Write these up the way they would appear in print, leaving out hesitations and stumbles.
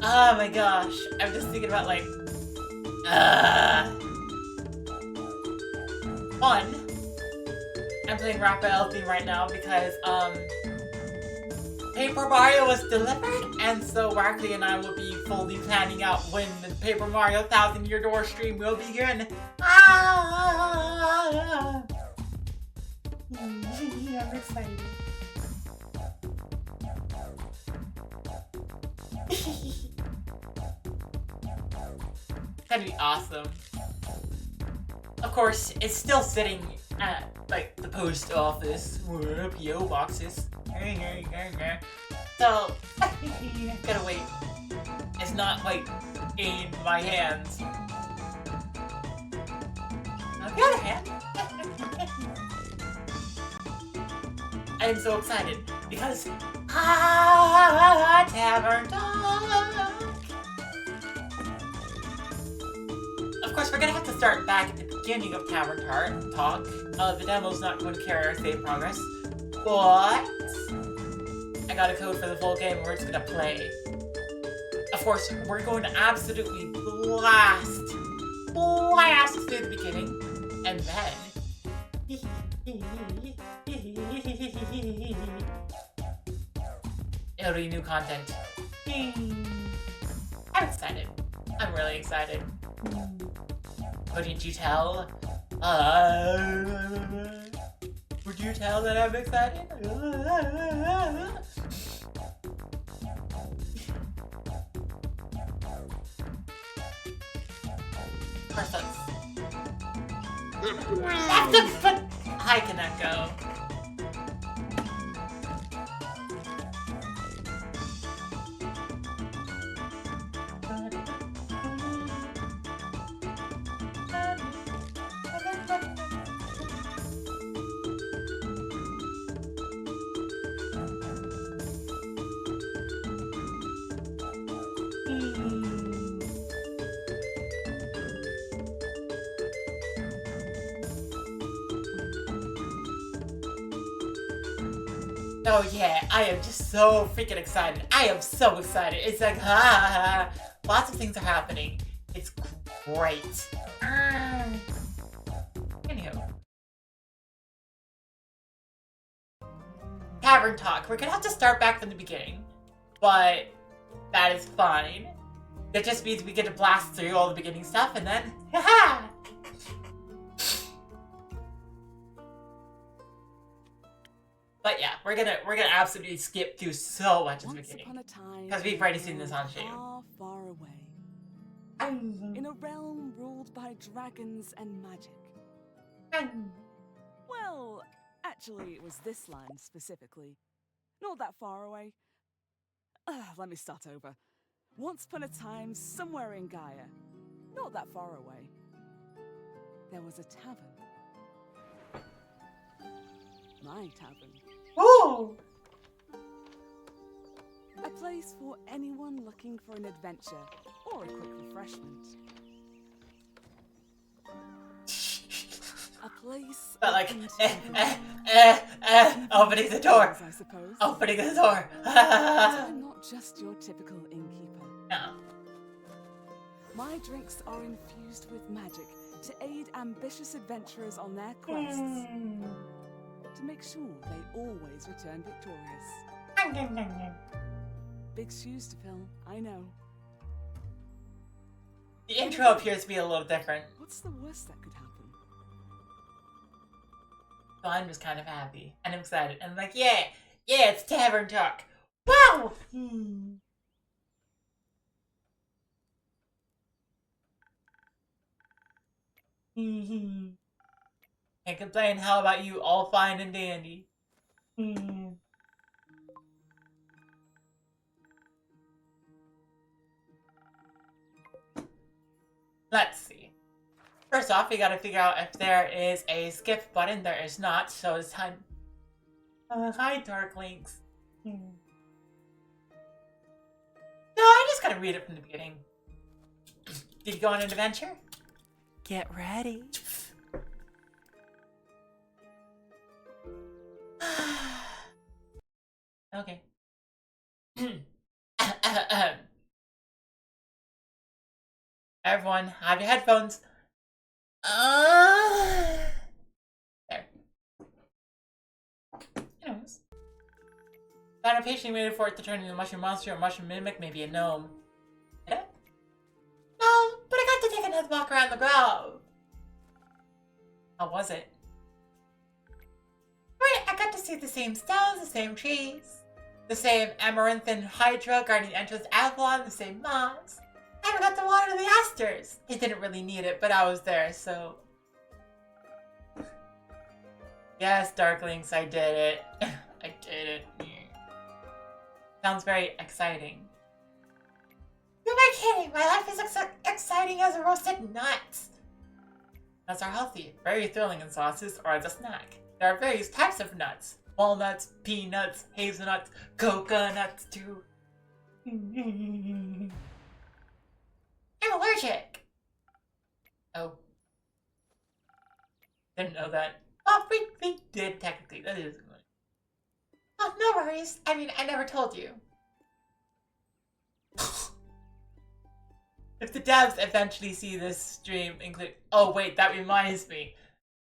Oh my gosh, I'm just thinking about like, one, I'm playing Raphael theme right now because, Paper Mario was delivered, and so Rackley and I will be fully planning out when the Paper Mario 1000-Year Door stream will begin. I'm excited. That'd be awesome. Of course, it's still sitting at, like, the post office, or P.O. boxes. So, gotta wait. It's not, like, in my hands. On the other hand, I am so excited because Tavern Talk. Of course, we're gonna have to start back at the beginning of Tavern Talk. The demo's not going to carry our save progress, but I got a code for the full game. We're just gonna play. Of course, we're going to absolutely blast through the beginning, and then it'll be new content. I'm excited. I'm really excited. Couldn't you tell? Would you tell that I'm excited? Persons. High can that go? Oh yeah, I am just so freaking excited. I am so excited. It's like, lots of things are happening. It's great. Anywho. Tavern Talk. We're gonna have to start back from the beginning. But that is fine. That just means we get to blast through all the beginning stuff and then, haha! But yeah, we're gonna absolutely skip through so much at the beginning because we've already seen this on stream. Far, far away, in a realm ruled by dragons and magic. Well, actually, it was this land specifically, not that far away. Let me start over. Once upon a time, somewhere in Gaia, not that far away, there was a tavern. My tavern. Ooh! A place for anyone looking for an adventure or a quick refreshment. A place. But like, opening the door. I suppose. Opening the door. I'm not just your typical innkeeper. No. My drinks are infused with magic to aid ambitious adventurers on their quests. To make sure they always return victorious. Big shoes to fill, I know. The intro appears to be a little different. What's the worst that could happen? So I'm just kind of happy and I'm excited. And I'm like, yeah, it's Tavern Talk. Wow! Can't complain. How about you? All fine and dandy. Let's see. First off, we gotta figure out if there is a skip button. There is not, so it's time. Hi, Darklinks. No, I just gotta read it from the beginning. Did you go on an adventure? Get ready. Okay. Everyone, have your headphones. There. Anyways. Found a patient waited for it to turn into a mushroom monster or a mushroom mimic, maybe a gnome. Did it? No, but I got to take another walk around the grove. How was it? Right, I got to see the same stones, the same trees, the same amaranthine hydra guarding the entrance to Avalon, the same moss. I even got to water the asters. It didn't really need it, but I was there, so... Yes, Darklings, I did it. I did it. Sounds very exciting. Who am I kidding? My life is exciting as a roasted nut. Nuts are healthy, very thrilling in sauces or as a snack. There are various types of nuts. Walnuts, peanuts, hazelnuts, coconuts too. I'm allergic. Oh. Didn't know that. Oh, we did technically. That is good. Oh, no worries. I mean, I never told you. If the devs eventually see this stream, include... Oh, wait, that reminds me.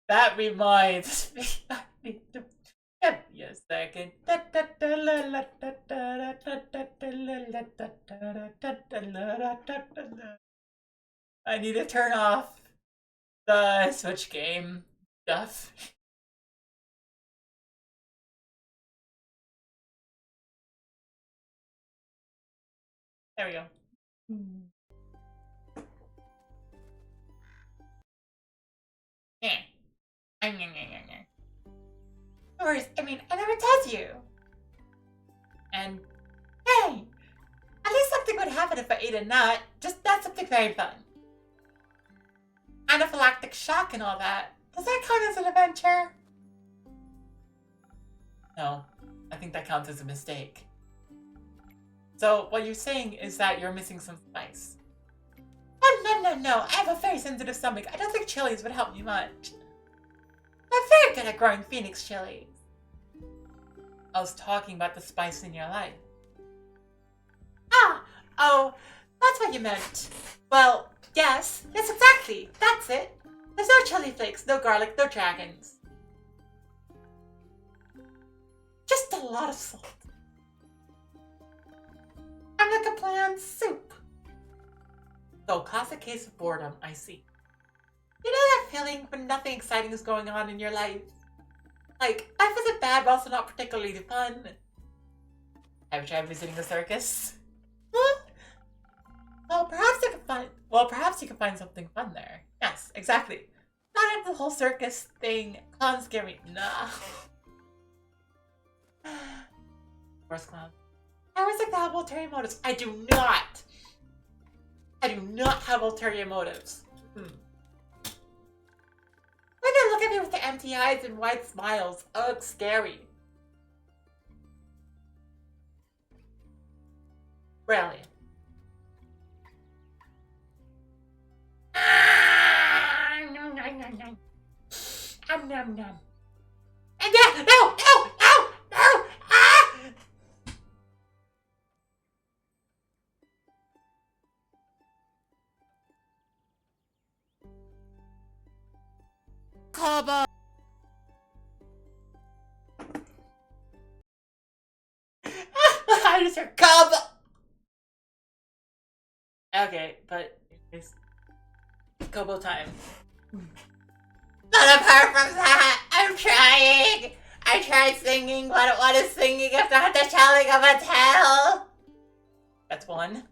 That reminds me. I need to... Give me a second. I need to turn off the Switch game stuff. There we go. Yeah. No worries, I mean, I never told you. And, hey, at least something would happen if I ate a nut. Just not something very fun. Anaphylactic shock and all that. Does that count as an adventure? No, I think that counts as a mistake. So, what you're saying is that you're missing some spice. Oh, no. I have a very sensitive stomach. I don't think chilies would help me much. I'm very good at growing phoenix chilies. I was talking about the spice in your life. Oh, that's what you meant. Well, yes, exactly. That's it. There's no chili flakes, no garlic, no dragons. Just a lot of salt. I'm like a bland soup. So, classic case of boredom, I see. You know that feeling when nothing exciting is going on in your life? Like, life isn't bad, but also not particularly fun. Have you tried visiting a circus? Huh? Well, perhaps you can find something fun there. Yes, exactly. Not into the whole circus thing. Clowns scare me. Nah. Where's clown? I always like to have ulterior motives. I do not have ulterior motives. When they look at me with the empty eyes and wide smiles, it looks scary. Really. Nom nom. And yeah, no! Kaba. I just heard Kaba. Okay, but it's Kobo time. But apart from that, I'm trying. I tried singing, but what is singing if not the telling of a tale? That's one.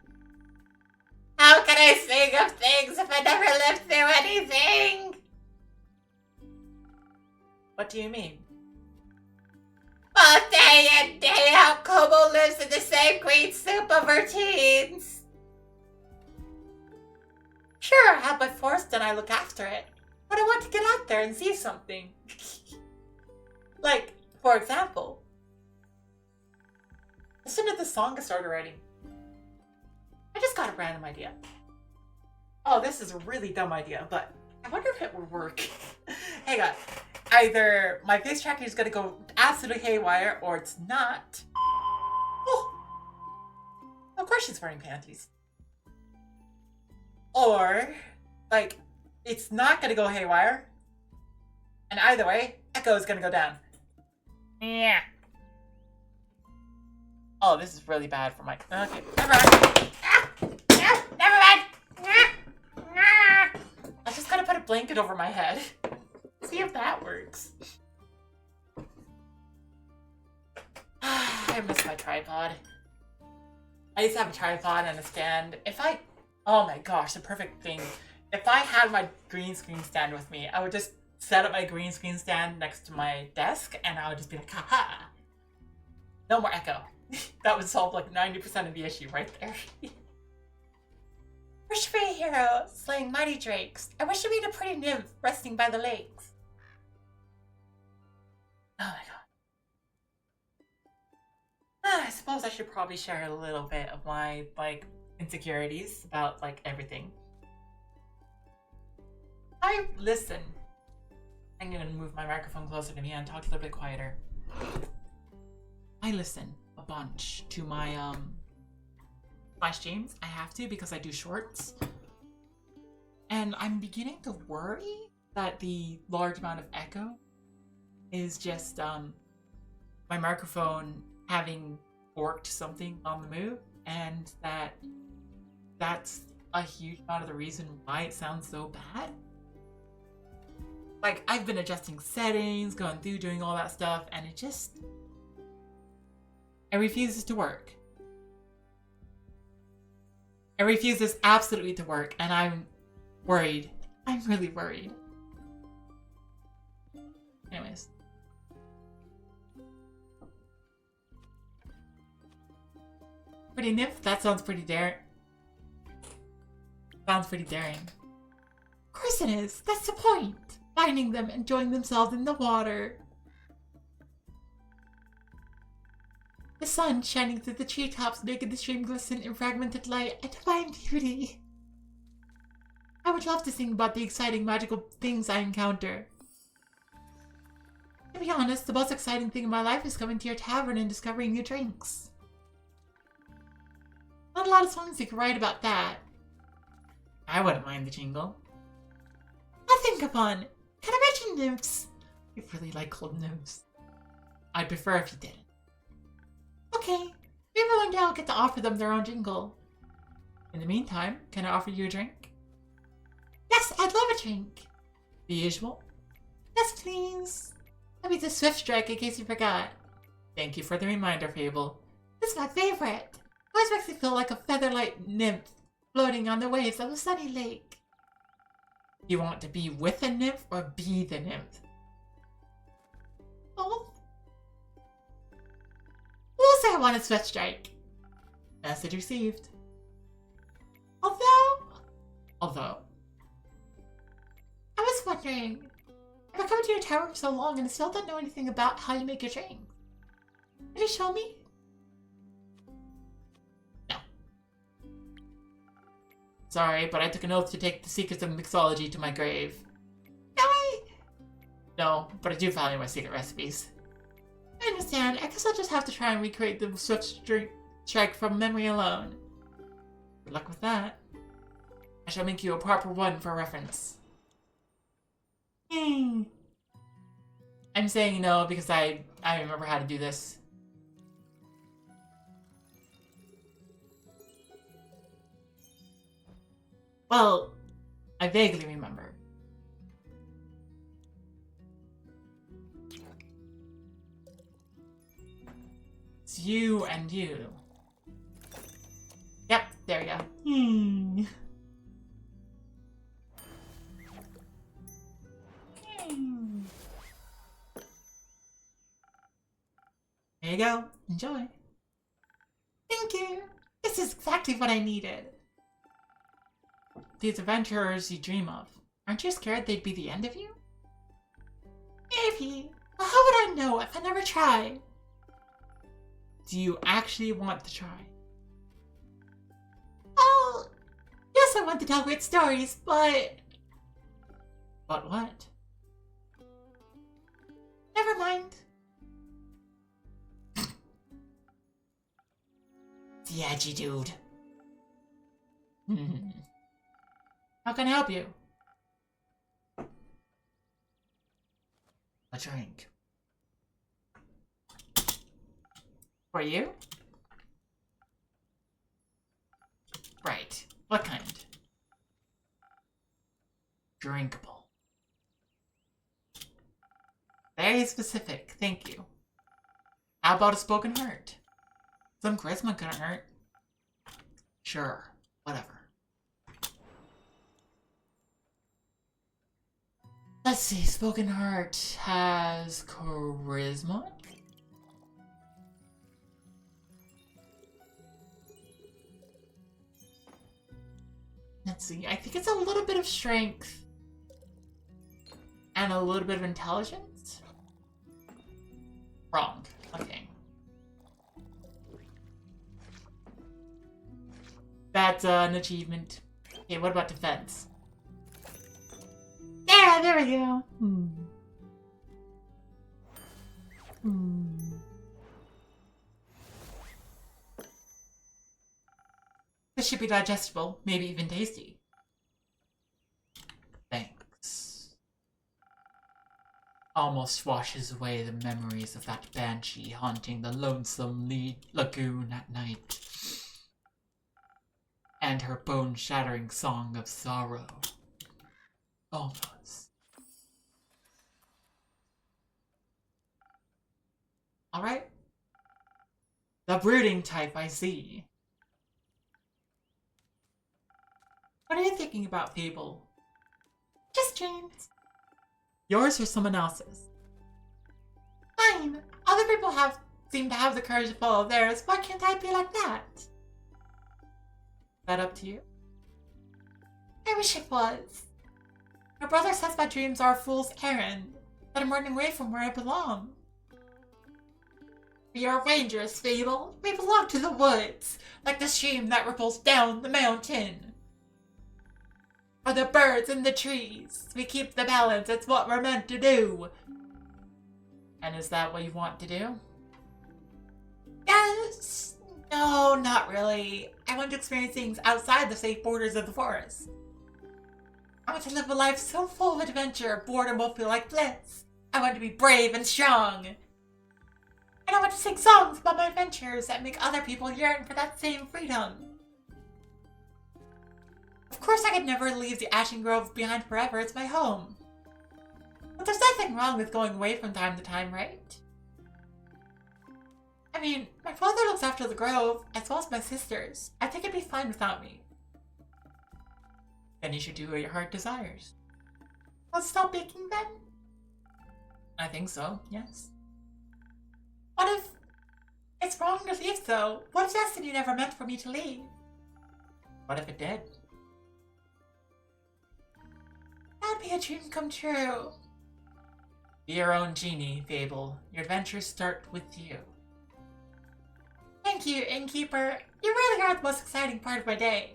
How can I sing of things if I never lived through anything? What do you mean? Well, day in, day out, Kobo lives in the same green soup of routines. Sure, I have my forest and I look after it. But I want to get out there and see something. Like, for example, listen to the song I started writing. I just got a random idea. Oh, this is a really dumb idea, but I wonder if it would work. Hang on. Either my face tracking is gonna go absolutely haywire, or it's not. Oh! Of course she's wearing panties. Or, like, it's not gonna go haywire. And either way, echo is gonna go down. Yeah. Oh, this is really bad for my... Okay, never mind. Never mind. I just gotta put a blanket over my head. See if that works. I miss my tripod. I used to have a tripod and a stand. Oh my gosh, the perfect thing. If I had my green screen stand with me, I would just set up my green screen stand next to my desk and I would just be like, haha. No more echo. That would solve like 90% of the issue right there. Wish for a hero slaying mighty drakes. I wish to meet a pretty nymph resting by the lakes. Oh my god. I suppose I should probably share a little bit of my, like, insecurities about, like, everything. Listen. I'm gonna move my microphone closer to me and talk a little bit quieter. I listen a bunch to my streams. I have to because I do shorts. And I'm beginning to worry that the large amount of echo is just my microphone having forked something on the move, and that's a huge amount of the reason why it sounds so bad. Like, I've been adjusting settings, going through, doing all that stuff, and it refuses to work. It refuses absolutely to work, and I'm worried. I'm really worried. Anyways. Pretty nymph? That sounds pretty daring. Sounds pretty daring. Of course it is. That's the point. Finding them enjoying themselves in the water. The sun shining through the treetops, making the stream glisten in fragmented light, a divine beauty. I would love to sing about the exciting, magical things I encounter. To be honest, the most exciting thing in my life is coming to your tavern and discovering new drinks. Not a lot of songs you can write about that. I wouldn't mind the jingle. I think upon. Can I mention nymphs? I really like cold nymphs. I'd prefer if you didn't. Okay, maybe one day I'll get to offer them their own jingle. In the meantime, can I offer you a drink? Yes, I'd love a drink. The usual? Yes, please. That means a swift strike in case you forgot. Thank you for the reminder, Fable. This is my favorite. Always makes me feel like a feather-light nymph floating on the waves of a sunny lake. You want to be with a nymph or be the nymph? Both? We'll say I want a swift strike. Message received. Although, I was wondering, I've been coming to your tower for so long and I still don't know anything about how you make your drink. Can you show me? No. Sorry, but I took an oath to take the secrets of mixology to my grave. No, but I do value my secret recipes. I understand. I guess I'll just have to try and recreate the swift strike from memory alone. Good luck with that. I shall make you a proper one for reference. I'm saying no because I remember how to do this. Well, I vaguely remember. It's you and you. Yep, there we go. There you go. Enjoy. Thank you. This is exactly what I needed. These adventurers you dream of. Aren't you scared they'd be the end of you? Maybe. But how would I know if I never tried? Do you actually want to try? Oh, yes, I want to tell great stories, but But what? Never mind. The edgy dude. How can I help you? A drink. For you? Right. What kind? Drinkable. Very specific, thank you. How about a spoken word? Some charisma couldn't hurt. Sure, whatever. Let's see, spoken heart has charisma? Let's see, I think it's a little bit of strength. And a little bit of intelligence? Wrong. Okay. That's an achievement. Okay, what about defense? Yeah, there we go. This should be digestible, maybe even tasty. Thanks. Almost washes away the memories of that banshee haunting the lonesome lagoon at night. And her bone-shattering song of sorrow. Almost. Alright. The brooding type, I see. What are you thinking about, people? Just dreams. Yours or someone else's? Fine. Other people seem to have the courage to follow theirs. Why can't I be like that? That up to you? I wish it was. My brother says my dreams are a fool's errand, that I'm running away from where I belong. We are rangers, Fable. We belong to the woods, like the stream that ripples down the mountain. Or the birds in the trees. We keep the balance, it's what we're meant to do. And is that what you want to do? Yes. No, not really. I want to experience things outside the safe borders of the forest. I want to live a life so full of adventure, boredom will feel like bliss. I want to be brave and strong. And I want to sing songs about my adventures that make other people yearn for that same freedom. Of course I could never leave the Ashen Grove behind forever, it's my home. But there's nothing wrong with going away from time to time, right? I mean, my father looks after the grove, as well as my sisters. I think it'd be fine without me. Then you should do what your heart desires. Let's stop baking then? I think so, yes. What if it's wrong to leave though? What if destiny never meant for me to leave? What if it did? That'd be a dream come true. Be your own genie, Fable. Your adventures start with you. Thank you, Innkeeper. You really are the most exciting part of my day.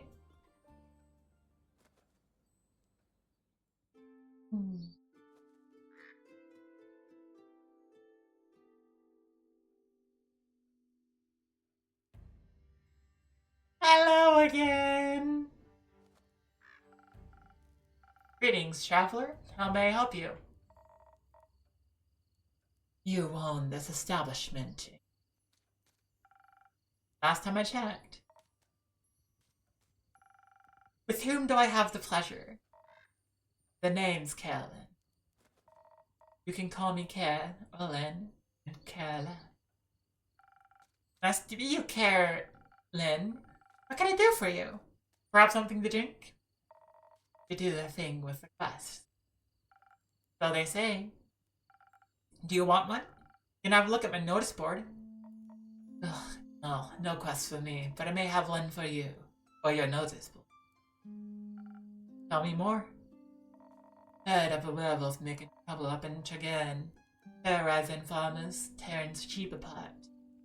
Hello again! Greetings, traveler. How may I help you? You own this establishment. Last time I checked. With whom do I have the pleasure? The name's Carolyn. You can call me Carolyn and Carolyn. Nice to meet you, Carolyn. What can I do for you? Perhaps something to drink? They do their thing with the quest. So they say. Do you want one? You can have a look at my notice board. Ugh, no quest for me, but I may have one for you. Or your notice board. Tell me more. Heard of a werewolf making trouble up in Chagan, terrorizing farmers, tearing sheep apart.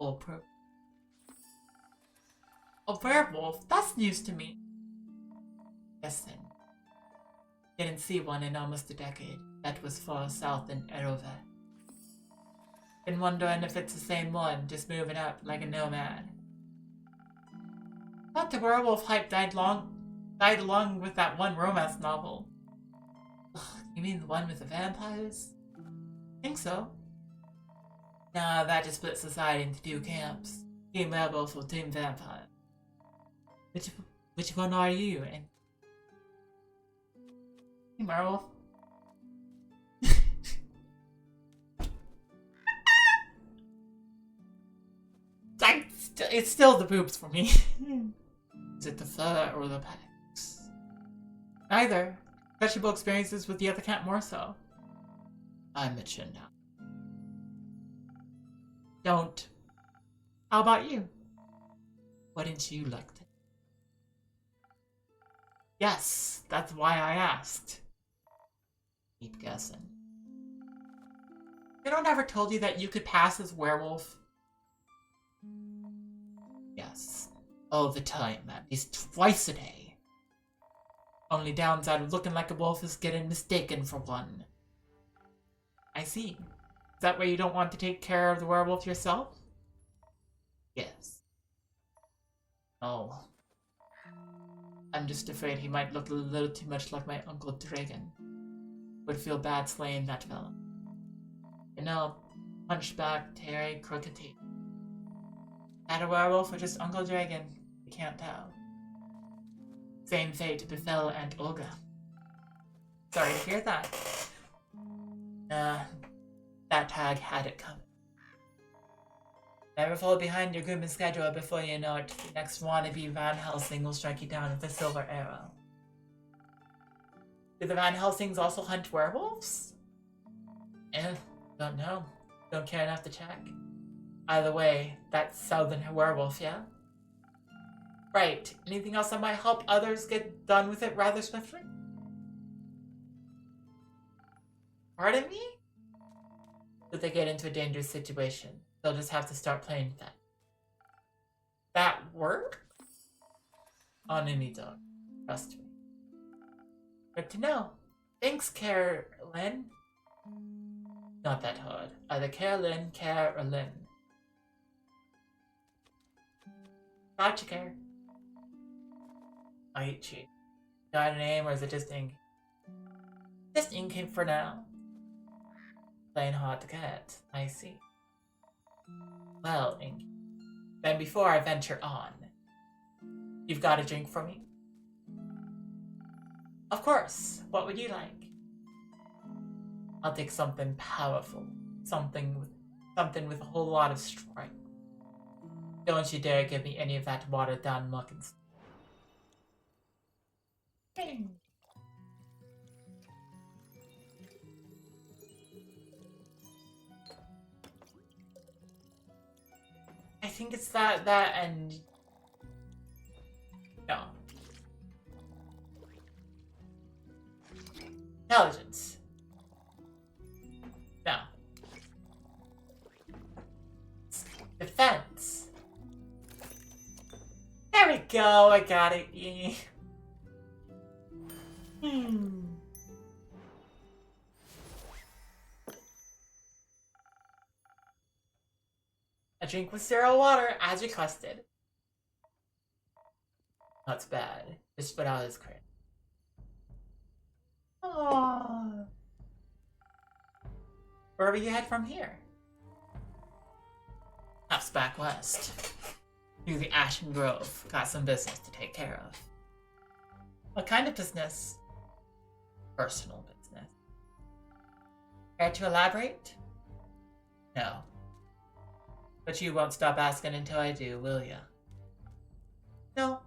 All pro. A werewolf? That's news to me. Listen. Didn't see one in almost a decade. That was far south in Erove. Been wondering if it's the same one, just moving up like a nomad. Thought the werewolf hype died along with that one romance novel. Ugh, you mean the one with the vampires? Think so. Nah, that just split society into two camps. Team werewolf or team vampire. Which one are you? And Team werewolf. It's still the boobs for me. Is it the fur or the pecs? Neither. Questionable experiences with the other cat more so. I'm mature now. Don't. How about you? Wouldn't you like to? Yes, that's why I asked. Keep guessing. They don't ever told you that you could pass as werewolf? Yes. All the time, at least twice a day. Only downside of looking like a wolf is getting mistaken for one. I see. Is that why you don't want to take care of the werewolf yourself? Yes. Oh. I'm just afraid he might look a little too much like my Uncle Dragon. Would feel bad slaying that fella. You know, hunchback, Terry, crooked teeth. Not a werewolf or just Uncle Dragon? You can't tell. Same fate befell Aunt Olga. Sorry to hear that. That tag had it coming. Never fall behind your grooming schedule before you know it. The next wannabe Van Helsing will strike you down with a silver arrow. Do the Van Helsings also hunt werewolves? Don't know. Don't care enough to check. Either way, that's Southern werewolf, yeah? Right. Anything else that might help others get done with it rather swiftly? Pardon me? If they get into a dangerous situation, they'll just have to start playing that. That work? On any dog. Trust me. Good to know. Thanks, Carolyn. Not that hard. Either Carolyn, Care, or Lynn. Gotcha, Care. I hate you. Got a name or is it just ink? Just ink for now. Plain hard to get. I see. Well, Ink. Then before I venture on, you've got a drink for me? Of course. What would you like? I'll take something powerful. Something with a whole lot of strength. Don't you dare give me any of that watered down muck and stuff. I think it's that and... No. Intelligence. No. Defense. There we go, I got it. Yeah. A drink with zero water, as requested. That's bad. Just without his crit. Aww. Where will you head from here? Perhaps back west. Through the Ashen Grove. Got some business to take care of. What kind of business? Personal business. Care to elaborate? No. But you won't stop asking until I do, will ya? No.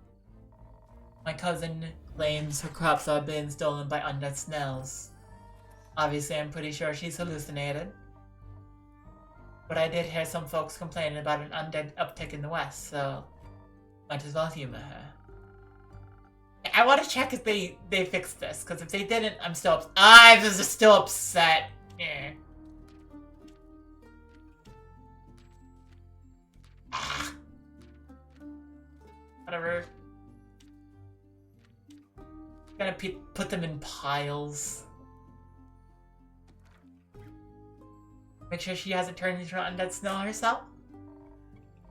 My cousin claims her crops are being stolen by undead snails. Obviously, I'm pretty sure she's hallucinated. But I did hear some folks complaining about an undead uptick in the west, so might as well humor her. I want to check if they fixed this, because if they didn't, I'm still I'm just still upset. Yeah. Whatever. Gonna put them in piles. Make sure she hasn't turned into an undead snow herself.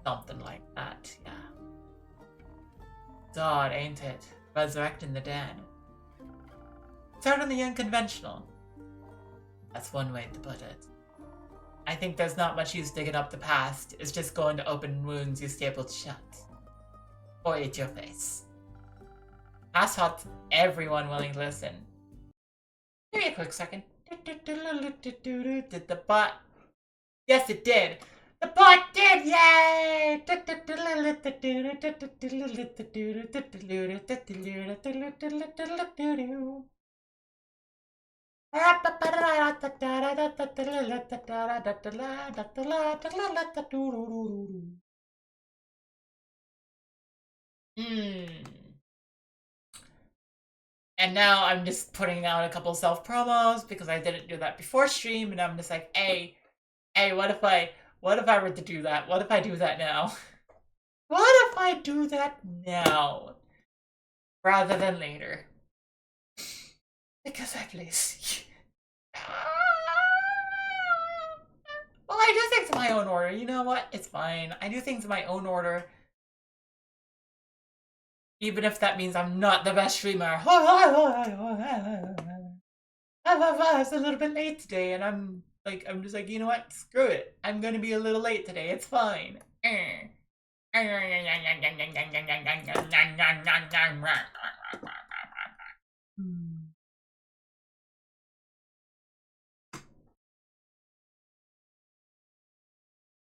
Something like that, yeah. God, ain't it? Resurrecting the dead. Certainly unconventional. That's one way to put it. I think there's not much use digging up the past. It's just going to open wounds you stapled shut. Or eat your face. Past hot everyone willing to listen. Give me a quick second. Did the bot? Yes, it did. The bot did! Yay! And now I'm just putting out a couple self promos because I didn't do that before stream, and I'm just like, hey, what if I were to do that? What if I do that now? What if I do that now? Rather than later. Because I'm lazy. Well, I do things in my own order. You know what? It's fine. I do things in my own order. Even if that means I'm not the best streamer. I was a little bit late today, and I'm just like, you know what? Screw it. I'm gonna be a little late today. It's fine.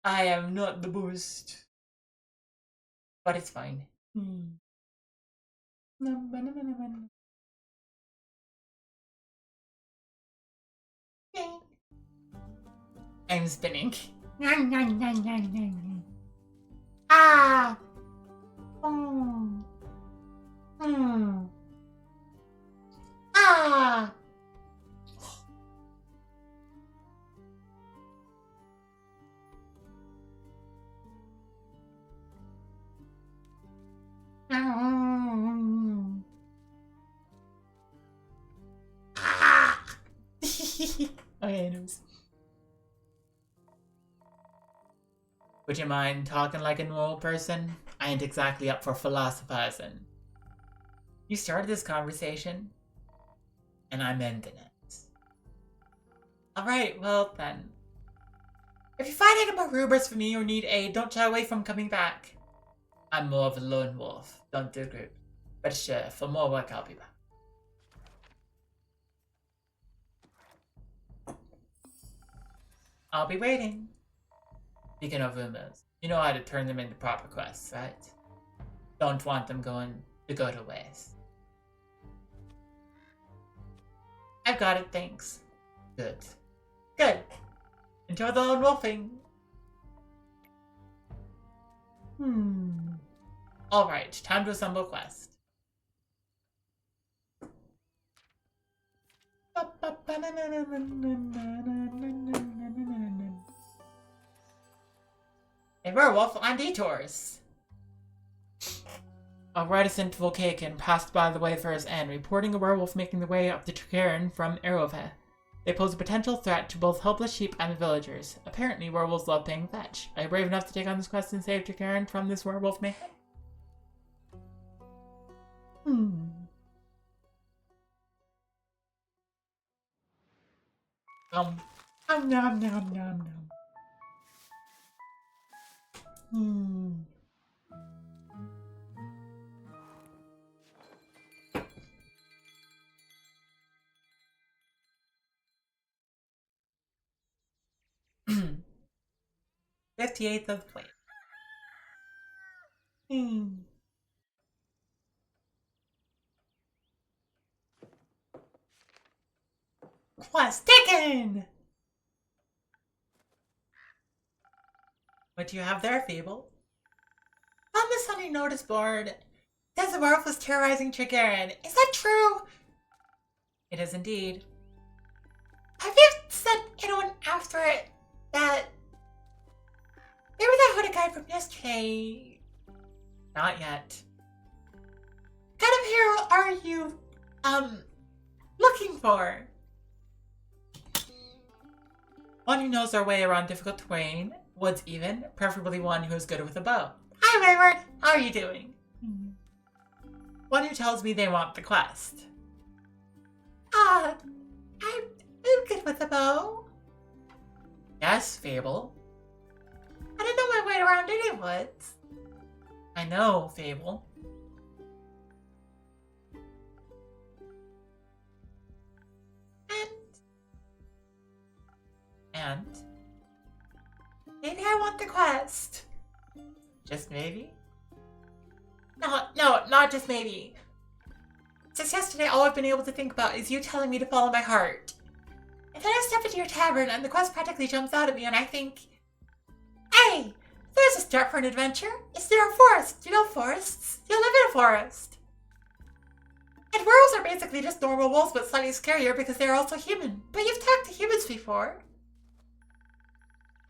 I am not the boost. But it's fine. I'm spinning. Ah! Ah! Okay, anyways. Would you mind talking like a normal person? I ain't exactly up for philosophizing. You started this conversation, and I'm ending it. Alright, well then. If you find any more rumors for me or need aid, don't shy away from coming back. I'm more of a lone wolf, don't do group. But sure, for more work I'll be back. I'll be waiting. Speaking of rumors, you know how to turn them into proper quests, right? Don't want them to go to waste. I've got it, thanks. Good. Good. Enjoy the lone wolfing. Alright, time to assemble quest. A werewolf on detours. A reticent Volcacan passed by the Wayfarer's End, reporting a werewolf making the way up the Tavern from Arrowhead. They pose a potential threat to both helpless sheep and the villagers. Apparently, werewolves love playing fetch. Are you brave enough to take on this quest and save Tavern from this werewolf mayhem? Nom nom nom nom. 58th of plate. Quest taken! What do you have there, Fable? On the sunny notice board, says the werewolf was terrorizing Trigarin. Is that true? It is indeed. Have you sent anyone after it that... Maybe that hooded guy from yesterday... Not yet. What kind of hero are you looking for one who knows their way around difficult terrain, woods even, preferably one who is good with a bow. Hi, Wayward. How are you doing? One who tells me they want the quest. I'm good with a bow. Yes, Fable. I don't know my way around any woods. I know, Fable. And maybe I want the quest. Just maybe? No, not just maybe. Since yesterday, all I've been able to think about is you telling me to follow my heart. And then I step into your tavern and the quest practically jumps out at me and I think, hey, there's a start for an adventure. Is there a forest? You know forests? You live in a forest. And werewolves are basically just normal wolves but slightly scarier because they're also human. But you've talked to humans before.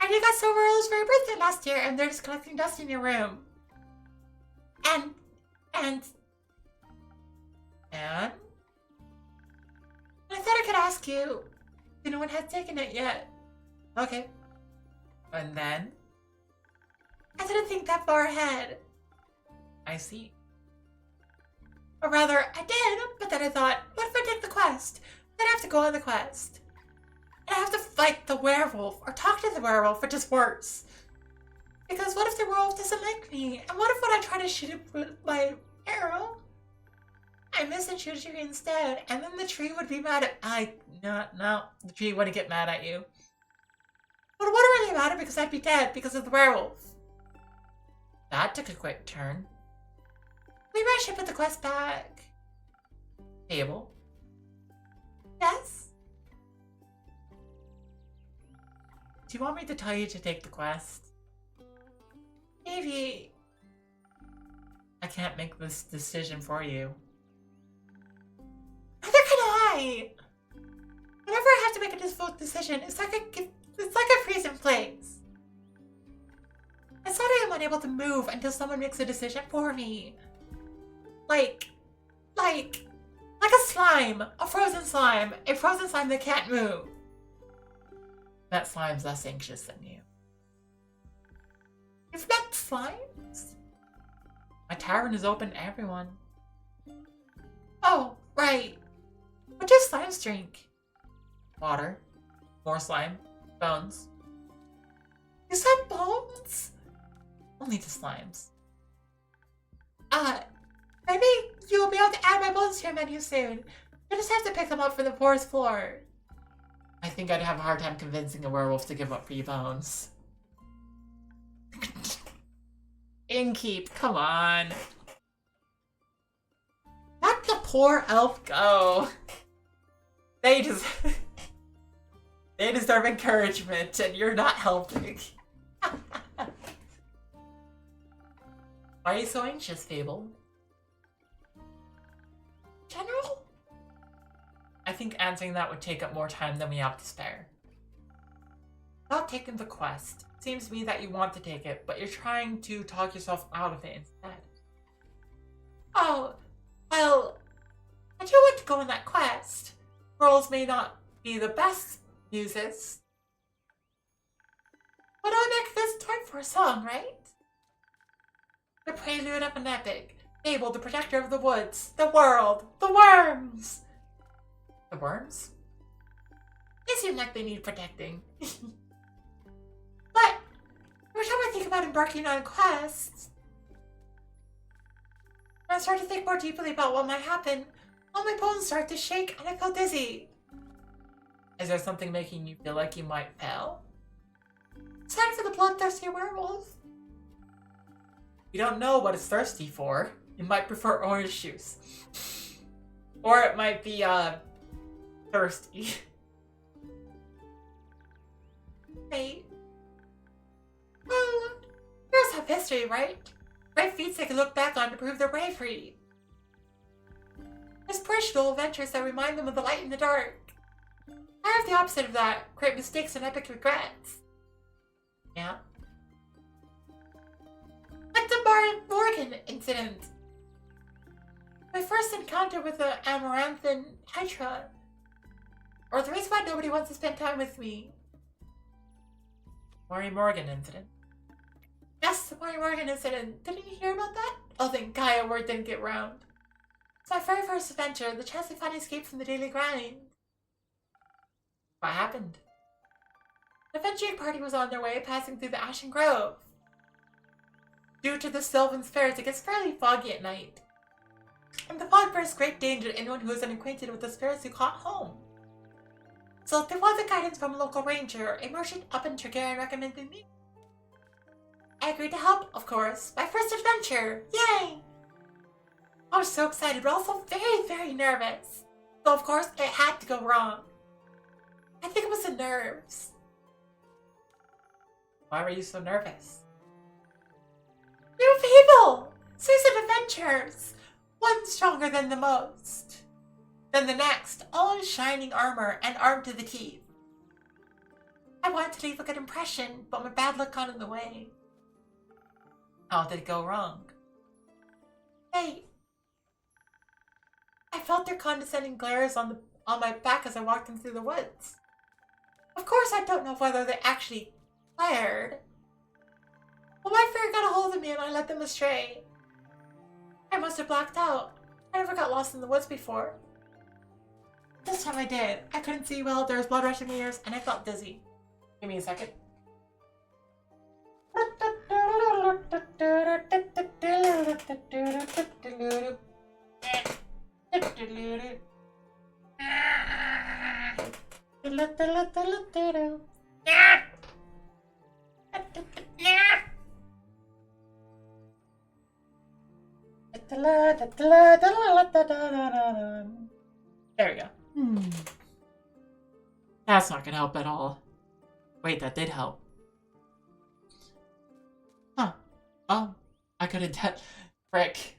And you got so werewolves for your birthday last year and they're just collecting dust in your room. And I thought I could ask you if no one had taken it yet. Okay. And then? I didn't think that far ahead. I see. Or rather, I did, but then I thought, what if I take the quest? Then I have to go on the quest. And I have to fight the werewolf, or talk to the werewolf, which is worse. Because what if the werewolf doesn't like me? And what if when I try to shoot it with my arrow, I miss and shoot you instead, and then the tree would be mad at no, the tree wouldn't get mad at you. But it wouldn't really matter because I'd be dead because of the werewolf. That took a quick turn. Maybe I should put the quest back. Fable? Yes? Do you want me to tell you to take the quest? Maybe. I can't make this decision for you. Neither can I! Whenever I have to make a difficult decision, it's like a freeze in place. It's not I am unable to move until someone makes a decision for me. Like a slime, a frozen slime that can't move. That slime's less anxious than you. You've met slimes? My tavern is open to everyone. Oh, right. What do slimes drink? Water. More slime. Bones. You said bones? Only to slimes. Maybe you'll be able to add my bones to your menu soon. You just have to pick them up from the forest floor. I think I'd have a hard time convincing a werewolf to give up free bones. Innkeep, come on. Let the poor elf go. They deserve encouragement, and you're not helping. Why are you so anxious, Fable? General? I think answering that would take up more time than we have to spare. About taking the quest. Seems to me that you want to take it, but you're trying to talk yourself out of it instead. Oh, well, I do want to go on that quest. Girls may not be the best muses. But I make this time for a song, right? The prelude of an epic. Fable, the protector of the woods, the world, the worms! The worms? They seem like they need protecting. But every time I think about embarking on quests, and I start to think more deeply about what might happen, all my bones start to shake and I feel dizzy. Is there something making you feel like you might fail? It's time for the bloodthirsty werewolf. You don't know what it's thirsty for. You might prefer orange juice. Or it might be, thirsty. Hey. Well, heroes have history, right? Great feats they can look back on to prove their bravery. Inspirational adventures that remind them of the light in the dark. I have the opposite of that. Great mistakes and epic regrets. Yeah? Like the Morgan incident. My first encounter with the Amaranthan Hydra. Or the reason why nobody wants to spend time with me. Maury Morgan incident. Yes, the Maury Morgan incident. Didn't you hear about that? Oh, thank Gaia word didn't get round. It's my very first adventure, the chance to finally escape from the daily grind. What happened? The adventuring party was on their way, passing through the Ashen Grove. Due to the Sylvan Spirits, it gets fairly foggy at night. And the fog bears great danger to anyone who is unacquainted with the spirits who caught home. So there was a guidance from a local ranger, a merchant up in Targaryen recommended me. I agreed to help, of course. My first adventure! Yay! I was so excited, but also very, very nervous. So of course, it had to go wrong. I think it was the nerves. Why were you so nervous? New people! Seasoned adventures! One stronger than the most. Then the next, all in shining armor and armed to the teeth. I wanted to leave a good impression, but my bad luck got in the way. How did it go wrong? Hey, I felt their condescending glares on my back as I walked them through the woods. Of course, I don't know whether they actually glared. But my fear got a hold of me and I led them astray. I must have blacked out. I never got lost in the woods before. This time I did. I couldn't see well, there was blood rushing my ears, and I felt dizzy. Give me a second. There we go. That's not gonna help at all. Wait, that did help. Huh. Oh, I couldn't tell. Frick.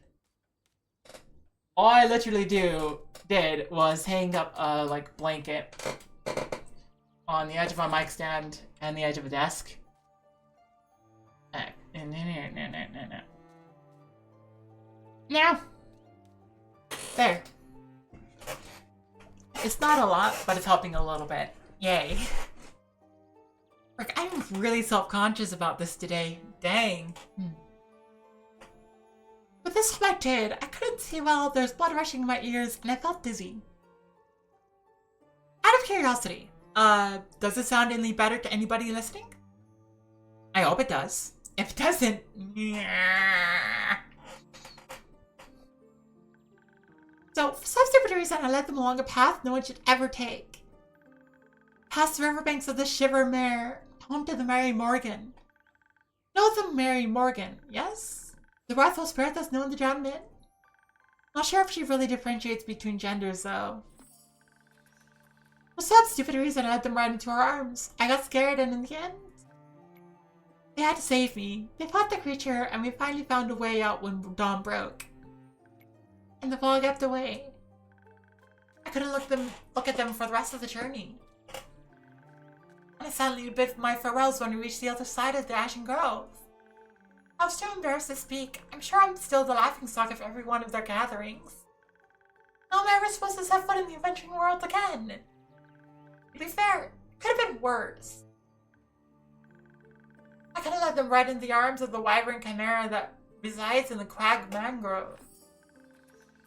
All I literally did was hang up a, blanket on the edge of my mic stand and the edge of a desk. Now. There. It's not a lot, but it's helping a little bit. Yay. Frick, I'm really self-conscious about this today. Dang. But this time I did. I couldn't see well, there's blood rushing in my ears, and I felt dizzy. Out of curiosity, does it sound any better to anybody listening? I hope it does. If it doesn't, So, for some stupid reason, I led them along a path no one should ever take. Past the riverbanks of the Shiver Mare, home to the Mary Morgan. Know the Mary Morgan, yes? The wrathful spirit that's known to drown men? Not sure if she really differentiates between genders, though. For some stupid reason, I let them right into her arms. I got scared, and in the end, they had to save me. They fought the creature, and we finally found a way out when dawn broke. And the fog ebbed away. I couldn't look at them for the rest of the journey. And I sadly bid my farewells when we reached the other side of the Ashen Grove. I was too embarrassed to speak. I'm sure I'm still the laughingstock of every one of their gatherings. How am I ever supposed to set foot in the adventuring world again? To be fair, it could have been worse. I could have led them right into the arms of the wyvern chimera that resides in the Crag Mangrove.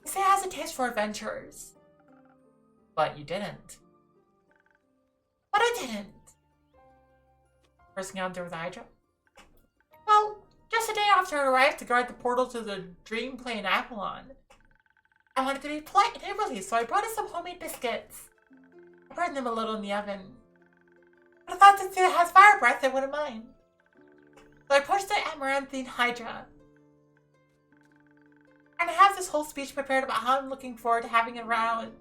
You say it has a taste for adventurers. But you didn't. But I didn't. First encounter with the Hydra? Well, just a day after I arrived to guard the portal to the Dream Plane Apollon. I wanted to be polite and neighborly, so I brought us some homemade biscuits. I burned them a little in the oven. But I thought since it has fire breath, I wouldn't mind. So I approached the Amaranthine Hydra. And I have this whole speech prepared about how I'm looking forward to having it around.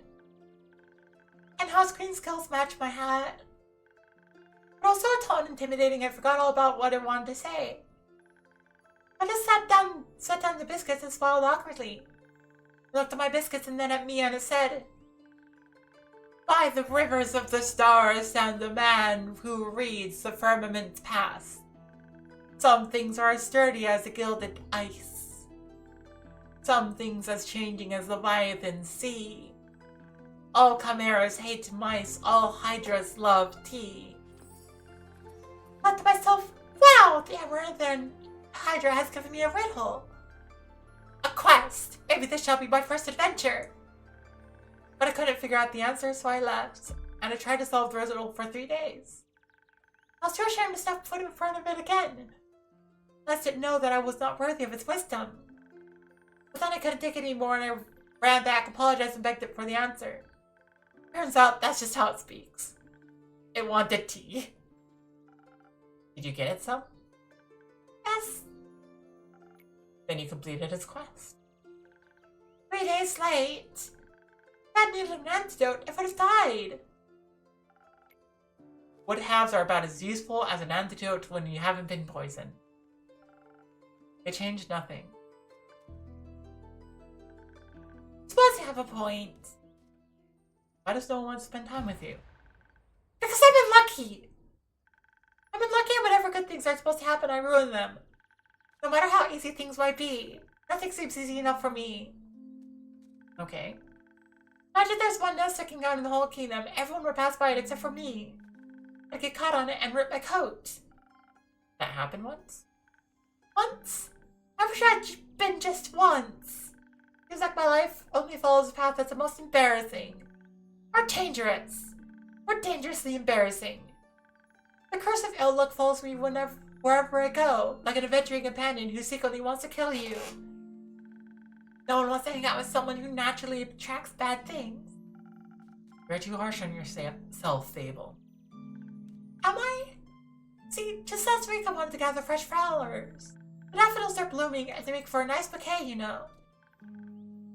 And how his green skills match my hat. But also a tone intimidating, I forgot all about what I wanted to say. I just set down the biscuits and swallowed awkwardly. I looked at my biscuits and then at me and it said, "By the rivers of the stars and the man who reads the firmament's past. Some things are as sturdy as the gilded ice." Some things as changing as Leviathan sea. All chimeras hate mice, all hydras love tea. Thought to myself, wow, the Amaranthine Hydra has given me a riddle. A quest! Maybe this shall be my first adventure. But I couldn't figure out the answer, so I left, and I tried to solve the riddle for 3 days. I was too ashamed to step foot in front of it again, lest it know that I was not worthy of its wisdom. But then I couldn't take it anymore, and I ran back, apologized, and begged it for the answer. Turns out that's just how it speaks. It wanted tea. Did you get it some? Yes. Then you completed its quest. 3 days late. If I needed an antidote, it would have died. Wood halves are about as useful as an antidote when you haven't been poisoned. They change nothing. Suppose you have a point. Why does no one want to spend time with you? Because I've been lucky. I've been lucky, and whenever good things are supposed to happen, I ruin them. No matter how easy things might be, nothing seems easy enough for me. Okay. Imagine there's one nest sticking out in the whole kingdom. Everyone would pass by it except for me. I'd get caught on it and rip my coat. That happened once? Once? I wish I'd been just once. Seems like my life only follows a path that's the most embarrassing. Or dangerous. Or dangerously embarrassing. The curse of ill luck follows me wherever I go, like an adventuring companion who secretly wants to kill you. No one wants to hang out with someone who naturally attracts bad things. You're too harsh on yourself, Fable. Am I? See, just last week I wanted to gather fresh flowers. The daffodils are blooming and they make for a nice bouquet, you know.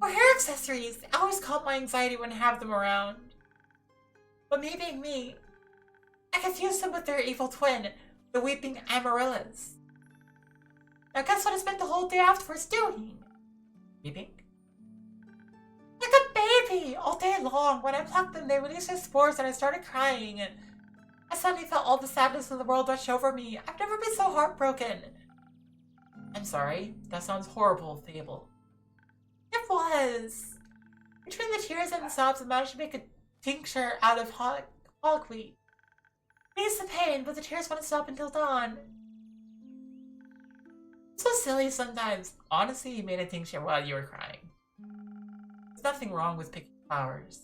Or hair accessories. They always calm my anxiety when I have them around. But me being me, I confused them with their evil twin, the weeping amaryllis. Now guess what I spent the whole day afterwards doing? Weeping? Like a baby, all day long. When I plucked them, they released their spores and I started crying. I suddenly felt all the sadness in the world rush over me. I've never been so heartbroken. I'm sorry, that sounds horrible, Fable. It was. Between the tears and the sobs, I managed to make a tincture out of hogweed. It eased the pain, but the tears wouldn't stop until dawn. So silly sometimes. Honestly, you made a tincture while you were crying. There's nothing wrong with picking flowers.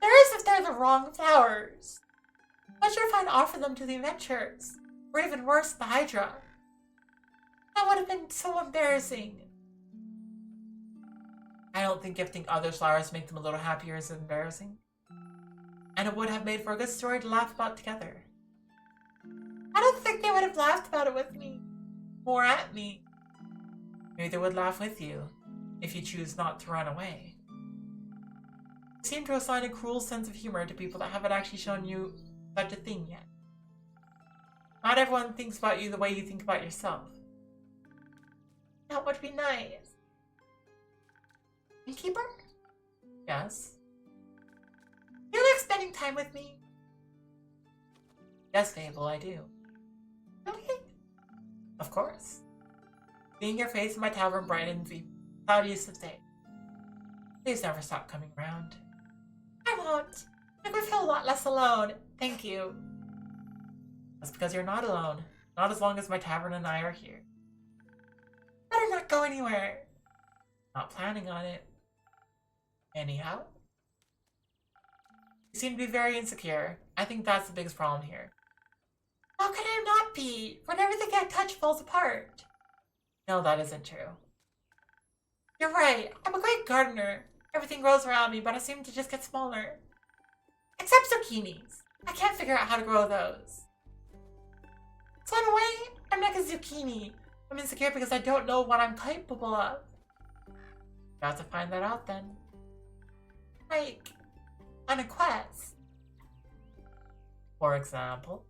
There is if they're the wrong flowers. What sure if I'd offer them to the adventurers? Or even worse, the Hydra. That would have been so embarrassing. I don't think gifting others flowers to make them a little happier is embarrassing. And it would have made for a good story to laugh about together. I don't think they would have laughed about it with me. More at me. Maybe they would laugh with you, if you choose not to run away. You seem to assign a cruel sense of humor to people that haven't actually shown you such a thing yet. Not everyone thinks about you the way you think about yourself. That would be nice. Innkeeper? Yes? You like spending time with me? Yes, Fable, I do. Really? Of course. Seeing your face in my tavern brightens the cloudiest of days. Please never stop coming around. I won't. Make me feel a lot less alone. Thank you. That's because you're not alone. Not as long as my tavern and I are here. Better not go anywhere. Not planning on it. Anyhow? You seem to be very insecure. I think that's the biggest problem here. How can I not be? When everything I touch falls apart. No, that isn't true. You're right. I'm a great gardener. Everything grows around me, but I seem to just get smaller. Except zucchinis. I can't figure out how to grow those. So in a way, I'm like a zucchini. I'm insecure because I don't know what I'm capable of. You have to find that out then. Like, on a quest. For example?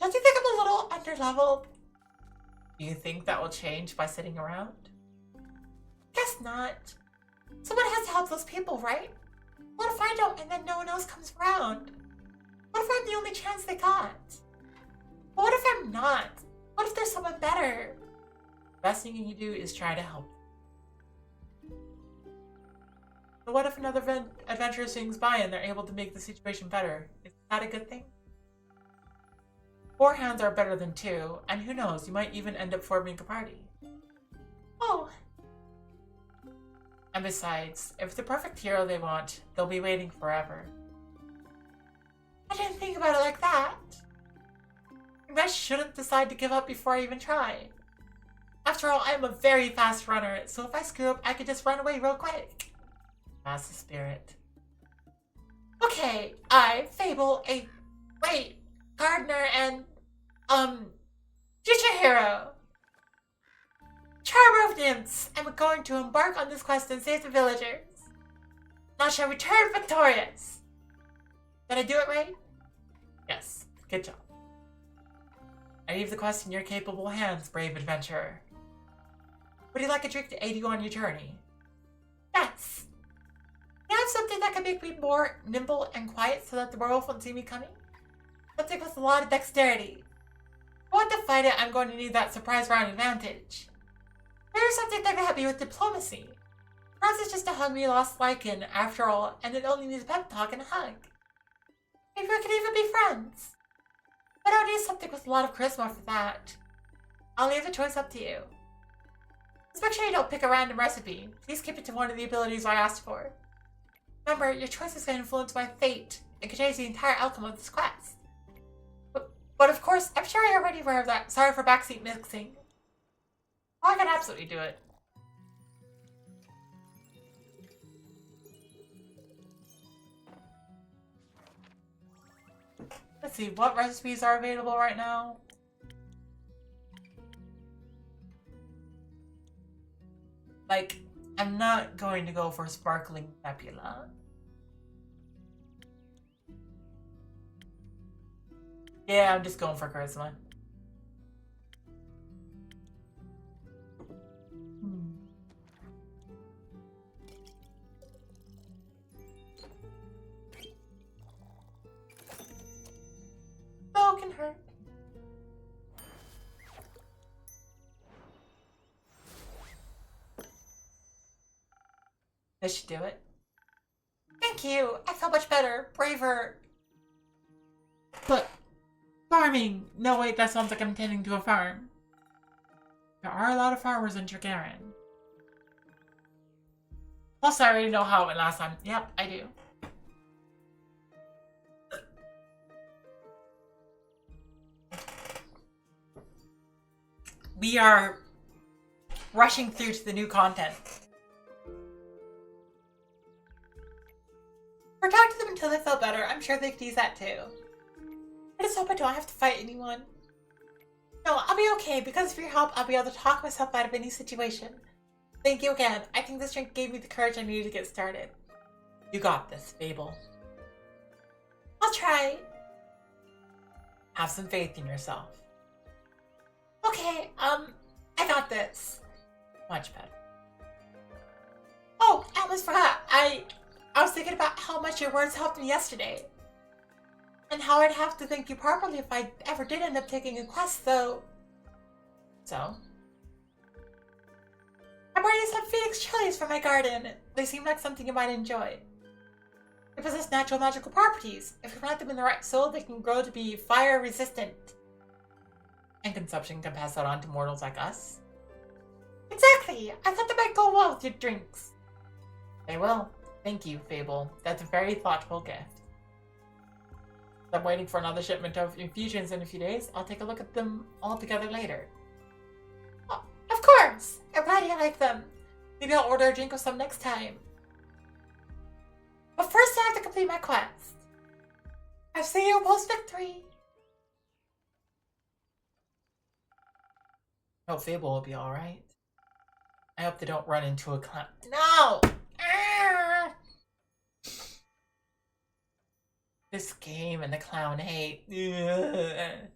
Don't you think I'm a little underleveled? Do you think that will change by sitting around? Guess not. Someone has to help those people, right? What if I don't and then no one else comes around? What if I'm the only chance they got? But what if I'm not? What if there's someone better? best thing you can do is try to help. But what if another adventurer swings by and they're able to make the situation better? Is that a good thing? 4 hands are better than 2, and who knows, you might even end up forming a party. Oh! And besides, if it's the perfect hero they want, they'll be waiting forever. I didn't think about it like that. Maybe I shouldn't decide to give up before I even try. After all, I'm a very fast runner, so if I screw up, I could just run away real quick. That's the spirit. Okay, Fable, gardener, and, future hero. Charmer of Nymphs, I'm going to embark on this quest and save the villagers. And I shall return victorious. Did I do it right? Yes, good job. I leave the quest in your capable hands, brave adventurer. Would you like a drink to aid you on your journey? Yes. Can I have something that can make me more nimble and quiet so that the werewolf won't see me coming? Something with a lot of dexterity. If I want to fight it, I'm going to need that surprise round advantage. Maybe something that can help me with diplomacy. Perhaps it's just a hug we lost liking, after all, and it only needs a pep talk and a hug. Maybe we could even be friends. But I would need something with a lot of charisma for that. I'll leave the choice up to you. Just make sure you don't pick a random recipe. Please keep it to one of the abilities I asked for. Remember, your choice is going to influence my fate and can change the entire outcome of this quest. But of course, I'm sure you're already aware of that. Sorry for backseat mixing. Oh, I can absolutely do it. Let's see, what recipes are available right now? Like, I'm not going to go for Sparkling Nebula. Yeah, I'm just going for Charisma. Oh, can hurt. This should do it. Thank you. I feel much better, braver. But farming. No, wait, that sounds like I'm tending to a farm. There are a lot of farmers in Tregaron. Plus, I already know how it went last time. Yep, I do. We are rushing through to the new content. Or talk to them until they feel better. I'm sure they could use that too. I just hope I don't have to fight anyone. No, I'll be okay. Because of your help, I'll be able to talk myself out of any situation. Thank you again. I think this drink gave me the courage I needed to get started. You got this, Fable. I'll try. Have some faith in yourself. Okay, I got this. Much better. Oh, I almost forgot. I was thinking about how much your words helped me yesterday. And how I'd have to thank you properly if I ever did end up taking a quest, though. So? I brought you some Phoenix chilies from my garden. They seem like something you might enjoy. They possess natural magical properties. If you plant them in the right soil, they can grow to be fire resistant. And consumption can pass that on to mortals like us. Exactly! I thought they might go well with your drinks. They will. Thank you, Fable. That's a very thoughtful gift. I'm waiting for another shipment of infusions in a few days. I'll take a look at them all together later. Oh, of course! I'm glad you like them. Maybe I'll order a drink of some next time. But first I have to complete my quest. I've seen you post-victory. Oh, Fable will be alright. I hope they don't run into a clown. No! Ah! This game and the clown hate. Ugh.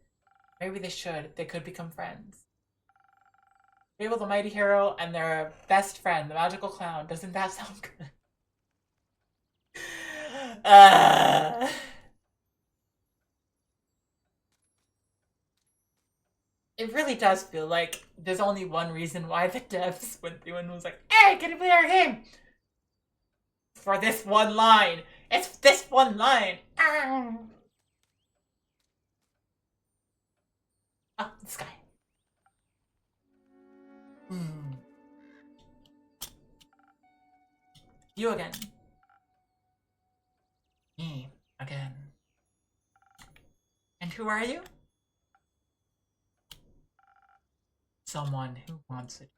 Maybe they should. They could become friends. Fable the mighty hero and their best friend, the magical clown. Doesn't that sound good? It really does feel like there's only one reason why the devs went through and was like, hey, can you play our game? For this one line. It's this one line. Oh, this guy. You again. Me again. And who are you? Someone who wants it.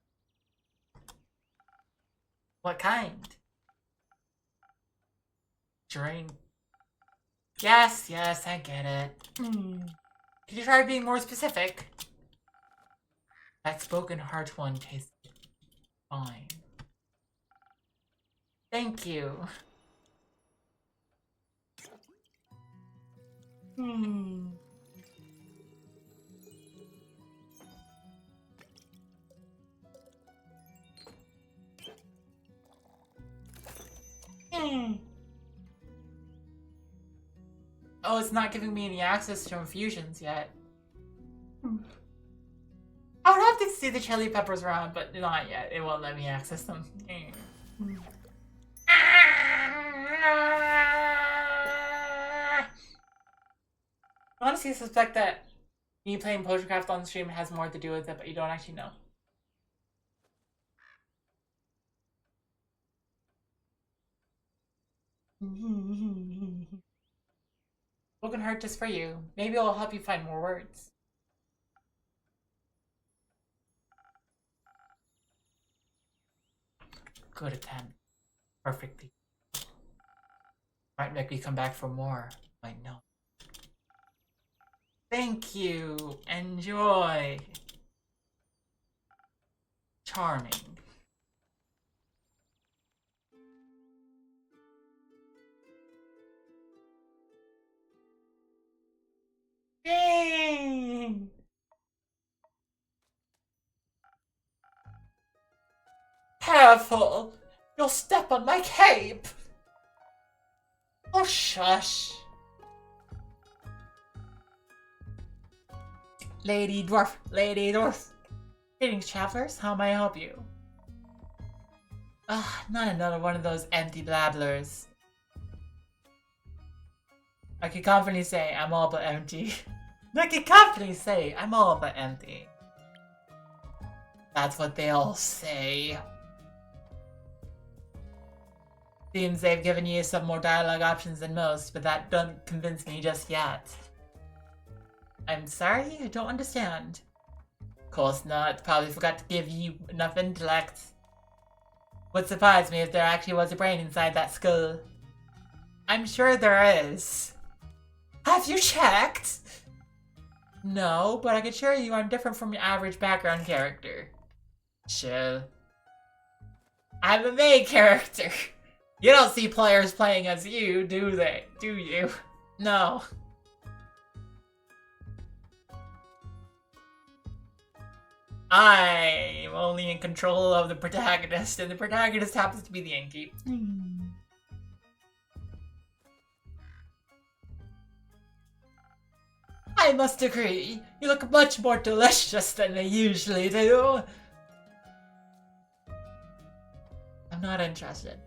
What kind? Drink. Yes, I get it. Could you try being more specific? That spoken heart one tastes fine. Thank you. Oh, it's not giving me any access to infusions yet. I would have to see the chili peppers around, but not yet. It won't let me access them. I honestly suspect that me playing Potioncraft on stream has more to do with it, but you don't actually know. Broken heart just for you. Maybe it'll help you find more words. Good attempt. Perfectly. Might make me come back for more. Might know. Thank you. Enjoy. Charming. Dang. Careful! You'll step on my cape! Oh, shush. Lady Dwarf, Lady Dwarf. Greetings, travelers. How may I help you? Not another one of those empty blabblers. I can confidently say I'm all but empty. I can confidently say I'm all but empty. That's what they all say. Seems they've given you some more dialogue options than most, but that doesn't convince me just yet. I'm sorry, I don't understand. Of course not, probably forgot to give you enough intellect. Would surprise me if there actually was a brain inside that skull. I'm sure there is. Have you checked? No, but I can assure you I'm different from your average background character. Chill. I'm a main character. You don't see players playing as you, do they? Do you? No. I'm only in control of the protagonist, and the protagonist happens to be the innkeep. I must agree, you look much more delicious than they usually do. I'm not interested.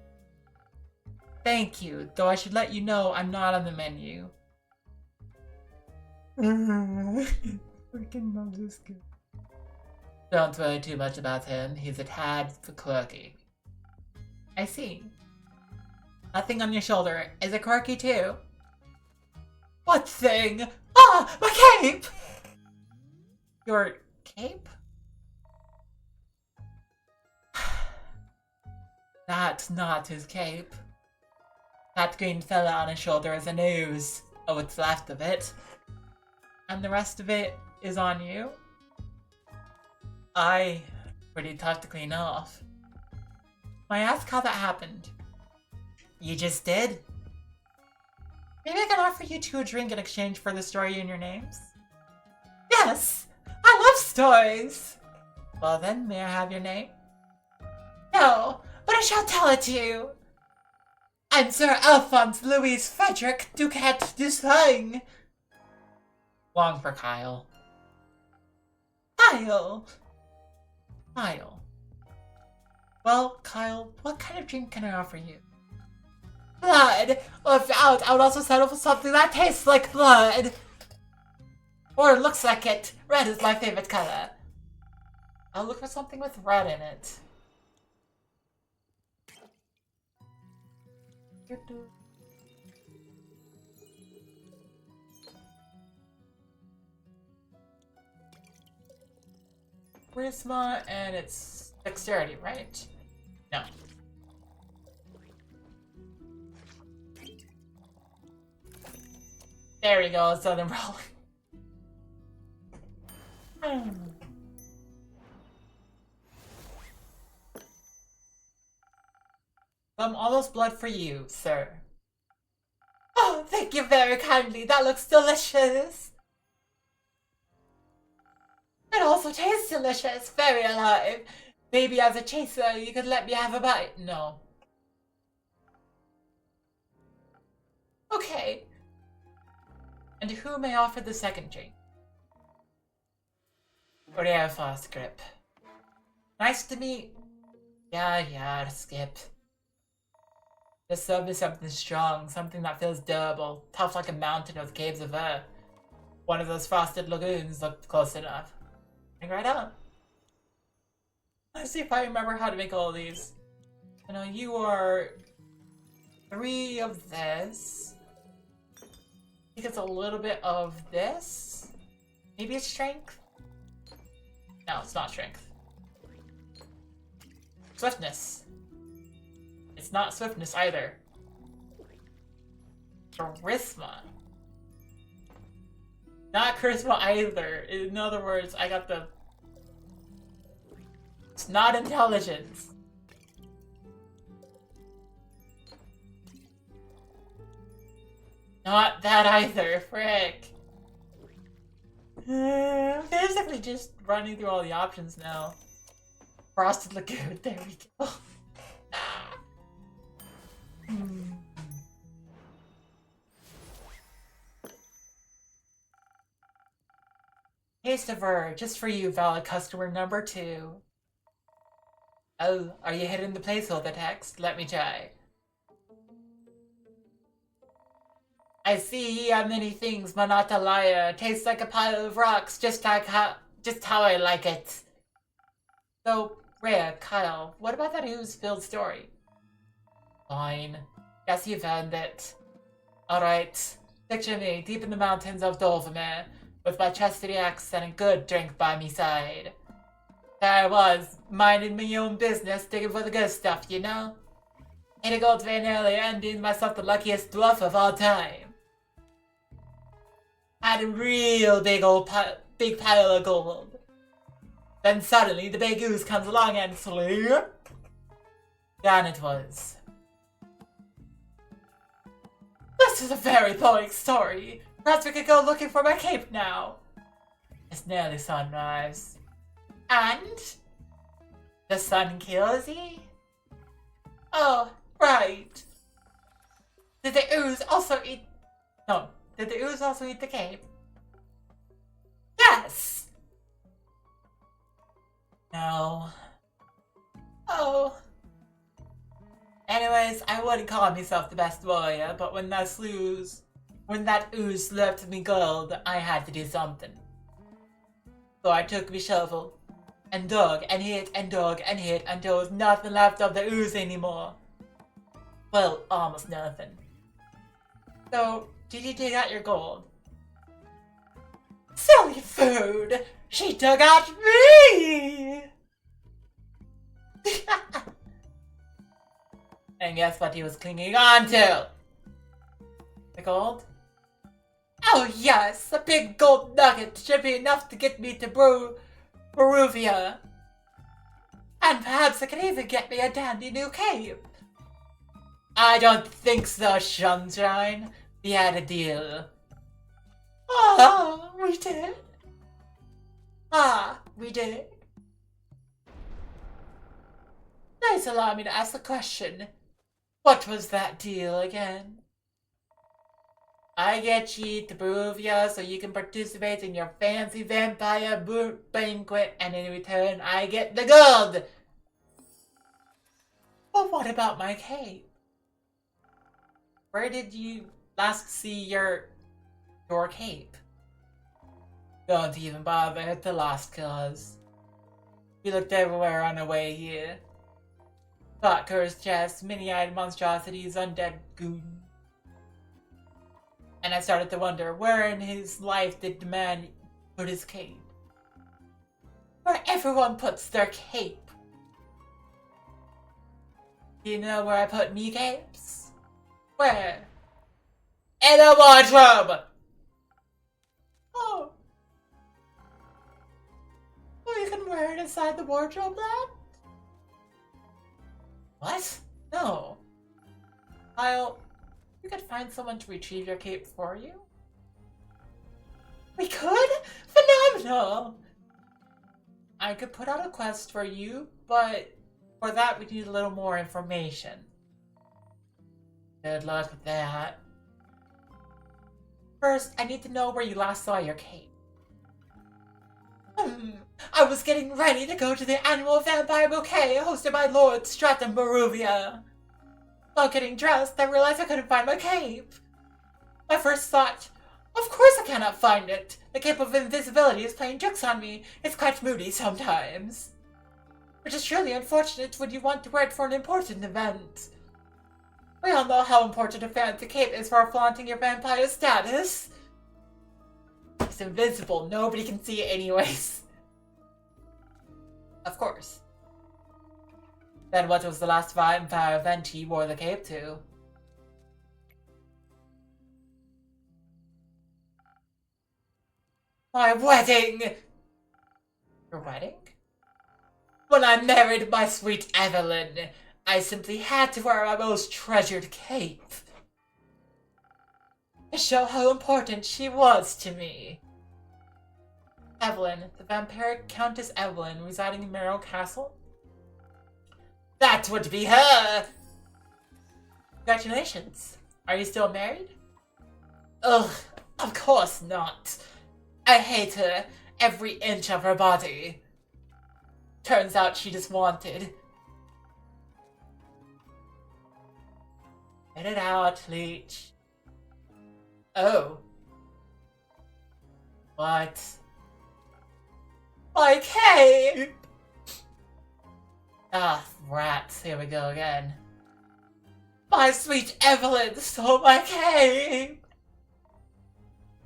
Thank you, though I should let you know I'm not on the menu. Freaking love this guy. Don't worry too much about him, he's a tad quirky. I see. Nothing on your shoulder. Is it quirky too? What thing? Ah! My cape! Your cape? That's not his cape. That green fella on his shoulder is a nose. Oh, what's left of it. And the rest of it is on you? Pretty tough to clean off. May I ask how that happened? You just did? Maybe I can offer you two a drink in exchange for the story in your names? Yes! I love stories! Well then, may I have your name? No, but I shall tell it to you. I'm Sir Alphonse Louis Frederick Ducat Dusling. Long for Kyle. Kyle! Kyle. Well, Kyle, what kind of drink can I offer you? Blood! Or if out, I would also settle for something that tastes like blood! Or looks like it. Red is my favorite color. I'll look for something with red in it. Charisma and it's dexterity, right? No. There we go, Southern Rolling. Some almost blood for you, sir. Oh, thank you very kindly. That looks delicious. It also tastes delicious. Very alive. Maybe as a chaser, you could let me have a bite. No. Okay. And who may offer the second drink? Rare fast grip. Nice to meet. Yeah, skip. Just serve me something strong, something that feels durable, tough like a mountain with caves of earth. One of those frosted lagoons looked close enough. Bring right up. Let's see if I remember how to make all of these. You know, you are 3 of this. I think it's a little bit of this. Maybe it's strength? No, it's not strength. Swiftness. It's not swiftness either. Charisma. Not charisma either. In other words, I got the... It's not intelligence. Not that either, frick. Basically just running through all the options now. Frosted Lagoon, there we go. Taste of her, just for you, valid customer number 2. Oh, are you hitting the placeholder text? Let me try. I see ye are many things, but not a liar. Tastes like a pile of rocks, just how I like it. So, Rhea, Kyle, what about that ooze-filled story? Fine. Guess you've earned it. Alright. Picture me, deep in the mountains of Dulvermere, with my trusty axe and a good drink by me side. There I was, minding my own business, digging for the good stuff, you know? Hit a gold vein earlier and deemed myself the luckiest dwarf of all time. Had a real big pile of gold. Then suddenly the big goose comes along and slurp, down it was. This is a very boring story. Perhaps we could go looking for my cape now. It's nearly sunrise. And? The sun kills ye? Oh, right. Did the ooze also eat... No. Did the ooze also eat the cape? Yes! No. Oh. Anyways, I wouldn't call myself the best warrior, but when that ooze slurped me gold, I had to do something. So I took me shovel, and dug, and hit, and dug, and hit, until there was nothing left of the ooze anymore. Well, almost nothing. So, did you dig out your gold? Silly food! She dug out me! And guess what he was clinging on to? The gold? Oh yes, a big gold nugget should be enough to get me to Baruvia. And perhaps it can even get me a dandy new cape. I don't think so, Sunshine. We had a deal. Ah, we did. Ah, we did. Please allow me to ask the question. What was that deal again? I get you to Barovia so you can participate in your fancy vampire banquet, and in return, I get the gold! But what about my cape? Where did you last see your cape? Don't even bother at the lost cause. We looked everywhere on our way here. Thought cursed chests, mini-eyed monstrosities, undead goon. And I started to wonder, where in his life did the man put his cape? Where everyone puts their cape. Do you know where I put me capes? Where? In a wardrobe! Oh. Oh, you can wear it inside the wardrobe then? What? No. Kyle, you could find someone to retrieve your cape for you? We could? Phenomenal! I could put out a quest for you, but for that we need a little more information. Good luck with that. First, I need to know where you last saw your cape. I was getting ready to go to the annual vampire bouquet hosted by Lord Stratum Baruvia. While getting dressed, I realized I couldn't find my cape. My first thought, of course I cannot find it. The cape of invisibility is playing tricks on me. It's quite moody sometimes. Which is surely unfortunate when you want to wear it for an important event. We all know how important a fancy cape is for flaunting your vampire status. It's invisible. Nobody can see it anyways. Of course. Then what was the last vampire event he wore the cape to? My wedding! Your wedding? When I married my sweet Evelyn, I simply had to wear my most treasured cape. To show how important she was to me. Evelyn, the vampiric Countess Evelyn, residing in Merrill Castle? That would be her! Congratulations. Are you still married? Ugh, of course not. I hate her, every inch of her body. Turns out she just wanted. Get it out, Leech. Oh. What? My cape! Ah, rats, here we go again. My sweet Evelyn stole my cape!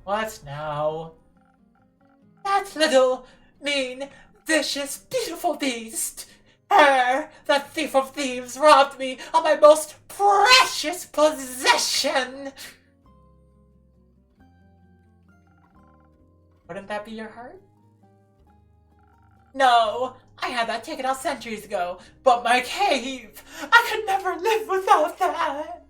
What now? That little, mean, vicious, beautiful beast! Her, the thief of thieves, robbed me of my most precious possession! Wouldn't that be your heart? No, I had that taken out centuries ago, but my cave! I could never live without that!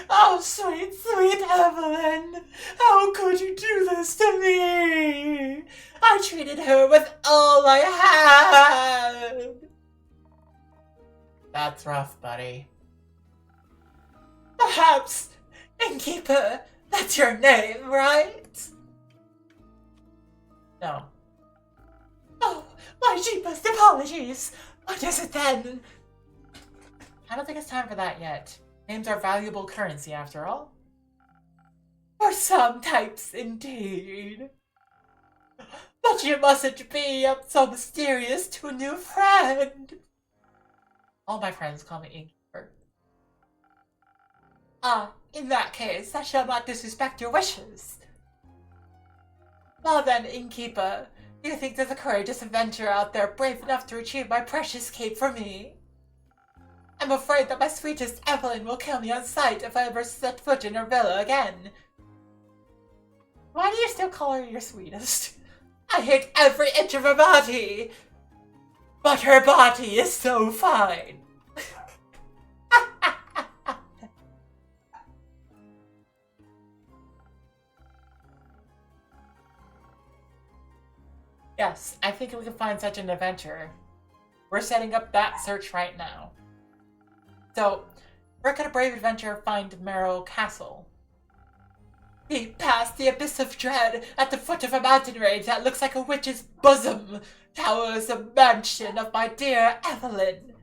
Oh, sweet, sweet Evelyn! How could you do this to me? I treated her with all I had! That's rough, buddy. Perhaps, Innkeeper, that's your name, right? No. Oh, my deepest apologies! What is it then? I don't think it's time for that yet. Names are valuable currency, after all. For some types, indeed. But you mustn't be so mysterious to a new friend. All my friends call me Innkeeper. Ah, in that case, I shall not disrespect your wishes. Well then, Innkeeper, do you think there's a courageous adventurer out there brave enough to retrieve my precious cape for me? I'm afraid that my sweetest Evelyn will kill me on sight if I ever set foot in her villa again. Why do you still call her your sweetest? I hate every inch of her body! But her body is so fine! Yes, I think we can find such an adventurer. We're setting up that search right now. So, where could a brave adventurer find Merrill Castle? We passed the abyss of dread at the foot of a mountain range that looks like a witch's bosom. Towers the mansion of my dear Evelyn,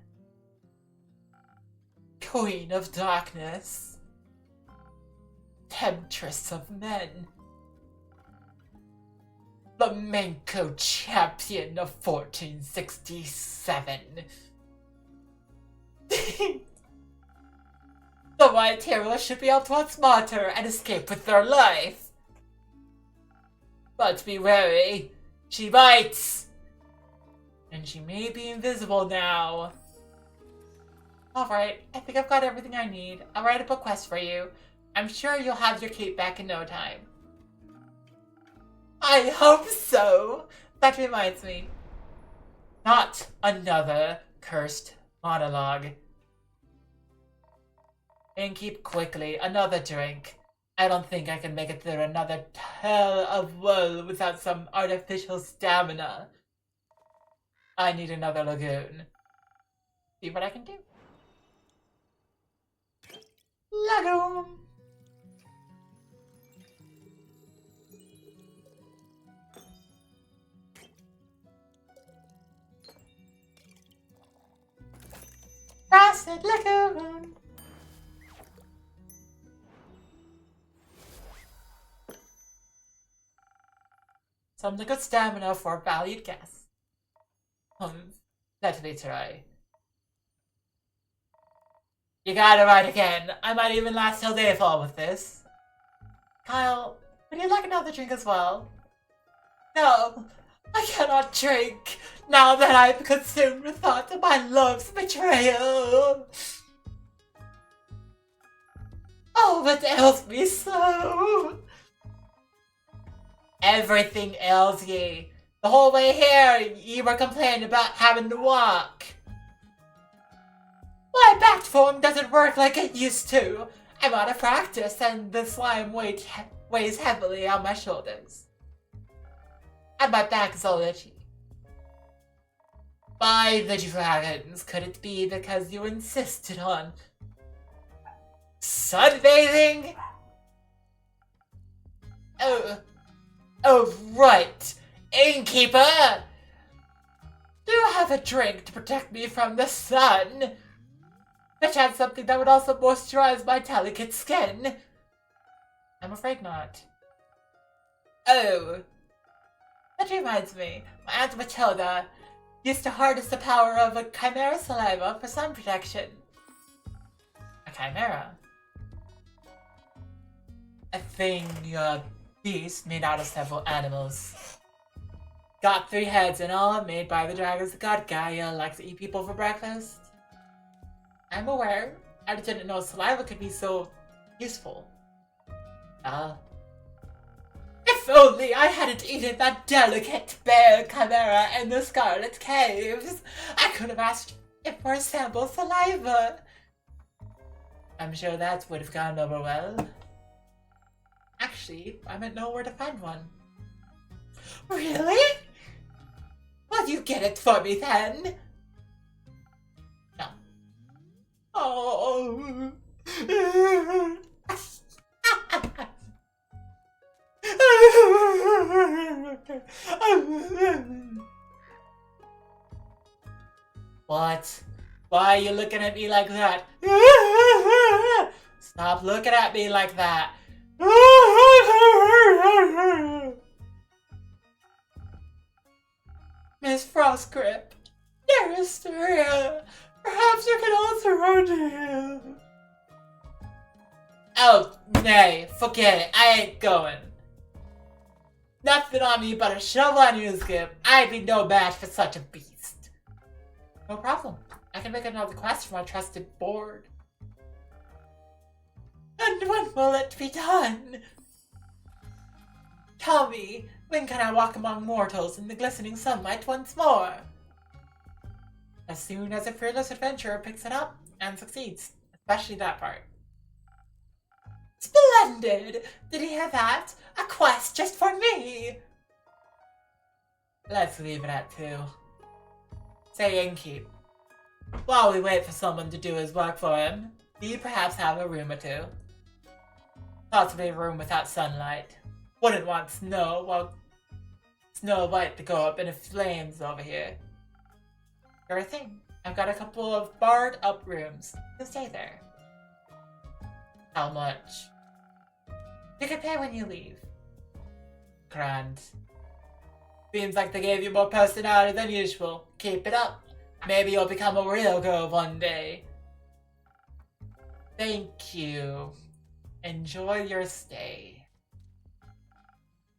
Queen of Darkness, Temptress of Men, Flamenco Champion of 1467. The white hero should be able to outsmart her and escape with their life. But be wary, she bites! And she may be invisible now. Alright, I think I've got everything I need. I'll write up a quest for you. I'm sure you'll have your cape back in no time. I hope so! That reminds me. Not another cursed monologue. And keep quickly, another drink. I don't think I can make it through another hell of woe without some artificial stamina. I need another lagoon. See what I can do. Lagoon! Frosted Lagoon! Some good stamina for a valued guest. Let me try. You got it right again. I might even last till dayfall with this. Kyle, would you like another drink as well? No, I cannot drink now that I've consumed with thoughts of my love's betrayal. Oh, what ails me so? Everything ails ye. The whole way here, ye were complaining about having to walk. My back form doesn't work like it used to. I'm out of practice, and the slime weighs heavily on my shoulders. And my back is all itchy. By the dragons, could it be because you insisted on sunbathing? Oh, right. Innkeeper! Do you have a drink to protect me from the sun? Perchance something that would also moisturize my delicate skin? I'm afraid not. Oh. That reminds me. My Aunt Matilda used to harness the power of a chimera saliva for sun protection. A chimera? A thing, beast made out of several animals. Got 3 heads and all, made by the dragons. The god Gaia likes to eat people for breakfast. I'm aware. I just didn't know saliva could be so useful. If only I hadn't eaten that delicate bear chimera in the Scarlet Caves, I could have asked it for a sample saliva. I'm sure that would have gone over well. Actually, I might know where to find one. Really? Will you get it for me then? No. Oh. What? Why are you looking at me like that? Stop looking at me like that. Miss Frostgrip, dearest Maria, perhaps you can answer our deal. Oh, nay, forget it, I ain't going. Nothing on me but a shovel on you, Skip. I'd be no match for such a beast. No problem. I can make another quest for my trusted board. And when will it be done? Tell me, when can I walk among mortals in the glistening sunlight once more? As soon as a fearless adventurer picks it up and succeeds, especially that part. Splendid! Did you hear that? A quest just for me! Let's leave it at 2. Say, Innkeep, while we wait for someone to do his work for him, do you perhaps have a room or two? Possibly a room without sunlight. Wouldn't want Snow White to go up in flames over here. Sure thing. I've got a couple of barred up rooms. You can stay there. How much? You can pay when you leave. Grand. Seems like they gave you more personality than usual. Keep it up. Maybe you'll become a real girl one day. Thank you. Enjoy your stay.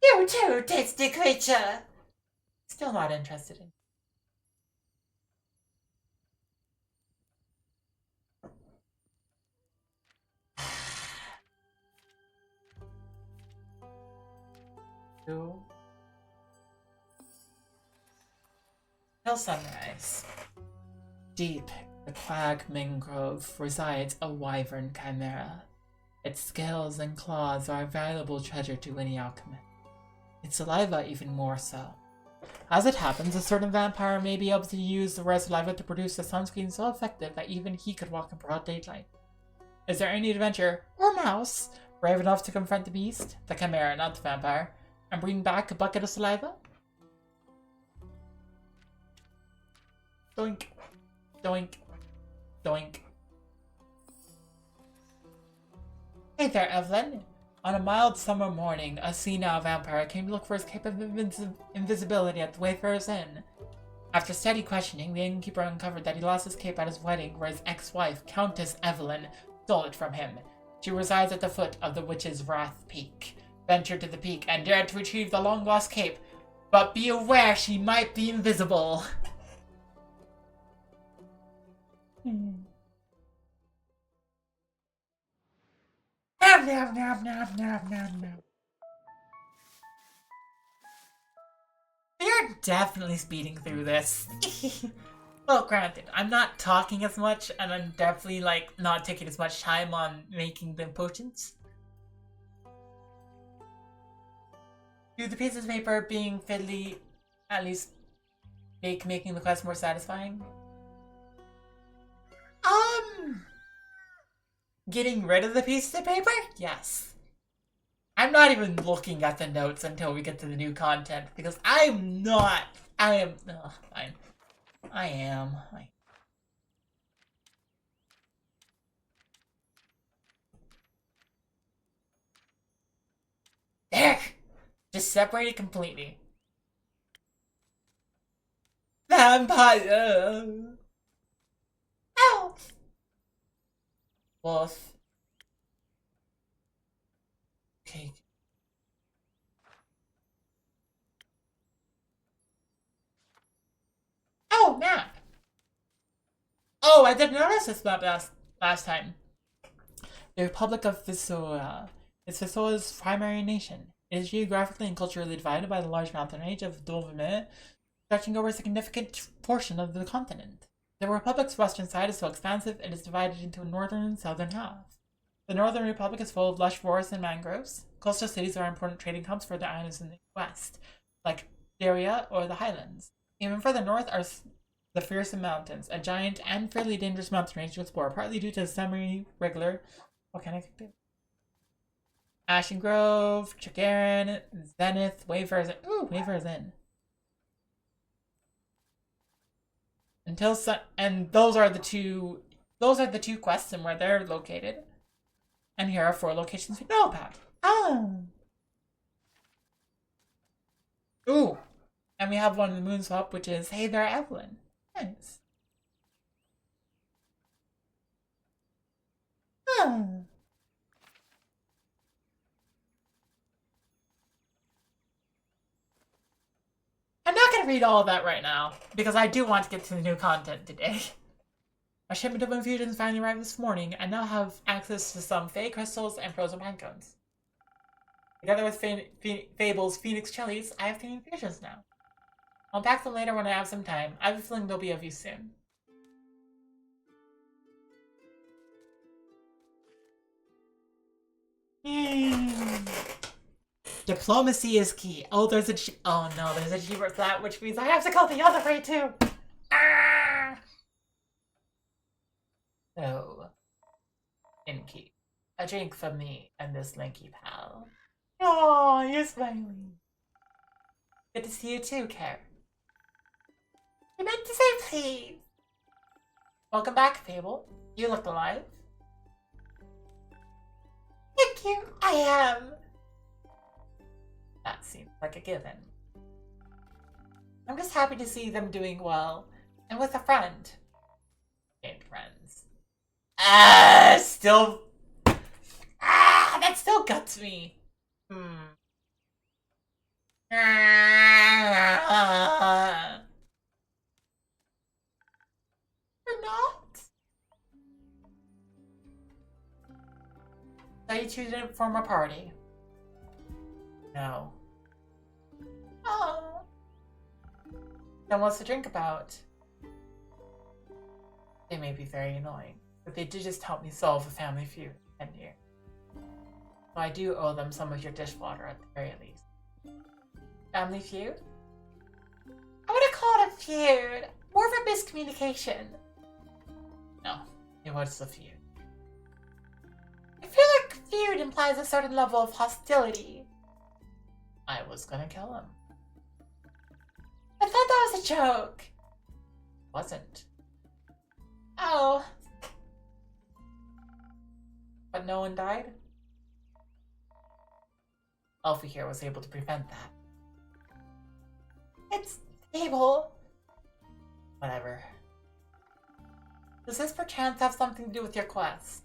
You too, tasty creature! Still not interested in. Till sunrise. Deep in the crag mangrove resides a wyvern chimera. Its scales and claws are a valuable treasure to any alchemist. Its saliva even more so. As it happens, a certain vampire may be able to use the rare saliva to produce a sunscreen so effective that even he could walk in broad daylight. Is there any adventurer, or mouse, brave enough to confront the beast, the chimera, not the vampire, and bring back a bucket of saliva? Doink. Doink. Doink. Hey there, Evelyn. On a mild summer morning, a senile vampire came to look for his cape of invisibility at the Wayfarer's Inn. After steady questioning, the innkeeper uncovered that he lost his cape at his wedding, where his ex-wife, Countess Evelyn, stole it from him. She resides at the foot of the Witch's Wrath Peak. Ventured to the peak and dared to retrieve the long-lost cape, but be aware she might be invisible. Nom, nom, nom, nom, nom, nom, nom. You're definitely speeding through this. Well, granted, I'm not talking as much, and I'm definitely, like, not taking as much time on making the potions. Do the pieces of paper being fiddly at least make making the quest more satisfying? Getting rid of the pieces of paper? Yes. I'm not even looking at the notes until we get to the new content, because I am. Fine. I am. There! Just separated completely. Vampire! Elf! Wolf. Cake. Oh, map! Oh, I didn't notice this map last time. The Republic of Visora is Visora's primary nation. It is geographically and culturally divided by the large mountain range of Dovime, stretching over a significant portion of the continent. The Republic's western side is so expansive it is divided into a northern and southern half. The Northern Republic is full of lush forests and mangroves. Coastal cities are important trading hubs for the islands in the west, like Daria or the Highlands. Even further north are the Fearsome Mountains, a giant and fairly dangerous mountain range to explore, partly due to the semi-regular volcanic activity. Ashen Grove, Chagarin, Zenith, Wayfarer's Inn. Ooh, Wayfarer's Inn. And those are the two quests and where they're located. And here are 4 locations we know about. Oh. Ooh. And we have one in the Moon Swap, which is Hey There, Evelyn. Nice. Oh. I'm not going to read all of that right now, because I do want to get to the new content today. A shipment of infusions finally arrived this morning, and now have access to some Fey crystals and frozen pine cones. Together with Fable's Phoenix Chilies, I have 3 infusions now. I'll pack them later when I have some time. I have a feeling they'll be of use soon. Diplomacy is key. Oh, there's a oh no, there's a cheaper for that, which means I have to go the other way too. Ah! So, in key. a drink from me and this lanky pal. Oh, you're smiling. Good to see you too, Karen. I meant to say please. Welcome back, Fable. You look alive. Thank you, I am. That seems like a given. I'm just happy to see them doing well, and with a friend. Gained friends. Still... that still guts me. You're not? So you two didn't form a party? No. Oh. Then what's the drink about? They may be very annoying, but they did just help me solve a family feud 10 years. So I do owe them some of your dishwater at the very least. Family feud? I wouldn't call it a feud. More of a miscommunication. No, it was a feud. I feel like feud implies a certain level of hostility. I was gonna kill him. I thought that was a joke. Wasn't. Oh. But no one died? Elfie here was able to prevent that. It's Fable. Whatever. Does this perchance have something to do with your quest?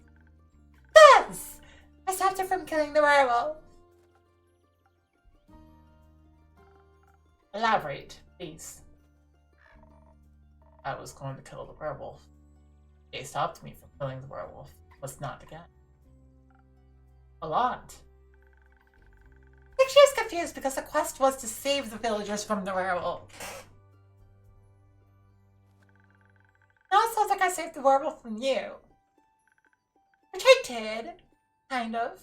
Yes! I stopped her from killing the werewolf. Elaborate, please. I was going to kill the werewolf. They stopped me from killing the werewolf. Let's not again. A lot. I think she is confused because the quest was to save the villagers from the werewolf. Now it sounds like I saved the werewolf from you. Which I did. Kind of.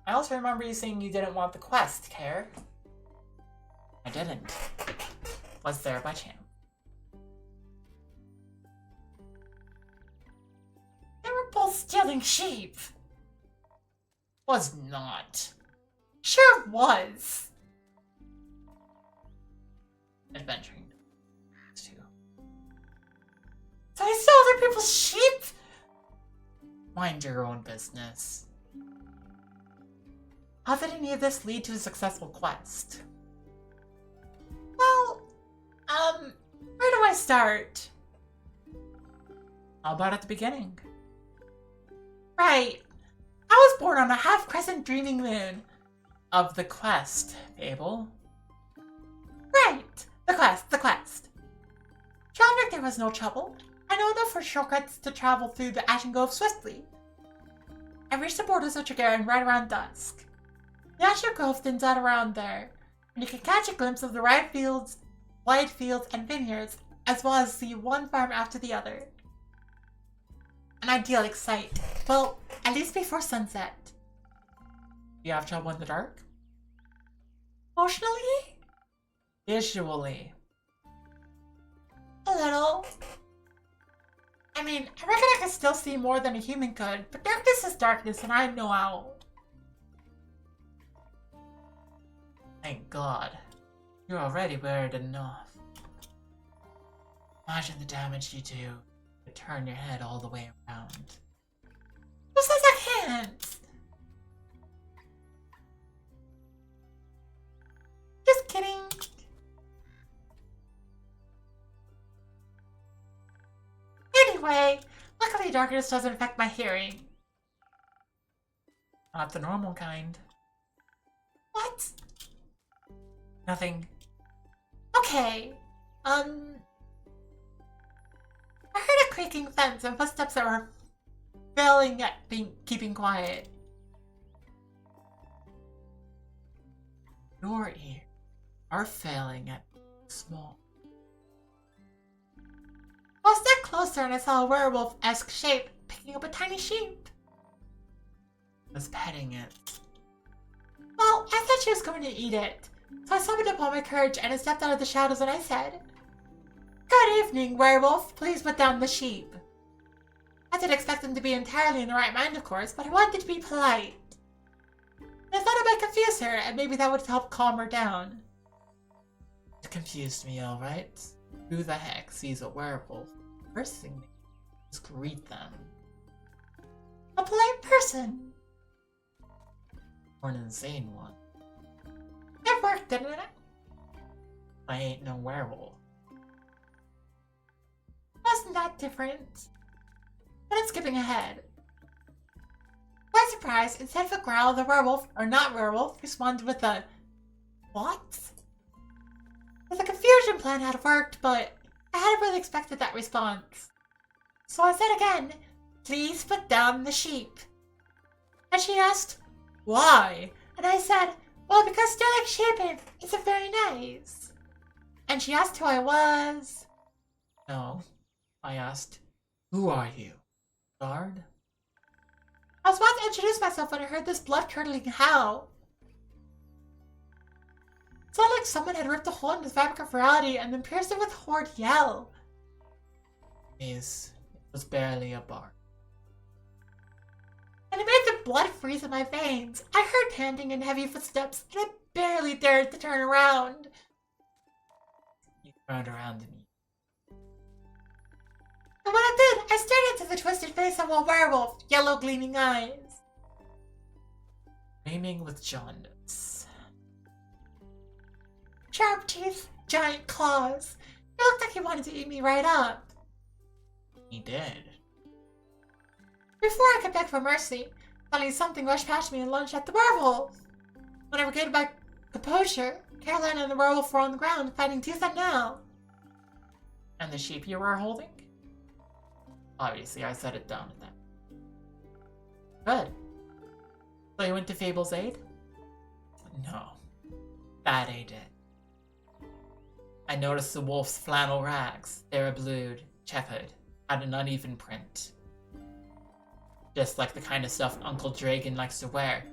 I also remember you saying you didn't want the quest, Care. I didn't. Was there by chance? They were both stealing sheep. Was not. Sure was. Adventuring. Too. So I stole other people's sheep? Mind your own business. How did any of this lead to a successful quest? Well, where do I start? How about at the beginning? Right. I was born on a half-crescent dreaming moon. Of the quest, Fable. Right. The quest. Traveling there was no trouble. I know enough for shortcuts to travel through the Ashen Grove swiftly. I reached the borders of Tregaron right around dusk. The Ashen Grove thins out around there, and you can catch a glimpse of the wide fields and vineyards, as well as see one farm after the other. An idyllic sight. Well, at least before sunset. Do you have trouble in the dark? Emotionally? Visually. A little. I mean, I reckon I can still see more than a human could, but darkness is darkness and I'm no owl. Thank God. You're already wearied enough. Imagine the damage you do to turn your head all the way around. Who says I can't? Just kidding. Anyway, luckily darkness doesn't affect my hearing. Not the normal kind. What? Nothing. Okay. I heard a creaking fence and footsteps that were failing at keeping quiet. Your ears are failing at small. I stepped closer and I saw a werewolf-esque shape picking up a tiny sheep. I was petting it. Well, I thought she was going to eat it, so I summoned up all my courage and I stepped out of the shadows and I said, "Good evening, werewolf. Please put down the sheep." I didn't expect them to be entirely in the right mind, of course, but I wanted to be polite. I thought I might confuse her, and maybe that would help calm her down. It confused me, alright. Who the heck sees a werewolf? First thing, just greet them. A polite person. Or an insane one. It worked, didn't it? I ain't no werewolf. Wasn't that different? But I'm skipping ahead. My surprise, instead of a growl, the werewolf, or not werewolf, responded with a what? The confusion plan had worked, but I hadn't really expected that response. So I said again, please put down the sheep. And she asked, why? And I said, well, because stealing sheep isn't very nice. And she asked who I was. No, I asked, who are you? Guard? I was about to introduce myself when I heard this blood-curdling howl. It sounded like someone had ripped a hole in the fabric of reality and then pierced it with a horrid yell. It was barely a bark. And it made the blood freeze in my veins. I heard panting and heavy footsteps, and I barely dared to turn around. You turned around to me. And when I did, I stared into the twisted face of a werewolf, yellow gleaming eyes. Gleaming with jaundice. Sharp teeth, giant claws. He looked like he wanted to eat me right up. He did. Before I could beg for mercy, suddenly something rushed past me and lunged at the werewolf. When I regained my composure, Caroline and the werewolf were on the ground, fighting tooth and nail. And the sheep you were holding? Obviously, I set it down at that. Good. So you went to Fable's aid? No. That ain't it. I noticed the wolf's flannel rags. They were blued, checkered, had an uneven print. Just like the kind of stuff Uncle Dragon likes to wear.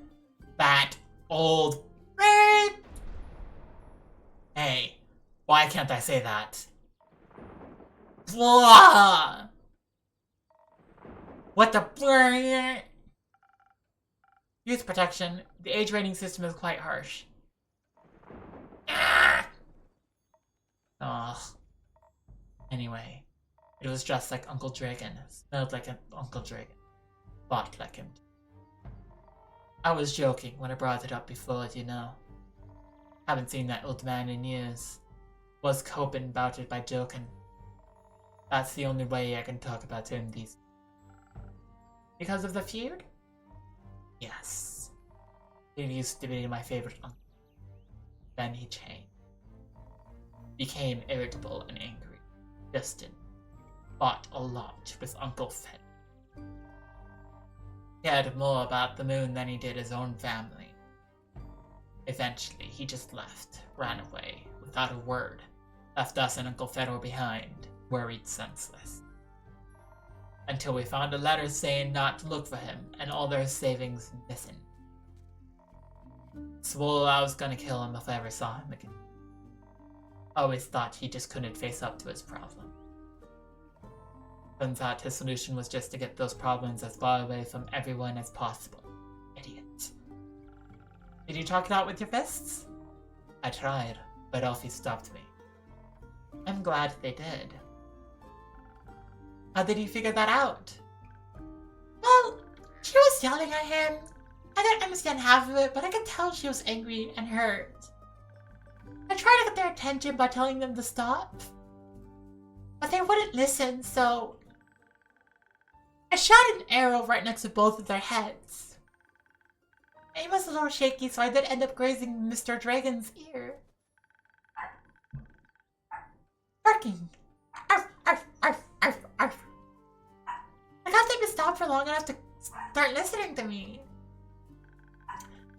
That old bird! Hey, why can't I say that? Blah! What the Youth protection. The age rating system is quite harsh. Ugh. Anyway, it was dressed like Uncle Dragon. Smelled like an Uncle Dragon. Fought like him. I was joking when I brought it up before, you know. Haven't seen that old man in years. Was coping about it by joking. That's the only way I can talk about him these days. Because of the feud? Yes. He used to be my favorite uncle. Then he changed. Became irritable and angry. Distant. Fought a lot with Uncle Finn. Cared more about the moon than he did his own family. Eventually, he just left, ran away, without a word. Left us and Uncle Fedor behind, worried senseless. Until we found a letter saying not to look for him, and all their savings missing. Swore I was gonna kill him if I ever saw him again. Always thought he just couldn't face up to his problem. Turns out his solution was just to get those problems as far away from everyone as possible. Idiot. Did you talk it out with your fists? I tried, but Elfie stopped me. I'm glad they did. How did you figure that out? Well, she was yelling at him. I didn't understand half of it, but I could tell she was angry and hurt. I tried to get their attention by telling them to stop. But they wouldn't listen, so I shot an arrow right next to both of their heads. My aim was a little shaky, so I did end up grazing Mr. Dragon's ear. Barking. Arf, arf, arf, arf, arf. I got them to stop for long enough to start listening to me.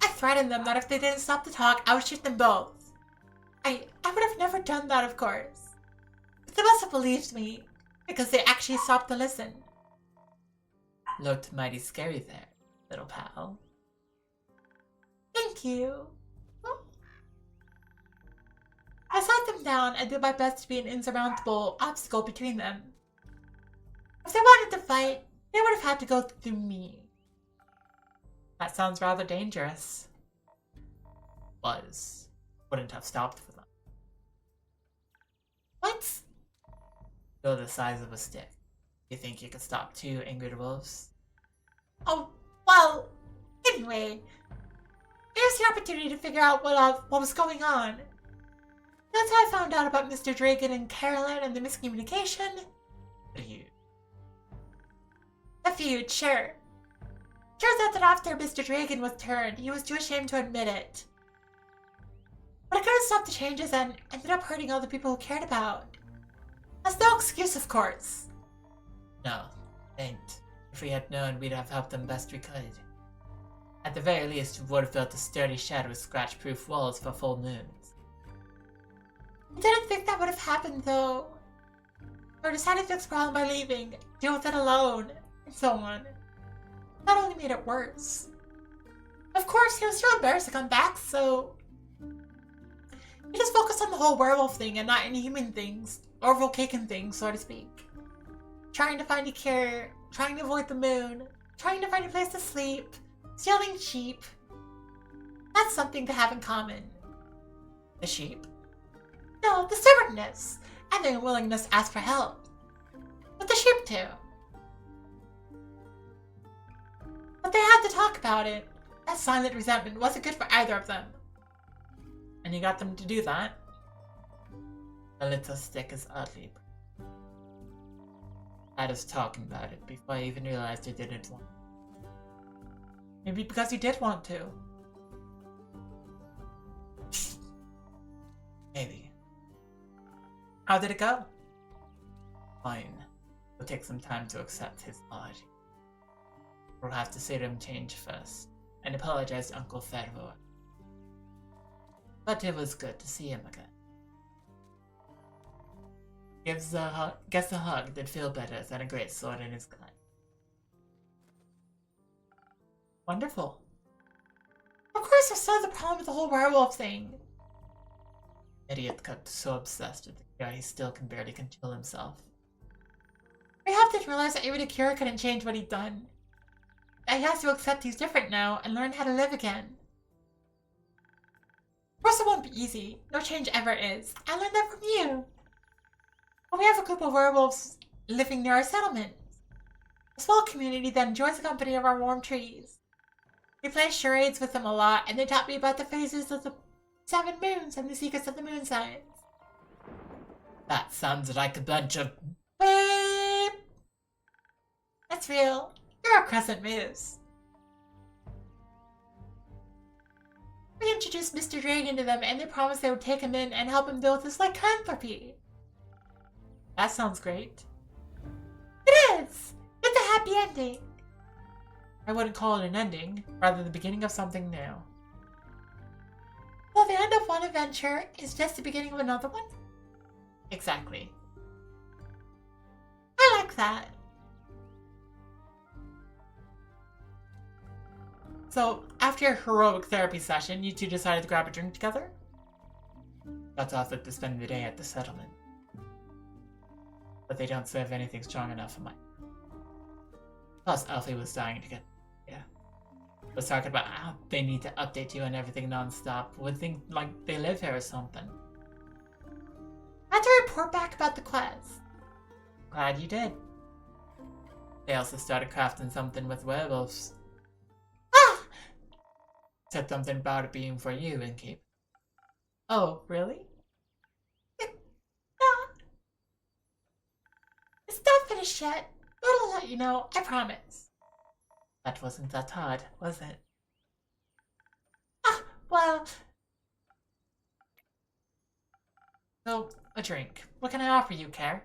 I threatened them that if they didn't stop to talk, I would shoot them both. I would have never done that, of course. But they must have believed me, because they actually stopped to listen. Looked mighty scary there, little pal. Thank you. I sat them down and did my best to be an insurmountable obstacle between them. If they wanted to fight, They would have had to go through me. That sounds rather dangerous. Wouldn't have stopped for them. What? Though the size of a stick. You think you could stop 2 angry wolves? Oh, well, anyway. Here's the opportunity to figure out what was going on. That's how I found out about Mr. Dragon and Carolyn and the miscommunication. The feud, sure. Turns out that after Mr. Dragon was turned, he was too ashamed to admit it. But I couldn't stop the changes and ended up hurting all the people who cared about. That's no excuse, of course. No, ain't. If we had known, we'd have helped them best we could. At the very least, we would have built a sturdy shed with scratch-proof walls for full moons. I didn't think that would have happened, though. Or decided to fix the problem by leaving, deal with it alone, and so on. That only made it worse. Of course, he was too embarrassed to come back, so he just focused on the whole werewolf thing and not any human things, or Volcacan things, so to speak. Trying to find a cure, trying to avoid the moon, trying to find a place to sleep, stealing sheep. That's something to have in common. The sheep? No, the stubbornness, and their willingness to ask for help. But the sheep too. But they had to talk about it. That silent resentment wasn't good for either of them. And you got them to do that? The little stick is ugly. I was talking about it before I even realized you didn't want to. Maybe because you did want to. Maybe. How did it go? Fine. It'll take some time to accept his apology. We'll have to see him change first, and apologize to Uncle Fervor. But it was good to see him again. Gets a hug that'd feel better than a great sword in his gut. Wonderful. Of course, there's still the problem with the whole werewolf thing. Idiot got so obsessed with the cure he still can barely control himself. Perhaps didn't realize that even a cure couldn't change what he'd done. That he has to accept he's different now and learn how to live again. Of course it won't be easy. No change ever is. I learned that from you. But we have a group of werewolves living near our settlement. A small community that enjoys the company of our warm trees. We play charades with them a lot, and they taught me about the phases of the 7 moons and the secrets of the moon signs. That sounds like a bunch of beep. That's real. You're a crescent moose. We introduced Mr. Dragon to them, and they promised they would take him in and help him build his lycanthropy. That sounds great. It is! It's a happy ending. I wouldn't call it an ending, rather the beginning of something new. Well, the end of one adventure is just the beginning of another one? Exactly. I like that. So, after your heroic therapy session, you two decided to grab a drink together? Got offered to spend the day at the settlement. But they don't serve anything strong enough for mine. Plus, Alfie was dying to get... Yeah. Was talking about how they need to update you on everything non-stop. Would think like they live here or something. I had to report back about the quest. Glad you did. They also started crafting something with werewolves. Ah! Said something about it being for you, Innkeep. Oh, really? It's not finished yet, but I'll let you know, I promise. That wasn't that hard, was it? Ah, well... So, a drink. What can I offer you, Care?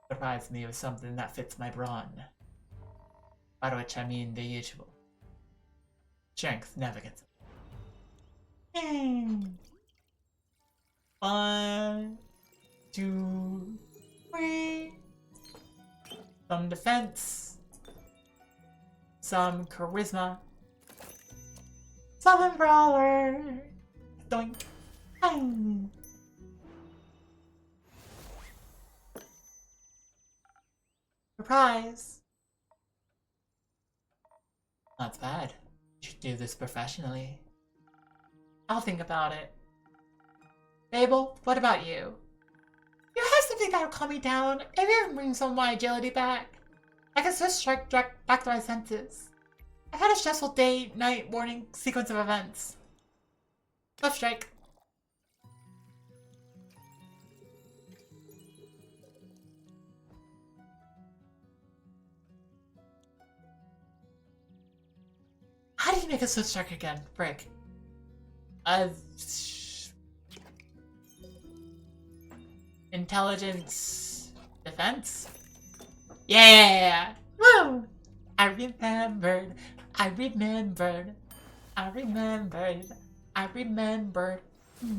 Provides me with something that fits my brawn. By which I mean the usual. Strength never gets it. 1, 2, 3. Some defense. Some charisma. Southern Brawler. Doink. Surprise. That's bad. You should do this professionally. I'll think about it. Fable, what about you? You have something that'll calm me down, maybe even bring some of my agility back. I can switch strike back to my senses. I've had a stressful day, night, morning sequence of events. Left strike. How do you make a swift strike again? Frick. Intelligence... defense? Yeah! Woo! I remembered. I remembered. I remembered. I remembered. Here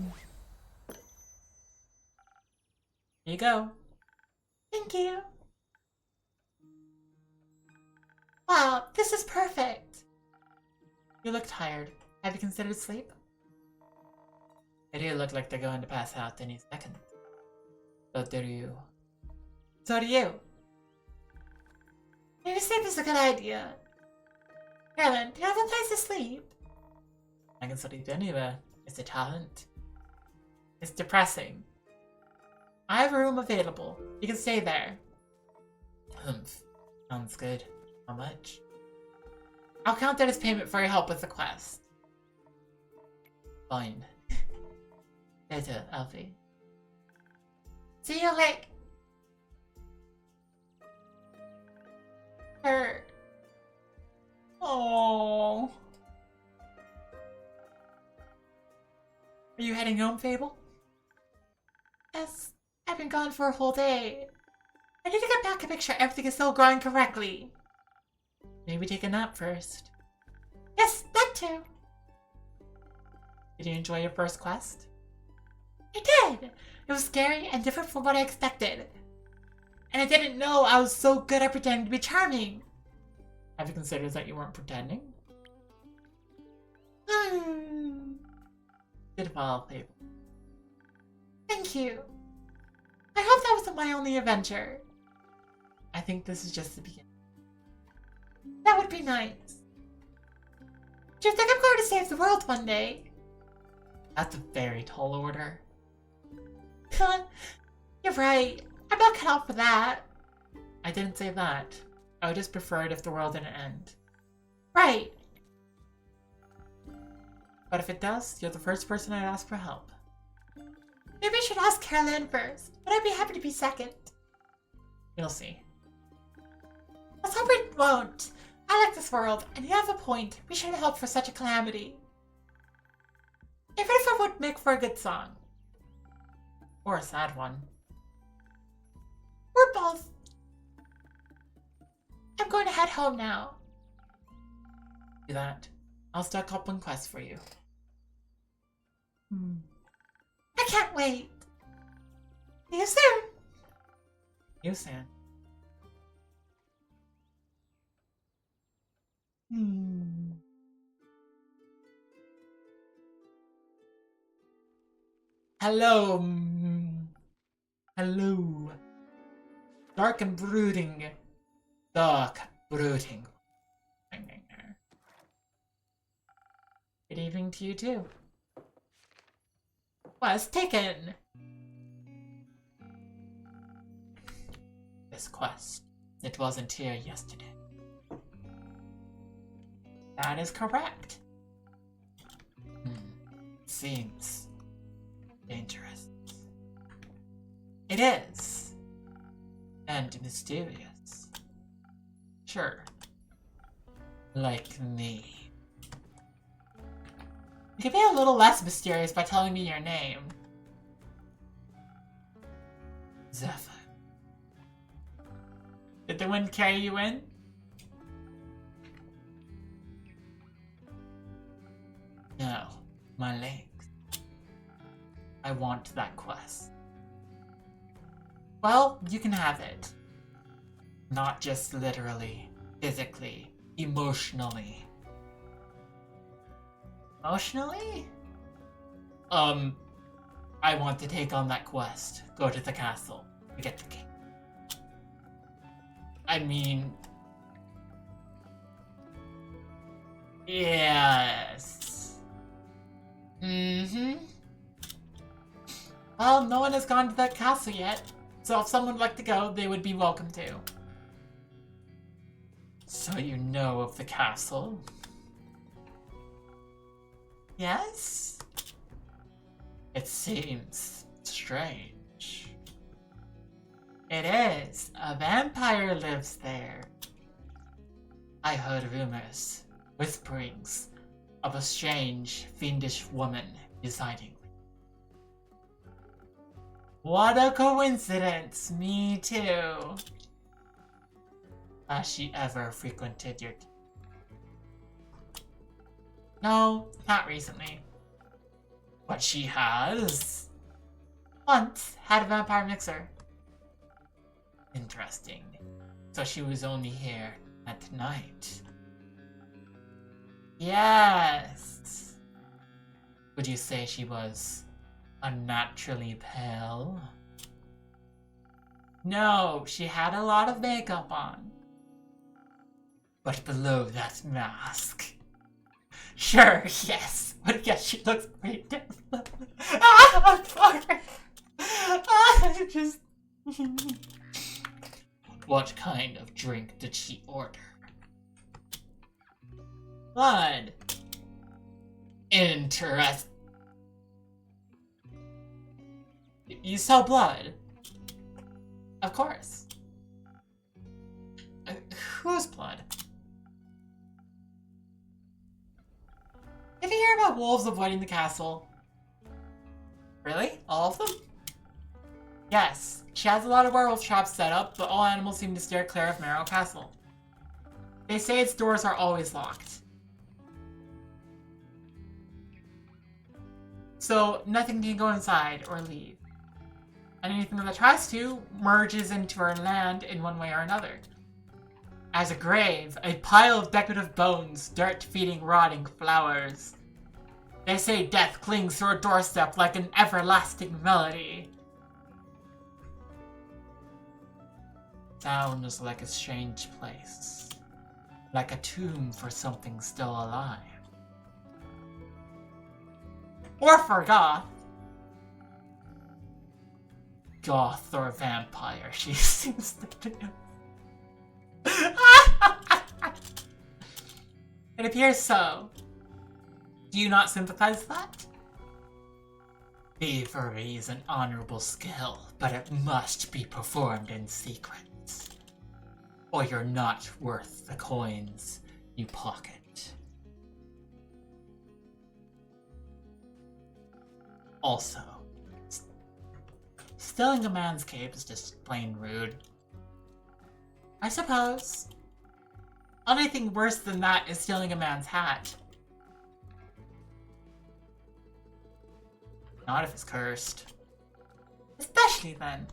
you go. Thank you. Wow, this is perfect. You look tired. Have you considered sleep? They do look like they're going to pass out any second. So do you. So do you. Maybe sleep is a good idea. Carolyn, do you have a place to sleep? I can sleep anywhere. It's a talent. It's depressing. I have a room available. You can stay there. Humph. Sounds good. How much? I'll count that as payment for your help with the quest. Fine. Later, Alfie. See you later. Oh. Are you heading home, Fable? Yes, I've been gone for a whole day. I need to get back and make sure everything is still growing correctly. Maybe take a nap first. Yes, that too. Did you enjoy your first quest? I did! It was scary and different from what I expected. And I didn't know I was so good at pretending to be charming. Have you considered that you weren't pretending? Good follow, Fable. Thank you. I hope that wasn't my only adventure. I think this is just the beginning. That would be nice. Do you think I'm going to save the world one day? That's a very tall order. You're right. I'm not cut out for that. I didn't say that. I would just prefer it if the world didn't end. Right. But if it does, you're the first person I'd ask for help. Maybe I should ask Caroline first, but I'd be happy to be second. You'll see. Let's hope it won't. I like this world, and you have a point. We should help for such a calamity. Even if it would make for a good song. Or a sad one. Or both. I'm going to head home now. Do that. I'll start up one quest for you. I can't wait. See you soon. You soon. Hello. Hello. Dark and brooding. Dark brooding. Good evening to you too. Quest taken. This quest. It wasn't here yesterday. That is correct. Seems dangerous. It is. And mysterious. Sure. Like me. You can be a little less mysterious by telling me your name. Zephyr. Did the wind carry you in? No, my legs. I want that quest. Well, you can have it. Not just literally, physically, emotionally. Emotionally? I want to take on that quest. Go to the castle. We get the king. I mean... Yes. Mm-hmm. Well, no one has gone to that castle yet, so if someone would like to go, they would be welcome to. So you know of the castle? Yes? It seems strange. It is. A vampire lives there. I heard rumors, whisperings, of a strange, fiendish woman residing. What a coincidence! Me too. Has she ever frequented your... No, not recently. But she has... once had a vampire mixer. Interesting. So she was only here at night. Yes! Would you say she was unnaturally pale? No, she had a lot of makeup on. But below that mask... Sure, yes. But yes, she looks pretty different. I'm sorry. Just... What kind of drink did she order? Blood. Interest. You sell blood? Of course. Whose blood? Did you hear about wolves avoiding the castle? Really? All of them? Yes. She has a lot of werewolf traps set up, but all animals seem to steer clear of Marrow Castle. They say its doors are always locked. So nothing can go inside or leave. And anything that tries to merges into her land in one way or another. As a grave, a pile of decorative bones, dirt feeding rotting flowers. They say death clings to her doorstep like an everlasting melody. Sounds like a strange place. Like a tomb for something still alive. Or for goth. Goth or vampire, she seems to do. It appears so. Do you not sympathize with that? Thievery is an honorable skill, but it must be performed in secret. Or you're not worth the coins you pocket. Also, stealing a man's cape is just plain rude. I suppose. Only thing worse than that is stealing a man's hat. Not if it's cursed. Especially then.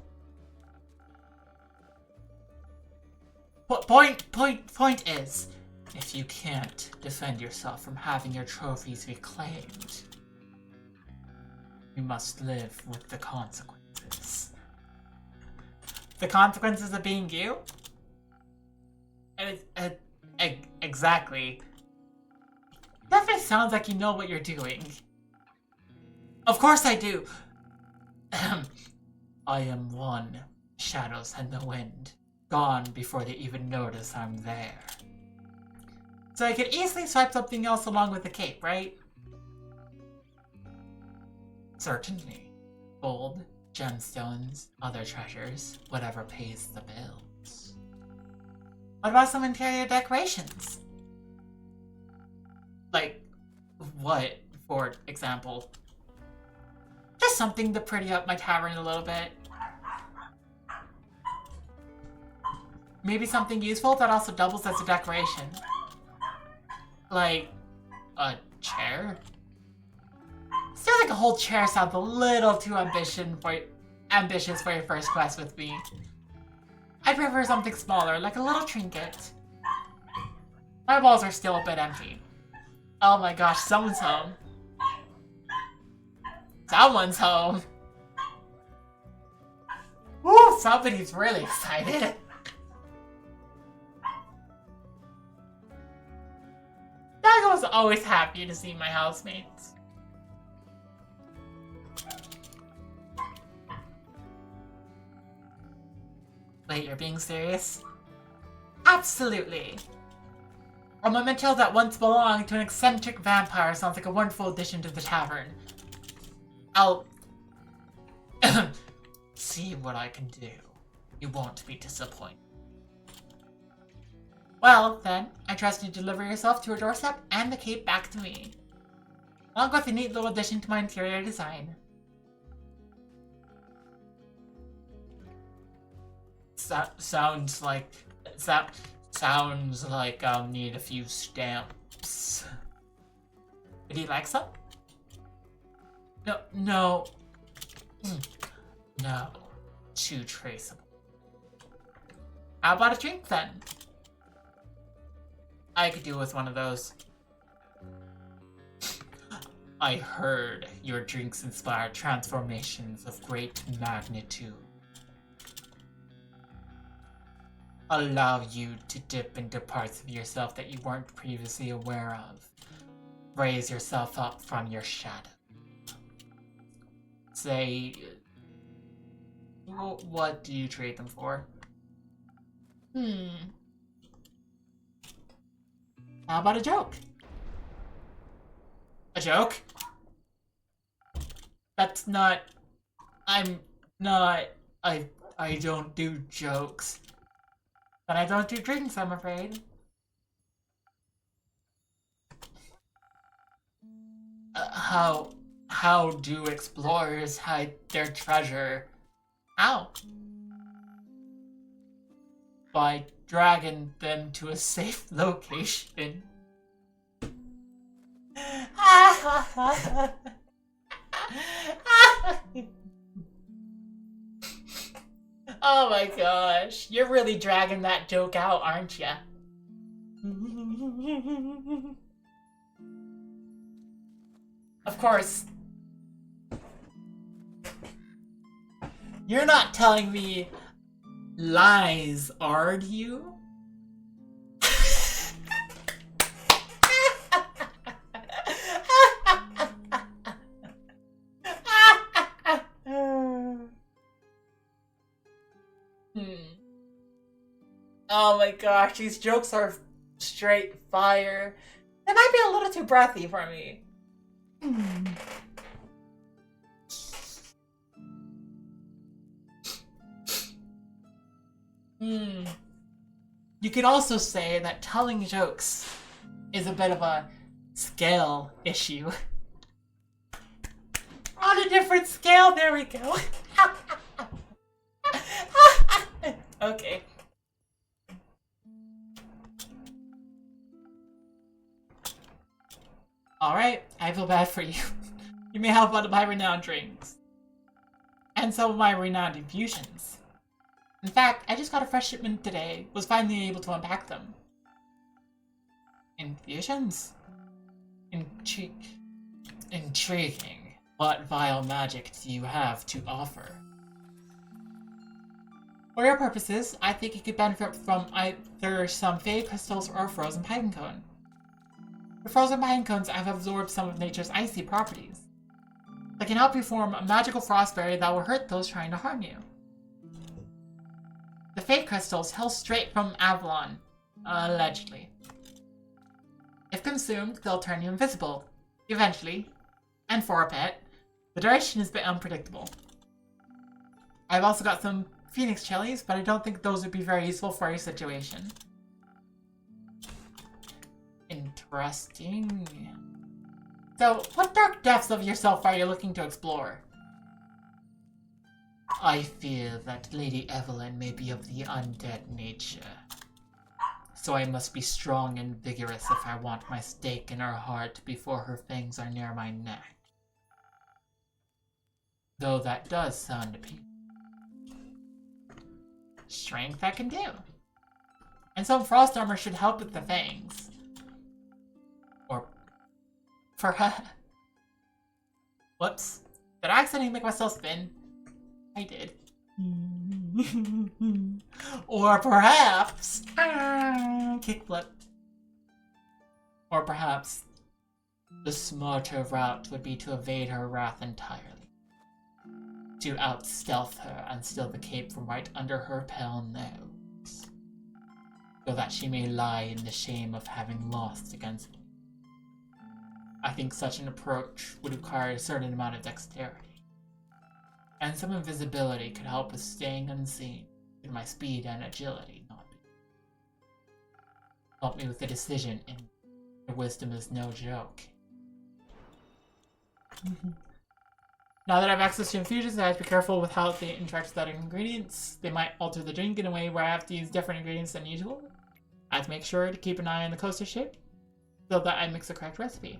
Point is, if you can't defend yourself from having your trophies reclaimed, you must live with the consequences. The consequences of being you? Exactly. Definitely sounds like you know what you're doing. Of course I do. I am one. Shadows and the wind. Gone before they even notice I'm there. So I could easily swipe something else along with the cape, right? Certainly. Gold, gemstones, other treasures, whatever pays the bills. What about some interior decorations? Like, what, for example? Just something to pretty up my tavern a little bit. Maybe something useful that also doubles as a decoration. Like, a chair? Still like a whole chair sounds a little too ambitious for your first quest with me. I'd prefer something smaller, like a little trinket. My walls are still a bit empty. Oh my gosh, someone's home. Someone's home. Woo, somebody's really excited. That goes always happy to see my housemates. Wait, you're being serious? Absolutely! A memento that once belonged to an eccentric vampire sounds like a wonderful addition to the tavern. I'll see what I can do. You won't be disappointed. Well, then, I trust you deliver yourself to your doorstep and the cape back to me. Along with a neat little addition to my interior design. Sounds like I'll need a few stamps. Would you like some? No. No. Too traceable. How about a drink then? I could do with one of those. I heard your drinks inspire transformations of great magnitude. Allow you to dip into parts of yourself that you weren't previously aware of. Raise yourself up from your shadow. Say, what do you trade them for? How about a joke? A joke? That's not... I don't do jokes. But I don't do drinks, I'm afraid. How do explorers hide their treasure? How? By dragging them to a safe location. Oh my gosh, you're really dragging that joke out, aren't ya? Of course. You're not telling me lies, are you? Oh my gosh, these jokes are straight fire. They might be a little too breathy for me. You could also say that telling jokes is a bit of a scale issue. On a different scale, there we go. Okay. Alright, I feel bad for you. You may have one of my renowned drinks. And some of my renowned infusions. In fact, I just got a fresh shipment today. Was finally able to unpack them. Infusions? Intriguing. What vile magic do you have to offer? For your purposes, I think you could benefit from either some fade crystals or a frozen pine cone. The frozen pine cones have absorbed some of nature's icy properties. They can help you form a magical frost berry that will hurt those trying to harm you. The fade crystals hail straight from Avalon, allegedly. If consumed, they'll turn you invisible, eventually, and for a pet, the duration is a bit unpredictable. I've also got some phoenix chilies, but I don't think those would be very useful for your situation. Interesting. So, what dark depths of yourself are you looking to explore? I fear that Lady Evelyn may be of the undead nature. So I must be strong and vigorous if I want my stake in her heart before her fangs are near my neck. Though that does sound appealing. Strength I can do. And some frost armor should help with the fangs. Or perhaps... Whoops. Did I accidentally make myself spin? I did. Or perhaps... Kickflip. Or perhaps The smarter route would be to evade her wrath entirely. To out-stealth her and steal the cape from right under her pale nose. So that she may lie in the shame of having lost against me. I think such an approach would require a certain amount of dexterity. And some invisibility could help with staying unseen, should my speed and agility not be. Help me with the decision, and your wisdom is no joke. Now that I have access to infusions, I have to be careful with how they interact with other ingredients. They might alter the drink in a way where I have to use different ingredients than usual. I have to make sure to keep an eye on the coaster shape, so that I mix the correct recipe.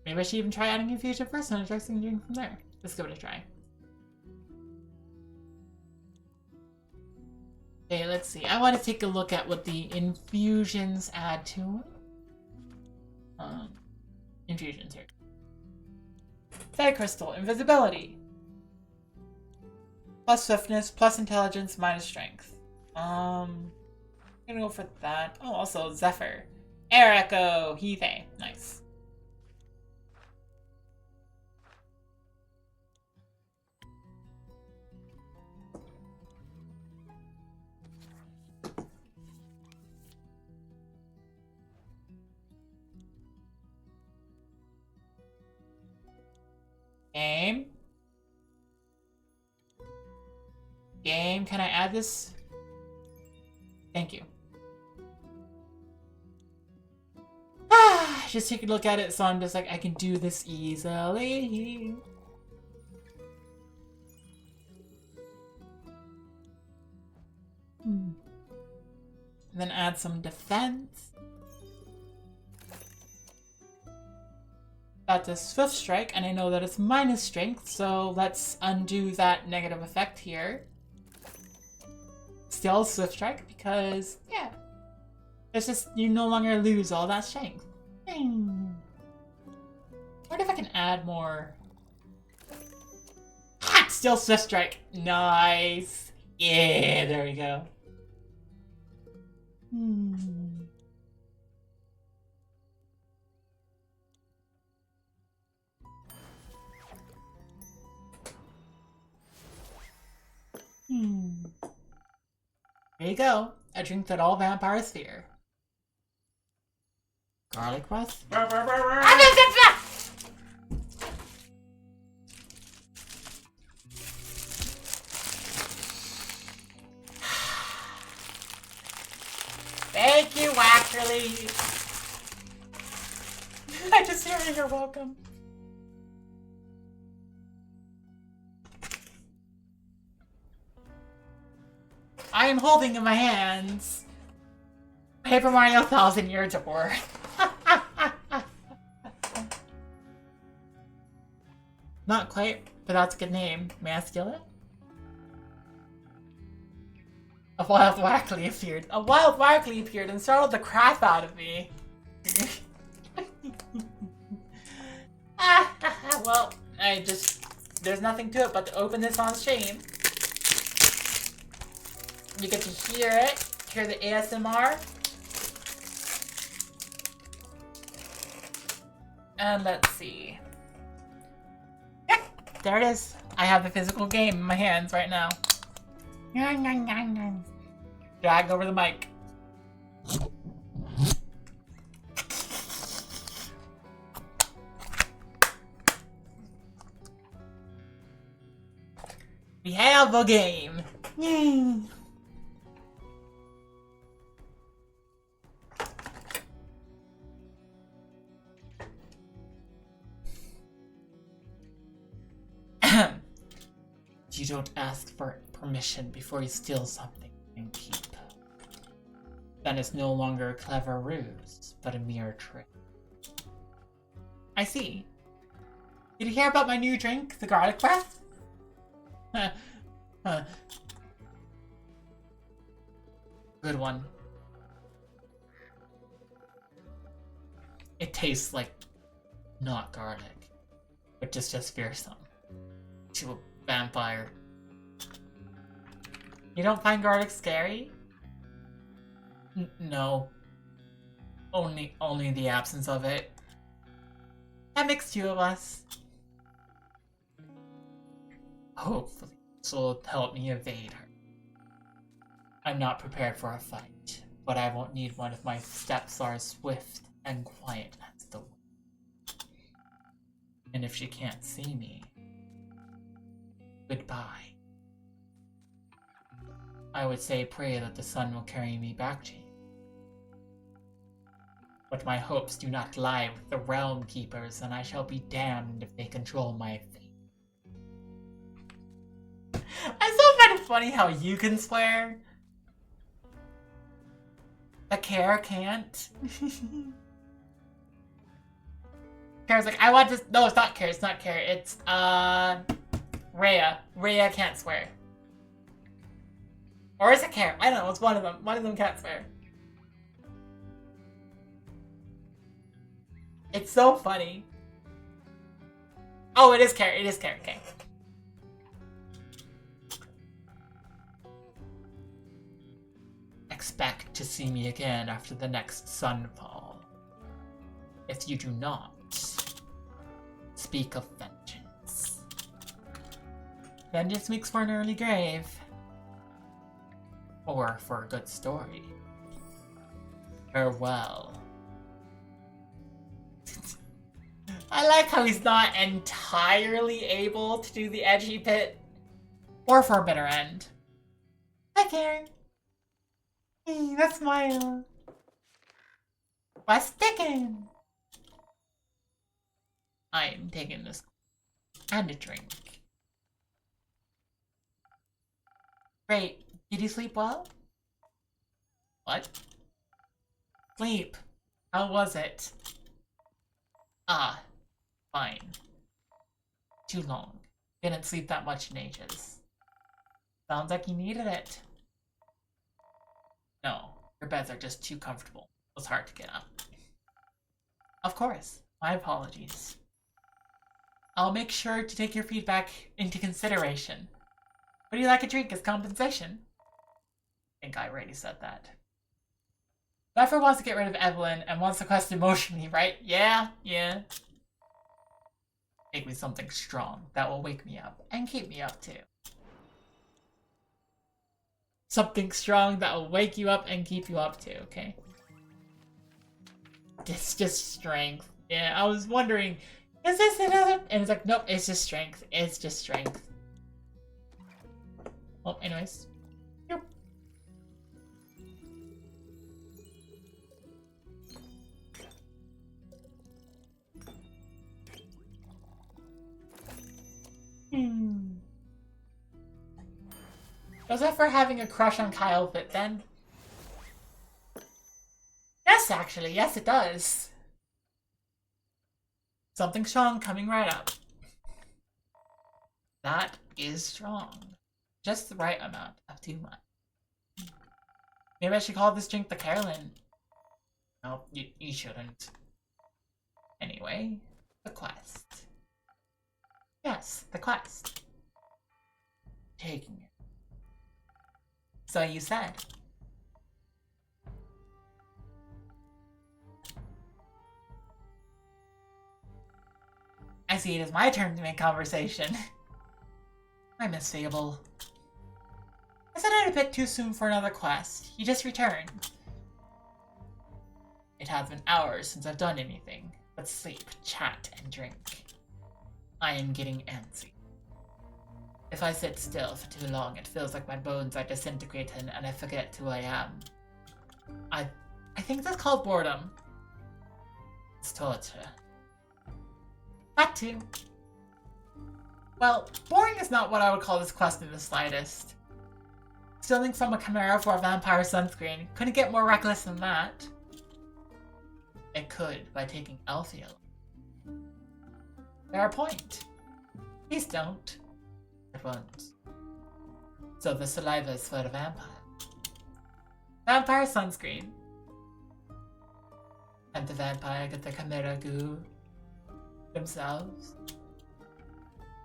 Maybe I should even try adding infusion first and adjusting the drink from there. Let's give it a try. Okay, let's see. I want to take a look at what the infusions add to it. Infusions here. Fairy Crystal, invisibility. Plus swiftness, plus intelligence, minus strength. I'm gonna go for that. Oh, also Zephyr. Air Echo, Heave. Nice. Game, can I add this? Thank you. Just take a look at it, so I'm just like, I can do this easily. And then add some defense. That's a Swift Strike, and I know that it's minus strength, so let's undo that negative effect here. Still Swift Strike, because, yeah. It's just, you no longer lose all that strength. I wonder if I can add more. Ha! Still Swift Strike. Nice. Yeah, there we go. There you go. A drink that all vampires fear. Garlic breath? Thank you, Wackerly! I just hear you're welcome. I am holding in my hands Paper Mario 1000 Year Door. Not quite, but that's a good name. May I steal it? A wild Wackerly appeared. A wild Wackerly appeared and startled the crap out of me. Well, there's nothing to it but to open this on stream. You get to hear it, hear the ASMR. And let's see. Yep, there it is. I have the physical game in my hands right now. Drag over the mic. We have a game. Yay. You don't ask for permission before you steal something and keep. Then it's no longer a clever ruse, but a mere trick. I see. Did you hear about my new drink, the garlic breath? Good one. It tastes like not garlic, but just fearsome to a vampire. You don't find garlic scary? No. Only the absence of it. That makes 2 of us. Hopefully, this will help me evade her. I'm not prepared for a fight, but I won't need one if my steps are swift and quiet as the wind. And if she can't see me, goodbye. I would say pray that the sun will carry me back to you. But my hopes do not lie with the Realm Keepers, and I shall be damned if they control my fate. I still find it funny how you can swear. The Care can't. Care's like, I want to. No, it's not Care. It's not Care. It's Rhea. Rhea can't swear. Or is it Care? I don't know. It's one of them. One of them can't swear. It's so funny. Oh, it is Care. It is Care. Okay. Expect to see me again after the next sunfall. If you do not, speak of vengeance. Vengeance makes for an early grave. Or for a good story. Farewell. I like how he's not entirely able to do the edgy pit. Or for a better end. Hi, Karen. Hey, that smile. What's sticking? I am taking this and a drink. Great. Did you sleep well? What? Sleep. How was it? Ah, fine. Too long. Didn't sleep that much in ages. Sounds like you needed it. No, your beds are just too comfortable. It was hard to get up. Of course. My apologies. I'll make sure to take your feedback into consideration. Would you like a drink as compensation? I think I already said that. Buffer wants to get rid of Evelyn and wants to quest emotionally, right? Yeah. Make me something strong that will wake me up and keep me up too. Something strong that will wake you up and keep you up too, okay? It's just strength. Yeah, I was wondering, is this another? And it's like, nope, it's just strength. It's just strength. Well, anyways. Yep. Does that for having a crush on Kyle fit then? Yes, actually. Yes, it does. Something strong coming right up. That is strong. Just the right amount of too much. Maybe I should call this drink the Carolyn. No, you shouldn't. Anyway, the quest. Yes, the quest. Taking it. So you said. I see it is my turn to make conversation. I miss Fable. I said it a bit too soon for another quest. You just returned. It has been hours since I've done anything but sleep, chat, and drink. I am getting antsy. If I sit still for too long, it feels like my bones are disintegrating and I forget who I am. I think that's called boredom. It's torture. That too. Well, boring is not what I would call this quest in the slightest. Stealing from a chimera for a vampire sunscreen couldn't get more reckless than that. It could by taking Alfie along. Fair point. Please don't. It won't. So the saliva is for the vampire. Vampire sunscreen. And the vampire get the chimera goo themselves.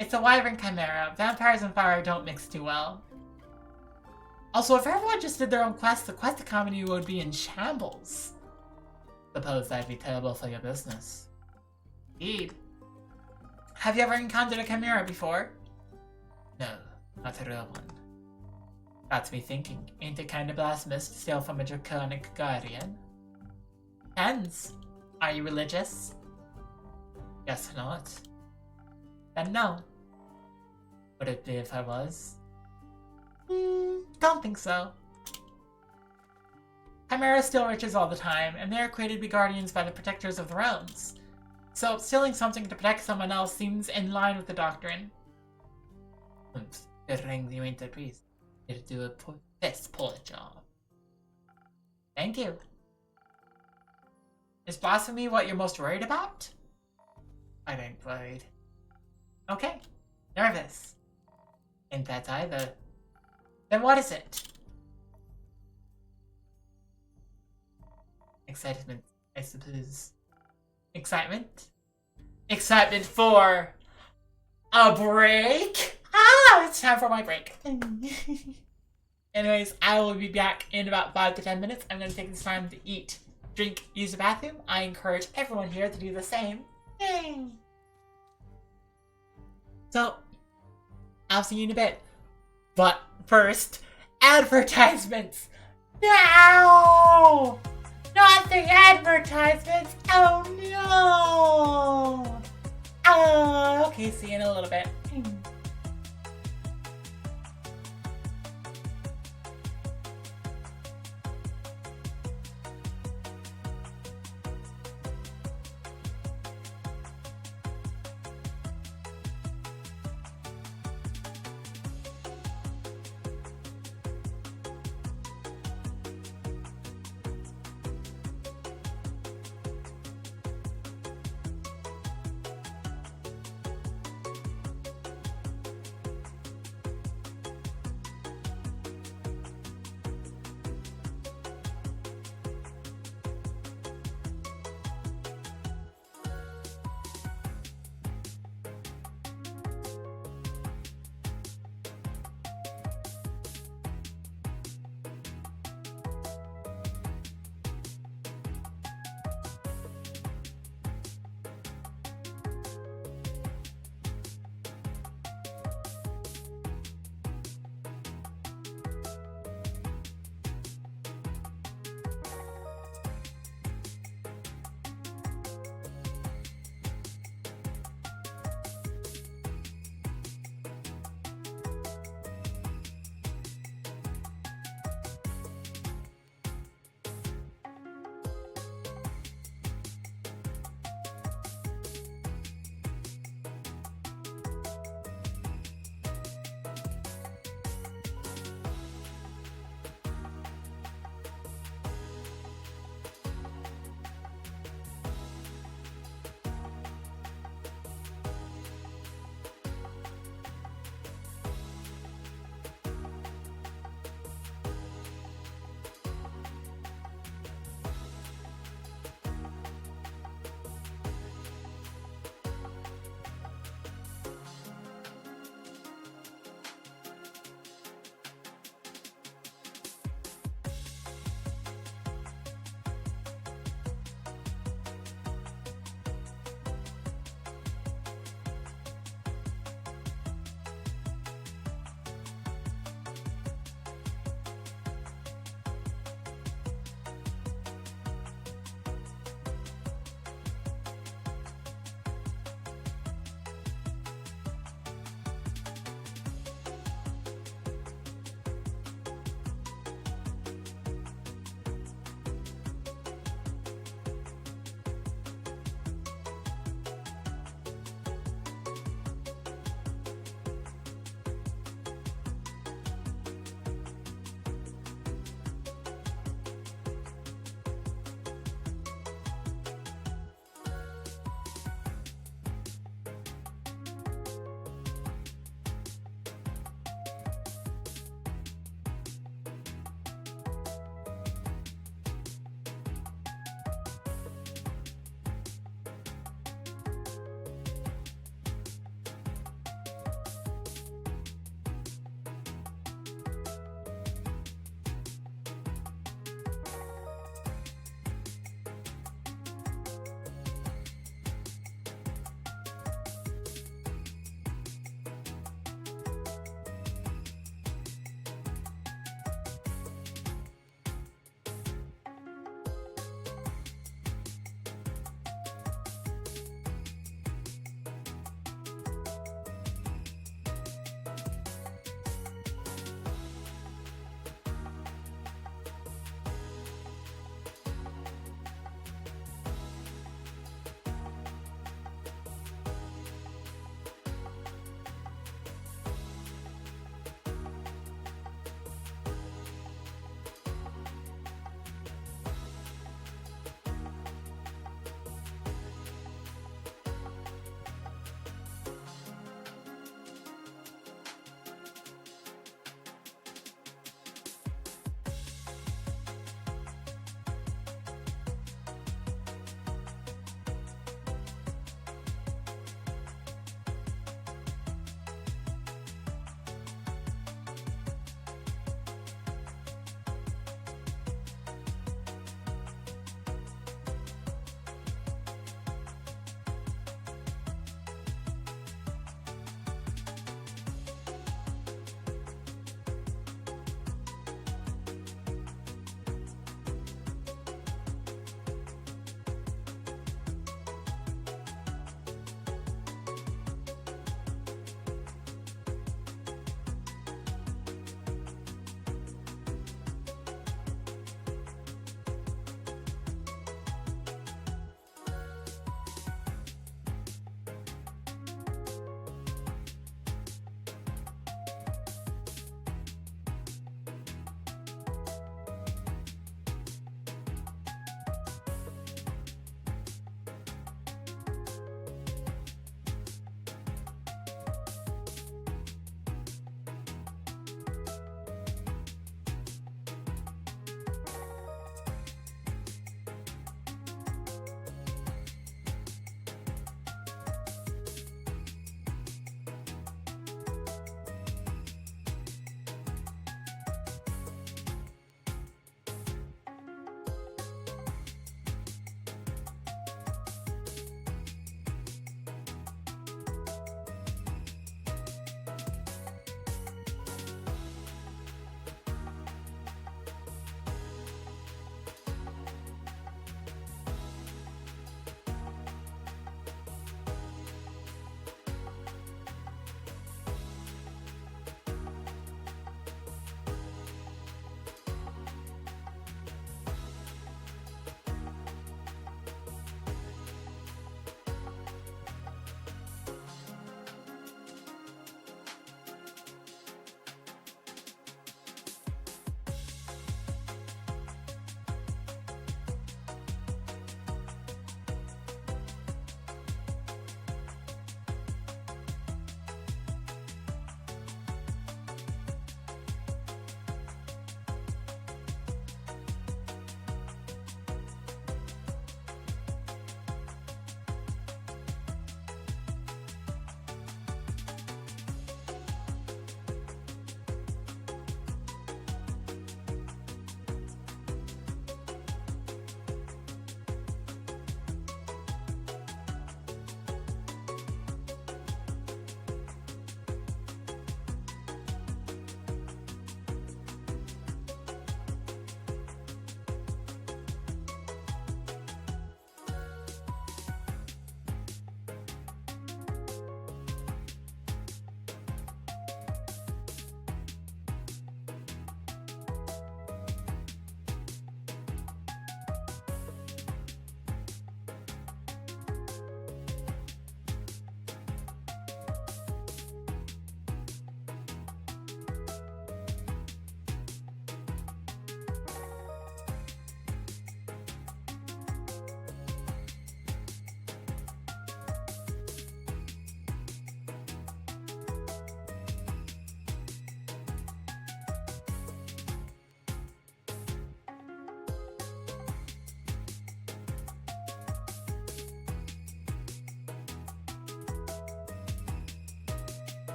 It's a wyvern chimera. Vampires and fire don't mix too well. Also, if everyone just did their own quest, the quest economy would be in shambles. Suppose that'd be terrible for your business. Indeed. Have you ever encountered a chimera before? No, not a real one. Got me thinking, ain't it kind of blasphemous to steal from a draconic guardian? Depends. Are you religious? Guess not. Then no. Would it be if I was? Don't think so. Chimeras steal riches all the time, and they are created to be guardians by the protectors of the realms. So stealing something to protect someone else seems in line with the doctrine. Oops, good thing you ain't a priest. Here to do this poor job. Thank you. Is blasphemy what you're most worried about? I ain't worried. Okay. Nervous. Ain't that either. Then what is it? Excitement, I suppose. Excitement? Excitement for a break? Ah, it's time for my break. Anyways, I will be back in about 5 to 10 minutes. I'm going to take this time to eat, drink, use the bathroom. I encourage everyone here to do the same. Yay! So, I'll see you in a bit. But first, advertisements! No! Not the advertisements! Oh no! Oh, okay, see you in a little bit.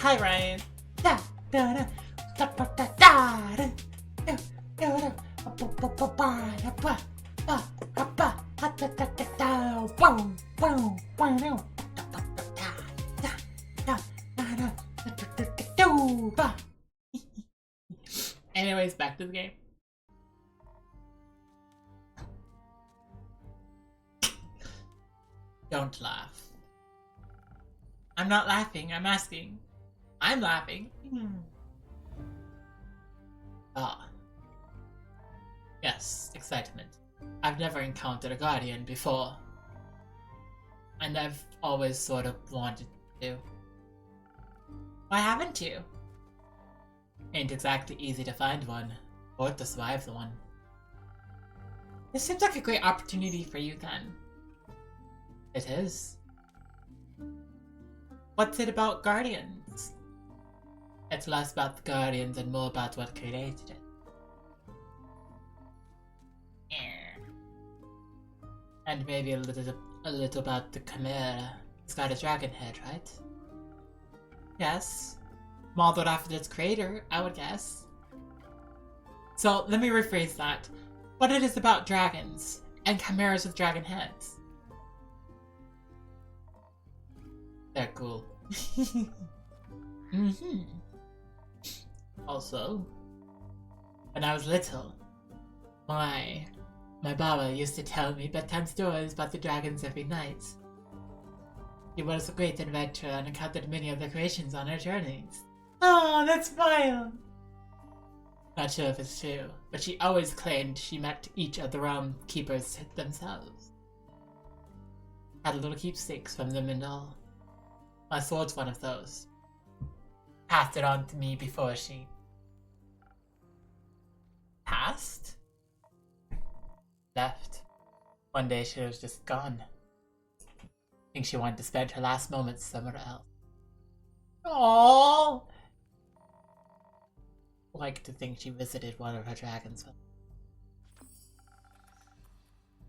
Hi, Ryan. Anyways, back to the game. Don't laugh. I'm not laughing, I'm asking. I'm laughing. Ah. Yes, excitement. I've never encountered a guardian before. And I've always sort of wanted to. Why haven't you? Ain't exactly easy to find one, or to survive the one. This seems like a great opportunity for you then. It is. What's it about guardians? It's less about the guardians and more about what created it. And maybe a little about the chimera. It's got a dragon head, right? Yes. Modeled after its creator, I would guess. So let me rephrase that. What it is about dragons and chimeras with dragon heads. They're cool. Also, when I was little, my Baba used to tell me bedtime stories about the dragons every night. He was a great adventurer and encountered many of their creations on her journeys. Oh, that's wild! Not sure if it's true, but she always claimed she met each of the realm keepers themselves. Had little keepsakes from them and all. My sword's one of those. Passed it on to me before she... passed? Left. One day she was just gone. I think she wanted to spend her last moments somewhere else. Aww. Like to think she visited one of her dragons.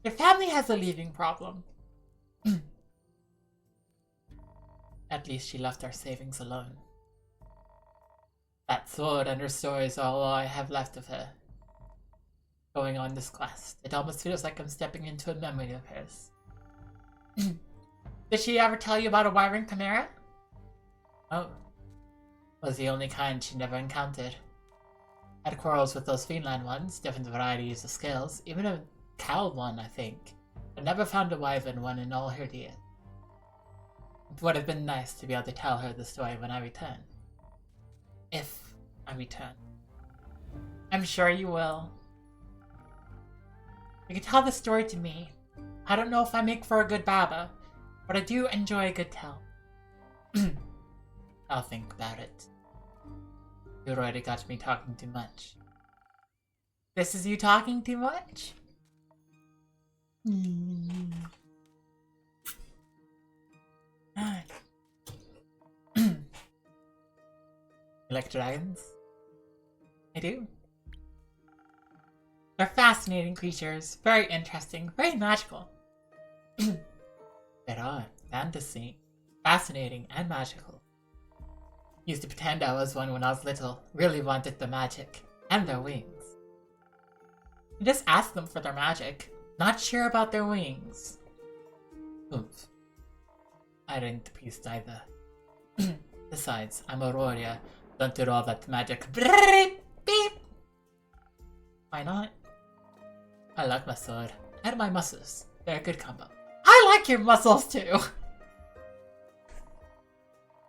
Your family has a leaving problem. At least she left our savings alone. That sword and her stories are all I have left of her. Going on this quest, it almost feels like I'm stepping into a memory of hers. Did she ever tell you about a wyvern chimera? Oh. Was the only kind she never encountered. Had quarrels with those Fiendland ones, different varieties of scales, even a cow one, I think. But never found a wyvern one in all her years. It would have been nice to be able to tell her the story when I return. If I return. I'm sure you will. You can tell the story to me. I don't know if I make for a good Baba, but I do enjoy a good tell. I'll think about it. You already got me talking too much. This is you talking too much? You like dragons? I do. They're fascinating creatures, very interesting, very magical. They are fantasy, fascinating and magical. Used to pretend I was one when I was little, really wanted the magic, and their wings. I just asked them for their magic, not sure about their wings. Oops. I didn't the priest either. Besides, I'm a warrior, don't do all that magic. Beep. Why not? I like my sword, and my muscles. They're a good combo. I like your muscles too!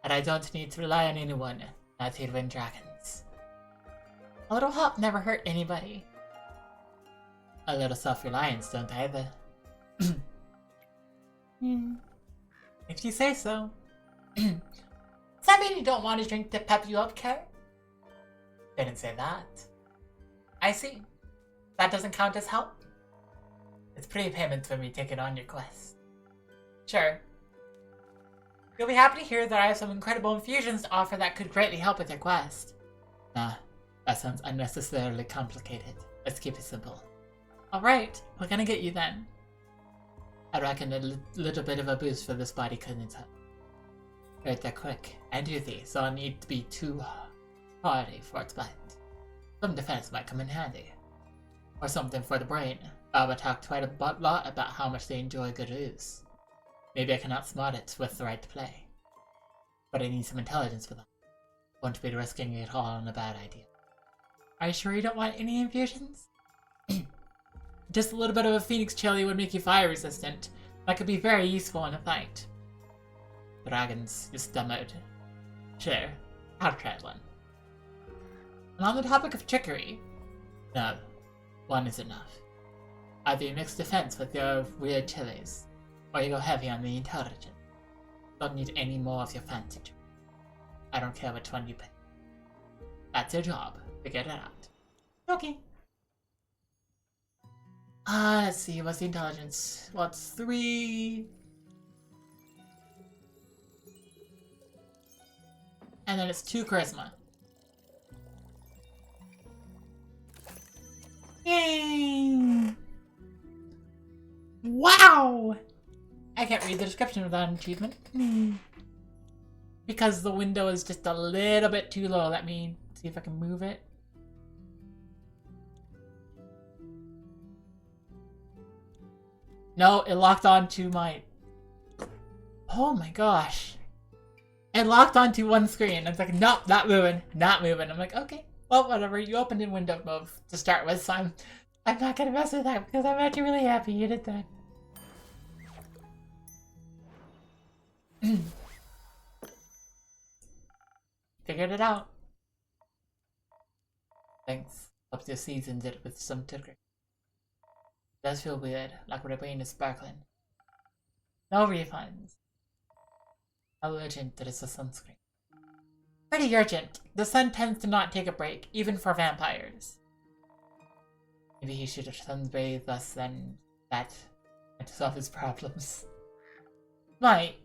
And I don't need to rely on anyone, not even dragons. A little help never hurt anybody. A little self-reliance don't either. If you say so. Does that mean you don't want a drink to pep you up, Carrot? Didn't say that. I see. That doesn't count as help? It's prepayment for me taking on your quest. Sure. You'll be happy to hear that I have some incredible infusions to offer that could greatly help with your quest. Nah, that sounds unnecessarily complicated. Let's keep it simple. Alright, what can I get you then? I reckon a little bit of a boost for this body couldn't help. Right, they're quick and easy, so I'll need to be too hardy for its bite. Some defense might come in handy. Or something for the brain. Baba talked quite a lot about how much they enjoy good ooze. Maybe I can outsmart it with the right play. But I need some intelligence for that. Won't be risking it all on a bad idea. Are you sure you don't want any infusions? Just a little bit of a phoenix chili would make you fire resistant. That could be very useful in a fight. Dragons, you stammered. Sure, I'll try one. And on the topic of trickery, no, one is enough. Either you mix defense with your weird chilies, or you go heavy on the intelligence. Don't need any more of your fancy tricks. I don't care which one you pick. That's your job. Figure it out. Okay. Let's see, what's the intelligence? What's 3? And then it's 2 charisma. Yay! Wow! I can't read the description of that achievement. Because the window is just a little bit too low. Let me see if I can move it. No, it locked onto my... Oh my gosh. It locked onto one screen. It's like, nope, not moving, not moving. I'm like, okay, well, whatever. You opened in window mode to start with, so I'm not gonna mess with that because I'm actually really happy you did that. Figured it out. Thanks. Hope you seasoned it with some trickery. It does feel weird, like my brain is sparkling. No refunds. How urgent is the sunscreen? Pretty urgent. The sun tends to not take a break, even for vampires. Maybe he should have sunbathed us then. That might solve his problems. Might.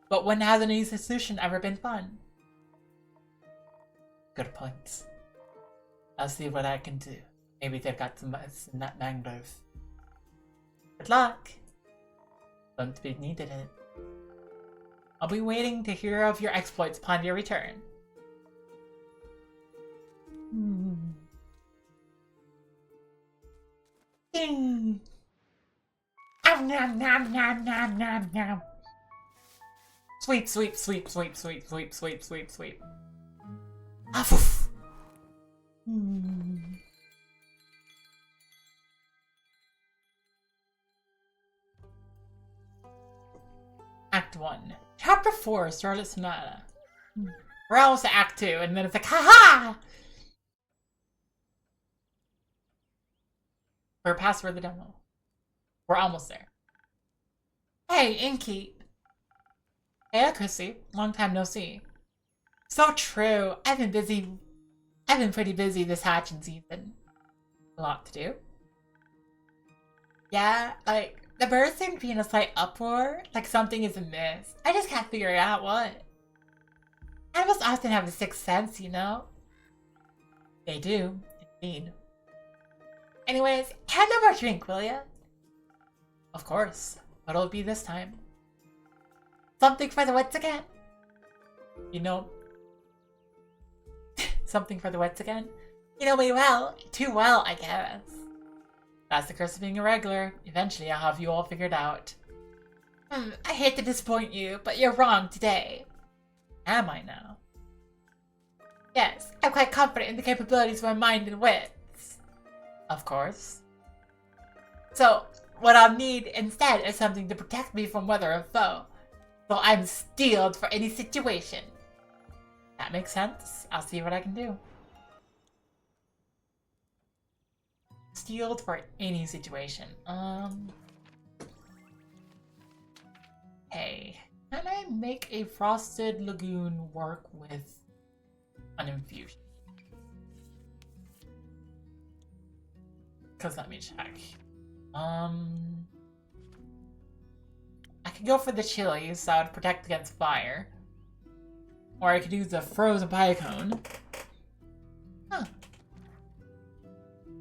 But when has an easy solution ever been fun? Good points. I'll see what I can do. Maybe they've got some ice in that mangrove. Good luck! Don't be needed it. I'll be waiting to hear of your exploits upon your return. Ding! Nom nom nom nom nom nom nom. Sweep, sweep, sweep, sweep, sweep, sweep, sweep, sweep, sweep. Ah, poof. Act 1. Chapter 4, Starlit Sonata. We're almost to Act 2, and then it's like, haha! We're past for the demo. We're almost there. Hey, Inky. Hey, Chrissy. Long time no see. So true. I've been pretty busy this hatching season. A lot to do. Yeah, like, the birds seem to be in a slight uproar, like something is amiss. I just can't figure out what. Animals often have a sixth sense, you know? They do, indeed. Anyways, hand over a drink, will ya? Of course. What'll it be this time? Something for the wits again? You know... Something for the wits again? You know me well. Too well, I guess. That's the curse of being a regular. Eventually I'll have you all figured out. I hate to disappoint you, but you're wrong today. Am I now? Yes, I'm quite confident in the capabilities of my mind and wits. Of course. So, what I'll need instead is something to protect me from whether or foe. So I'm steeled for any situation. That makes sense. I'll see what I can do. Steeled for any situation. Hey, can I make a frosted lagoon work with an infusion? Because let me check. I could go for the chilies, so I would protect against fire. Or I could use the frozen pie cone. Huh.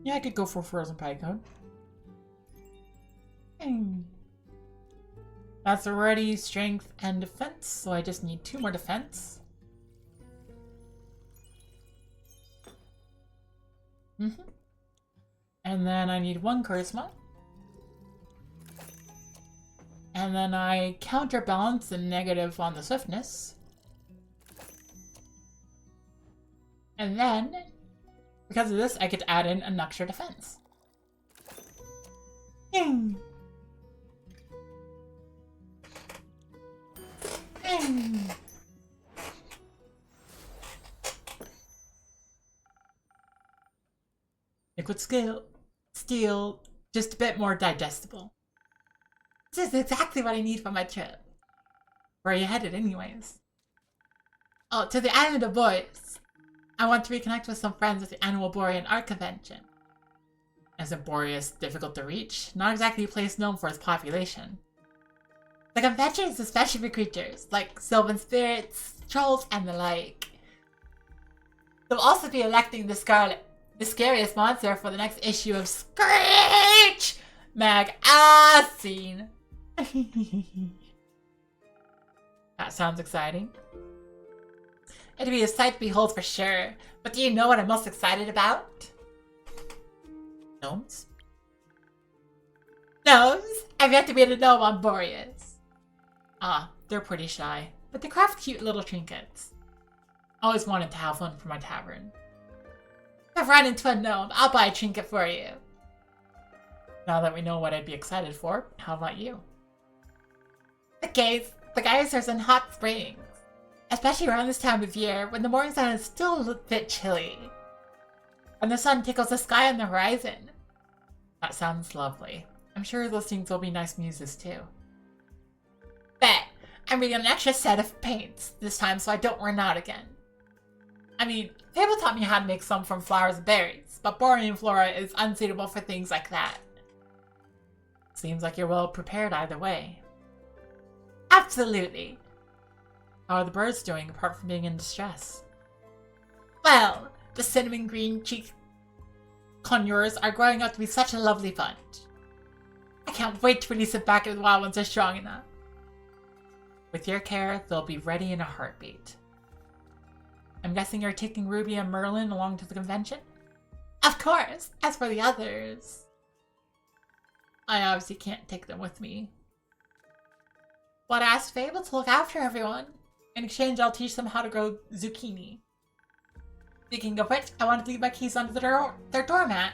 Yeah, I could go for frozen pie cone. That's already strength and defense, so I just need 2 more defense. And then I need 1 charisma. And then I counterbalance the negative on the swiftness. And then, because of this, I get to add in an extra defense. Liquid steel, just a bit more digestible. This is exactly what I need for my trip. Where are you headed anyways? Oh, to the Island of Boreas. I want to reconnect with some friends at the annual Borean Art Convention. Isn't Boreas difficult to reach? Not exactly a place known for its population. The convention is especially for creatures, like sylvan spirits, trolls, and the like. They'll also be electing the scariest monster for the next issue of Screech Magazine. That sounds exciting. It'd be a sight to behold for sure, but do you know what I'm most excited about? Gnomes? Gnomes? I've yet to meet a gnome on Boreas. Ah, they're pretty shy, but they craft cute little trinkets. Always wanted to have one for my tavern. If I run into a gnome, I'll buy a trinket for you. Now that we know what I'd be excited for, how about you? The geysers in Hot Springs. Especially around this time of year, when the morning sun is still a bit chilly. And the sun tickles the sky on the horizon. That sounds lovely. I'm sure those things will be nice muses too. Bet! I'm reading an extra set of paints this time so I don't run out again. I mean, Fable taught me how to make some from flowers and berries, but Borean flora is unsuitable for things like that. Seems like you're well prepared either way. Absolutely! How are the birds doing apart from being in distress? Well, the cinnamon green cheek conures are growing up to be such a lovely bunch. I can't wait to release them back if the wild ones are strong enough. With your care, they'll be ready in a heartbeat. I'm guessing you're taking Ruby and Merlin along to the convention? Of course! As for the others... I obviously can't take them with me. But I asked Fable to look after everyone. In exchange, I'll teach them how to grow zucchini. Speaking of which, I wanted to leave my keys under their doormat.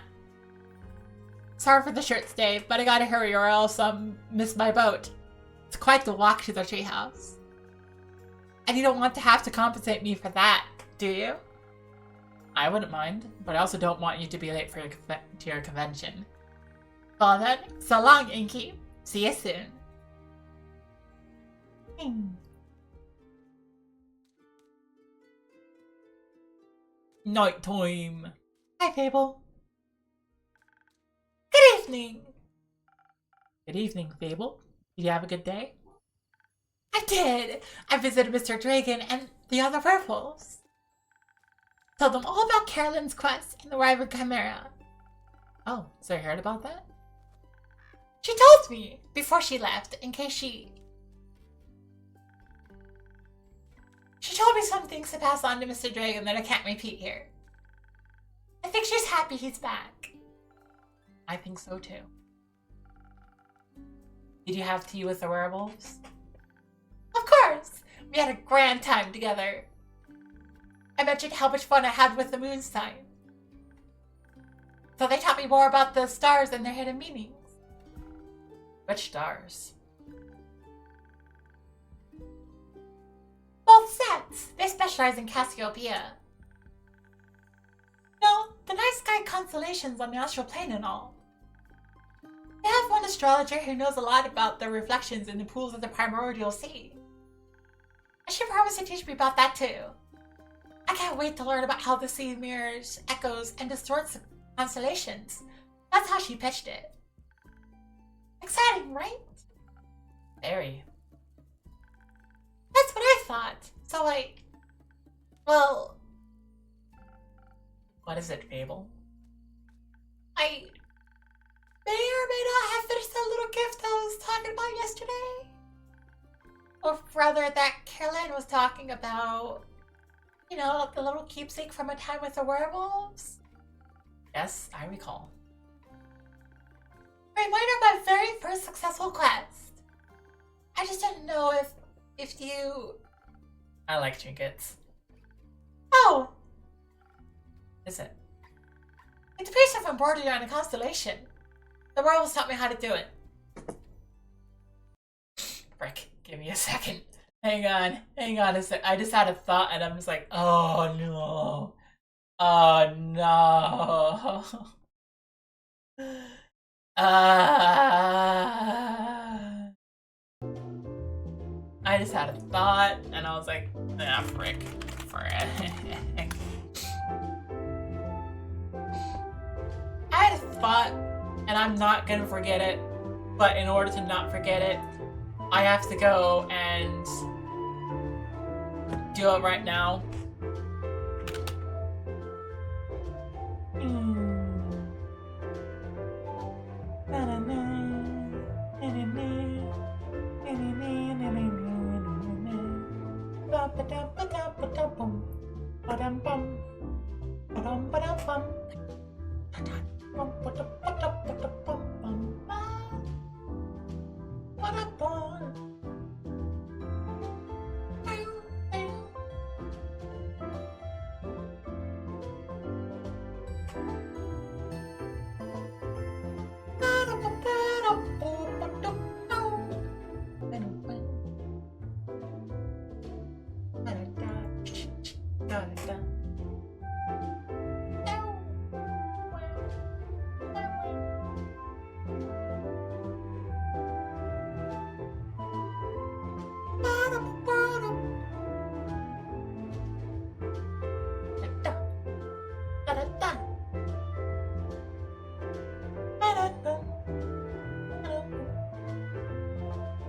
Sorry for the shirts, Dave, but I gotta hurry or else miss my boat. It's quite the walk to the treehouse. And you don't want to have to compensate me for that, do you? I wouldn't mind, but I also don't want you to be late for your convention. Well then, so long, Inky. See you soon. Night time. Hi, Fable. Good evening. Good evening, Fable. Did you have a good day? I did. I visited Mr. Dragon and the other werewolves. Told them all about Carolyn's quest and the Wyvern Chimera. Oh, so you heard about that? She told me before she left, in case she told me some things to pass on to Mr. Dragon that I can't repeat here. I think she's happy he's back. I think so too. Did you have tea with the werewolves? Of course! We had a grand time together. I mentioned how much fun I had with the moon sign. So they taught me more about the stars and their hidden meanings. Which stars? Both sets. They specialize in Cassiopeia. No, the night sky constellations on the astral plane and all. They have one astrologer who knows a lot about the reflections in the pools of the primordial sea. And she promised to teach me about that too. I can't wait to learn about how the sea mirrors, echoes, and distorts the constellations, That's how she pitched it. Exciting, right? Very. That's what I thought. So, like, well, what is it, Fable? I may or may not have finished that little gift I was talking about yesterday. Or rather, that Caroline was talking about. You know, the little keepsake from A Time with the Werewolves? Yes, I recall. Reminder of my very first successful quest. I just didn't know if you... I like trinkets. Oh! Is it? It's a piece of embroidery on a constellation. The werewolves taught me how to do it. Frick, give me a second. Hang on a sec. I just had a thought and I'm just like, oh no. Oh no. I just had a thought and I was like, ah, frick. I had a thought and I'm not gonna forget it, but in order to not forget it, I have to go and do it right now.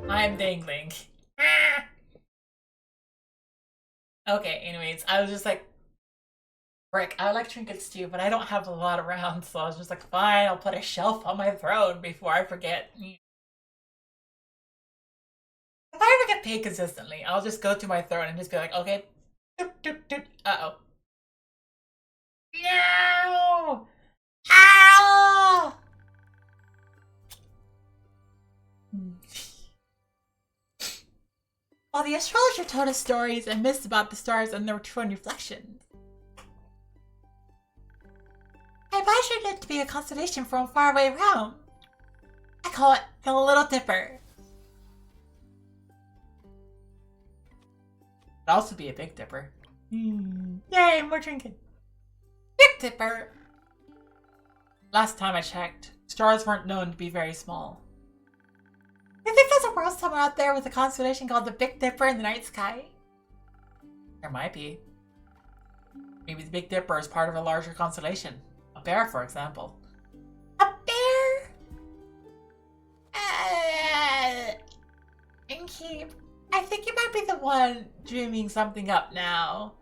I'm dangling. Okay, anyways, I was just like, frick, I like trinkets too, but I don't have a lot around, so I was just like, fine, I'll put a shelf on my throne before I forget. If I ever get paid consistently, I'll just go to my throne and just be like, okay, doop, doop, doop. Uh-oh. No! Ow! While the astrologer told us stories and myths about the stars and their twin reflections, I imagined it to be a constellation from a faraway realm. I call it the Little Dipper. Could also be a Big Dipper. Yay, more drinking. Big Dipper! Last time I checked, stars weren't known to be very small. You think there's a world somewhere out there with a constellation called the Big Dipper in the night sky? There might be. Maybe the Big Dipper is part of a larger constellation. A bear, for example. A bear? Inky, I think you might be the one dreaming something up now.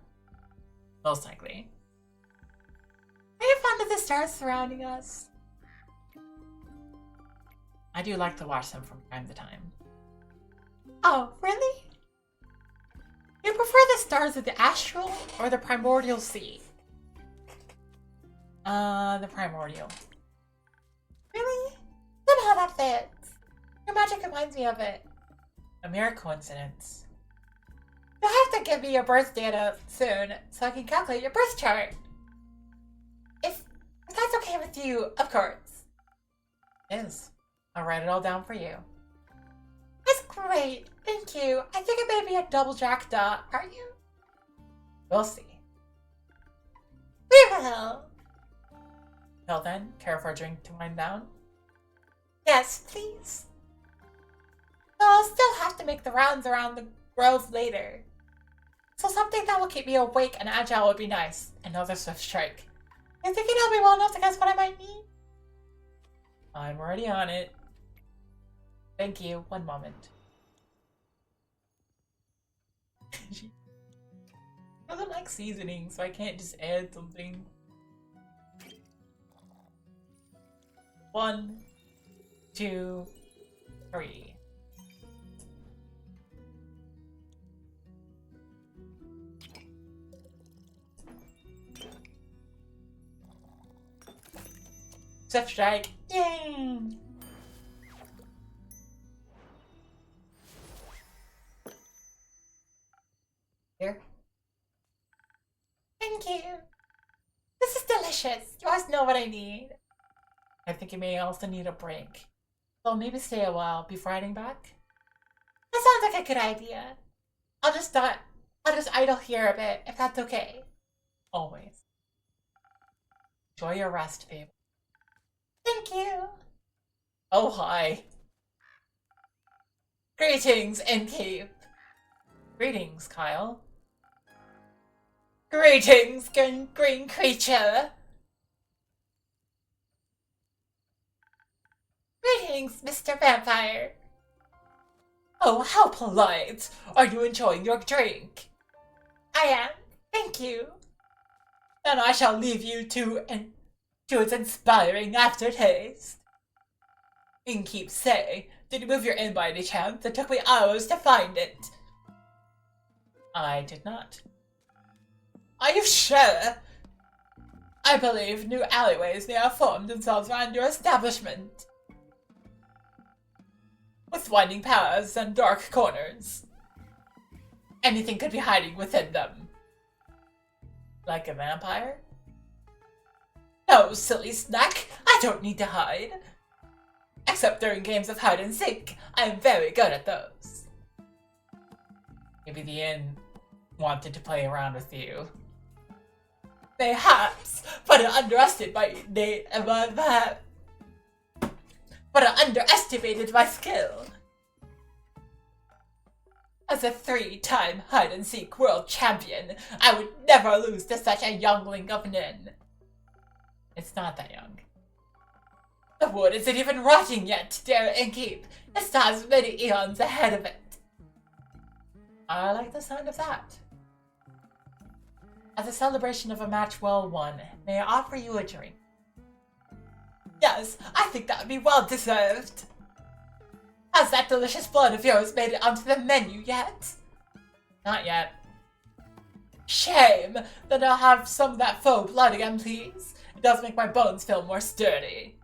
Most likely. Are you fond of the stars surrounding us? I do like to watch them from time to time. Oh, really? You prefer the stars of the astral or the primordial sea? The primordial. Really? Somehow that fits. Your magic reminds me of it. A mere coincidence. You'll have to give me your birth data soon so I can calculate your birth chart. If that's okay with you, of course. It is. I'll write it all down for you. That's great. Thank you. I think it may be a double jack dot, aren't you? We'll see. We will. Till then, care for a drink to wind down? Yes, please. Though I'll still have to make the rounds around the grove later. So something that will keep me awake and agile would be nice. Another swift strike. You think you'll be well enough to guess what I might need? I'm already on it. Thank you. One moment. She doesn't like seasoning, so I can't just add something. 1, 2, 3. Chef strike. Yay! Here. Thank you. This is delicious. You always know what I need. I think you may also need a break. So maybe stay a while before heading back. That sounds like a good idea. I'll just idle here a bit, if that's okay. Always. Enjoy your rest, babe. Thank you. Oh, hi. Greetings, Innkeep. Greetings, Kyle. Greetings, green creature. Greetings, Mr. Vampire. Oh, how polite. Are you enjoying your drink? I am. Thank you. Then I shall leave you to its inspiring aftertaste. Innkeep, say, did you move your inn by any chance? It took me hours to find it. I did not. Are you sure? I believe new alleyways may have formed themselves around your establishment, with winding paths and dark corners. Anything could be hiding within them. Like a vampire? No, silly snack. I don't need to hide. Except during games of hide and seek. I am very good at those. Maybe the inn wanted to play around with you. Perhaps, but I underestimated my skill. As a 3-time hide-and-seek world champion, I would never lose to such a youngling of an inn. It's not that young. The wood isn't even rotting yet, dear Innkeep. It still has many eons ahead of it. I like the sound of that. As a celebration of a match well won, may I offer you a drink? Yes, I think that would be well deserved. Has that delicious blood of yours made it onto the menu yet? Not yet. Shame! Then I'll have some of that faux blood again, please. It does make my bones feel more sturdy.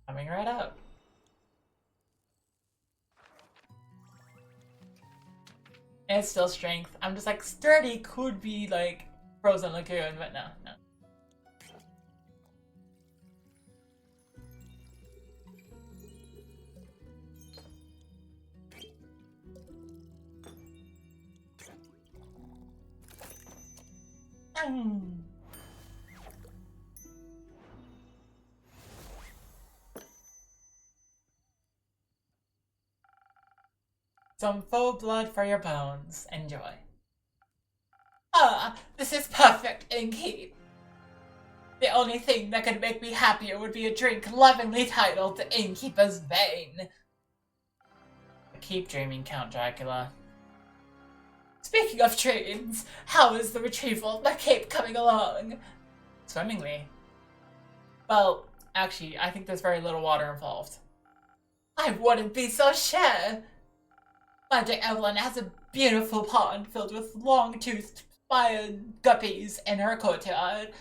Coming right up. And it's still strength. I'm just like, sturdy could be like frozen lagoon, but no. Some faux blood for your bones. Enjoy. Ah, this is perfect, Innkeep. The only thing that could make me happier would be a drink lovingly titled the Innkeeper's Vein. Keep dreaming, Count Dracula. Speaking of dreams, how is the retrieval of my cape coming along? Swimmingly. Well, actually, I think there's very little water involved. I wouldn't be so sure. Magic Evelyn has a beautiful pond filled with long-toothed fire guppies in her courtyard.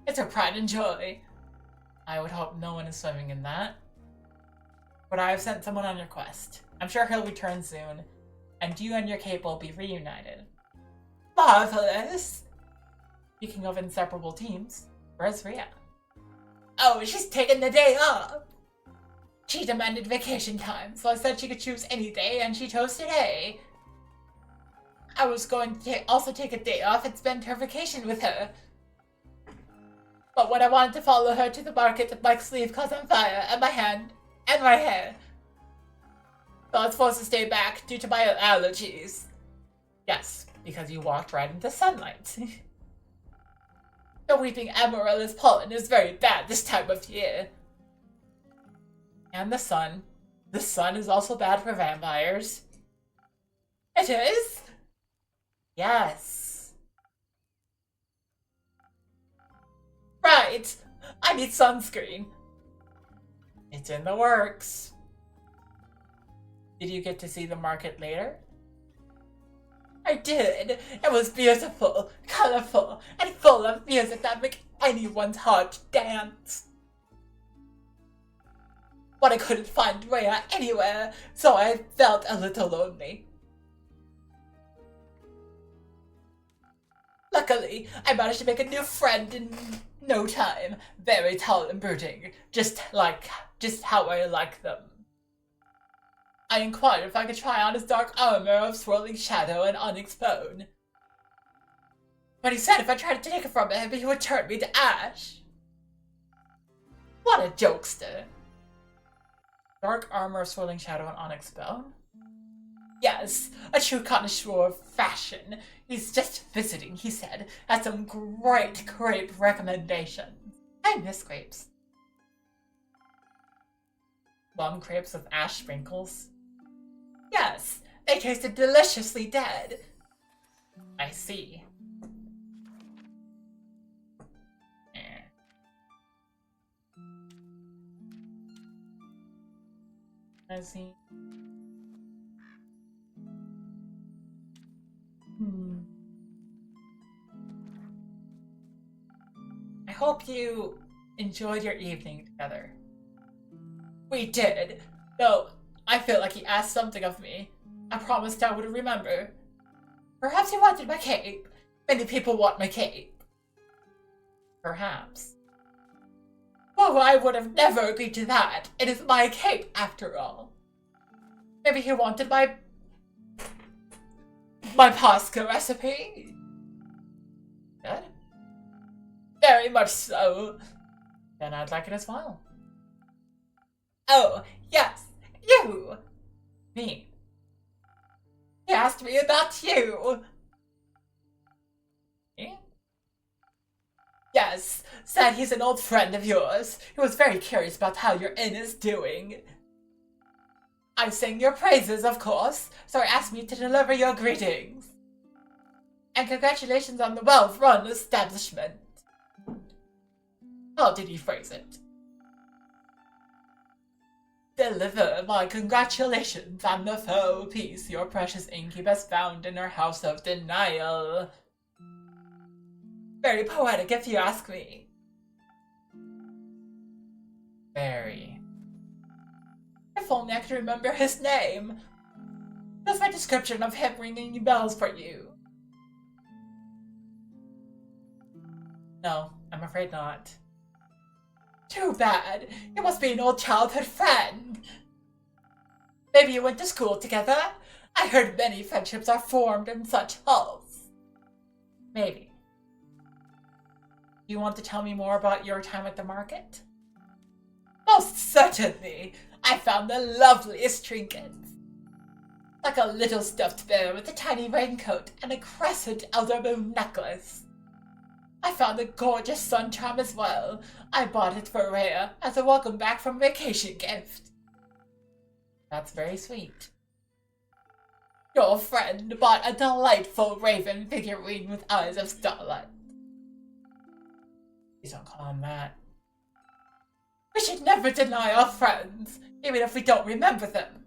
It's her pride and joy. I would hope no one is swimming in that. But I have sent someone on your quest. I'm sure he'll return soon, and you and your cape will be reunited. Marvelous! Speaking of inseparable teams, where's Rhea? Oh, she's taking the day off! She demanded vacation time, so I said she could choose any day, and she chose today. I was going to also take a day off and spend her vacation with her. But when I wanted to follow her to the market, my sleeve caught on fire, and my hand, and my hair. So I was forced to stay back due to my allergies. Yes, because you walked right into sunlight. The weeping amaryllis pollen is very bad this time of year. And the sun. The sun is also bad for vampires. It is? Yes. Right! I need sunscreen. It's in the works. Did you get to see the market later? I did. It was beautiful, colorful, and full of music that makes anyone's heart dance. But I couldn't find Rhea anywhere, so I felt a little lonely. Luckily, I managed to make a new friend in no time. Very tall and brooding, just how I like them. I inquired if I could try on his dark armor of swirling shadow and onyx bone. But he said if I tried to take it from him, he would turn me to ash. What a jokester. Dark armor of swirling shadow and onyx bone? Yes, a true connoisseur of fashion. He's just visiting, he said. Has some great crepe recommendations. I miss crepes. Plum crepes with ash sprinkles? Yes, they tasted deliciously dead. I see. I see. I hope you enjoyed your evening together. We did, though I feel like he asked something of me. I promised I would remember. Perhaps he wanted my cape. Many people want my cape. Perhaps. Oh, I would have never agreed to that. It is my cape, after all. Maybe he wanted my pasta recipe? Good. Very much so. Then I'd like it as well. Oh, yes, you! Me. He asked me about you. Me? Yes, said he's an old friend of yours. He was very curious about how your inn is doing. I sing your praises, of course, so he asked me to deliver your greetings. And congratulations on the well-run establishment. How did he phrase it? Deliver my congratulations on the faux peace your precious incubus found in her house of denial. Very poetic, if you ask me. Very. If only I could remember his name. Does my description of him ring any bells for you? No, I'm afraid not. Too bad. You must be an old childhood friend. Maybe you went to school together? I heard many friendships are formed in such halls. Maybe. Do you want to tell me more about your time at the market? Most certainly. I found the loveliest trinkets. Like a little stuffed bear with a tiny raincoat and a crescent elder moon necklace. I found a gorgeous sun charm as well. I bought it for Rhea as a welcome back from vacation gift. That's very sweet. Your friend bought a delightful raven figurine with eyes of starlight. Please don't call him that. We should never deny our friends, even if we don't remember them.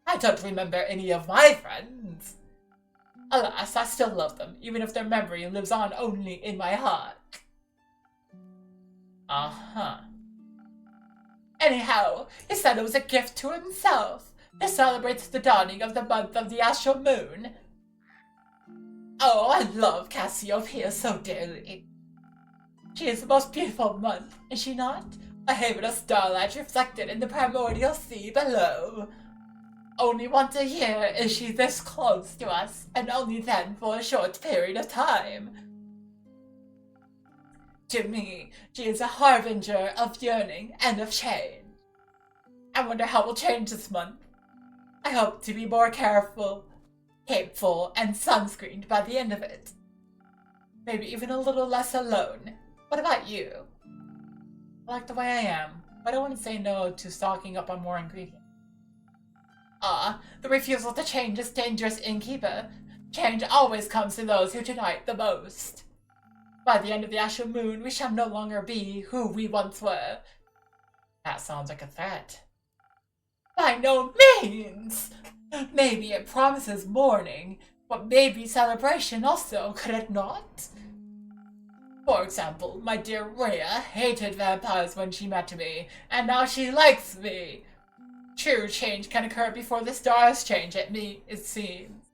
I don't remember any of my friends. Alas, I still love them, even if their memory lives on only in my heart. Uh-huh. Anyhow, he said it was a gift to himself to celebrate the dawning of the month of the astral moon. Oh, I love Cassiopeia so dearly. She is the most beautiful month, is she not? A haven of starlight reflected in the primordial sea below. Only once a year is she this close to us, and only then for a short period of time. To me, she is a harbinger of yearning and of change. I wonder how we'll change this month. I hope to be more careful, capeful, and sunscreened by the end of it. Maybe even a little less alone. What about you? I like the way I am. but I wouldn't say no to stocking up on more ingredients. The refusal to change is dangerous, innkeeper. Change always comes to those who deny it the most. By the end of the Asher Moon, we shall no longer be who we once were. That sounds like a threat. By no means! Maybe it promises mourning, but maybe celebration also, could it not? For example, my dear Rhea hated vampires when she met me, and now she likes me. True change can occur before the stars change at me, it seems.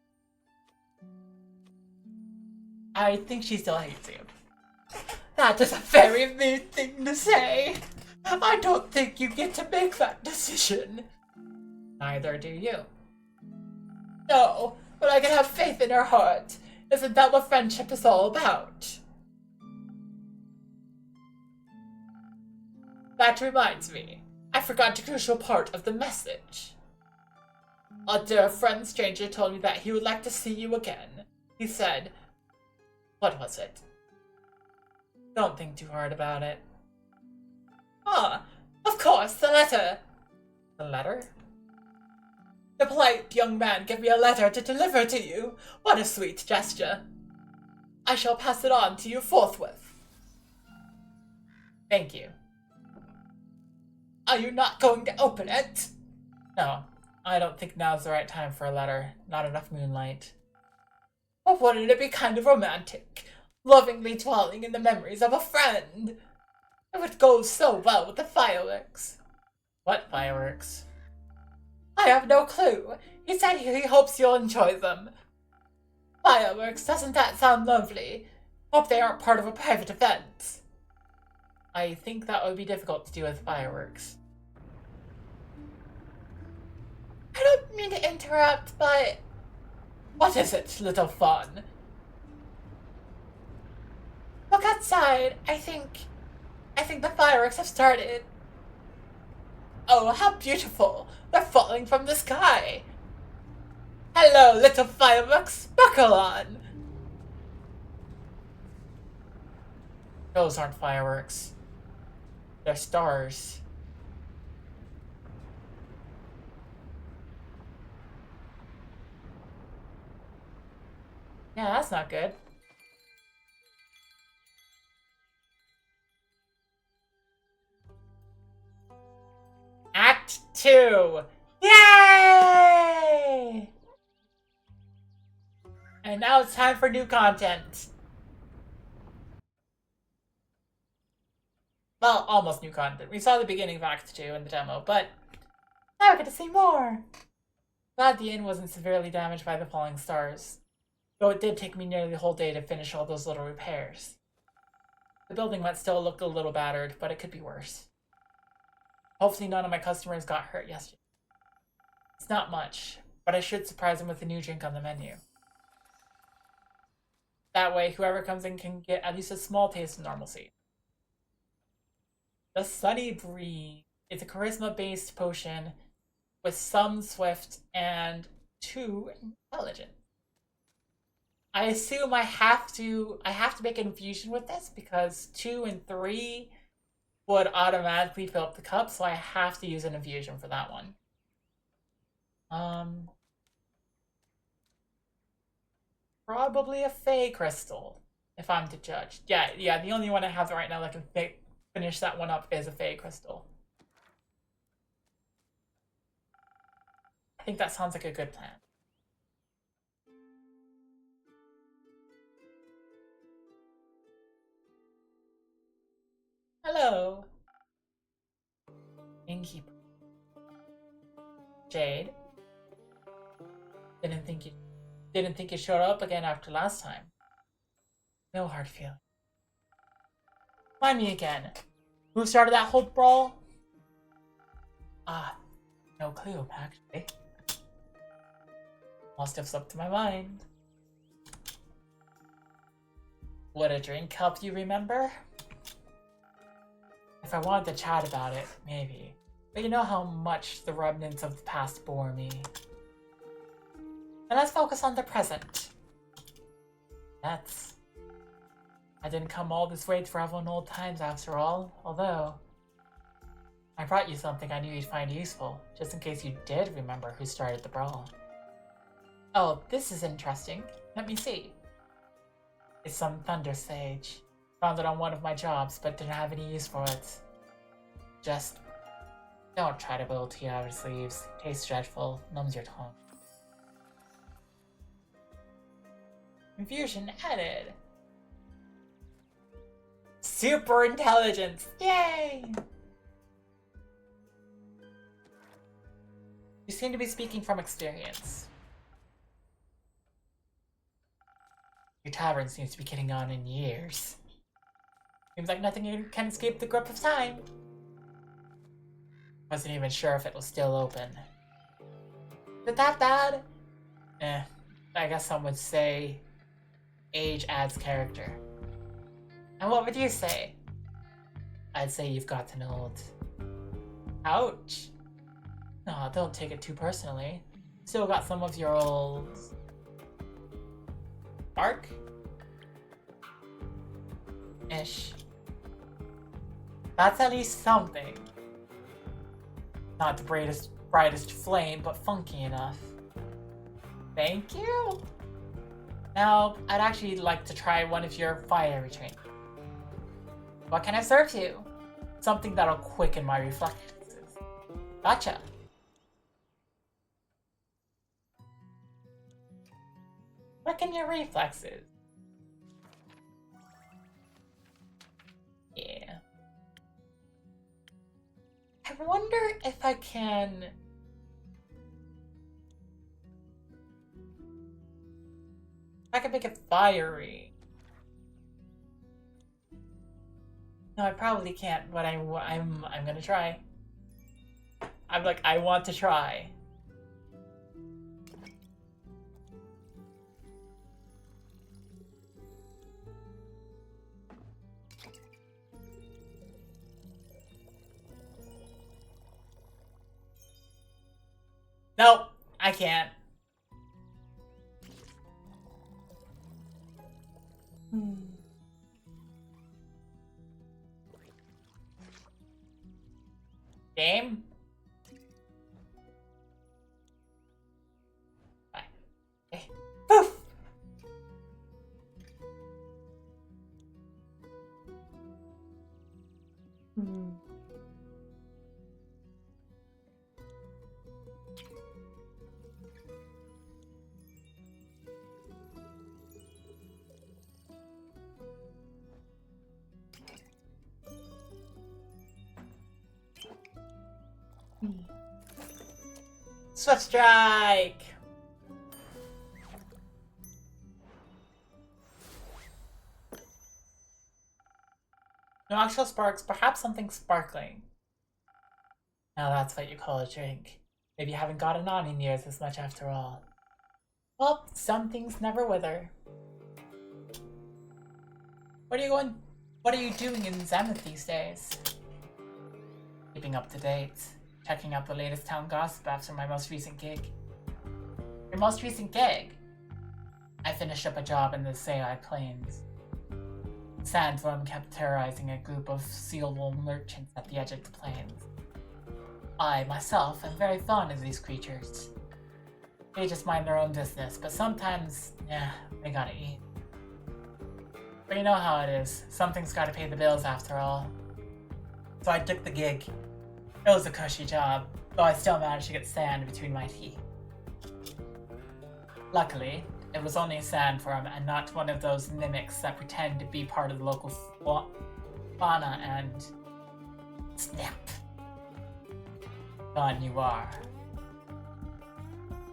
I think she still hates you. That is a very mean thing to say. I don't think you get to make that decision. Neither do you. No, but I can have faith in her heart. Isn't that what friendship is all about? That reminds me. I forgot a crucial part of the message. A dear friend stranger told me that he would like to see you again. He said, what was it? Don't think too hard about it. Of course, the letter. The letter? The polite young man gave me a letter to deliver to you. What a sweet gesture. I shall pass it on to you forthwith. Thank you. Are you not going to open it? No, I don't think now's the right time for a letter. Not enough moonlight. But wouldn't it be kind of romantic? Lovingly dwelling in the memories of a friend. It would go so well with the fireworks. What fireworks? I have no clue. He said he hopes you'll enjoy them. Fireworks, doesn't that sound lovely? Hope they aren't part of a private event. I think that would be difficult to do with fireworks. I don't mean to interrupt, but... What is it, little fun? Look outside. I think the fireworks have started. Oh, how beautiful! They're falling from the sky! Hello, little fireworks! Buckle on! Those aren't fireworks. They're stars. Yeah, that's not good. Act 2! Yay! And now it's time for new content. Well, almost new content. We saw the beginning of Act 2 in the demo, but now we get to see more. Glad the inn wasn't severely damaged by the falling stars, though it did take me nearly the whole day to finish all those little repairs. The building might still look a little battered, but it could be worse. Hopefully none of my customers got hurt yesterday. It's not much, but I should surprise them with a new drink on the menu. That way, whoever comes in can get at least a small taste of normalcy. The Sunny Breeze is a charisma-based potion with some swift and 2 intelligent. I assume I have to make an infusion with this because 2 and 3 would automatically fill up the cup, so I have to use an infusion for that one. Probably a Fey Crystal, if I'm to judge. Yeah, the only one I have right now that can finish that one up is a Fey Crystal. I think that sounds like a good plan. Hello. Innkeeper. Jade. Didn't think you showed up again after last time. No hard feeling. Find me again. Who started that whole brawl? No clue, actually. Must have slipped to my mind. Would a drink help you remember? If I wanted to chat about it, maybe. But you know how much the remnants of the past bore me. And let's focus on the present. I didn't come all this way to revel in old times after all, although I brought you something I knew you'd find useful, just in case you did remember who started the brawl. Oh, this is interesting. Let me see. It's some thunder sage. Found it on one of my jobs, but didn't have any use for it. Just don't try to blow tea out of your sleeves. Tastes dreadful, numbs your tongue. Confusion added. Super intelligence! Yay! You seem to be speaking from experience. Your tavern seems to be getting on in years. Seems like nothing can escape the grip of time. Wasn't even sure if it was still open. Is it that bad? I guess some would say age adds character. And what would you say? I'd say you've gotten old. Ouch. Aw, don't take it too personally. Still got some of your old... spark? Ish. That's at least something. Not the brightest flame, but funky enough. Thank you? Now, I'd actually like to try one of your fiery training. What can I serve you? Something that'll quicken my reflexes. Gotcha. Quicken your reflexes. Yeah. I wonder if I can... I can make it fiery. No, I probably can't, but I'm gonna try. I want to try. Nope, I can't. Game? Bye. Okay. Poof! Swift strike! No actual sparks, perhaps something sparkling. Now that's what you call a drink. Maybe you haven't gotten on in years as much after all. Well, some things never wither. What are you doing in Zenith these days? Keeping up to date. Checking out the latest town gossip after my most recent gig. Your most recent gig? I finished up a job in the Seai Plains. Sandworm kept terrorizing a group of seal-wool merchants at the edge of the plains. I, myself, am very fond of these creatures. They just mind their own business, but sometimes, yeah, they gotta eat. But you know how it is. Something's gotta pay the bills after all. So I took the gig. It was a cushy job, though I still managed to get sand between my teeth. Luckily, it was only a sandworm and not one of those mimics that pretend to be part of the local fauna and... Snap! Gone you are.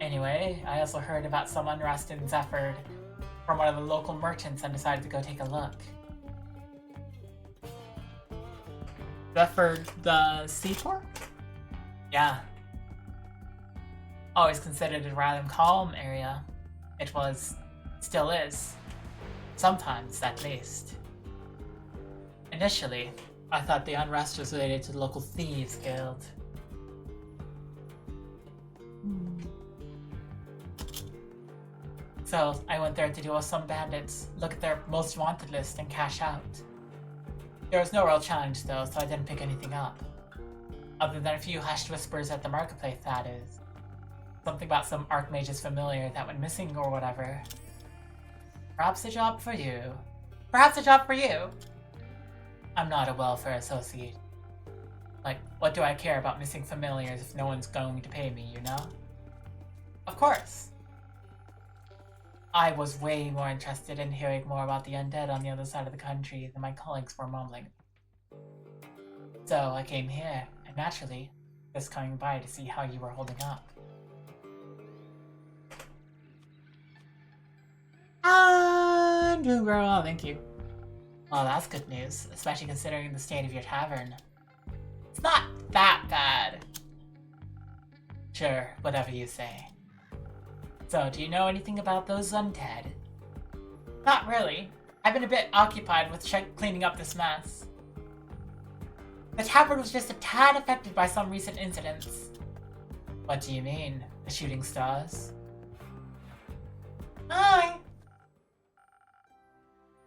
Anyway, I also heard about some unrest in Zephyr from one of the local merchants and decided to go take a look. Zephyr, the seaport? Yeah. Always considered a rather calm area. It was, still is. Sometimes, at least. Initially, I thought the unrest was related to the local thieves guild. So, I went there to deal with some bandits, look at their most wanted list, and cash out. There was no real challenge though, so I didn't pick anything up. Other than a few hushed whispers at the marketplace, that is. Something about some archmage's familiar that went missing or whatever. Perhaps a job for you. Perhaps a job for you. I'm not a welfare associate. Like, what do I care about missing familiars if no one's going to pay me, you know? Of course. I was way more interested in hearing more about the undead on the other side of the country than my colleagues were mumbling. So I came here, and naturally, just coming by to see how you were holding up. New girl, thank you. Well, that's good news, especially considering the state of your tavern. It's not that bad. Sure, whatever you say. So, do you know anything about those undead? Not really. I've been a bit occupied with cleaning up this mess. The tavern was just a tad affected by some recent incidents. What do you mean? The shooting stars? Hi!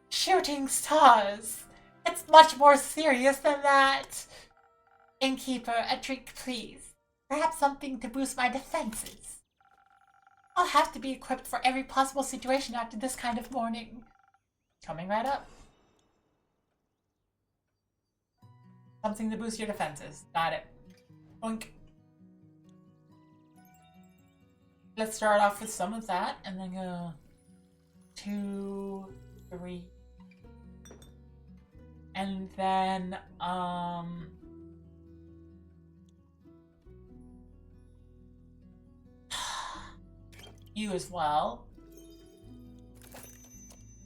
Shooting stars! It's much more serious than that! Innkeeper, a drink please. Perhaps something to boost my defenses. I'll have to be equipped for every possible situation after this kind of morning. Coming right up. Something to boost your defenses. Got it. Boink. Let's start off with some of that, and then go 2, 3. And then, you as well.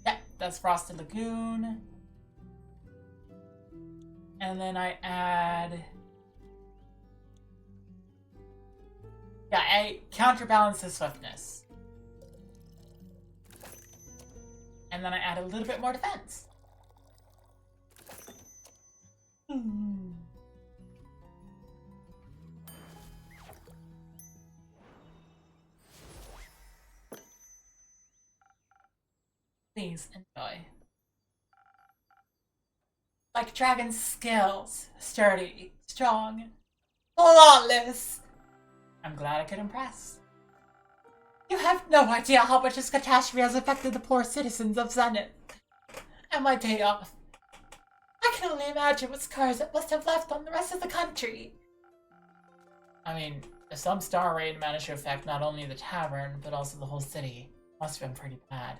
Yep, that's Frosted Lagoon. And then I add... yeah, I counterbalance the swiftness. And then I add a little bit more defense. Please enjoy. Like dragon skills, sturdy, strong, flawless. I'm glad I could impress. You have no idea how much this catastrophe has affected the poor citizens of Zenith. And my day off. I can only imagine what scars it must have left on the rest of the country. I mean, if some star raid managed to affect not only the tavern, but also the whole city, must have been pretty bad.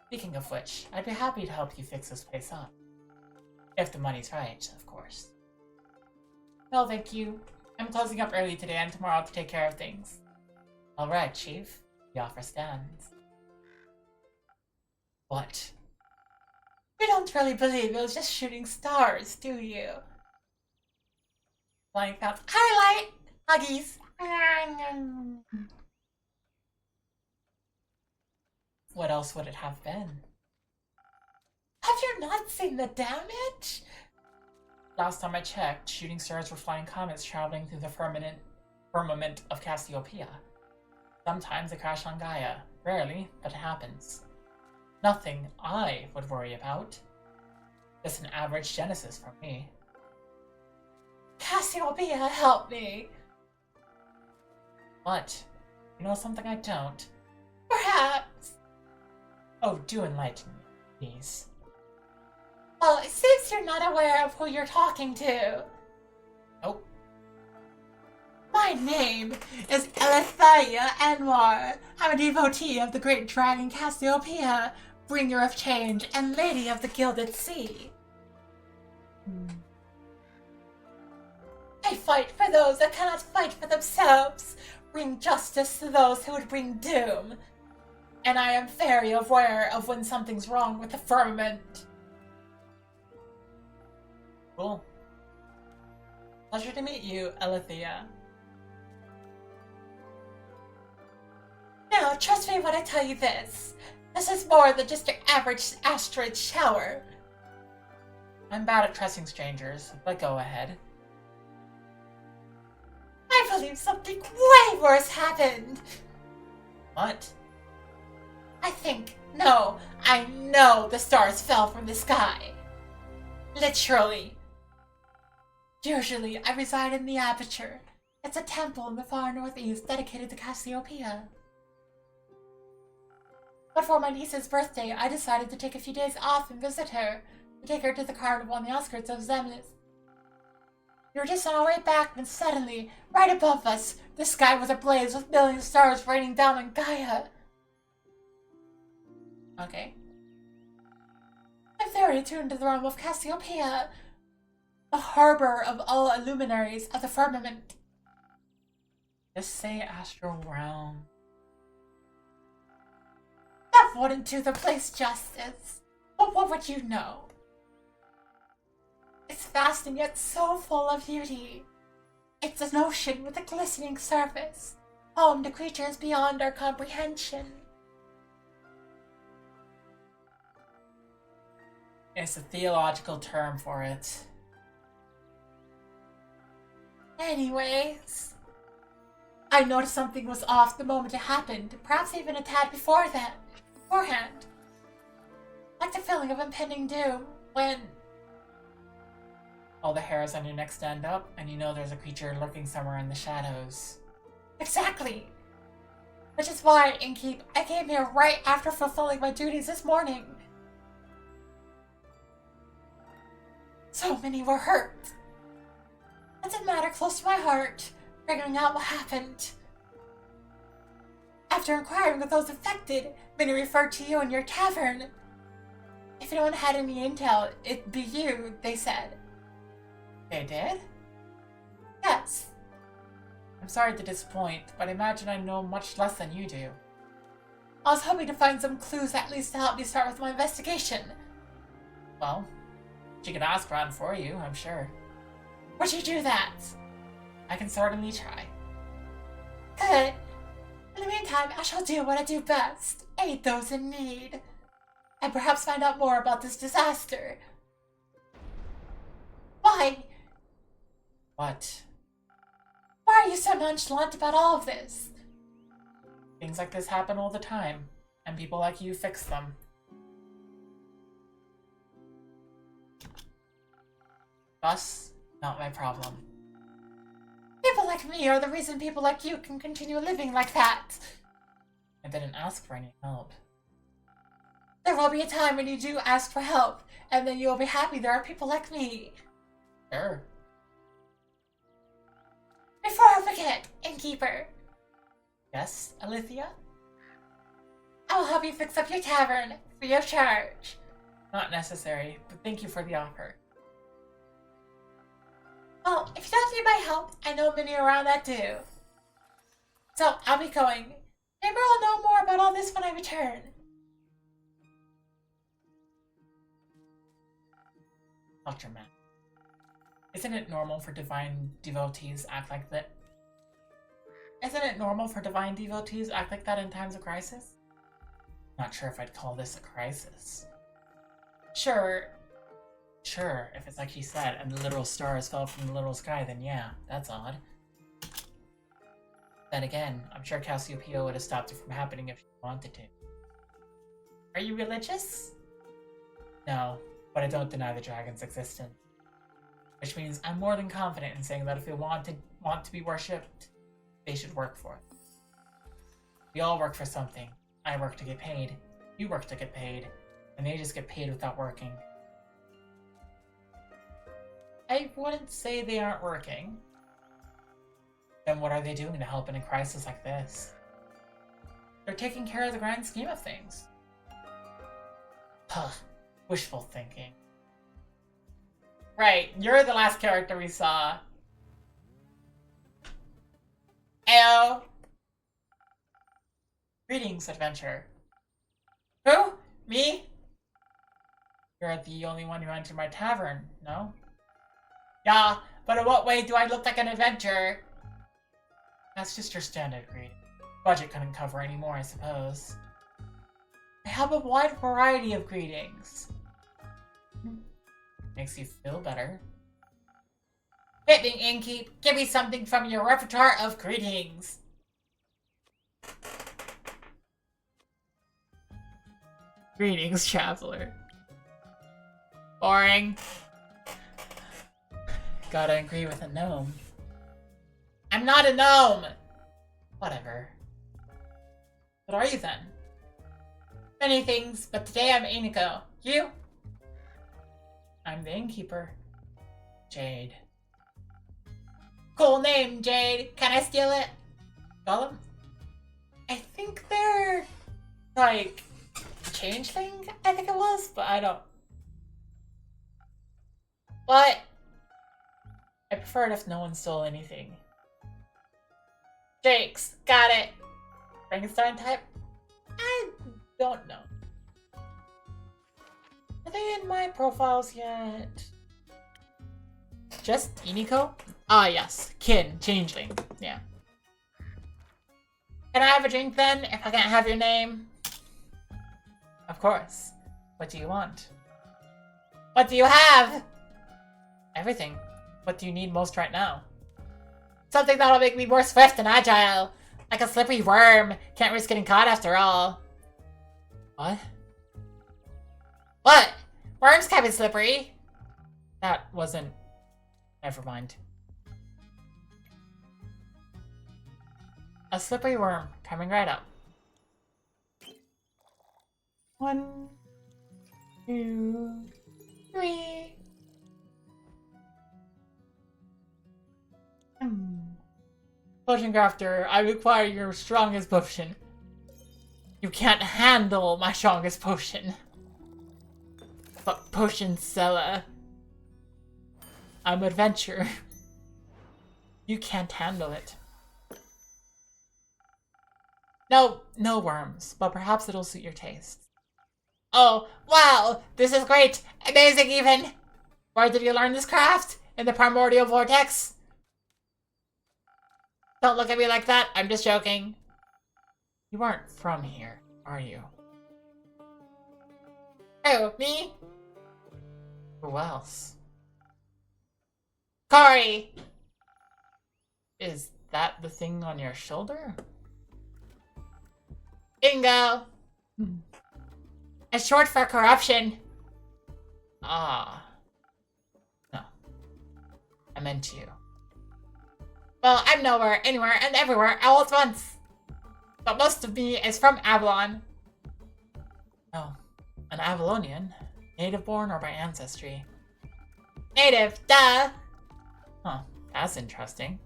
Speaking of which, I'd be happy to help you fix this place up. If the money's right, of course. No, thank you. I'm closing up early today and tomorrow to take care of things. Alright, Chief. The offer stands. What? You don't really believe it was just shooting stars, do you? Flying clouds. Highlight! Huggies! What else would it have been? Have you not seen the damage? Last time I checked, shooting stars were flying comets traveling through the firmament of Cassiopeia. Sometimes they crash on Gaia. Rarely, but it happens. Nothing I would worry about. Just an average Genesis for me. Cassiopeia, help me! What? You know something I don't? Perhaps. Oh, do enlighten me, please. Well, it seems you're not aware of who you're talking to. Nope. My name is Elethia Anwar. I'm a devotee of the great dragon Cassiopeia, bringer of change and lady of the gilded sea. I fight for those that cannot fight for themselves, bring justice to those who would bring doom. And I am very aware of when something's wrong with the firmament. Cool. Pleasure to meet you, Elethia. No, trust me when I tell you this. This is more than just your average asteroid shower. I'm bad at trusting strangers, but go ahead. I believe something way worse happened. What? I know the stars fell from the sky. Literally. Usually, I reside in the Aperture. It's a temple in the far northeast dedicated to Cassiopeia. But for my niece's birthday, I decided to take a few days off and visit her, to take her to the carnival on the outskirts of Zemnis. We were just on our way back when suddenly, right above us, the sky was ablaze with millions of stars raining down on Gaia. Okay. I'm very attuned to the realm of Cassiopeia, the harbor of all luminaries of the firmament. Just say astral realm. That wouldn't do the place justice. But what would you know? It's vast and yet so full of beauty. It's an ocean with a glistening surface, home to creatures beyond our comprehension. It's a theological term for it. Anyways, I noticed something was off the moment it happened, perhaps even a tad beforehand. Like the feeling of impending doom when all the hairs on your neck stand up and you know there's a creature lurking somewhere in the shadows. Exactly! Which is why, Innkeep, I came here right after fulfilling my duties this morning. So many were hurt. It's a matter close to my heart, figuring out what happened. After inquiring with those affected, many referred to you and your tavern. If anyone had any intel, it'd be you, they said. They did? Yes. I'm sorry to disappoint, but I imagine I know much less than you do. I was hoping to find some clues at least to help me start with my investigation. Well, she could ask around for you, I'm sure. Would you do that? I can certainly try. Good. In the meantime, I shall do what I do best. Aid those in need. And perhaps find out more about this disaster. Why? What? Why are you so nonchalant about all of this? Things like this happen all the time, and people like you fix them. Thus, not my problem. People like me are the reason people like you can continue living like that. I didn't ask for any help. There will be a time when you do ask for help, and then you'll be happy there are people like me. Sure. Before I forget, Innkeeper. Yes, Alithia? I will help you fix up your tavern, free of charge. Not necessary, but thank you for the offer. Well, if you don't need my help, I know many around that do. So, I'll be going. Maybe I'll know more about all this when I return. Dr. Matt. Isn't it normal for divine devotees act like that? Isn't it normal for divine devotees act like that in times of crisis? Not sure if I'd call this a crisis. Sure, if it's like she said, and the literal stars fell from the literal sky, then yeah, that's odd. Then again, I'm sure Cassiopeia would have stopped it from happening if she wanted to. Are you religious? No, but I don't deny the dragon's existence. Which means I'm more than confident in saying that if they want to be worshipped, they should work for it. We all work for something. I work to get paid, you work to get paid, and they just get paid without working. I wouldn't say they aren't working. Then what are they doing to help in a crisis like this? They're taking care of the grand scheme of things. Huh, wishful thinking. Right, you're the last character we saw. Ayo! Greetings, adventurer. Who? Me? You're the only one who entered my tavern, no? Yeah, but in what way do I look like an adventurer? That's just your standard greeting. Budget couldn't cover any more, I suppose. I have a wide variety of greetings. Makes you feel better. Hit me, Innkeep. Give me something from your repertoire of greetings. Greetings, traveler. Boring. Gotta agree with a gnome. I'm not a gnome! Whatever. What are you then? Many things, but today I'm Iniko. You? I'm the innkeeper. Jade. Cool name, Jade. Can I steal it? Gollum? I think they're like changeling, I think it was, but I don't. What? I prefer it if no one stole anything. Jakes, got it. Frankenstein type? I don't know. Are they in my profiles yet? Just Iniko? Ah, yes. Kin, changeling. Yeah. Can I have a drink then, if I can't have your name? Of course. What do you want? What do you have? Everything. What do you need most right now? Something that'll make me more swift and agile. Like a slippery worm. Can't risk getting caught after all. What? What? Worms can't be slippery. That wasn't... Never mind. A slippery worm coming right up. 1, 2, 3. Potion crafter, I require your strongest potion. You can't handle my strongest potion. But potion seller. I'm adventure. You can't handle it. No, no worms, but perhaps it'll suit your taste. Oh, wow! This is great! Amazing even! Where did you learn this craft? In the primordial vortex? Don't look at me like that, I'm just joking. You aren't from here, are you? Oh, me? Who else? Cory! Is that the thing on your shoulder? Bingo! It's short for corruption. Ah. No. I meant you. Well, I'm nowhere, anywhere, and everywhere all at once. But most of me is from Avalon. Oh, an Avalonian? Native-born or by ancestry? Native, duh! Huh, that's interesting.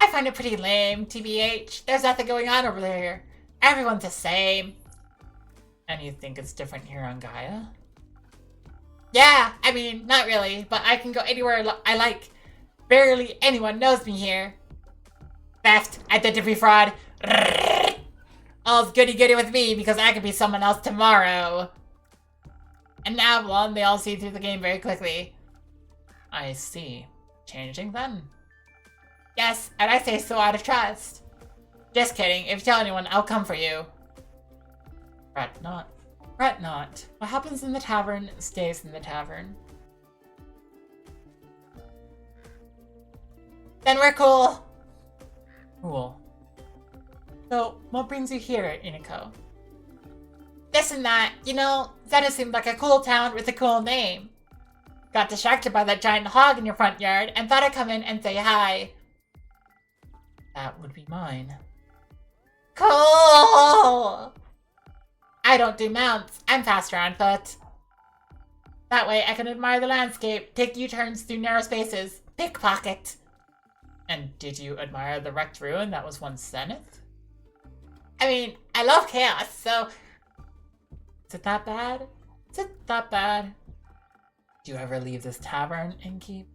I find it pretty lame, TBH. There's nothing going on over there. Everyone's the same. And you think it's different here on Gaia? Yeah, I mean, not really, but I can go anywhere I like. Barely anyone knows me here. Theft, identity fraud. All's goody-goody with me because I could be someone else tomorrow. And now, well, they all see through the game very quickly. I see. Changing then? Yes, and I say so out of trust. Just kidding. If you tell anyone, I'll come for you. Fret not. Fret not. What happens in the tavern stays in the tavern. Then we're cool. Cool. So, what brings you here, Iniko? This and that. You know, Zenith seemed like a cool town with a cool name. Got distracted by that giant hog in your front yard and thought I'd come in and say hi. That would be mine. Cool! I don't do mounts. I'm faster on foot. That way I can admire the landscape, take U-turns through narrow spaces, pickpocket. And did you admire the wrecked ruin that was once Zenith? I mean, I love chaos, so... Is it that bad? Is it that bad? Do you ever leave this tavern, Innkeep?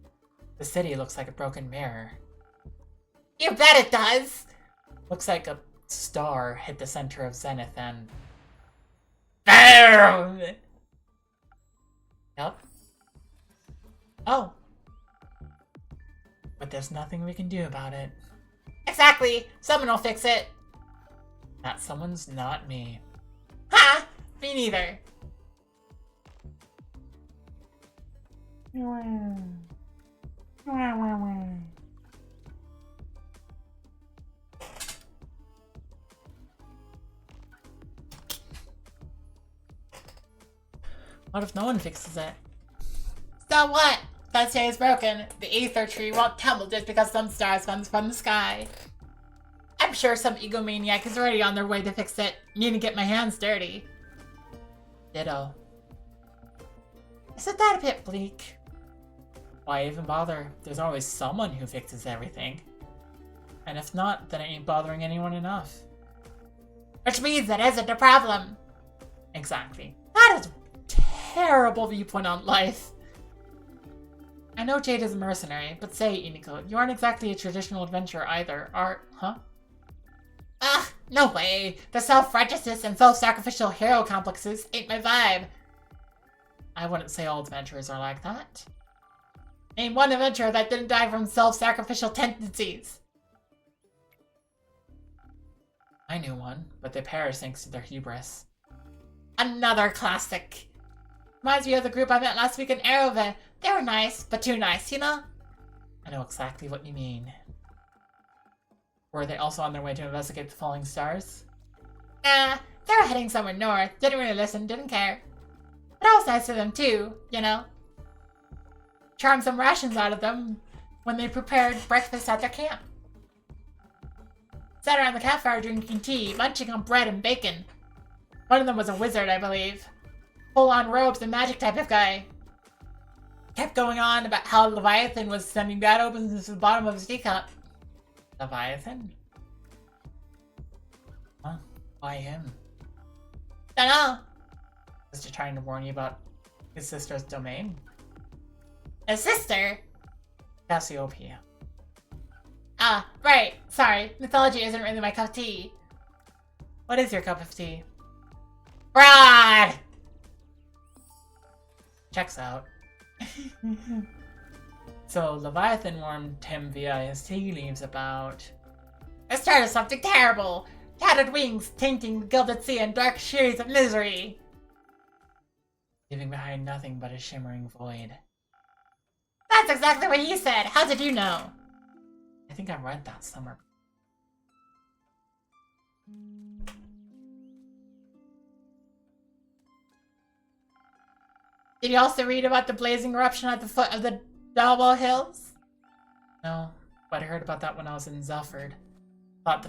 The city looks like a broken mirror. You bet it does! Looks like a star hit the center of Zenith and... BAM! Yup. Oh. But there's nothing we can do about it. Exactly! Someone will fix it! That someone's not me. Ha! Me neither. What if no one fixes it? So what? that stay is broken. The ether tree won't tumble just because some stars come from the sky. I'm sure some egomaniac is already on their way to fix it. Need to get my hands dirty. Ditto. Isn't that a bit bleak? Why even bother? There's always someone who fixes everything. And if not, then it ain't bothering anyone enough. Which means that isn't a problem. Exactly. That is a terrible viewpoint on life. I know Jade is a mercenary, but say, Iniko, you aren't exactly a traditional adventurer either, huh? Ah, no way. The self-righteousness and self-sacrificial hero complexes ain't my vibe. I wouldn't say all adventurers are like that. Name one adventurer that didn't die from self-sacrificial tendencies. I knew one, but they perished thanks to their hubris. Another classic. Reminds me of the group I met last week in Arrowve. They were nice, but too nice, you know? I know exactly what you mean. Were they also on their way to investigate the falling stars? Nah, they were heading somewhere north. Didn't really listen, didn't care. But I was nice to them too, you know? Charmed some rations out of them when they prepared breakfast at their camp. Sat around the campfire drinking tea, munching on bread and bacon. One of them was a wizard, I believe. Full-on robes and magic type of guy. Kept going on about how Leviathan was sending bad omens to the bottom of his teacup. Leviathan? Huh? Why him? Dunno. Was he trying to warn you about his sister's domain? His sister? Cassiopeia. Ah, right. Sorry. Mythology isn't really my cup of tea. What is your cup of tea? Brad! Checks out. So, Leviathan warned him via his tea leaves about... The start of something terrible! Tattered wings tainting the gilded sea and dark shades of misery! Leaving behind nothing but a shimmering void. That's exactly what he said! How did you know? I think I read that somewhere. Did you also read about the blazing eruption at the foot of the Dalwell Hills? No, but I heard about that when I was in Zelford. Thought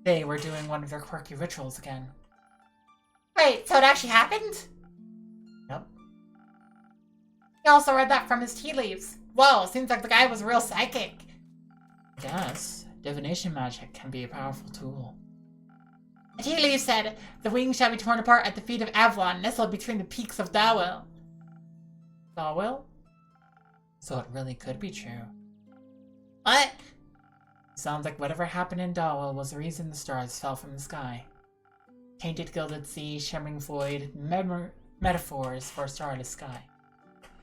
they were doing one of their quirky rituals again. Wait, so it actually happened? Yep. He also read that from his tea leaves. Whoa, seems like the guy was real psychic. I guess. Divination magic can be a powerful tool. The tea leaf said, the wings shall be torn apart at the feet of Avalon, nestled between the peaks of Dawel. Dawel? So it really could be true. What? Sounds like whatever happened in Dawel was the reason the stars fell from the sky. Tainted gilded sea, shimmering void, metaphors for a starless sky.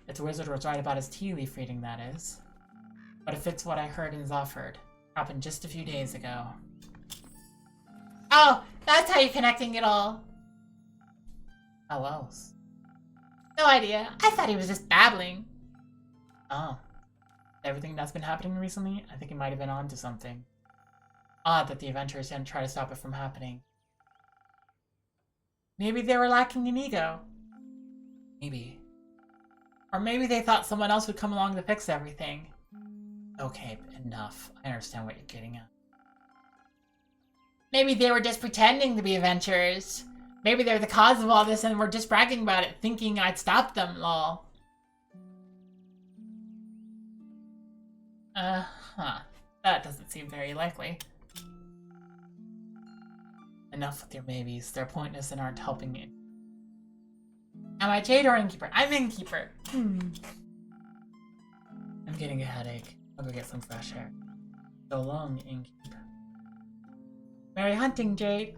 If the wizard was right about his tea leaf reading, that is. But it fits what I heard in Zelford. Happened just a few days ago. Oh, that's how you're connecting it all. How else? No idea. I thought he was just babbling. Oh. Everything that's been happening recently, I think he might have been onto something. Odd that the adventurers didn't try to stop it from happening. Maybe they were lacking in ego. Maybe. Or maybe they thought someone else would come along to fix everything. Okay, enough. I understand what you're getting at. Maybe they were just pretending to be adventurers. Maybe they're the cause of all this and were just bragging about it, thinking I'd stop them, lol. That doesn't seem very likely. Enough with your maybes. They're pointless and aren't helping you. Am I Jade or Innkeeper? I'm Innkeeper. I'm getting a headache. I'll go get some fresh air. So long, Innkeeper. Merry hunting, Jade.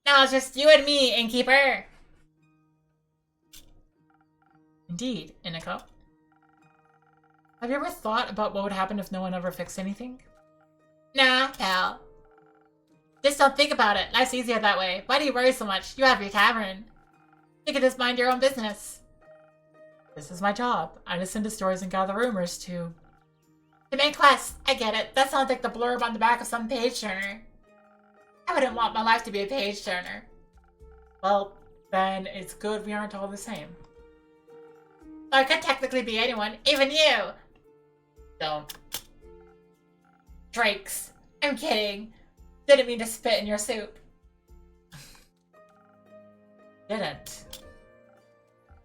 Now it's just you and me, Innkeeper. Indeed, Iniko. Have you ever thought about what would happen if no one ever fixed anything? Nah, pal. Just don't think about it. Life's easier that way. Why do you worry so much? You have your tavern. You can just mind your own business. This is my job. I listen to stories and gather rumors to make quests. I get it. That sounds like the blurb on the back of some page turner. I wouldn't want my life to be a page turner. Well, then it's good we aren't all the same. Or it could technically be anyone, even you! Don't. Drakes. I'm kidding. Didn't mean to spit in your soup. Didn't.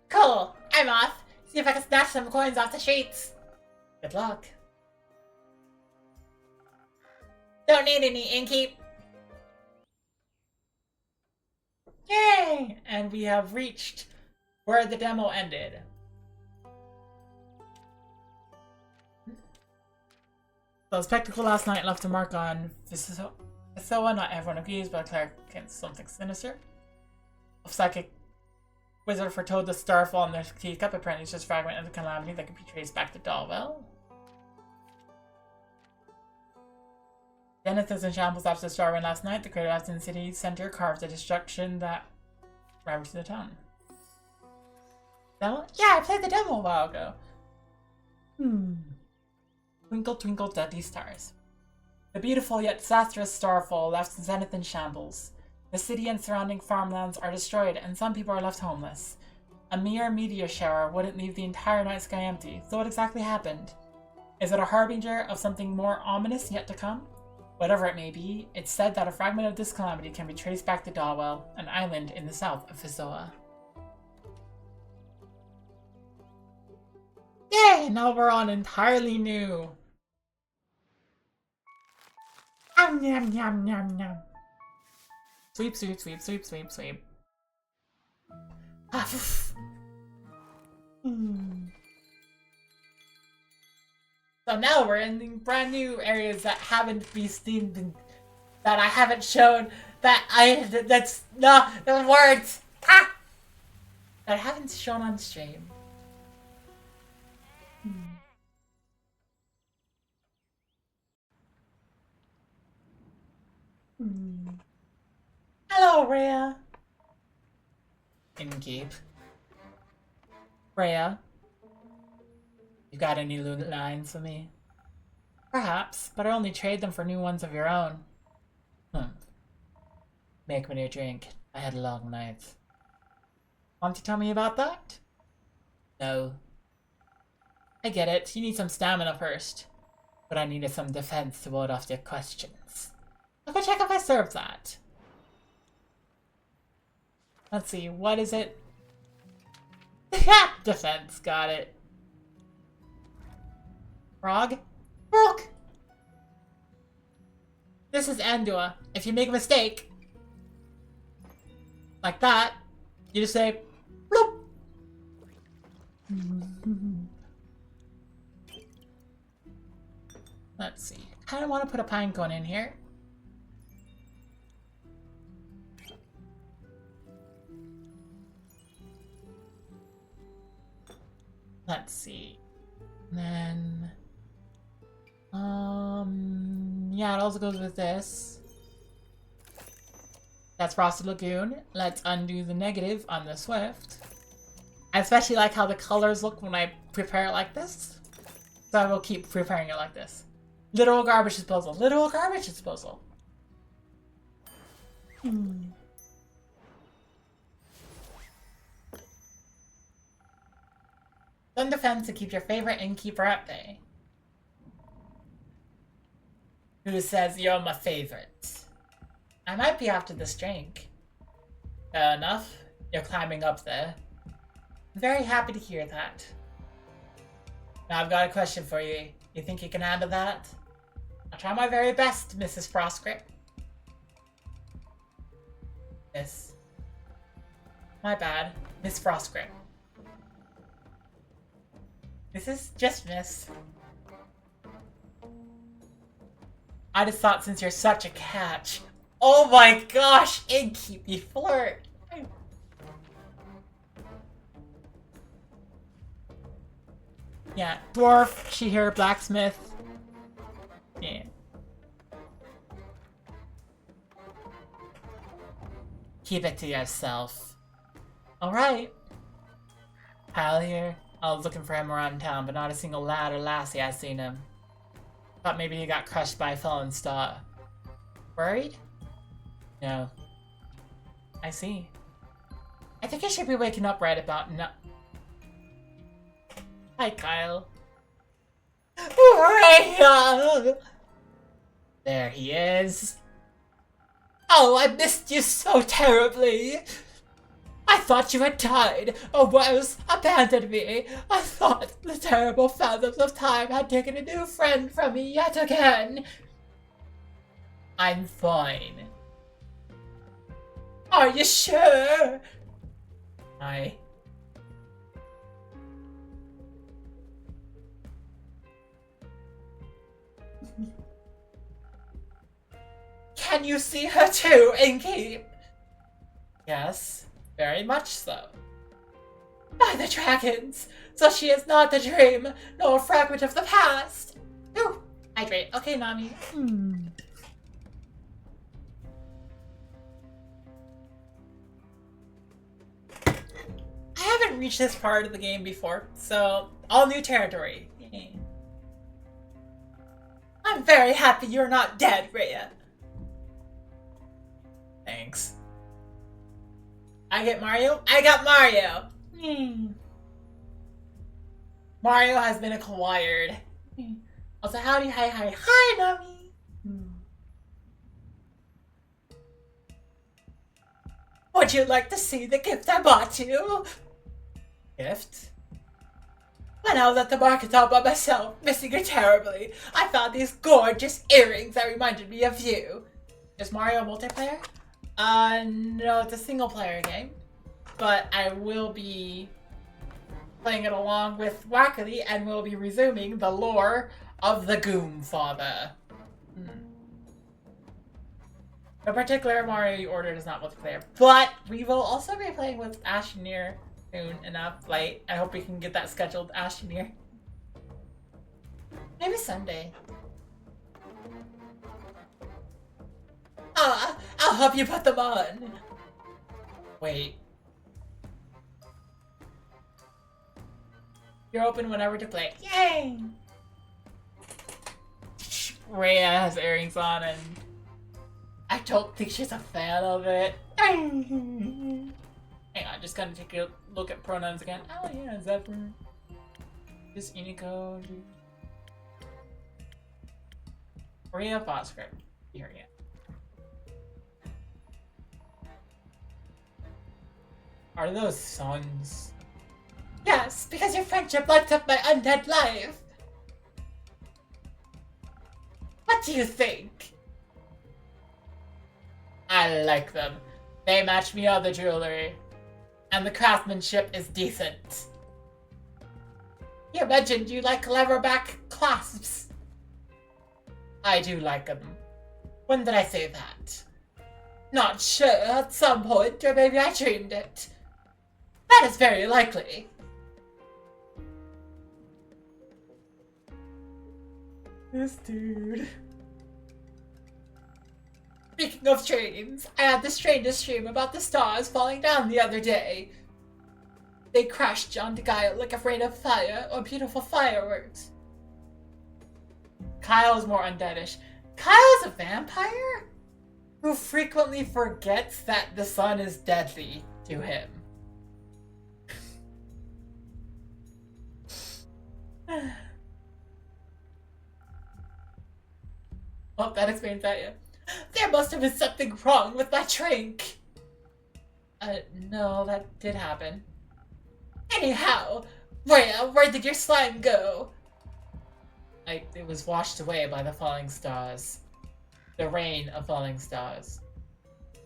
Cool. I'm off. See if I can snatch some coins off the streets. Good luck. Don't need any inkeep. Yay! And we have reached where the demo ended. So the spectacle last night left a mark on Visoa. Not everyone agrees, but Claire against something sinister. Of psychic wizard foretold the starfall in the teacup. Apparently it's just a fragment of the calamity that can be traced back to Dalwell. Dennis is in shambles after the star went last night. The crater in the city center carved the destruction that ravaged the town. Demo? Yeah, I played the demo a while ago. Twinkle, twinkle, deadly stars. The beautiful yet disastrous starfall left Zenith in shambles. The city and surrounding farmlands are destroyed, and some people are left homeless. A mere meteor shower wouldn't leave the entire night sky empty. So what exactly happened? Is it a harbinger of something more ominous yet to come? Whatever it may be, it's said that a fragment of this calamity can be traced back to Dalwell, an island in the south of Visoa. Yay! Now we're on entirely new. Yum, yum, yum, yum. Sweep, sweep, sweep, sweep, sweep, sweep. Ah, So now we're in the brand new areas that haven't been that I haven't shown, that's not the words, that I haven't shown on stream. Hello, Rhea. Inkeep. Rhea. You got any loot lines for me? Perhaps, but I only trade them for new ones of your own. Make me a drink. I had a long night. Want to tell me about that? No. I get it. You need some stamina first. But I needed some defense to ward off your questions. I'll go check if I serve that. Let's see, what is it? Defense, got it. Frog? Frog! This is Andua. If you make a mistake, like that, you just say, bloop! Let's see. I kind of want to put a pine cone in here. Let's see. Then, yeah, it also goes with this. That's Frosted Lagoon. Let's undo the negative on the Swift. I especially like how the colors look when I prepare it like this. So I will keep preparing it like this. Literal garbage disposal. Literal garbage disposal. Some defense to keep your favorite innkeeper at bay. Who says you're my favorite? I might be after this drink. Fair enough. You're climbing up there. I'm very happy to hear that. Now I've got a question for you. You think you can handle that? I'll try my very best, Mrs. Frostgrip. Miss. My bad. Miss Frostgrip. This is just Miss. I just thought since you're such a catch. Oh my gosh, Innkeep, you flirt. Yeah, dwarf, she here, blacksmith. Yeah. Keep it to yourself. Alright. Pal here. I was looking for him around town, but not a single lad or lassie has seen him. Thought maybe he got crushed by a fallen star. Worried? No. I see. I think I should be waking up right about now. Hi, Kyle. Rhea! There he is. Oh, I missed you so terribly. I thought you had died, or worse, abandoned me. I thought the terrible phantoms of time had taken a new friend from me yet again. I'm fine. Are you sure? Can you see her too, Inky? Yes, very much so. By the dragons! So she is not a dream, nor a fragment of the past! Ooh, hydrate. Okay, Nami. I haven't reached this part of the game before, so all new territory. Yay. I'm very happy you're not dead, Rhea. Thanks. I get Mario? I got Mario! Mario has been acquired. Also, howdy, hi, Nami! Would you like to see the gift I bought you? Gift? When I was at the market all by myself, missing you terribly, I found these gorgeous earrings that reminded me of you. Is Mario multiplayer? No, it's a single player game. But I will be playing it along with Wackerly, and we'll be resuming the lore of the Goomfather. The particular Mario you ordered is not multiplayer, but we will also be playing with Ashnir soon enough. Like, I hope we can get that scheduled, Ashnir. Maybe Sunday. I'll help you put them on. Wait. You're open whenever to play. Yay! Rhea has earrings on and I don't think she's a fan of it. Hang on, just gonna take a look at pronouns again. Oh yeah, Zephyr. This Unicode. Rhea Foxscript. Here we go. Are those songs? Yes, because your friendship lights up my undead life. What do you think? I like them. They match me other jewelry. And the craftsmanship is decent. You mentioned you like leatherback clasps. I do like them. When did I say that? Not sure, at some point, or maybe I dreamed it. That is very likely. This dude. Speaking of dreams, I had the strangest dream about the stars falling down the other day. They crashed onto Gaia like a rain of fire or beautiful fireworks. Kyle is more undeadish. Kyle is a vampire who frequently forgets that the sun is deadly to him. Well, that explains that, yeah. There must have been something wrong with my drink. No, that did happen. Anyhow, where did your slime go? It was washed away by the falling stars. The rain of falling stars.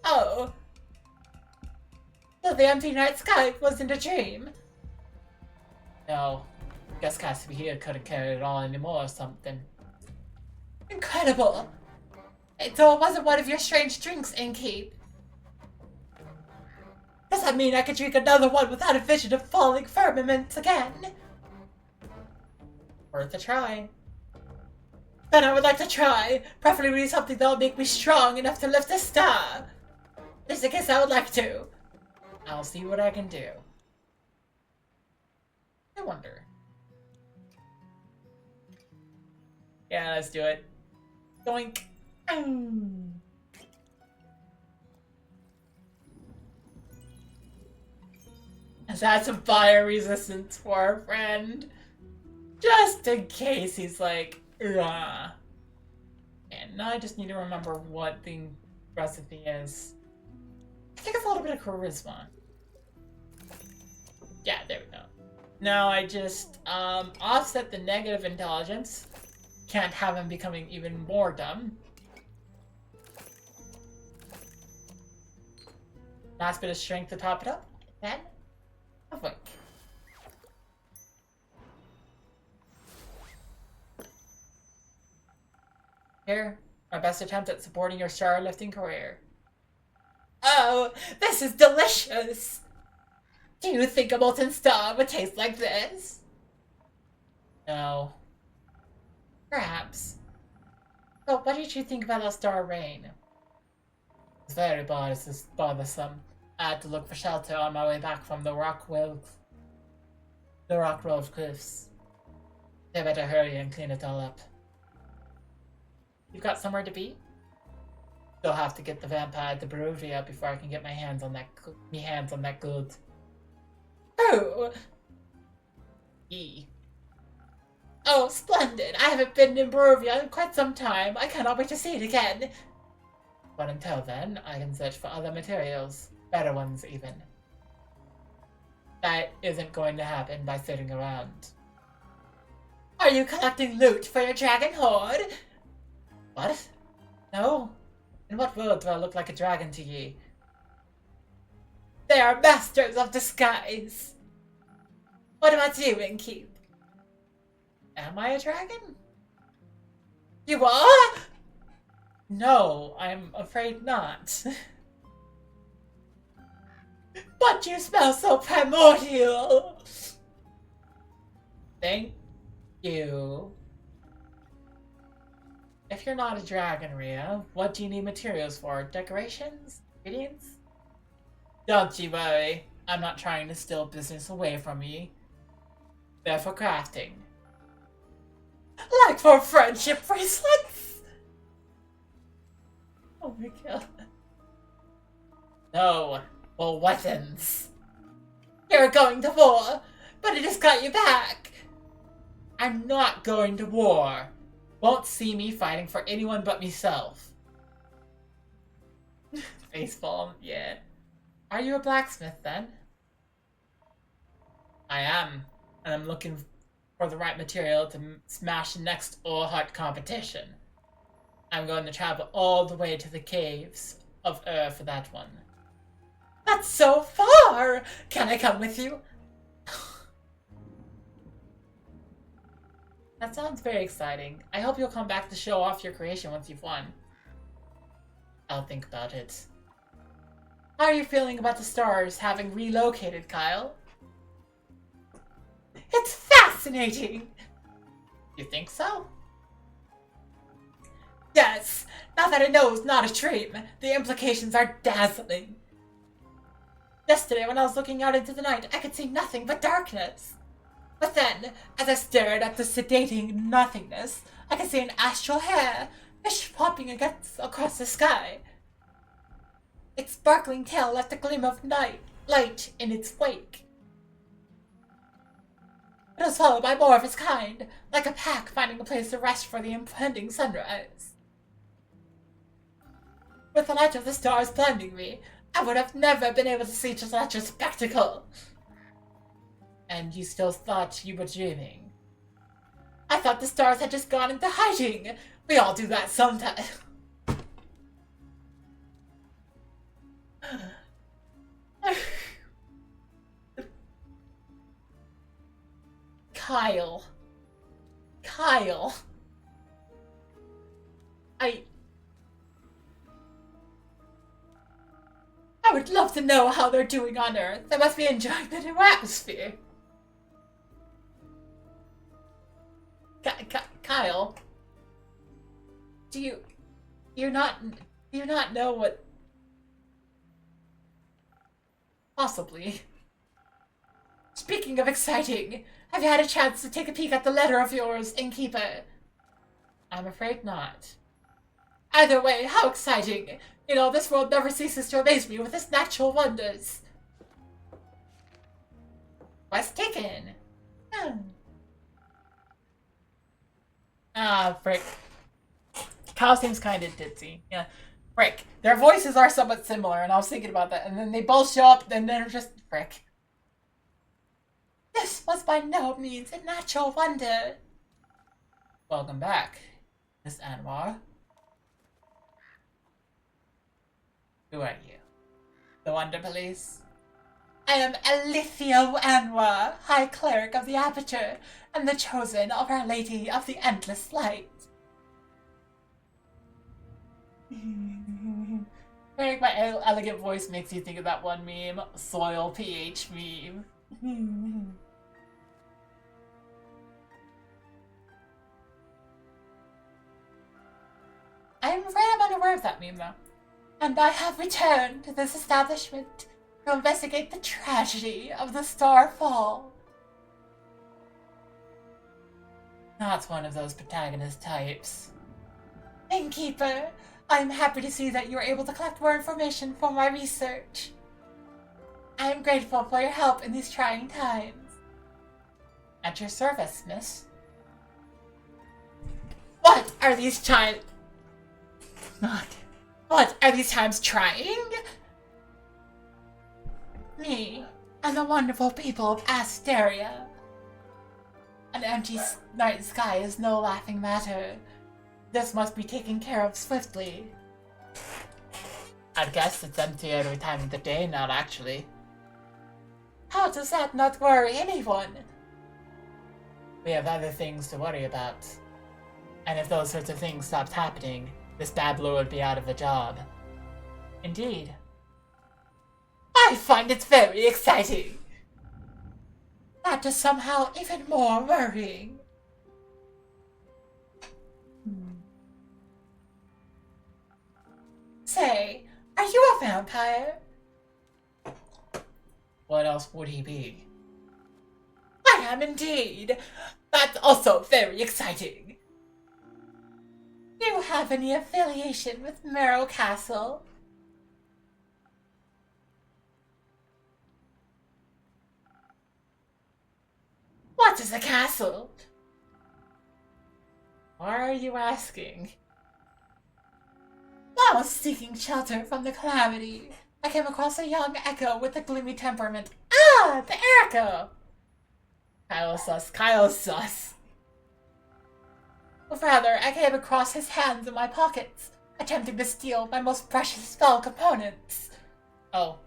Oh. So the empty night sky wasn't a dream? No. Guess Cassidy here couldn't carry it all anymore or something. Incredible! So it wasn't one of your strange drinks, Inky. Does that mean I could drink another one without a vision of falling firmaments again? Worth a try. Then I would like to try, preferably something that will make me strong enough to lift a star. Just in case I would like to. I'll see what I can do. I wonder. Yeah, let's do it. Doink. That's a fire resistance for our friend. Just in case he's like, ugh. And now I just need to remember what the recipe is. I think it's a little bit of charisma. Yeah, there we go. Now I just offset the negative intelligence. Can't have him becoming even more dumb. Last bit of strength to top it up. Then, a wink. Here, my best attempt at supporting your star-lifting career. Oh, this is delicious! Do you think a molten star would taste like this? No. Perhaps. But what did you think about our star rain? It's very bothersome. I had to look for shelter on my way back from the Rock Road cliffs. They better hurry and clean it all up. You've got somewhere to be? Still have to get the vampire at the brewery out before I can get my hands on that good. Oh! Oh, splendid! I haven't been in Barovia in quite some time. I cannot wait to see it again. But until then, I can search for other materials. Better ones, even. That isn't going to happen by sitting around. Are you collecting loot for your dragon horde? What? No? In what world do I look like a dragon to ye? They are masters of disguise! What am I doing, Keep? Am I a dragon? You are? No, I'm afraid not. But you smell so primordial! Thank you. If you're not a dragon, Rhea, what do you need materials for? Decorations? Ingredients? Don't you worry. I'm not trying to steal business away from you. They're for crafting. Like for friendship bracelets? Oh my god. No. Well, weapons. You're going to war, but it has got you back. I'm not going to war. Won't see me fighting for anyone but myself. Facepalm, yeah. Are you a blacksmith then? I am, and I'm looking for the right material to smash the next ore hut competition. I'm going to travel all the way to the caves of for that one. That's so far! Can I come with you? That sounds very exciting. I hope you'll come back to show off your creation once you've won. I'll think about it. How are you feeling about the stars having relocated, Kyle? It's fascinating! You think so? Yes! Now that I know it's not a dream, the implications are dazzling. Yesterday, when I was looking out into the night, I could see nothing but darkness. But then, as I stared at the sedating nothingness, I could see an astral hair, fish popping across the sky. Its sparkling tail left a gleam of light in its wake. It was followed by more of its kind, like a pack finding a place to rest for the impending sunrise. With the light of the stars blinding me, I would have never been able to see just such a spectacle. And you still thought you were dreaming. I thought the stars had just gone into hiding. We all do that sometime. Kyle. I would love to know how they're doing on Earth. They must be enjoying the new atmosphere. Kyle, do you not know what? Possibly. Speaking of exciting, have you had a chance to take a peek at the letter of yours, Innkeeper? I'm afraid not. Either way, how exciting! You know, this world never ceases to amaze me with its natural wonders. Quest taken. Ah, frick. Kyle seems kind of ditzy. Yeah. Frick. Their voices are somewhat similar, and I was thinking about that. And then they both show up, and they're just frick. This was by no means a natural wonder. Welcome back, Miss Anwar. Who are you? The Wonder Police? I am Alithia Anwar, High Cleric of the Aperture, and the chosen of Our Lady of the Endless Light. Hearing my elegant voice makes you think of that one meme, Soil PH meme. I'm afraid I'm unaware of that meme, though. And I have returned to this establishment to investigate the tragedy of the Starfall. Not one of those protagonist types. Innkeeper, I am happy to see that you were able to collect more information for my research. I am grateful for your help in these trying times. At your service, miss. What are these times? What are these times trying? Me and the wonderful people of Asteria. An empty night sky is no laughing matter. This must be taken care of swiftly. I'd guess it's empty every time of the day, not actually. How does that not worry anyone? We have other things to worry about. And if those sorts of things stopped happening, this babbler would be out of a job. Indeed. I find it very exciting. That is somehow even more worrying. Say, are you a vampire? What else would he be? I am indeed. That's also very exciting. Do you have any affiliation with Merrow Castle? What is a castle? Why are you asking? I was seeking shelter from the calamity. I came across a young echo with a gloomy temperament. Ah, the echo! Kyle sus. Or rather, I came across his hands in my pockets, attempting to steal my most precious spell components. Oh.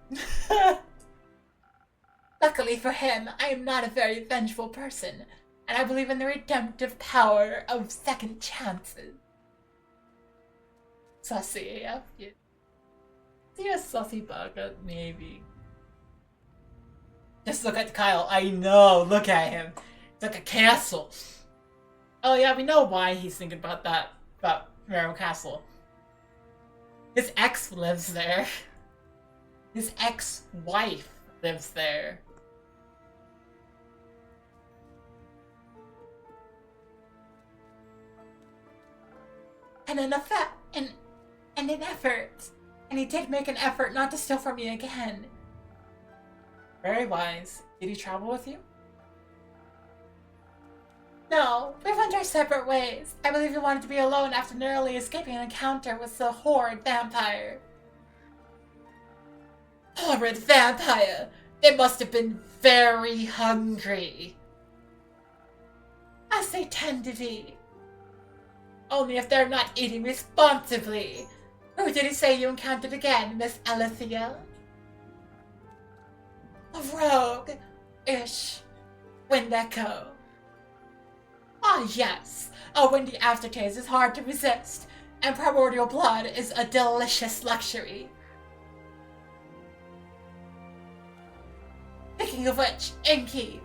Luckily for him, I am not a very vengeful person, and I believe in the redemptive power of second chances. Sussy, yeah. See a sussy bugger, maybe. Just look at Kyle. I know, look at him. It's like a castle. Oh yeah, we know why he's thinking about that, about Merrow Castle. His ex lives there. His ex-wife lives there. And he did make an effort not to steal from me again. Very wise. Did he travel with you? No, we went our separate ways. I believe he wanted to be alone after narrowly escaping an encounter with the horrid vampire. Horrid vampire! They must have been very hungry. As they tend to be. Only if they're not eating responsibly. Who did he say you encountered again, Miss Alithia? A rogue. Ish. Wind echo. Ah, yes. A windy aftertaste is hard to resist, and primordial blood is a delicious luxury. Speaking of which, innkeep.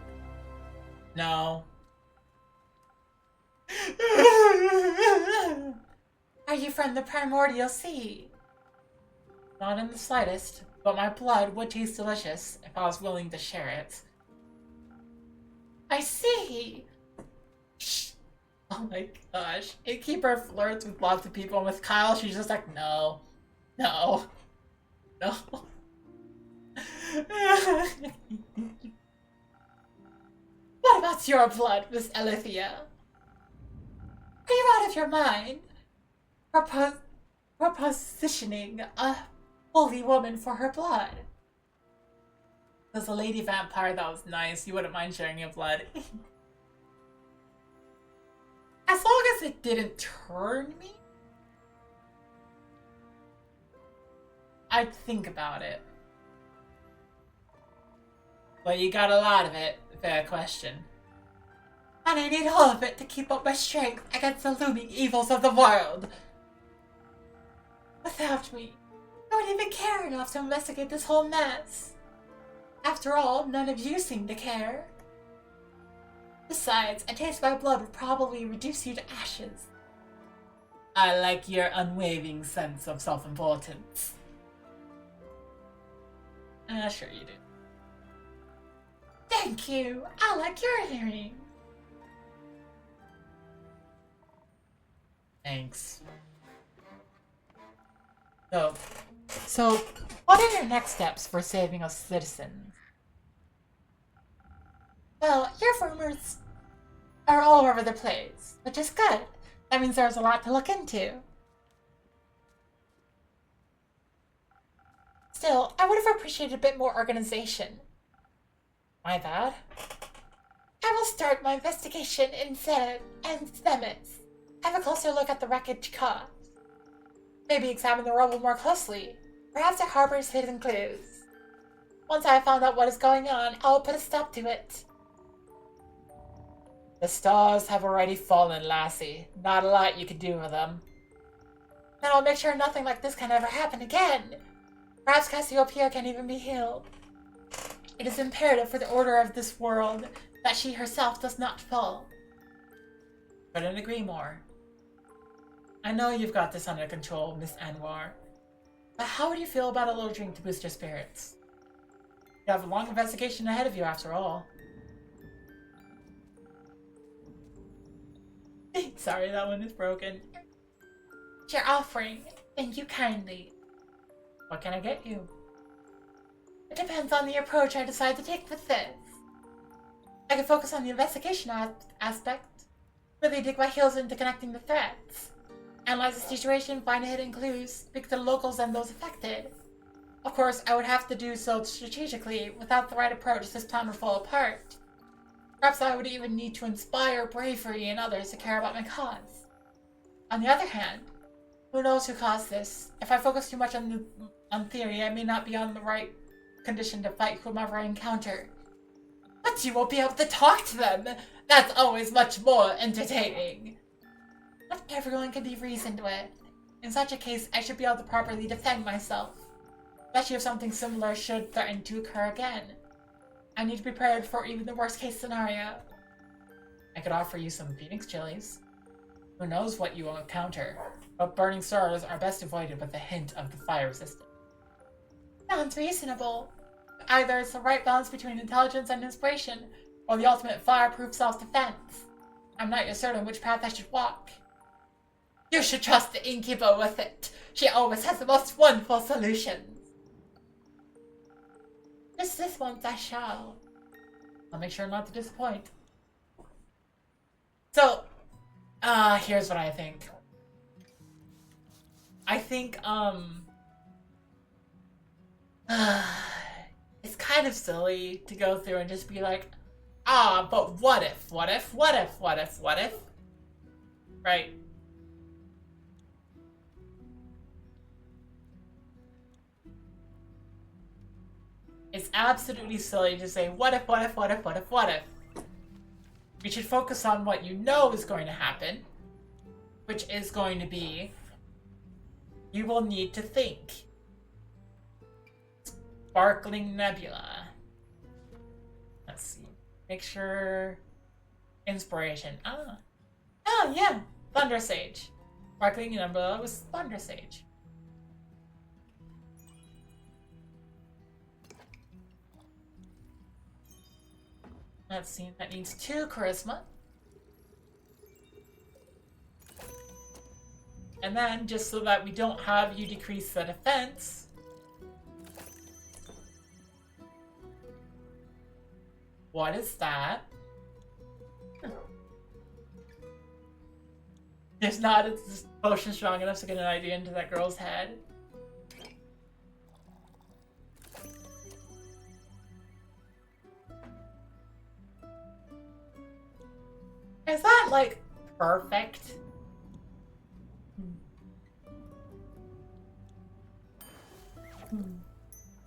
No. Are you from the primordial sea? Not in the slightest, but my blood would taste delicious if I was willing to share it. I see. Shh. Oh my gosh. Innkeeper flirts with lots of people, and with Kyle, she's just like, no. No. No. What about your blood, Miss Alithia? Are you out of your mind? Propositioning a holy woman for her blood. As a lady vampire, that was nice. You wouldn't mind sharing your blood. As long as it didn't turn me, I'd think about it. But you got a lot of it. Fair question. And I need all of it to keep up my strength against the looming evils of the world. Without me, I wouldn't even care enough to investigate this whole mess. After all, none of you seem to care. Besides, a taste of my blood would probably reduce you to ashes. I like your unwavering sense of self-importance. Sure you do. Thank you. I like your hearing. Thanks. So, what are your next steps for saving us citizens? Well, your rumors are all over the place, which is good. That means there's a lot to look into. Still, I would have appreciated a bit more organization. My bad. I will start my investigation in Themis. Have a closer look at the wreckage cause. Maybe examine the rubble more closely. Perhaps it harbors hidden clues. Once I have found out what is going on, I will put a stop to it. The stars have already fallen, lassie. Not a lot you can do with them. Then I'll make sure nothing like this can ever happen again. Perhaps Cassiopeia can even be healed. It is imperative for the order of this world that she herself does not fall. Couldn't agree more. I know you've got this under control, Miss Anwar. But how would you feel about a little drink to boost your spirits? You have a long investigation ahead of you, after all. Sorry, that one is broken. Your offering. Thank you kindly. What can I get you? It depends on the approach I decide to take with this. I can focus on the investigation aspect, really dig my heels into connecting the threads, analyze the situation, find hidden clues, speak to the locals and those affected. Of course, I would have to do so strategically. Without the right approach, this plan would fall apart. Perhaps I would even need to inspire bravery in others to care about my cause. On the other hand, who knows who caused this? If I focus too much on theory, I may not be on the right condition to fight whomever I encounter. But you won't be able to talk to them! That's always much more entertaining! Not everyone can be reasoned with. In such a case, I should be able to properly defend myself. Especially if something similar should threaten to occur again. I need to be prepared for even the worst case scenario. I could offer you some Phoenix chilies. Who knows what you will encounter, but burning stars are best avoided with a hint of the fire resistance. Sounds reasonable. Either it's the right balance between intelligence and inspiration, or the ultimate fireproof self-defense. I'm not yet certain which path I should walk. You should trust the innkeeper with it. She always has the most wonderful solutions. Just this once I shall. I'll make sure not to disappoint. So, here's what I think. I think, it's kind of silly to go through and just be like, but what if? Right? It's absolutely silly to say, what if? We should focus on what you know is going to happen, which is going to be, you will need to think. Sparkling Nebula. Let's see. Make sure. Inspiration. Oh, yeah. Thunder Sage. Sparkling Nebula was Thunder Sage. Let's see. That needs 2 charisma. And then, just so that we don't have you decrease the defense, what is that? There's not a potion strong enough to get an idea into that girl's head. Is that, like, perfect?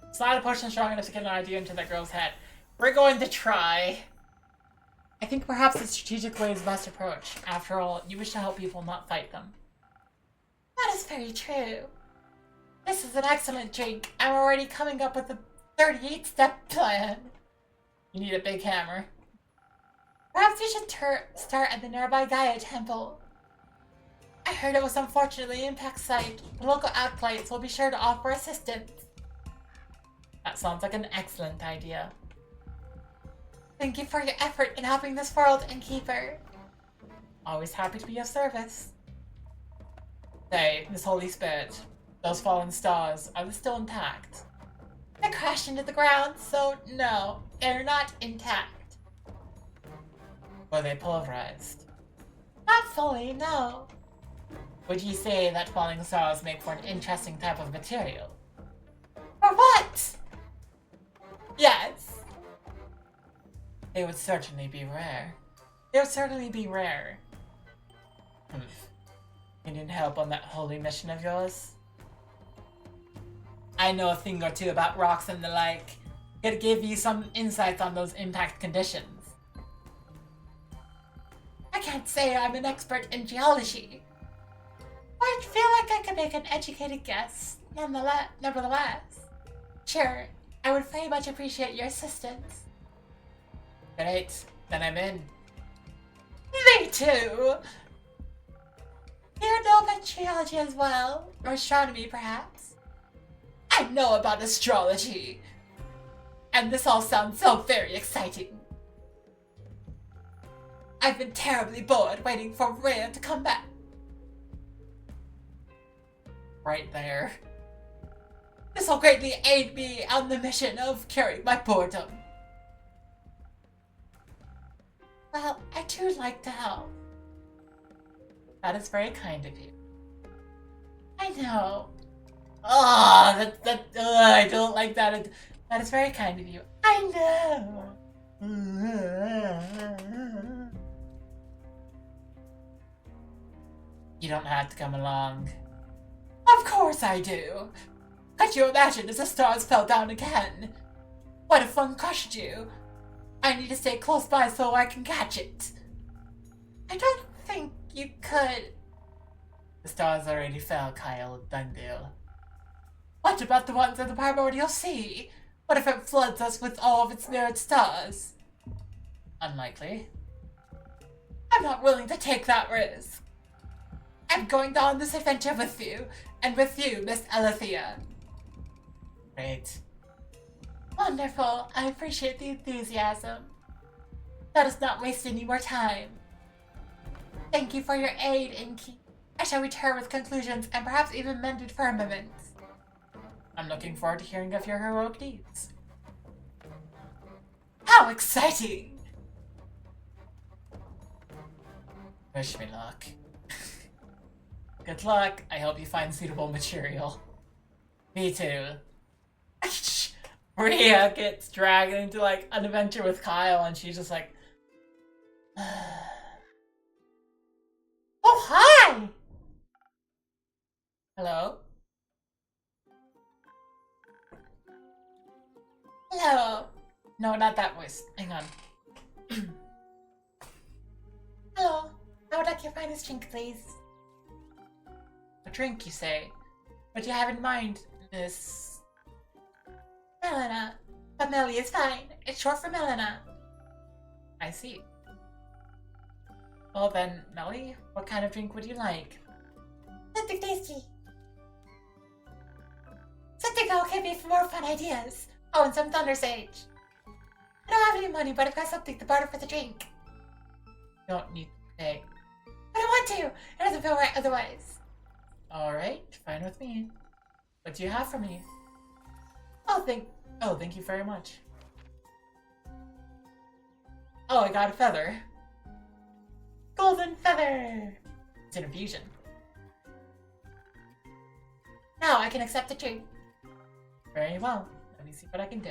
It's not a potion strong enough to get an idea into that girl's head. We're going to try. I think perhaps the strategic way is the best approach. After all, you wish to help people, not fight them. That is very true. This is an excellent drink. I'm already coming up with a 38-step plan. You need a big hammer. Perhaps you should start at the nearby Gaia Temple. I heard it was unfortunately impact site. The local acolytes will be sure to offer assistance. That sounds like an excellent idea. Thank you for your effort in helping this world and Keeper. Always happy to be of service. Say, Miss Holy Spirit, those fallen stars, are they still intact? They crashed into the ground, so no, they're not intact. Were they pulverized? Not fully, no. Would you say that falling stars make for an interesting type of material? For what? Yes. They would certainly be rare. They would certainly be rare. You need help on that holy mission of yours? I know a thing or two about rocks and the like. Could give you some insights on those impact conditions. I can't say I'm an expert in geology. I feel like I could make an educated guess, nevertheless. Sure, I would very much appreciate your assistance. Great, then I'm in. Me too! You know about geology as well? Or astronomy, perhaps? I know about astrology! And this all sounds so very exciting. I've been terribly bored waiting for Rhea to come back. Right there. This will greatly aid me on the mission of curing my boredom. Well, I do like to help. That is very kind of you. I know. I don't like that. That is very kind of you. I know. You don't have to come along. Of course I do. Could you imagine if the stars fell down again? What if one crushed you? I need to stay close by so I can catch it. I don't think you could. The stars already fell, Kyle. Done deal. What about the ones in the primordial sea? What if it floods us with all of its mirrored stars? Unlikely. I'm not willing to take that risk. I'm going on this adventure with you, and with you, Miss Alethea. Great. Wonderful. I appreciate the enthusiasm. Let us not waste any more time. Thank you for your aid, Inky. I shall return with conclusions and perhaps even mended firmaments. I'm looking forward to hearing of your heroic deeds. How exciting! Wish me luck. Good luck. I hope you find suitable material. Me too. Rhea gets dragged into like an adventure with Kyle and she's just like oh, hi! Hello? Hello. No, not that voice. Hang on. Hello. I would like your finest drink, please. A drink, you say? What do you have in mind, Miss... Melina. But Melly is fine. It's short for Melina. I see. Well then, Melly, what kind of drink would you like? Something tasty. Something that will give me more fun ideas. Oh, and some Thunder Sage. I don't have any money, but I've got something to barter for the drink. Don't need to pay. But I want to! It doesn't feel right otherwise. Alright, fine with me. What do you have for me? Thank you very much. Oh, I got a feather. Golden feather! It's an infusion. Now I can accept the drink. Very well. Let me see what I can do.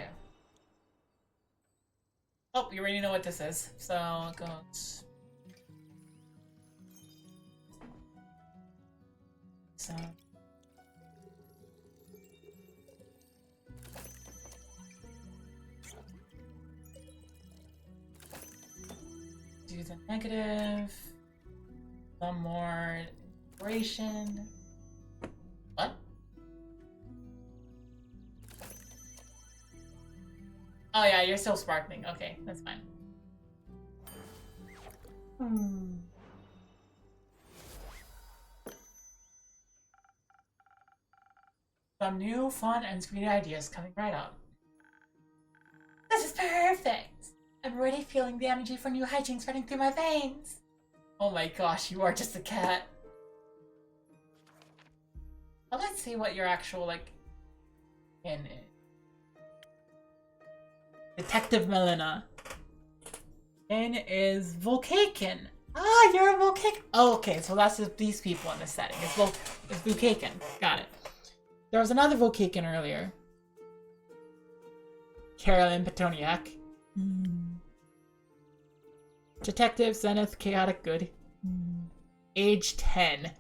Oh, you already know what this is. So it goes. So. Do the negative. Some more inspiration. What? Oh yeah, you're still sparkling. Okay, that's fine. Some new, fun, and sweet ideas coming right up. This is perfect! I'm already feeling the energy for new hijinks running through my veins. Oh my gosh, you are just a cat. Well, let's see what your actual, like, in is. Detective Melina. In is Volcaken. Ah, you're a Volcaken. Oh, okay, so that's just these people in this setting. It's Volcaken. Got it. There was another Volcaken earlier. Carolyn Petoniak. Detective Zenith Chaotic Good. Age 10.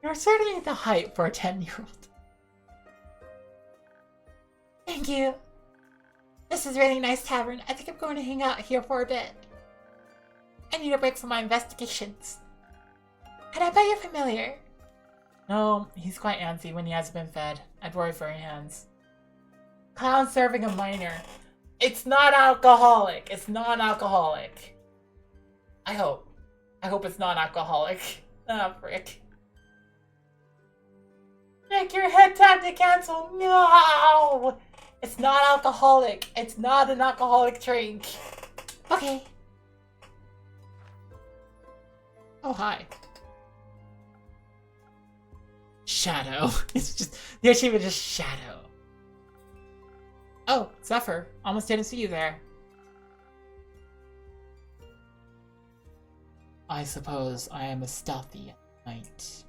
You're certainly the height for a 10-year-old. Thank you. This is a really nice tavern. I think I'm going to hang out here for a bit. I need a break from my investigations. And I bet you're familiar. No, he's quite antsy when he hasn't been fed. I'd worry for your hands. Clown serving a minor. It's not alcoholic. It's non-alcoholic. I hope. I hope it's non-alcoholic. Ah, frick. Nick, your head tapped to cancel. No! It's not alcoholic. It's not an alcoholic drink. Okay. Oh, hi. Shadow. It's just, the achievement is Shadow. Oh, Zephyr. Almost didn't see you there. I suppose I am a stealthy knight.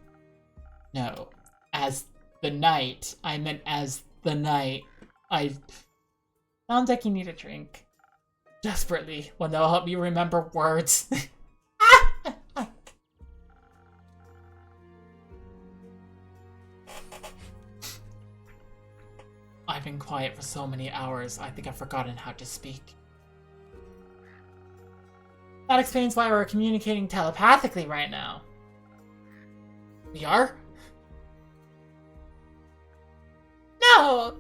No. As the knight. I meant as the knight. Sounds like you need a drink. Desperately. One that'll help me remember words. I've been quiet for so many hours, I think I've forgotten how to speak. That explains why we're communicating telepathically right now. We are? No!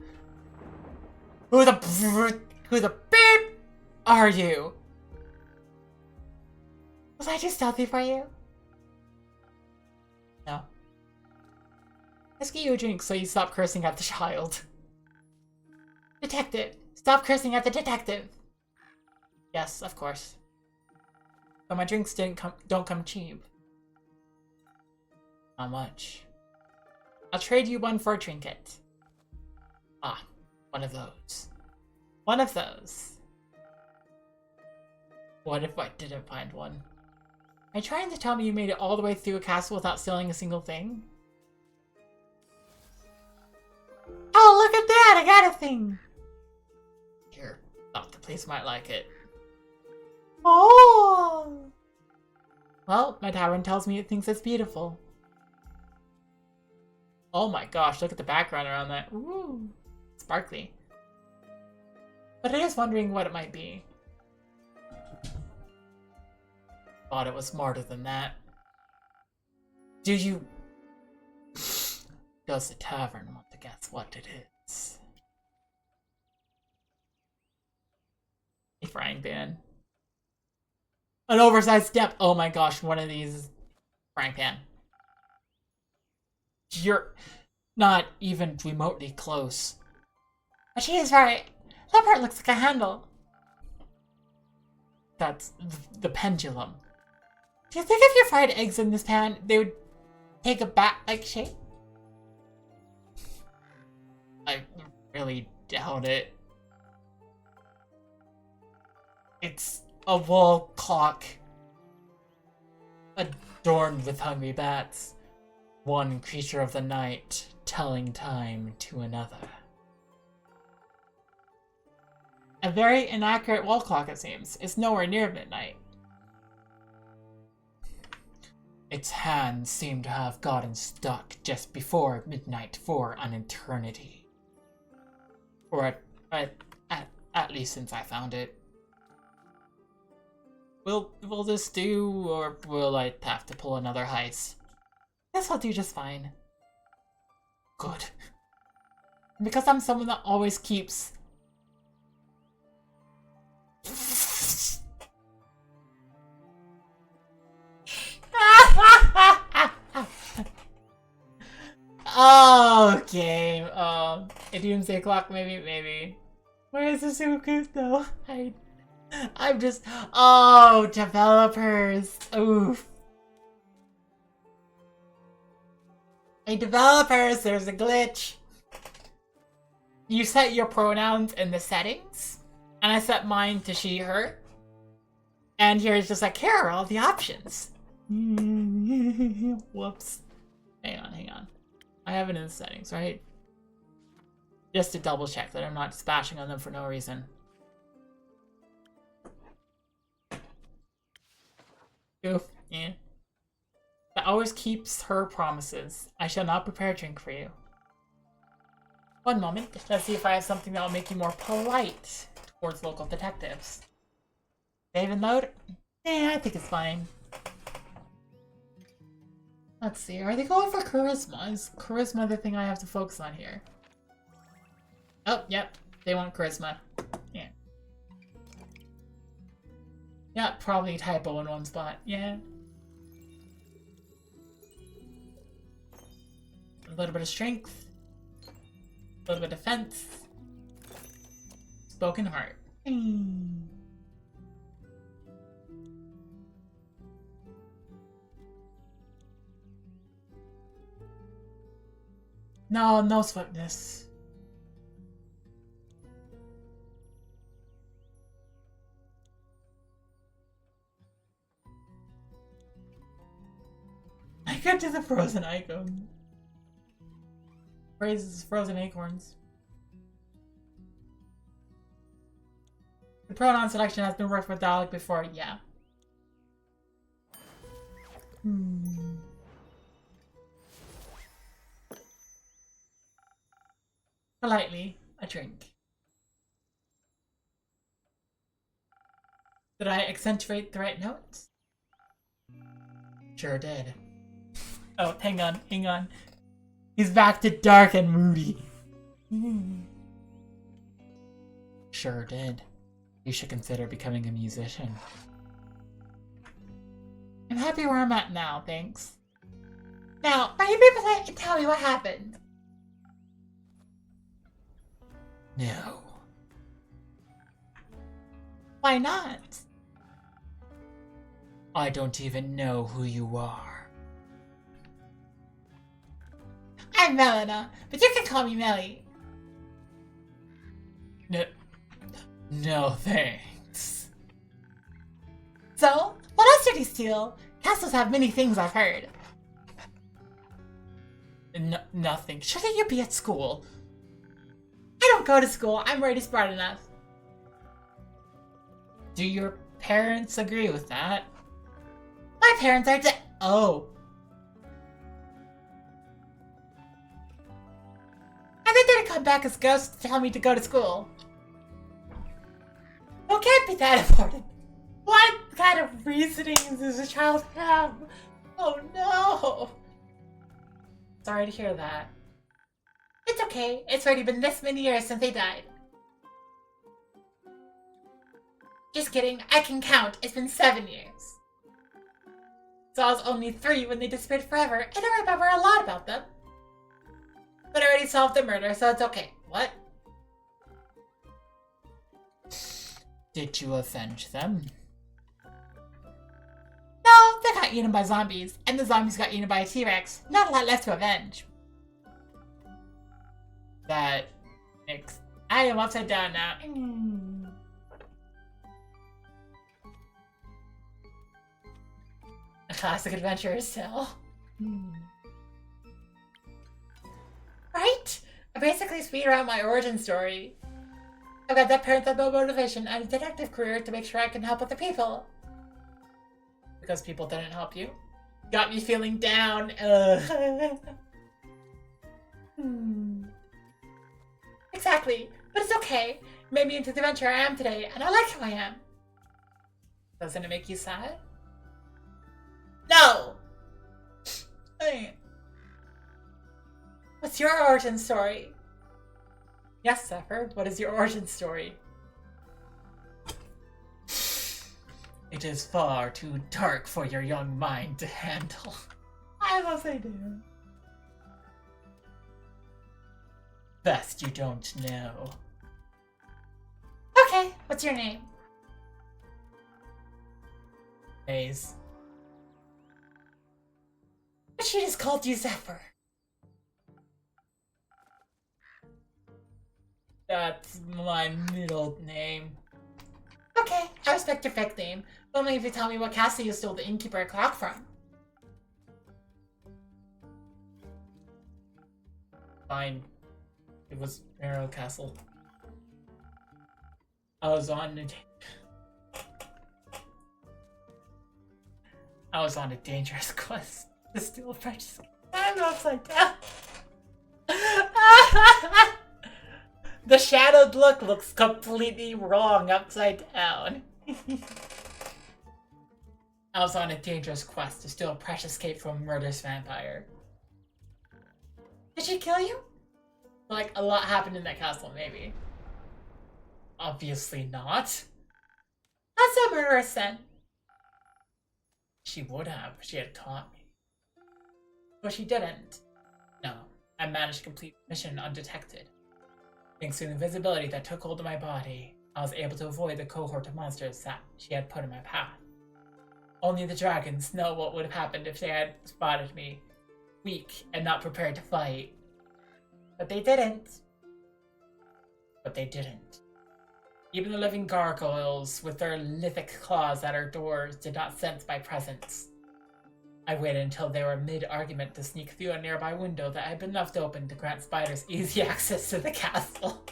Who the beep are you? Was I too stealthy for you? No. Let's get you a drink so you stop cursing at the child. Detective! Stop cursing at the detective! Yes, of course. But my drinks don't come cheap. How much? I'll trade you one for a trinket. Ah, one of those. One of those. What if I didn't find one? Are you trying to tell me you made it all the way through a castle without stealing a single thing? Oh, look at that! I got a thing! Here, thought the place might like it. Oh! Well, my tavern tells me it thinks it's beautiful. Oh my gosh, look at the background around that. Ooh, sparkly. But I was wondering what it might be. Thought it was smarter than that. Do you... Does the tavern want to guess what it is? A frying pan. An oversized step. Oh my gosh, one of these frying pan. You're not even remotely close. But she is right. That part looks like a handle. That's the pendulum. Do you think if you fried eggs in this pan, they would take a bat-like shape? I really doubt it. It's a wall clock adorned with hungry bats. One creature of the night telling time to another. A very inaccurate wall clock, it seems. It's nowhere near midnight. Its hands seem to have gotten stuck just before midnight for an eternity. Or at least since I found it. Will this do, or will I have to pull another heist? Guess I'll do just fine. Good. Because I'm someone that always keeps... Okay, a doomsday clock, maybe. Where is the Suku though? I'm just... Oh, developers. Oof. Hey, developers, there's a glitch. You set your pronouns in the settings, and I set mine to she, her. And here it's just like, here are all the options. Whoops. Hang on. I have it in the settings, right? Just to double check that I'm not just bashing on them for no reason. Oof, yeah. That always keeps her promises. I shall not prepare a drink for you. One moment. Let's see if I have something that will make you more polite towards local detectives. Save and load? I think it's fine. Let's see. Are they going for charisma? Is charisma the thing I have to focus on here? Oh, yep. They want charisma. Yeah. Yeah, probably typo in one spot. Yeah. A little bit of strength. A little bit of defense. Spoken heart. No swiftness. I got to the frozen icon. Praises frozen acorns. The pronoun selection has been worked with dialect before, yeah. Politely, a drink. Did I accentuate the right notes? Sure did. Oh, hang on. He's back to dark and moody. Sure did. You should consider becoming a musician. I'm happy where I'm at now, thanks. Now, are you be polite and tell me what happened? No. Why not? I don't even know who you are. I'm Melina, but you can call me Melly. No thanks. So, what else did he steal? Castles have many things, I've heard. Nothing. Shouldn't you be at school? I don't go to school. I'm already smart enough. Do your parents agree with that? My parents are Oh. And they didn't come back as ghosts to tell me to go to school. It can't be that important. What kind of reasonings does a child have? Oh no. Sorry to hear that. It's okay. It's already been this many years since they died. Just kidding. I can count. It's been 7 years. So I was only 3 when they disappeared forever, and I remember a lot about them. But I already solved the murder, so it's okay. What? Did you avenge them? No, they got eaten by zombies, and the zombies got eaten by a T-Rex. Not a lot left to avenge. That makes... I am upside down now. classic adventurer's tale. Right? I basically speed around my origin story. I've got that parent that no motivation and a detective career to make sure I can help other people. Because people didn't help you? Got me feeling down. Exactly. But it's okay. It made me into the adventurer I am today, and I like who I am. Doesn't it make you sad? No! What's your origin story? Yes, Zephyr, what is your origin story? It is far too dark for your young mind to handle. I must say, dear. Best you don't know. Okay, what's your name? Maze. But she just called you Zephyr. That's my middle name. Okay, I respect your fake name, but only if you tell me what castle you stole the innkeeper clock from. Fine. It was Marrow Castle. I was on a dangerous quest to steal a precious. I'm upside down. The shadowed look looks completely wrong upside down. I was on a dangerous quest to steal a precious cape from a murderous vampire. Did she kill you? Like, a lot happened in that castle, maybe. Obviously not. That's a murderess then. She would have if she had caught me. But she didn't. No, I managed to complete the mission undetected. Thanks to the invisibility that took hold of my body, I was able to avoid the cohort of monsters that she had put in my path. Only the dragons know what would have happened if they had spotted me, weak and not prepared to fight. But they didn't. Even the living gargoyles with their lithic claws at our doors did not sense my presence. I waited until they were mid-argument to sneak through a nearby window that had been left open to grant spiders easy access to the castle.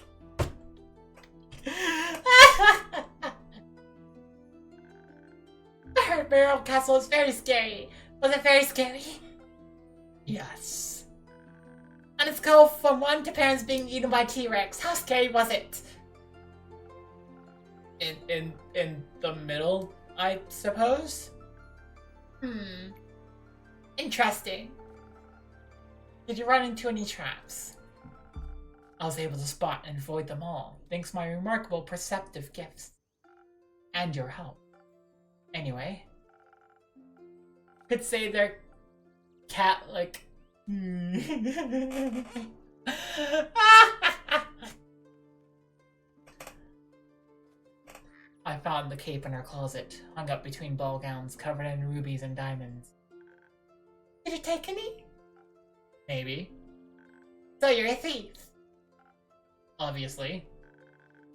I heard Barrel Castle is very scary. Was it very scary? Yes. On a scale from 1 to parents being eaten by T-Rex, how scary was it? In the middle, I suppose? Interesting. Did you run into any traps? I was able to spot and avoid them all, thanks to my remarkable perceptive gifts. And your help. Anyway. Could say they're cat-like. I found the cape in her closet, hung up between ball gowns covered in rubies and diamonds. Did you take any? Maybe. So you're a thief? Obviously.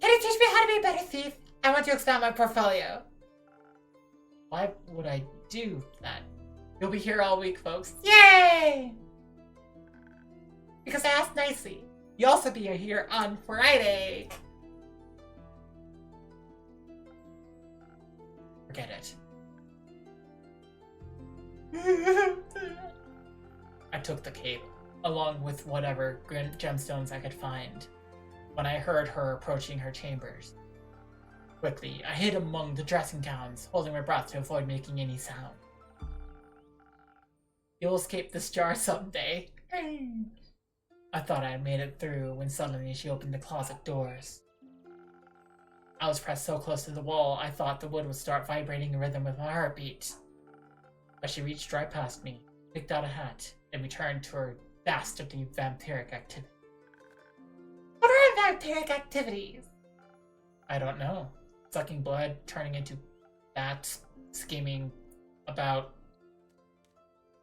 Can you teach me how to be a better thief? I want to expand my portfolio. Why would I do that? You'll be here all week, folks. Yay! Because I asked nicely. You'll also be here on Friday. Forget it. I took the cape, along with whatever gemstones I could find, when I heard her approaching her chambers. Quickly, I hid among the dressing gowns, holding my breath to avoid making any sound. You'll escape this jar someday. I thought I had made it through when suddenly she opened the closet doors. I was pressed so close to the wall, I thought the wood would start vibrating in rhythm with my heartbeat. But she reached right past me, picked out a hat, and returned to her dastardly vampiric activity. What are vampiric activities? I don't know. Sucking blood, turning into bats, scheming about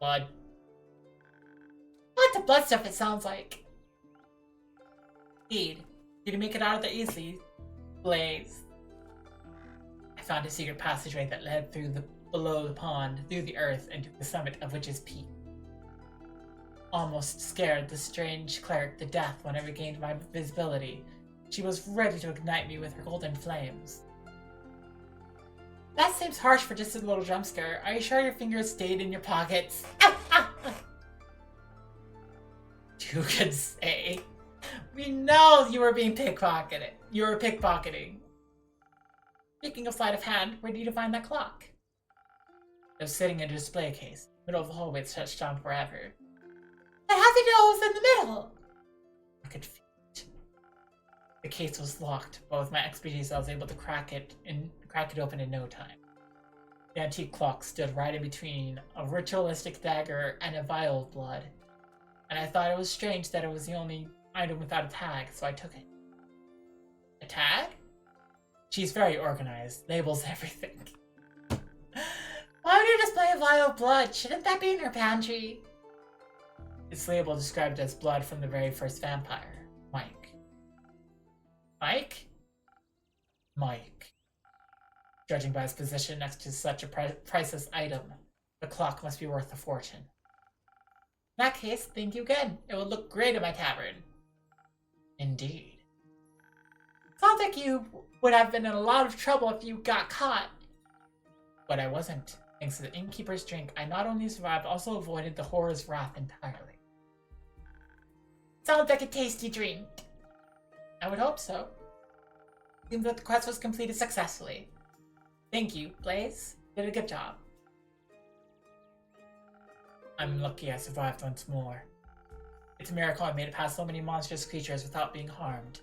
blood. Lots of blood stuff, it sounds like. Indeed. Did you make it out of there easily? Blaze. I found a secret passageway that led through the below the pond, through the earth, and to the summit of Witch's Peak. Almost scared the strange cleric to death when I regained my visibility. She was ready to ignite me with her golden flames. That seems harsh for just a little jump scare. Are you sure your fingers stayed in your pockets? Ow, ow, ow. You could say. We know you were being pickpocketed. You were pickpocketing. Speaking of sleight of hand, where did you find that clock? It was sitting in a display case, middle of the hallway, stretched on forever. But how did you know it was in the middle? I could feel it. The case was locked, but with my expertise I was able to crack it open in no time. The antique clock stood right in between a ritualistic dagger and a vial of blood, and I thought it was strange that it was the only item without a tag, so I took it. A tag? She's very organized, labels everything. Why would you display a vial of blood? Shouldn't that be in her pantry? Its label described as blood from the very first vampire, Mike. Mike? Mike. Judging by his position next to such a priceless item, the clock must be worth a fortune. In that case, thank you again. It would look great at my tavern. Indeed. Sounds like you would have been in a lot of trouble if you got caught. But I wasn't. Thanks to the innkeeper's drink, I not only survived, but also avoided the horror's wrath entirely. Sounds like a tasty drink. I would hope so. Seems that the quest was completed successfully. Thank you, Blaze. You did a good job. I'm lucky I survived once more. It's a miracle I made it past so many monstrous creatures without being harmed.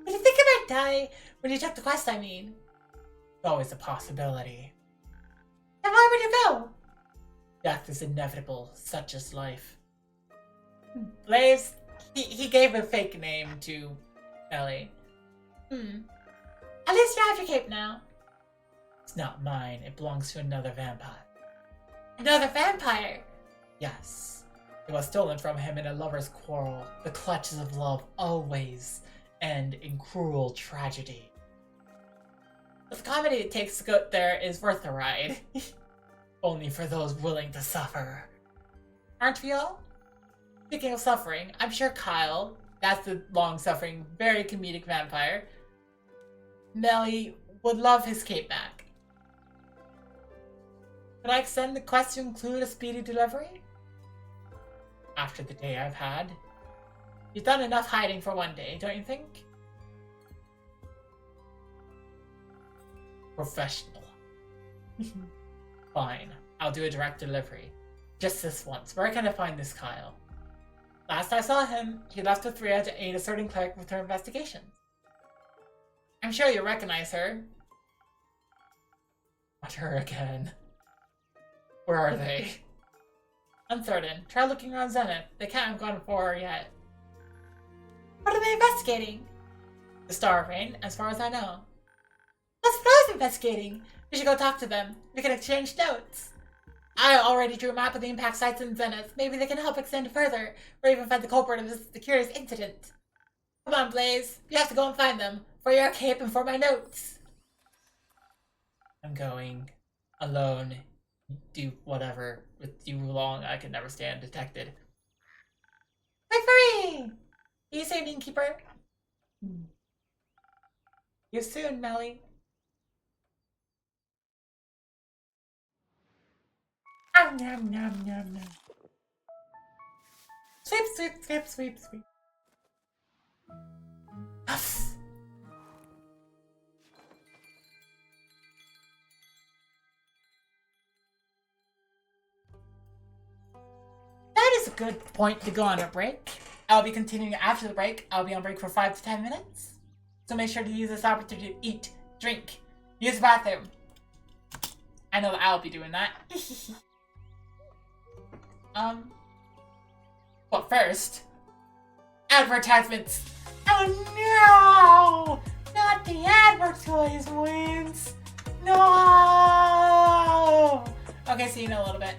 Did you think I might die when you took the quest, I mean? It's always a possibility. Then why would you go? Death is inevitable, such is life. Blaze, he gave a fake name to Ellie. At least you have your cape now. It's not mine, it belongs to another vampire. Another vampire? Yes. It was stolen from him in a lover's quarrel. The clutches of love always end in cruel tragedy. But the comedy it takes to go there is worth the ride. Only for those willing to suffer. Aren't we all? Speaking of suffering, I'm sure Kyle, that's the long-suffering, very comedic vampire, Melly would love his cape back. Could I extend the quest to include a speedy delivery? After the day I've had, you've done enough hiding for one day, don't you think? Professional. Fine, I'll do a direct delivery. Just this once. Where can I find this Kyle? Last I saw him, he left with Rhea to aid a certain cleric with her investigations. I'm sure you'll recognize her. Not her again. Where are they? Uncertain. Try looking around Zenith. They can't have gone far yet. What are they investigating? The Star of Rain, as far as I know. That's what I was investigating. We should go talk to them. We can exchange notes. I already drew a map of the impact sites in Zenith. Maybe they can help extend further, or even find the culprit of the curious incident. Come on, Blaze. You have to go and find them, for your cape and for my notes. I'm going. Alone. Do whatever with you long I can never stand detected. Wait for me! You say, innkeeper. See you soon, Melly. Nom nom nom nom nom. Sweep, sweep, sweep, sweep, sweep. Huff. That is a good point to go on a break. I'll be continuing after the break. I'll be on break for 5 to 10 minutes. So make sure to use this opportunity to eat, drink, use the bathroom. I know that I'll be doing that. But first, advertisements. Oh no! Not the advertisements! No! Okay, see you in a little bit.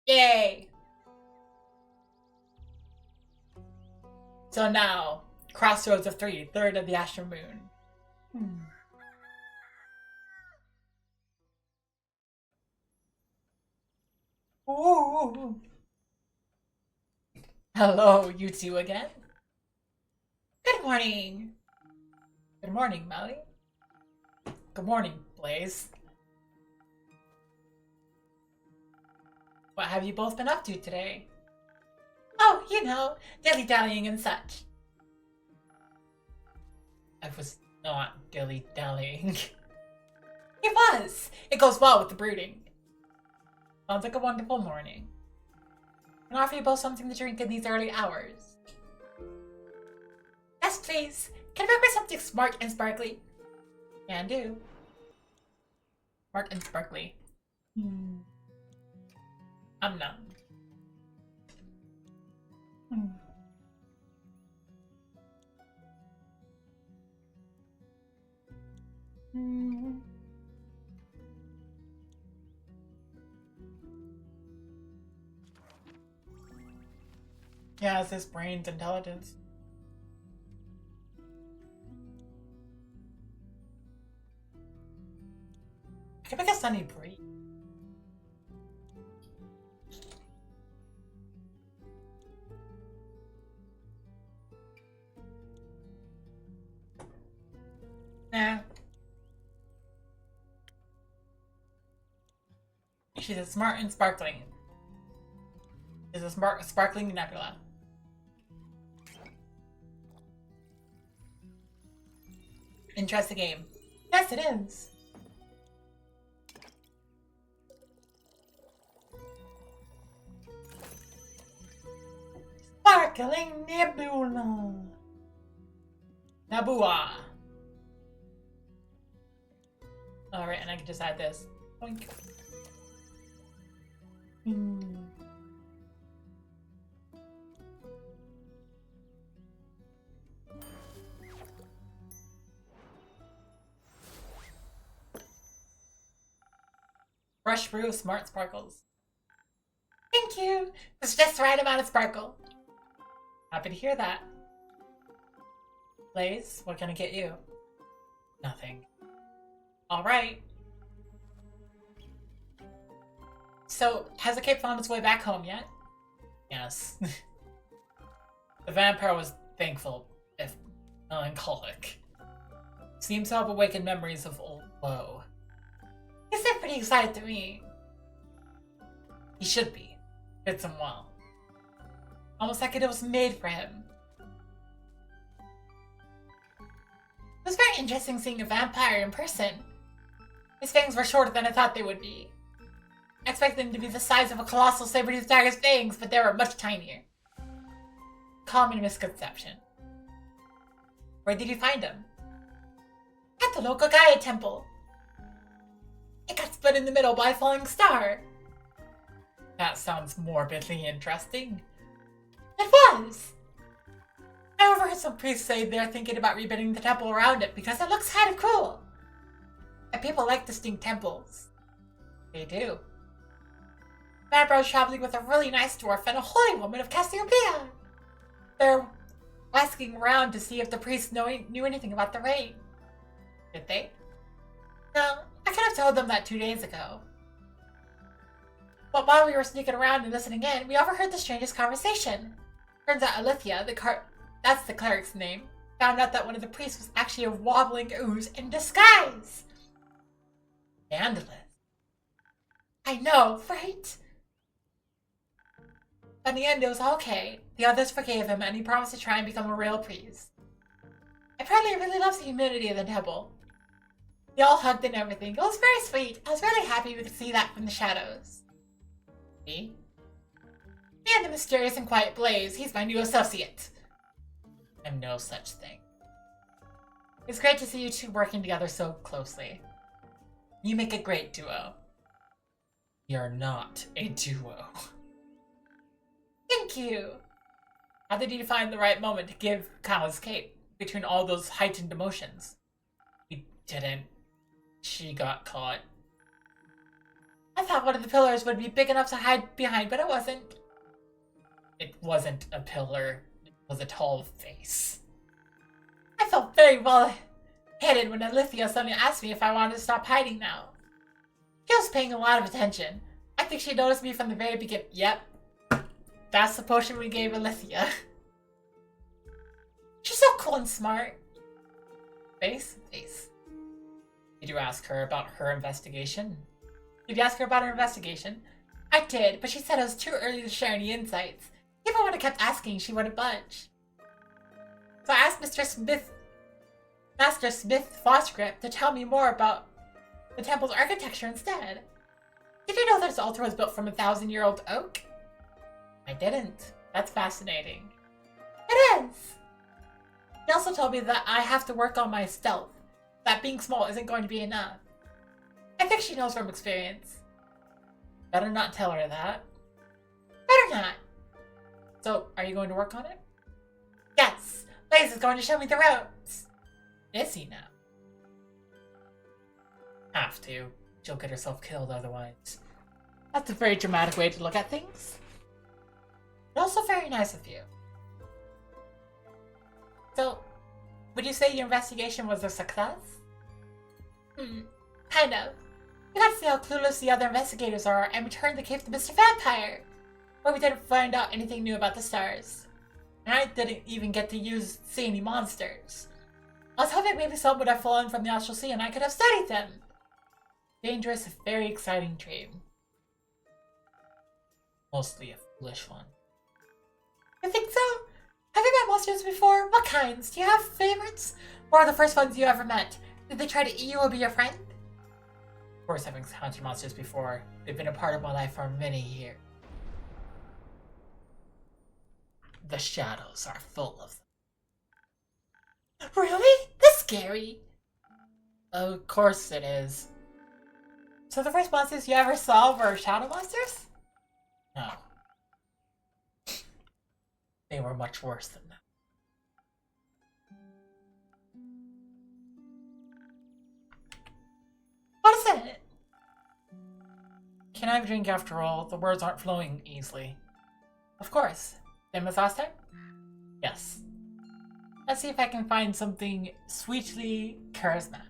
Yay! So now, Crossroads of 3, third of the Astral Moon. Ooh. Hello, you two again. Good morning. Good morning, Melly. Good morning, Blaze. What have you both been up to today? Oh, you know, dilly-dallying and such. I was not dilly-dallying. It was! It goes well with the brooding. Sounds like a wonderful morning. Can I offer you both something to drink in these early hours? Yes, please. Can I remember something smart and sparkly? Can do. Smart and sparkly. I'm numb. Yeah, it's his brain's intelligence. I can make a sunny breeze. Nah. She's a smart and sparkling. She's a sparkling nebula. Interesting game. Yes, it is. Sparkling nebula. Nabua. Alright, and I can just add this. Boink. Fresh brew of smart sparkles. Thank you! It's just the right amount of sparkle. Happy to hear that. Blaze, what can I get you? Nothing. Alright. So, has the cape found its way back home yet? Yes. The vampire was thankful, if melancholic. Seems to have awakened memories of old woe. He seemed pretty excited to me. He should be. Fits him well. Almost like it was made for him. It was very interesting seeing a vampire in person. His fangs were shorter than I thought they would be. I expected them to be the size of a colossal saber-toothed tiger's fangs, but they were much tinier. Common misconception. Where did you find him? At the local Gaia temple. It got split in the middle by a falling star. That sounds morbidly interesting. It was! I overheard some priests say they're thinking about rebuilding the temple around it because it looks kind of cool. And people like distinct temples. They do. Vampire was traveling with a really nice dwarf and a holy woman of Cassiopeia. They're asking around to see if the priests knew anything about the rain. Did they? No, I could have told them that 2 days ago. But while we were sneaking around and listening in, we overheard the strangest conversation. Turns out Alithia, that's the cleric's name, found out that one of the priests was actually a wobbling ooze in disguise. Scandalous. I know, right? But in the end, it was okay. The others forgave him, and he promised to try and become a real priest. Apparently, he really loves the humidity of the temple. They all hugged and everything. It was very sweet. I was really happy we could see that from the shadows. Me? Me and the mysterious and quiet Blaze. He's my new associate. I'm no such thing. It's great to see you two working together so closely. You make a great duo. You're not a duo. Thank you! How did you find the right moment to give Kyle his cape between all those heightened emotions? We didn't. She got caught. I thought one of the pillars would be big enough to hide behind, but it wasn't. It wasn't a pillar. It was a tall face. I felt very well hidden when Alithia suddenly asked me if I wanted to stop hiding now. She was paying a lot of attention. I think she noticed me from the very beginning. Yep. That's the potion we gave Alithia. She's so cool and smart. Face? Face. Did you ask her about her investigation? Did you ask her about her investigation? I did, but she said it was too early to share any insights. Even when I kept asking, she wouldn't budge. So I asked Master Smith Fosgrip to tell me more about the temple's architecture instead. Did you know that this altar was built from a 1,000-year-old oak? I didn't. That's fascinating. It is! He also told me that I have to work on my stealth. That being small isn't going to be enough. I think she knows from experience. Better not tell her that. Better not. So, are you going to work on it? Yes! Blaze is going to show me the ropes. Is he now? Have to. She'll get herself killed otherwise. That's a very dramatic way to look at things. But also very nice of you. So, would you say your investigation was a success? Kind of. We got to see how clueless the other investigators are and return the cave to Mr. Vampire, where we didn't find out anything new about the stars. And I didn't even get to see any monsters. I was hoping maybe some would have fallen from the Astral Sea and I could have studied them. Dangerous, very exciting dream. Mostly a foolish one. You think so? Have you met monsters before? What kinds? Do you have favorites? Or are the first ones you ever met? Did they try to eat you or be your friend? Of course, I've encountered monsters before. They've been a part of my life for many years. The shadows are full of them. Really? That's scary. Of course it is. So the first monsters you ever saw were shadow monsters? No. They were much worse than that. What is it? Can I have a drink after all? The words aren't flowing easily. Of course. Same as last time? Yes. Let's see if I can find something sweetly charismatic.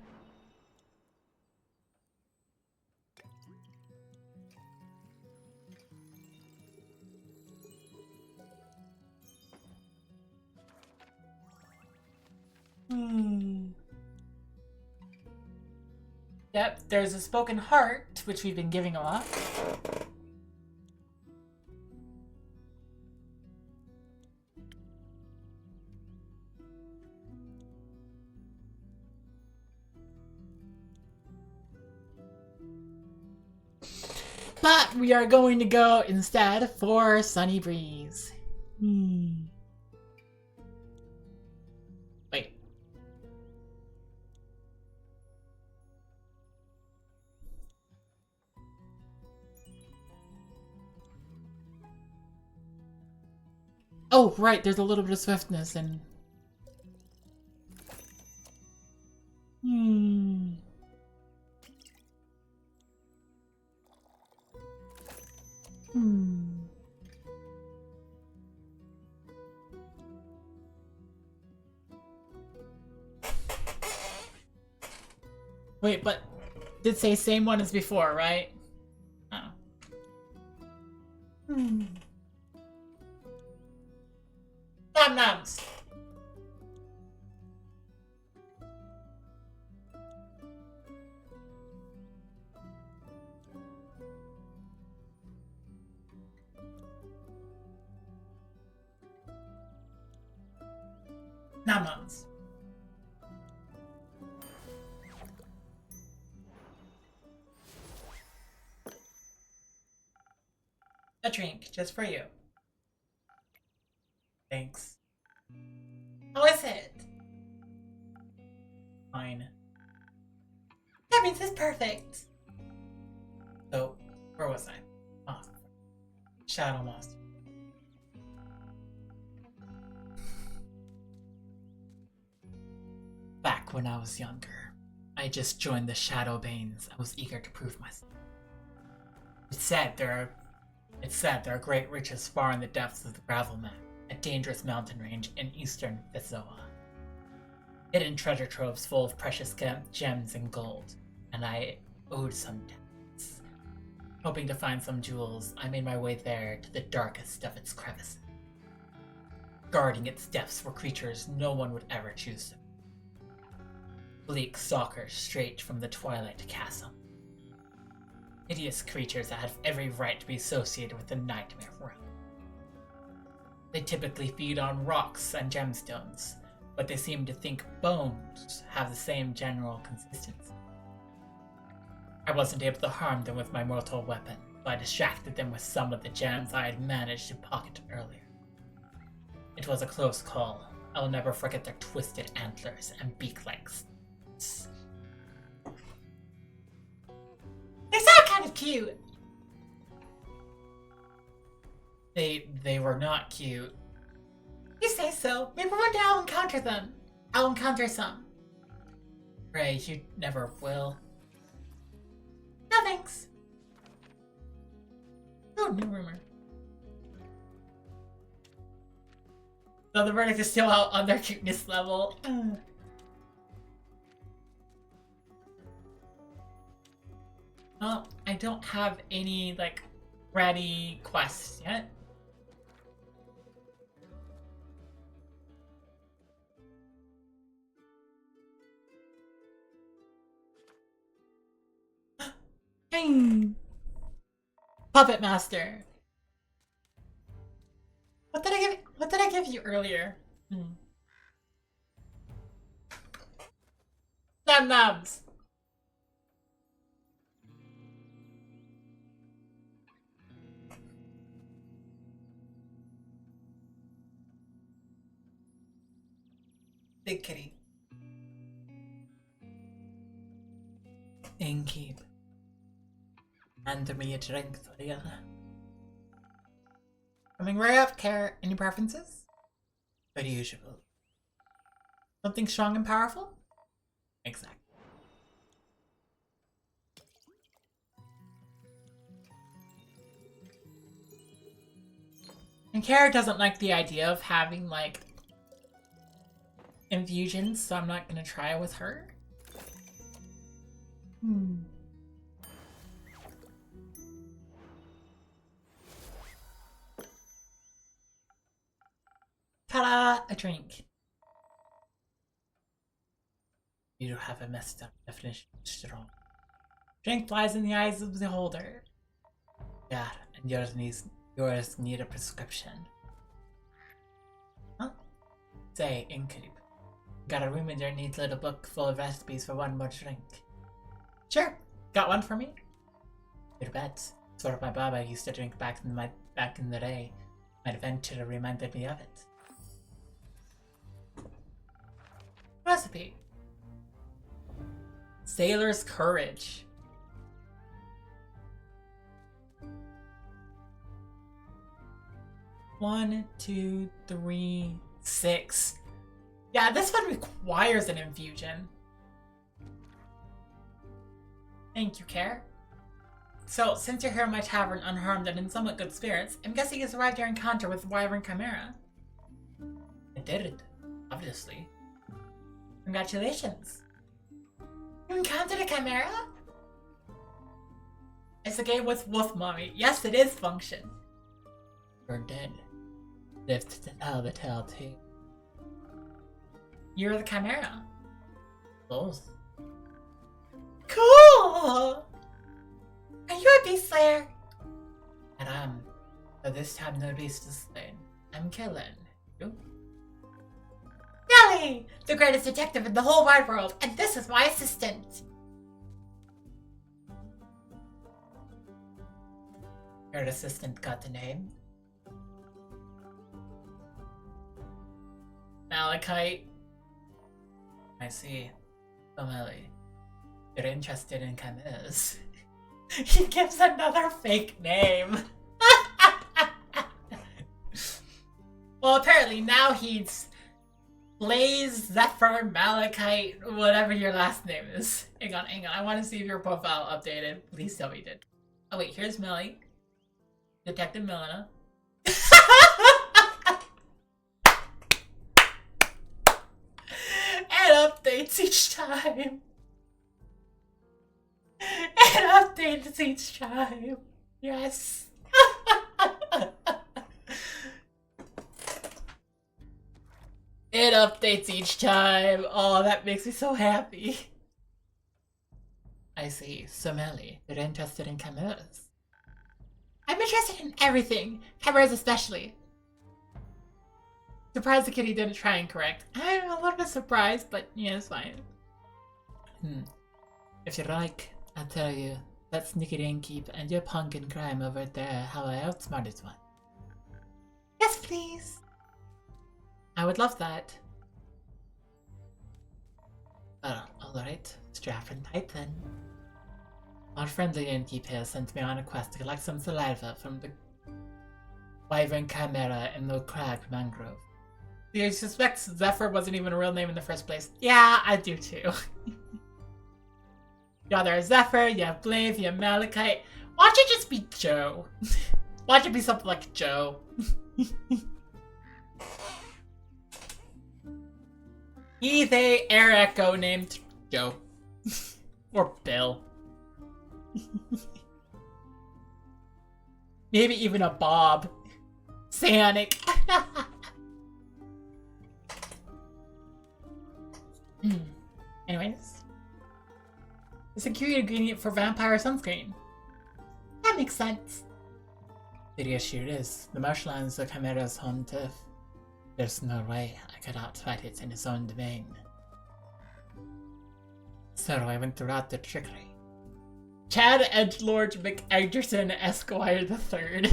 Yep, there's a spoken heart, which we've been giving a lot. But we are going to go instead for Sunny Breeze. Wait. Oh, right, there's a little bit of swiftness and... Wait, but did say same one as before, right? Oh. Nom-noms. Nom-noms. A drink, just for you. Thanks. How is it? Fine. That means it's perfect. So, where was I? Oh, Shadow Monster. Back when I was younger, I just joined the Shadow Banes. I was eager to prove myself. It's said there are great riches far in the depths of the Gravelman, a dangerous mountain range in eastern Vizoa. Hidden treasure troves full of precious gems and gold, and I owed some debts. Hoping to find some jewels, I made my way there to the darkest of its crevices. Guarding its depths were creatures no one would ever choose to. Bleak stalkers straight from the Twilight Castle. Hideous creatures that had every right to be associated with the Nightmare Realm. They typically feed on rocks and gemstones, but they seem to think bones have the same general consistency. I wasn't able to harm them with my mortal weapon, but I distracted them with some of the gems I had managed to pocket earlier. It was a close call. I will never forget their twisted antlers and beak-like snouts. They sound kind of cute. They were not cute. You say so. Maybe one day I'll encounter them. I'll encounter some. Ray, you never will. No thanks. Oh, new rumor. So the verdict is still out on their cuteness level. Well, I don't have any, ready quests yet. Ding! Puppet Master. What did I give you earlier? Num nums. Big kitty. Innkeep. Hand me a drink, Thea. Coming right up, Care. Any preferences? But usual. Something strong and powerful? Exactly. And Kara doesn't like the idea of having, infusions, so I'm not gonna try it with her. Ta-da! A drink. You don't have a messed up definition of strong. Strength lies in the eyes of the holder. Yeah, and yours need a prescription. Huh? Say, Innkeep. Got a room in your neat little book full of recipes for one more drink. Sure. Got one for me? Your bet. Sort of my baba used to drink back in the day. My adventure reminded me of it. Recipe. Sailor's Courage. One, 2, 3, 6. Yeah, this one requires an infusion. Thank you, Care. So, since you're here in my tavern unharmed and in somewhat good spirits, I'm guessing you survived your encounter with Wyvern Chimera. I did it, obviously. Congratulations. You encountered a chimera? It's a game with Wolf Mommy. Yes, it is function. You're dead. Lived to tell the tale too. You're the chimera. Both. Cool! Are you a beast slayer? And but this time no beast is slain. I'm killing you. Nelly! The greatest detective in the whole wide world, and this is my assistant! Your assistant got the name? Malachite. I see. So Melly, you're interested in chimeras. He gives another fake name. Well, apparently now he's Blaze, Zephyr, Malachite, whatever your last name is. Hang on. I want to see if your profile updated. Please tell me you did. Oh wait, here's Millie. Detective Milena. And updates each time. And updates each time. Yes. It updates each time. Oh, that makes me so happy. I see. So Melly, you're interested in cameras. I'm interested in everything. Cameras especially. Surprised the kitty didn't try and correct. I'm a little bit surprised, but yeah, it's fine. If you like, I'll tell you. That sneaky innkeep and your punk in crime over there how I outsmarted one. Yes, please. I would love that. Alright. Strap in tight then. Our friendly innkeep here sent me on a quest to collect some saliva from the wyvern chimera in the cragged mangrove. Do you suspect Zephyr wasn't even a real name in the first place? Yeah, I do too. Yeah, there's Zephyr, you have Blave, you have Malachite. Why don't you just be Joe? Why don't you be something like Joe? He's a air echo named Joe. Or Bill. Maybe even a Bob. Sanic. Anyways. A security ingredient for vampire sunscreen. That makes sense. The issue is, the marshlands the Chimera's home turf. There's no way I could outfight it in its own domain. So I went throughout the trickery. Chad Edgelord McEgerson Esquire III.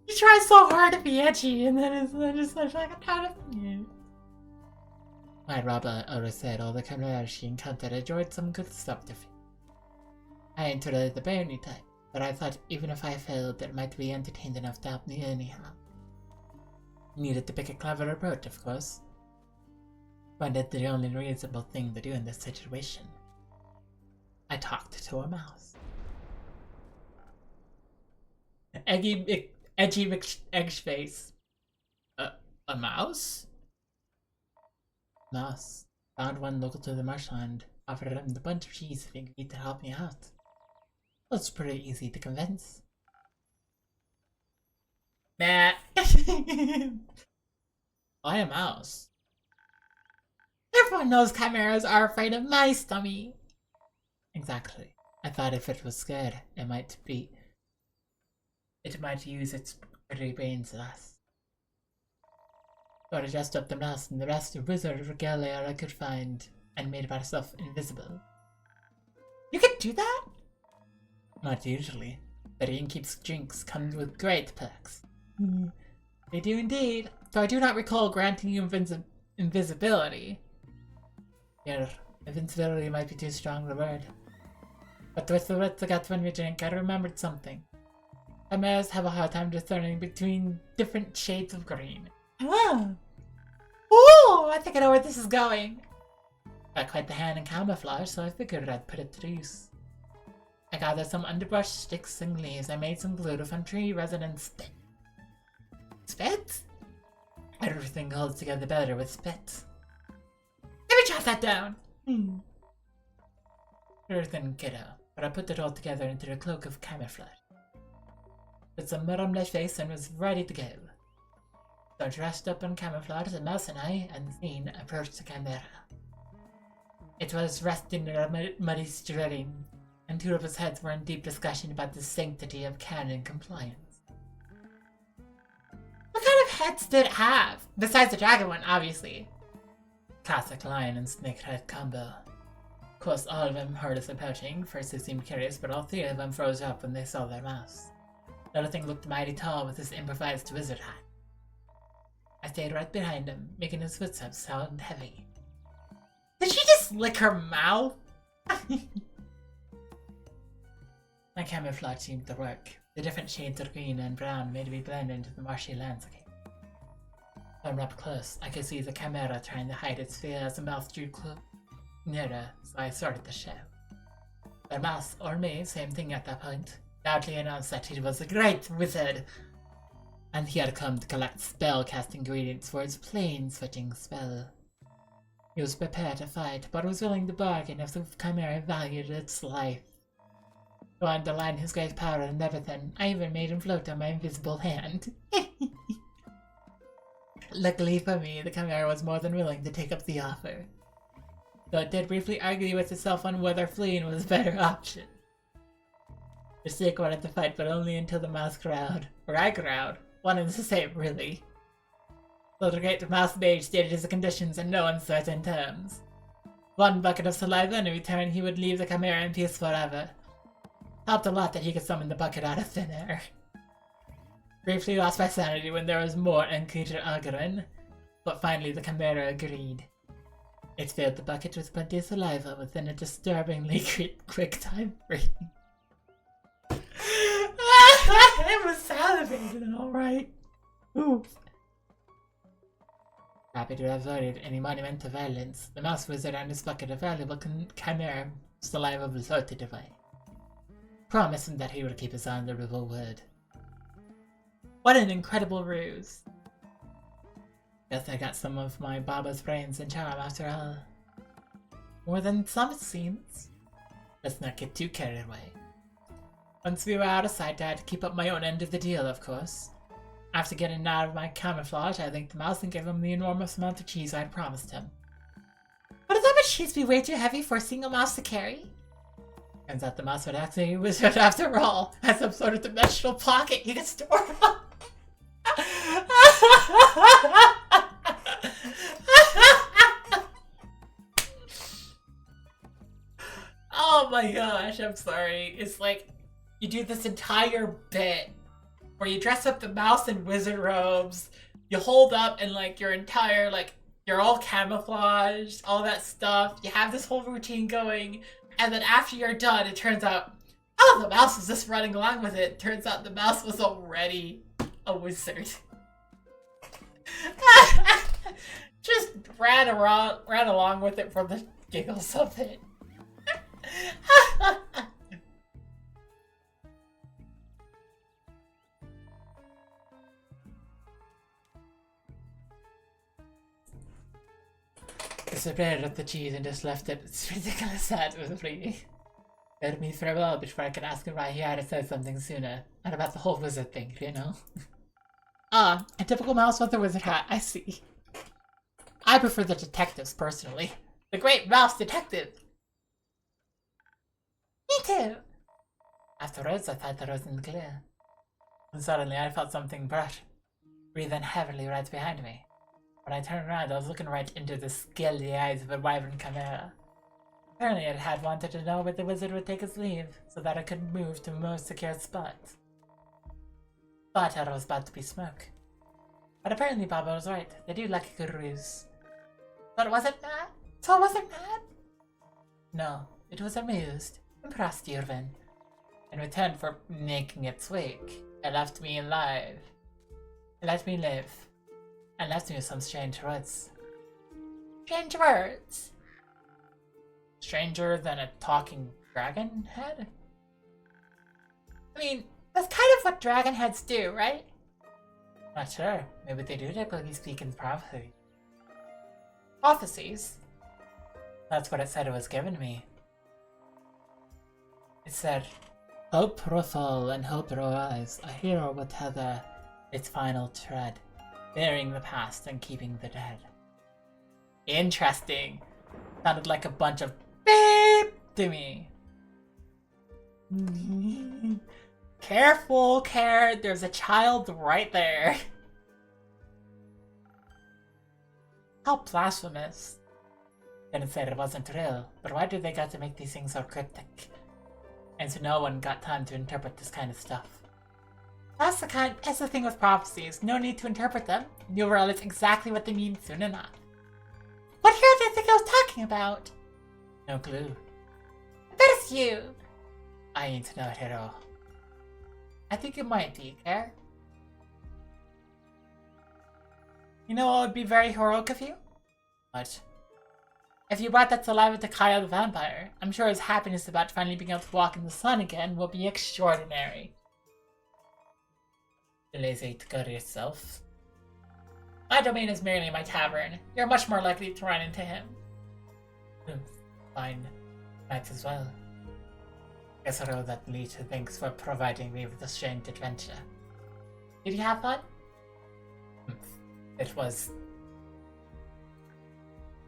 You try so hard to be edgy, and then it's just like a ton of you. My Robert always said all the Chimera she encountered enjoyed some good stuff to feed. I entered the Barony type, but I thought even if I failed, it might be entertained enough to help me anyhow. Needed to pick a clever approach, of course. Find it the only reasonable thing to do in this situation. I talked to a mouse. Edgy McEggface. A mouse? Mouse. Found one local to the marshland. Offered him a bunch of cheese if he agreed to help me out. Was pretty easy to convince. Matt. Why a mouse? Everyone knows chimeras are afraid of mice, dummy. Exactly. I thought if it was scared, it might use its pretty brains less. So I dressed up the mouse and the rest of wizard regalia I could find and made myself invisible. You can do that? Not usually, but innkeep's drinks come with great perks. They do indeed, though I do not recall granting you invisibility. Here, invincibility might be too strong a word. But with the words I got when we drink, I remembered something. Chimeras have a hard time discerning between different shades of green. Ah! Ooh! I think I know where this is going. Got quite the hand in camouflage, so I figured I'd put it to use. I gathered some underbrush, sticks, and leaves. I made some glue from tree resin and spit. Spit? Everything holds together better with spit. Let me jot that down! Sure thing, kiddo, but I put it all together into a cloak of camouflage. Put some mud on my face and was ready to go. So dressed up in camouflage, the mouse and I, unseen, approached the chimera. It was resting in a muddy stream, and two of his heads were in deep discussion about the sanctity of canon compliance. What kind of heads did it have? Besides the dragon one, obviously. Classic lion and snake head combo. Of course, all of them heard us approaching. First they seemed curious, but all three of them froze up when they saw their mouse. The other thing looked mighty tall with his improvised wizard hat. I stayed right behind him, making his footsteps sound heavy. Did she just lick her mouth? My camouflage seemed to work. The different shades of green and brown made me blend into the marshy landscape. When up close, I could see the chimera trying to hide its fear as the mouth drew nearer, so I started the show. The mouse, or me, same thing at that point, loudly announced that he was a great wizard, and he had come to collect spell-casting ingredients for his plane-switching spell. He was prepared to fight, but was willing to bargain if the chimera valued its life. To underline his great power and everything, I even made him float on my invisible hand. Luckily for me, the chimera was more than willing to take up the offer, though it did briefly argue with itself on whether fleeing was a better option. The snake wanted to fight, but only until the mouse growled, or I growled, one and the same, really. So the great mouse mage stated his conditions in no uncertain terms. 1 bucket of saliva, and in return he would leave the chimera in peace forever. Helped a lot that he could summon the bucket out of thin air. Briefly lost my sanity when there was more uncouth arguing, but finally the chimera agreed. It filled the bucket with plenty of saliva within a disturbingly quick time frame. It was salivating, alright. Ooh. Happy to have avoided any monumental violence, the mouse wizard and his bucket of valuable chimera saliva was floated away, promising that he would keep his honorable word. What an incredible ruse. Guess I got some of my Baba's brains and charm after all. More than some, it seems. Let's not get too carried away. Once we were out of sight, I had to keep up my own end of the deal, of course. After getting out of my camouflage, I thanked the mouse and gave him the enormous amount of cheese I had promised him. Would that much cheese be way too heavy for a single mouse to carry? Turns out the mouse would actually wizard after all, has some sort of dimensional pocket you can store up. Oh my gosh, I'm sorry. It's like, you do this entire bit where you dress up the mouse in wizard robes, you hold up and like your entire, like, you're all camouflaged, all that stuff, you have this whole routine going, and then after you're done, it turns out, oh, the mouse was just running along with it. Turns out the mouse was already a wizard. Just ran along with it for the giggles of it. Disappeared with the cheese and just left it. It's ridiculous sad with me. Let me farewell before I could ask him why he had said something sooner. Not about the whole wizard thing, you know? Ah, a typical mouse with a wizard hat, I see. I prefer the detectives, personally. The great mouse detective! Me too! Afterwards, I thought that I was in the clear. And suddenly, I felt something brush, breathing heavily right behind me. When I turned around, I was looking right into the skilly eyes of a wyvern chimera. Apparently, it had wanted to know where the wizard would take his leave, so that I could move to a more secure spot. Thought it was about to be smoke. But apparently Baba was right. They do like a good ruse. But it wasn't mad? So it wasn't mad? No, it was amused, impressed even. In return for making its wake, it left me alive. It let me live. And left me with some strange words. Strange words? Stranger than a talking dragon head? I mean, that's kind of what dragon heads do, right? Not sure. Maybe they do typically speak in prophecy. Prophecies? That's what it said it was given me. It said, hope will fall and hope will rise. A hero will tether its final tread, burying the past and keeping the dead. Interesting. Sounded like a bunch of beep to me. Careful, there's a child right there. How blasphemous. Didn't say it wasn't real, but why do they got to make these things so cryptic? And so no one got time to interpret this kind of stuff. That's the thing with prophecies. No need to interpret them. You'll realize exactly what they mean soon enough. What hero do you think I was talking about? No clue. I bet it's you. I ain't no hero. I think it might be, Care. You know what would be very heroic of you? What? If you brought that to life with the Kaya the vampire, I'm sure his happiness about finally being able to walk in the sun again will be extraordinary. Too lazy to go to yourself. My domain is merely my tavern. You're much more likely to run into him. Fine. Might as well. Guess I'll owe that Leech thanks for providing me with a strange adventure. Did you have fun? It was...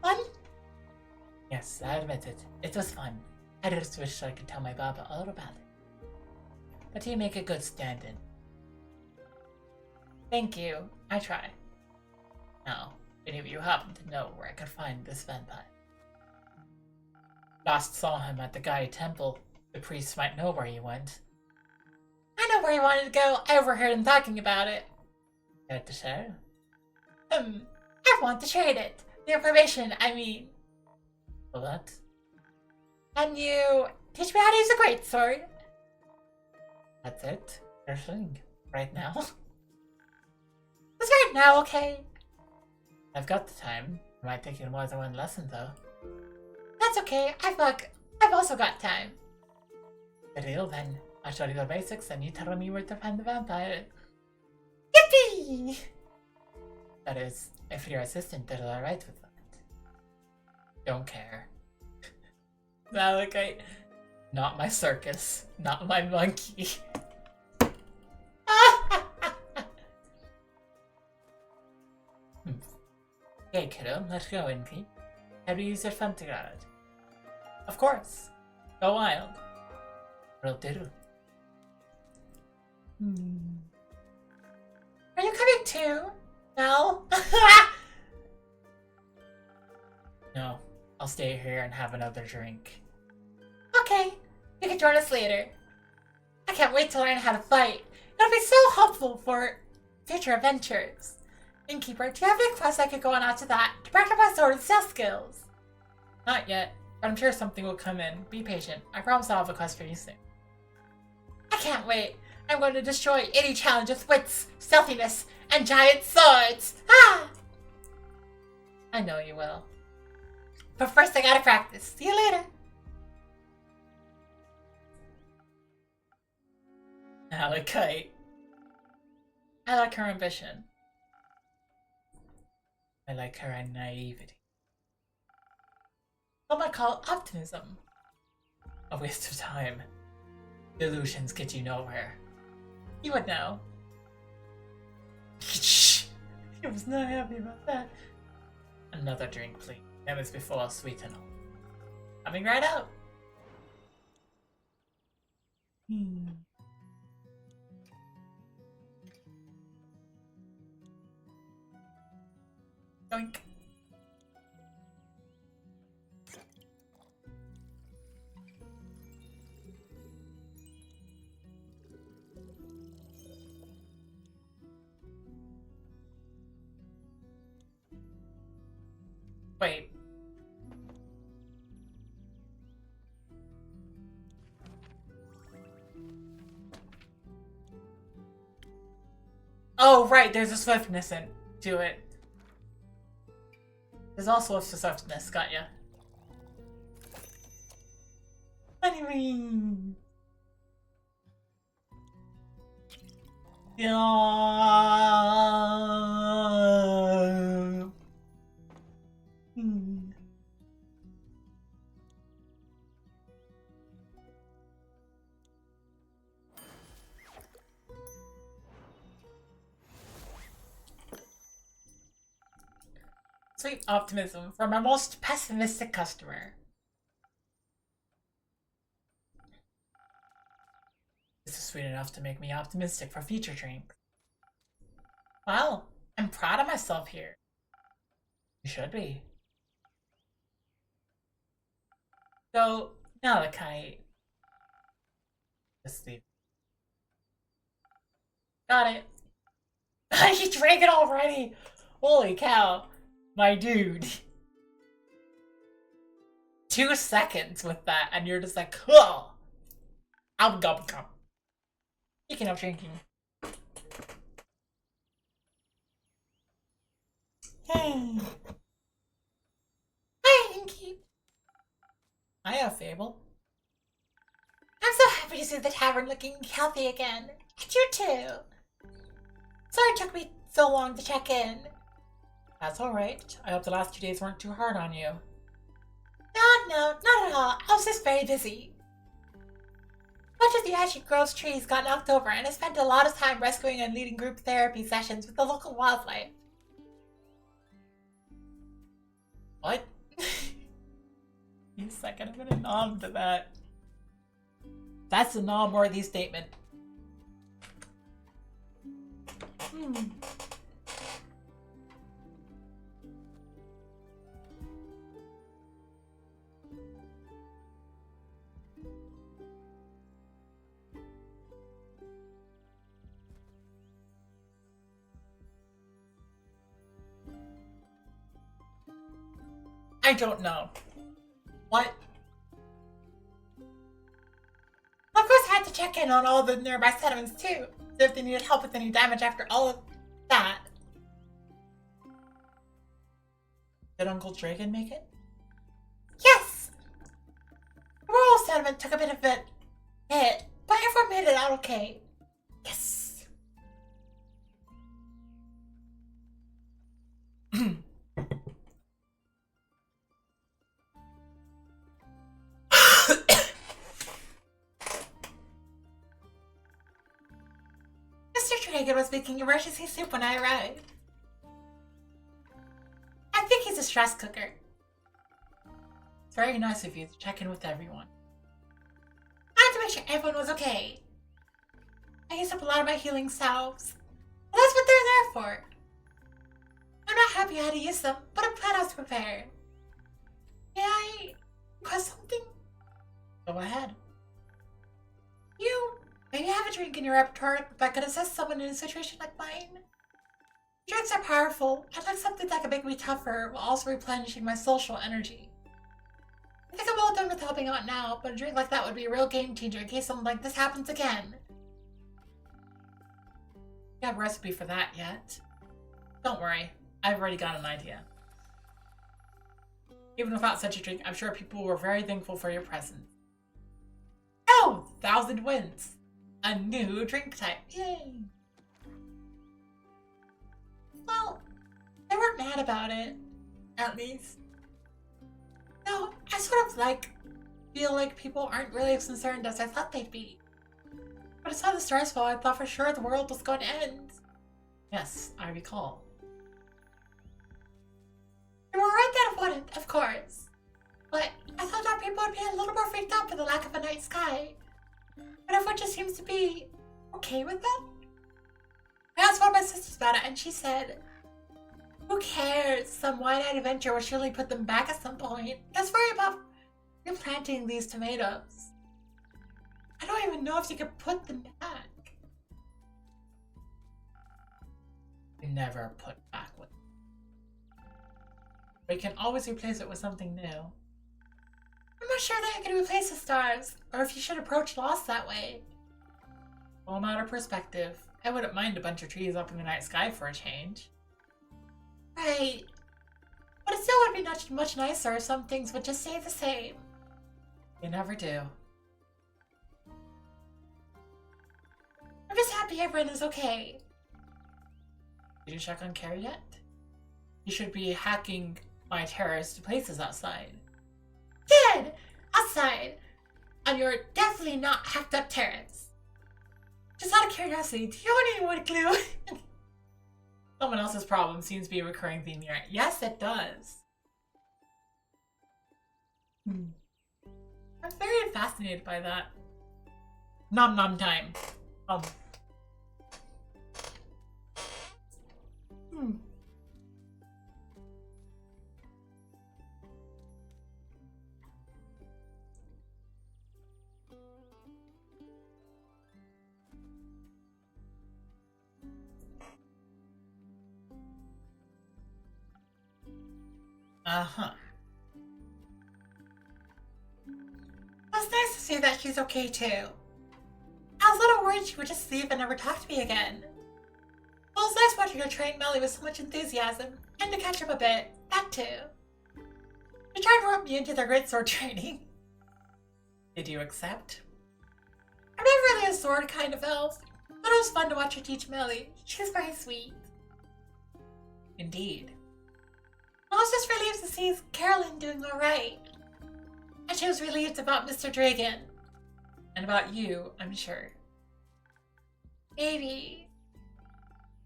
fun? Yes, I admit it. It was fun. I just wish I could tell my Baba all about it. But you make a good stand-in. Thank you. I try. Now, any of you happen to know where I could find this vampire? Last saw him at the Gaia Temple. The priest might know where he went. I know where he wanted to go. I overheard him talking about it. Care to share? I want to trade it. The information, I mean. What? Can you teach me how to use a greatsword? That's it? You're saying right now? It's right now, okay? I've got the time. It might take you more than one lesson, though. That's okay. I've also got time. Good deal, then. I'll show you the basics, and you tell me where to find the vampire. Yippee! That is, if your assistant did alright with that. Don't care. Malachite. Not my circus. Not my monkey. Okay, kiddo, let's go, Inky. How do you use your Fanta guard? Of course. Go wild. Will do. Are you coming too? No? No. I'll stay here and have another drink. Okay. You can join us later. I can't wait to learn how to fight. It'll be so helpful for future adventures. Innkeeper, do you have any quests I could go on after that to practice my sword and stealth skills? Not yet, but I'm sure something will come in. Be patient. I promise I'll have a quest for you soon. I can't wait. I'm going to destroy any challenge with wits, stealthiness, and giant swords. Ah! I know you will. But first I gotta practice. See you later. Malachite. I like her ambition. I like her naivety. What might call optimism. A waste of time. Illusions get you nowhere. You would know. He was not happy about that. Another drink, please. That was before sweet and all. Coming right out. Doink. Wait. Oh, right, there's a swiftness to it. There's also a swiftness, got ya. Anyway. Yeah. Sweet optimism from our most pessimistic customer. This is sweet enough to make me optimistic for future drinks. Well, I'm proud of myself here. You should be. So, Malachite. Just leave. Got it. You drank it already! Holy cow. My dude. 2 seconds with that, and you're just like, oh! I'm gum gum. Speaking of drinking. Hey. Hi, Inky. I have Fable. I'm so happy to see the tavern looking healthy again. And you too. Sorry it took me so long to check in. That's alright. I hope the last 2 days weren't too hard on you. No, not at all. I was just very busy. Much of the Ashy Grove's trees got knocked over, and I spent a lot of time rescuing and leading group therapy sessions with the local wildlife. What? Wait a second, I'm gonna nod to that. That's a nom-worthy statement. I don't know. What? Of course, I had to check in on all the nearby settlements too, see if they needed help with any damage after all of that. Did Uncle Dragon make it? Yes! The rural settlement took a bit of a hit, but everyone made it out okay. Yes! Mr. Dragon was making emergency soup when I arrived. I think he's a stress cooker. It's very nice of you to check in with everyone. I had to make sure everyone was okay. I used up a lot of my healing salves. But that's what they're there for. I'm not happy I had to use them, but I'm glad I was prepared. May I request something? Go ahead. You maybe have a drink in your repertoire that could assist someone in a situation like mine. Drinks are powerful. I'd like something that could make me tougher while also replenishing my social energy. I think I'm all done with helping out now, but a drink like that would be a real game changer in case something like this happens again. You have a recipe for that yet? Don't worry, I've already got an idea. Even without such a drink, I'm sure people were very thankful for your presence. Oh, 1,000 wins! A new drink type, yay! Well, they weren't mad about it, at least. No, I sort of feel like people aren't really as concerned as I thought they'd be. But it's not as stressful. I thought for sure the world was going to end. Yes, I recall. You were right that it wouldn't, of course. But I thought that people would be a little more freaked out for the lack of a night sky. But everyone just seems to be okay with that. I asked one of my sisters about it, and she said, who cares? Some wide-eyed adventure will surely put them back at some point. Let's worry about replanting these tomatoes. I don't even know if you could put them back. You never put back with it. But you can always replace it with something new. I'm not sure that I can replace the stars, or if you should approach loss that way. All matter of perspective. I wouldn't mind a bunch of trees up in the night sky for a change. Right. But it still would be much nicer if some things would just stay the same. You never do. I'm just happy everyone is okay. Did you check on Carrie yet? You should be hacking my terrorist places outside. Did! Outside! On your definitely not hacked up terrace. Just out of curiosity, do you want any wood glue? Someone else's problem seems to be a recurring theme here. Yes, it does. I'm very fascinated by that. Nom nom time. Uh-huh. Well, it's nice to see that she's okay too. I was a little worried she would just leave and never talk to me again. Well, it's nice watching her train Melly with so much enthusiasm, and to catch up a bit, that too. She tried to rope me into the grid sword training. Did you accept? I'm not really a sword kind of elf, but it was fun to watch her teach Melly. She's very sweet. Indeed. I was just relieved to see Carolyn doing alright. And she was relieved about Mr. Dragon. And about you, I'm sure. Maybe.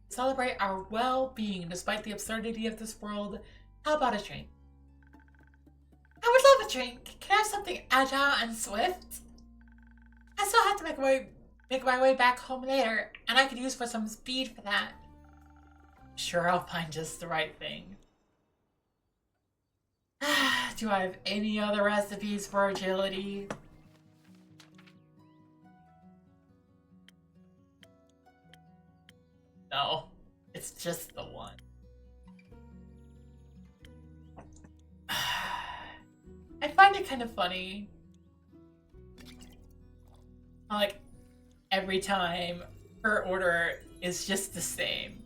Celebrate our well-being despite the absurdity of this world. How about a drink? I would love a drink. Can I have something agile and swift? I still have to make my way back home later, and I could use for some speed for that. Sure, I'll find just the right thing. Do I have any other recipes for agility? No, it's just the one. I find it kind of funny. Like, every time her order is just the same.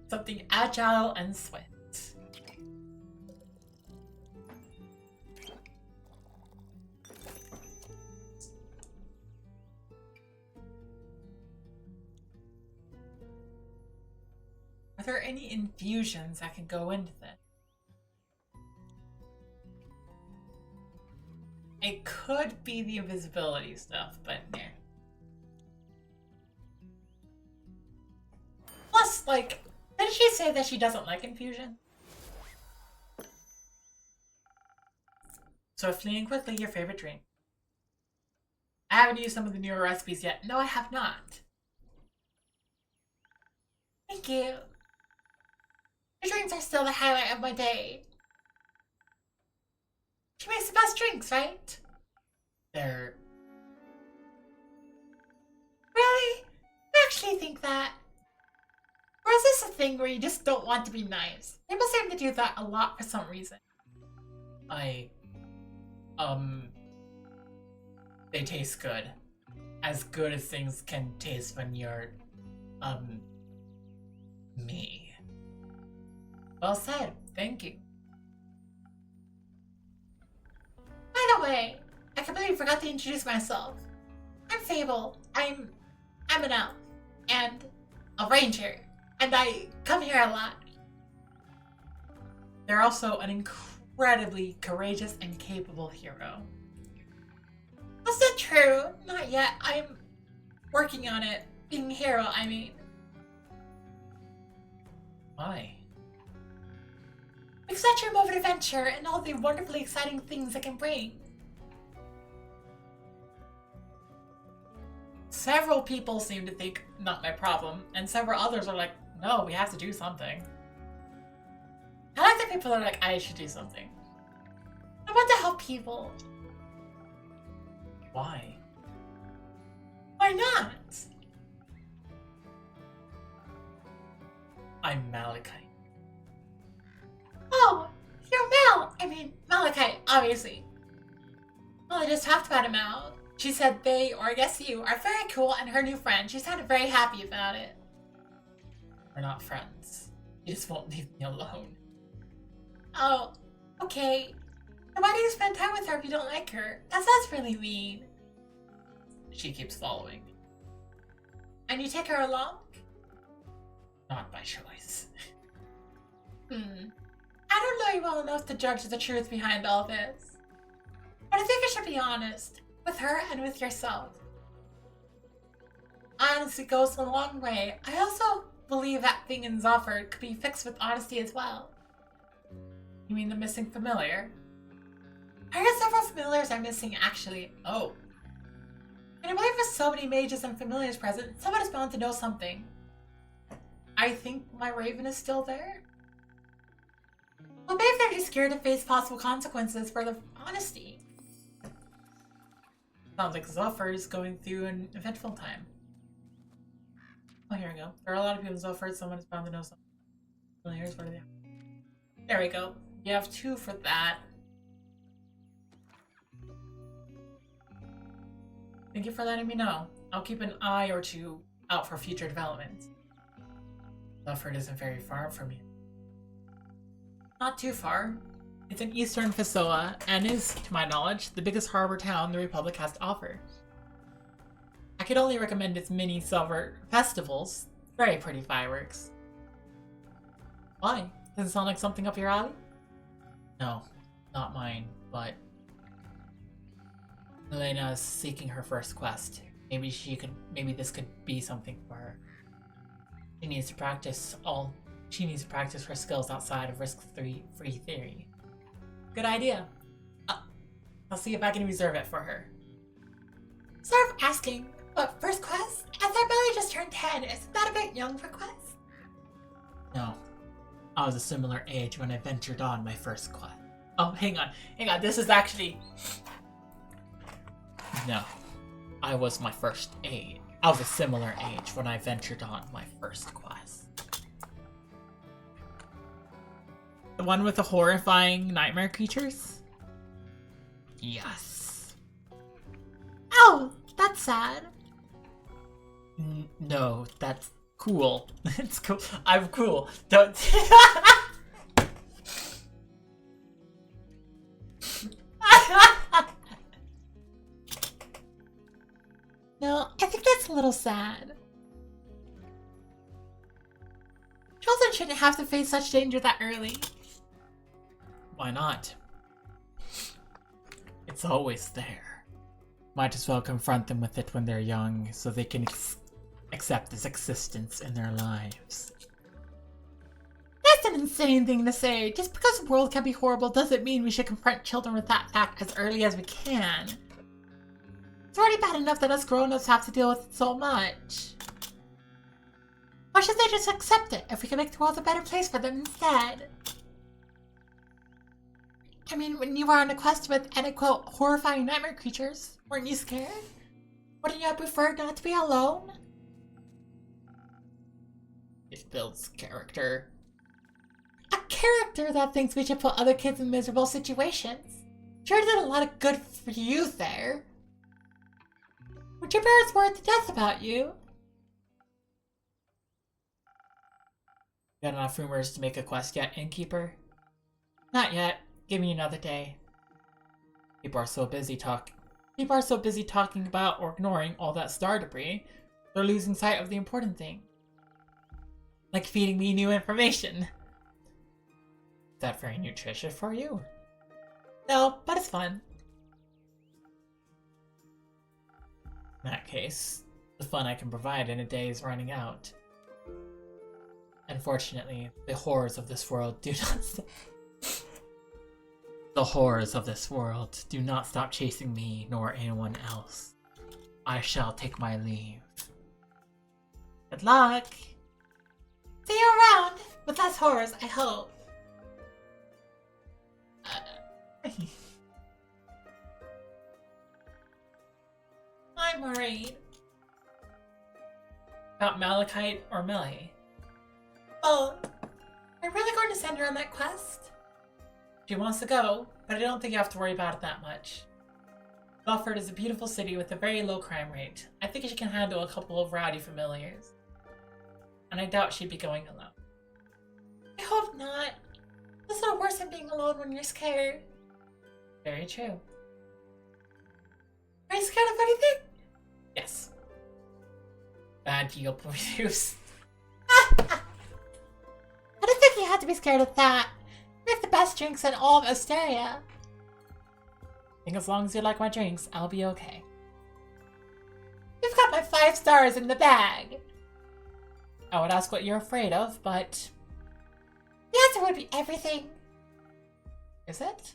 Something agile and swift. Are there any infusions that can go into this? It could be the invisibility stuff, but nah. Plus, like, didn't she say that she doesn't like infusion? Swiftly and quickly, your favorite drink. I haven't used some of the newer recipes yet. No, I have not. Thank you. Your drinks are still the highlight of my day. She makes the best drinks, right? They're... Really? I actually think that. Or is this a thing where you just don't want to be nice? People seem to do that a lot for some reason. They taste good. As good as things can taste when you're, me. Well said. Thank you. By the way, I completely forgot to introduce myself. I'm Fable. I'm an elf. And a ranger. And I come here a lot. They're also an incredibly courageous and capable hero. That's not true. Not yet. I'm working on it. Being a hero, I mean. Why? Because I dream of adventure and all the wonderfully exciting things it can bring. Several people seem to think not my problem, and several others are like, no, we have to do something. I like that people are like, I should do something. I want to help people. Why? Why not? I'm Malachite. Oh, you're Mal. I mean, Malachite, obviously. Well, I just talked about it, Mal. She said they, or I guess you, are very cool and her new friend. She sounded very happy about it. We're not friends. You just won't leave me alone. Oh, okay. Then why do you spend time with her if you don't like her? That sounds really mean. She keeps following. And you take her along? Not by choice. I don't know you well enough to judge the truth behind all this. But I think you should be honest. With her and with yourself. Honesty goes a long way. I also believe that thing in Zofford could be fixed with honesty as well. You mean the missing familiar? I heard several familiars are missing, actually. Oh. And I believe with so many mages and familiars present, someone is bound to know something. I think my raven is still there? Well, maybe they're just scared to face possible consequences for the honesty. Sounds like Zofford is going through an eventful time. Oh, here we go. There are a lot of people in Zofford. Someone is bound to know something. Familiars, what are they? There we go. You have 2 for that. Thank you for letting me know. I'll keep an eye or 2 out for future developments. Zofford isn't very far from you. Not too far. It's in eastern Fasoa and is, to my knowledge, the biggest harbor town the Republic has to offer. I could only recommend its mini summer festivals. Very pretty fireworks. Why? Does it sound like something up your alley? No, not mine, but Elena is seeking her first quest. Maybe this could be something for her. She needs to practice her skills outside of risk-free theory. Good idea. I'll see if I can reserve it for her. Sort of asking, but first quest? I thought Belly just turned 10. Isn't that a bit young for quests? No. I was a similar age when I ventured on my first quest. Oh, hang on. This is actually... No. I was my first age. I was a similar age when I ventured on my first quest. The one with the horrifying nightmare creatures? Yes. Oh, that's sad. No, that's cool. It's cool. I'm cool. Don't... No, I think that's a little sad. Children shouldn't have to face such danger that early. Why not? It's always there. Might as well confront them with it when they're young, so they can accept its existence in their lives. That's an insane thing to say. Just because the world can be horrible doesn't mean we should confront children with that fact as early as we can. It's already bad enough that us grown-ups have to deal with it so much. Why should they just accept it if we can make the world a better place for them instead? I mean, when you were on a quest with, and I quote, horrifying nightmare creatures, weren't you scared? Wouldn't you have preferred not to be alone? It builds character. A character that thinks we should put other kids in miserable situations. Sure did a lot of good for you there. Would your parents worry to death about you? Got enough rumors to make a quest yet, Innkeeper? Not yet. Give me another day. People are so busy talking about or ignoring all that star debris, they're losing sight of the important thing. Like feeding me new information. Is that very nutritious for you? No, but it's fun. In that case, the fun I can provide in a day is running out. Unfortunately, the horrors of this world do not stop chasing me nor anyone else. I shall take my leave. Good luck. See you around with less horrors, I hope. I'm worried. About Malachite or Melee? Oh, are you really going to send her on that quest? She wants to go, but I don't think you have to worry about it that much. Belford is a beautiful city with a very low crime rate. I think she can handle a couple of rowdy familiars. And I doubt she'd be going alone. I hope not. It's no worse than being alone when you're scared. Very true. Are you scared of anything? Yes. Bad deal produce. I don't think you have to be scared of that. We have the best drinks in all of Asteria. I think as long as you like my drinks, I'll be okay. You've got my 5 stars in the bag. I would ask what you're afraid of, but... The answer would be everything. Is it?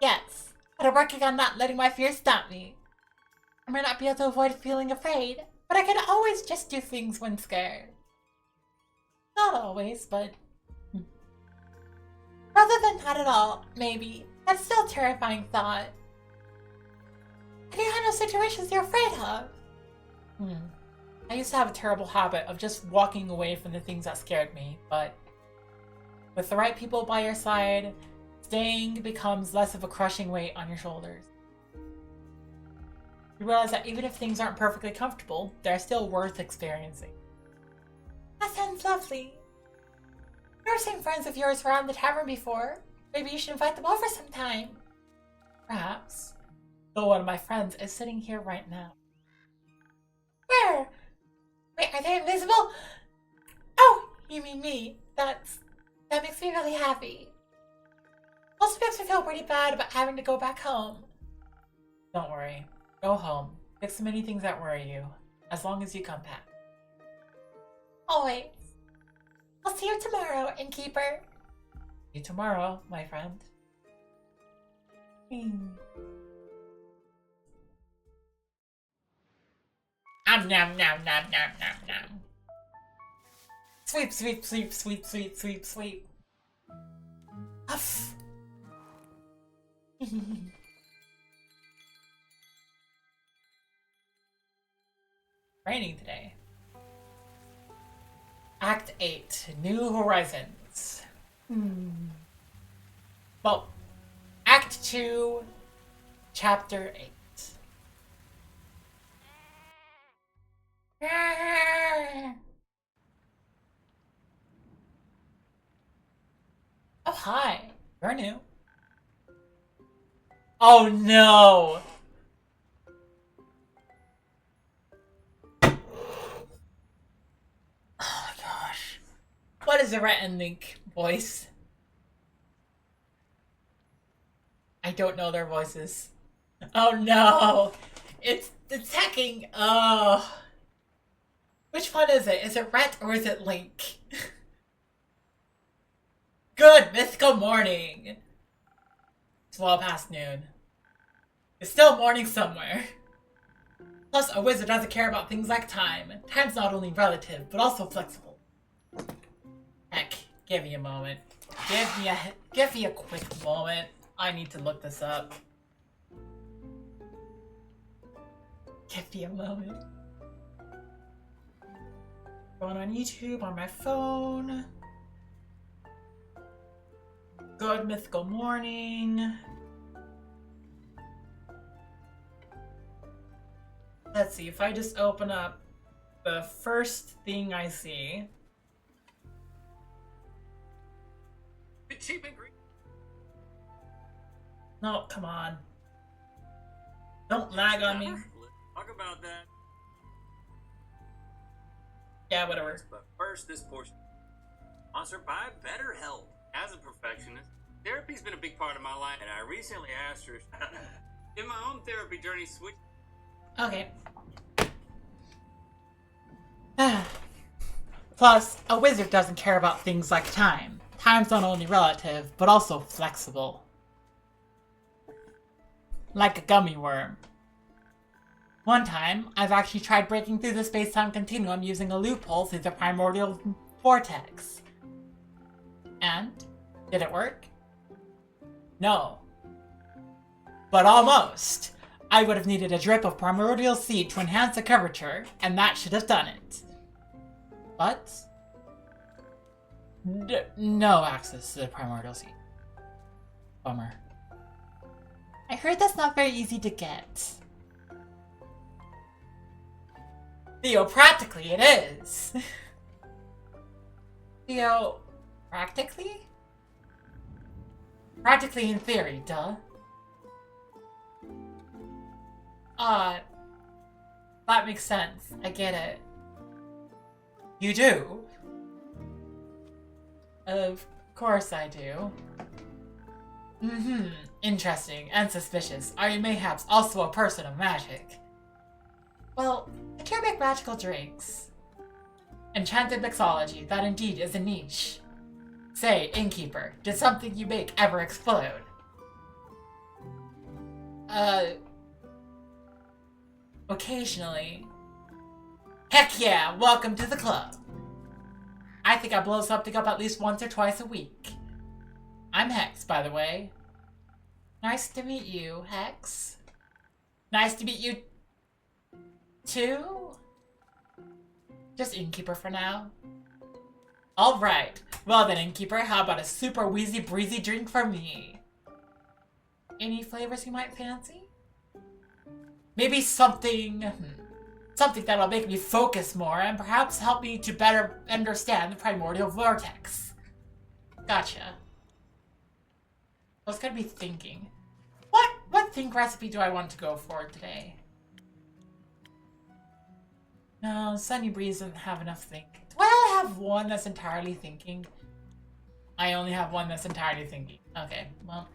Yes, but I'm working on not letting my fears stop me. I might not be able to avoid feeling afraid, but I can always just do things when scared. Not always, but... Rather than not at all, maybe. That's still a terrifying thought. Can you handle situations you're afraid of? I used to have a terrible habit of just walking away from the things that scared me, but with the right people by your side, staying becomes less of a crushing weight on your shoulders. You realize that even if things aren't perfectly comfortable, they're still worth experiencing. That sounds lovely. I've never seen friends of yours around the tavern before. Maybe you should invite them over sometime. Perhaps. Though one of my friends is sitting here right now. Where? Wait, are they invisible? Oh, you mean me. That makes me really happy. Also makes me feel pretty bad about having to go back home. Don't worry. Go home. Fix many things that worry you. As long as you come back. Always. I'll see you tomorrow, innkeeper. See you tomorrow, my friend. Nom nom nom nom nom nom nom. Sweep, sweep, sweep, sweep, sweep, sweep, sweep. Huff. Raining today. Act 8, New Horizons. Well, Act 2, Chapter 8. Oh, hi. You're new. Oh, no. Oh, my gosh. What is the Rhett and Link voice? I don't know their voices. Oh, no. It's hacking. Oh. Which one is it? Is it Rhett or is it Link? Good mythical morning. It's well past noon. It's still morning somewhere. Plus, a wizard doesn't care about things like time. Time's not only relative, but also flexible. Heck, give me a moment. Give me a quick moment. I need to look this up. Give me a moment. Going on YouTube on my phone. Good mythical morning. Let's see, if I just open up the first thing I see. No, come on. Don't lag on me. Talk about that. Yeah, whatever. But first, this portion sponsored by BetterHelp. As a perfectionist, therapy's been a big part of my life, and I recently asked her if my own therapy journey switched. Okay. Plus, a wizard doesn't care about things like time. Time's not only relative, but also flexible. Like a gummy worm. One time, I've actually tried breaking through the space-time continuum using a loophole through the primordial vortex. And? Did it work? No. But almost. I would have needed a drip of primordial seed to enhance the curvature, and that should have done it. But? No access to the primordial seed. Bummer. I heard that's not very easy to get. Theo, practically it is. Theo, practically? Practically in theory, duh. That makes sense. I get it. You do? Of course I do. Interesting and suspicious. Are you mayhaps also a person of magic? Well, I care make magical drinks. Enchanted mixology, that indeed is a niche. Say, innkeeper, did something you make ever explode? Occasionally. Heck yeah, welcome to the club. I think I blow something up at least once or twice a week. I'm Hex, by the way. Nice to meet you, Hex. Nice to meet you, too? Just innkeeper for now. Alright, well then innkeeper, how about a super wheezy breezy drink for me? Any flavors you might fancy? Maybe something that'll make me focus more and perhaps help me to better understand the primordial vortex. Gotcha. I was gonna be thinking. What think recipe do I want to go for today? No, Sunny Breeze doesn't have enough think. Do I only have one that's entirely thinking? I only have one that's entirely thinking. Okay, well.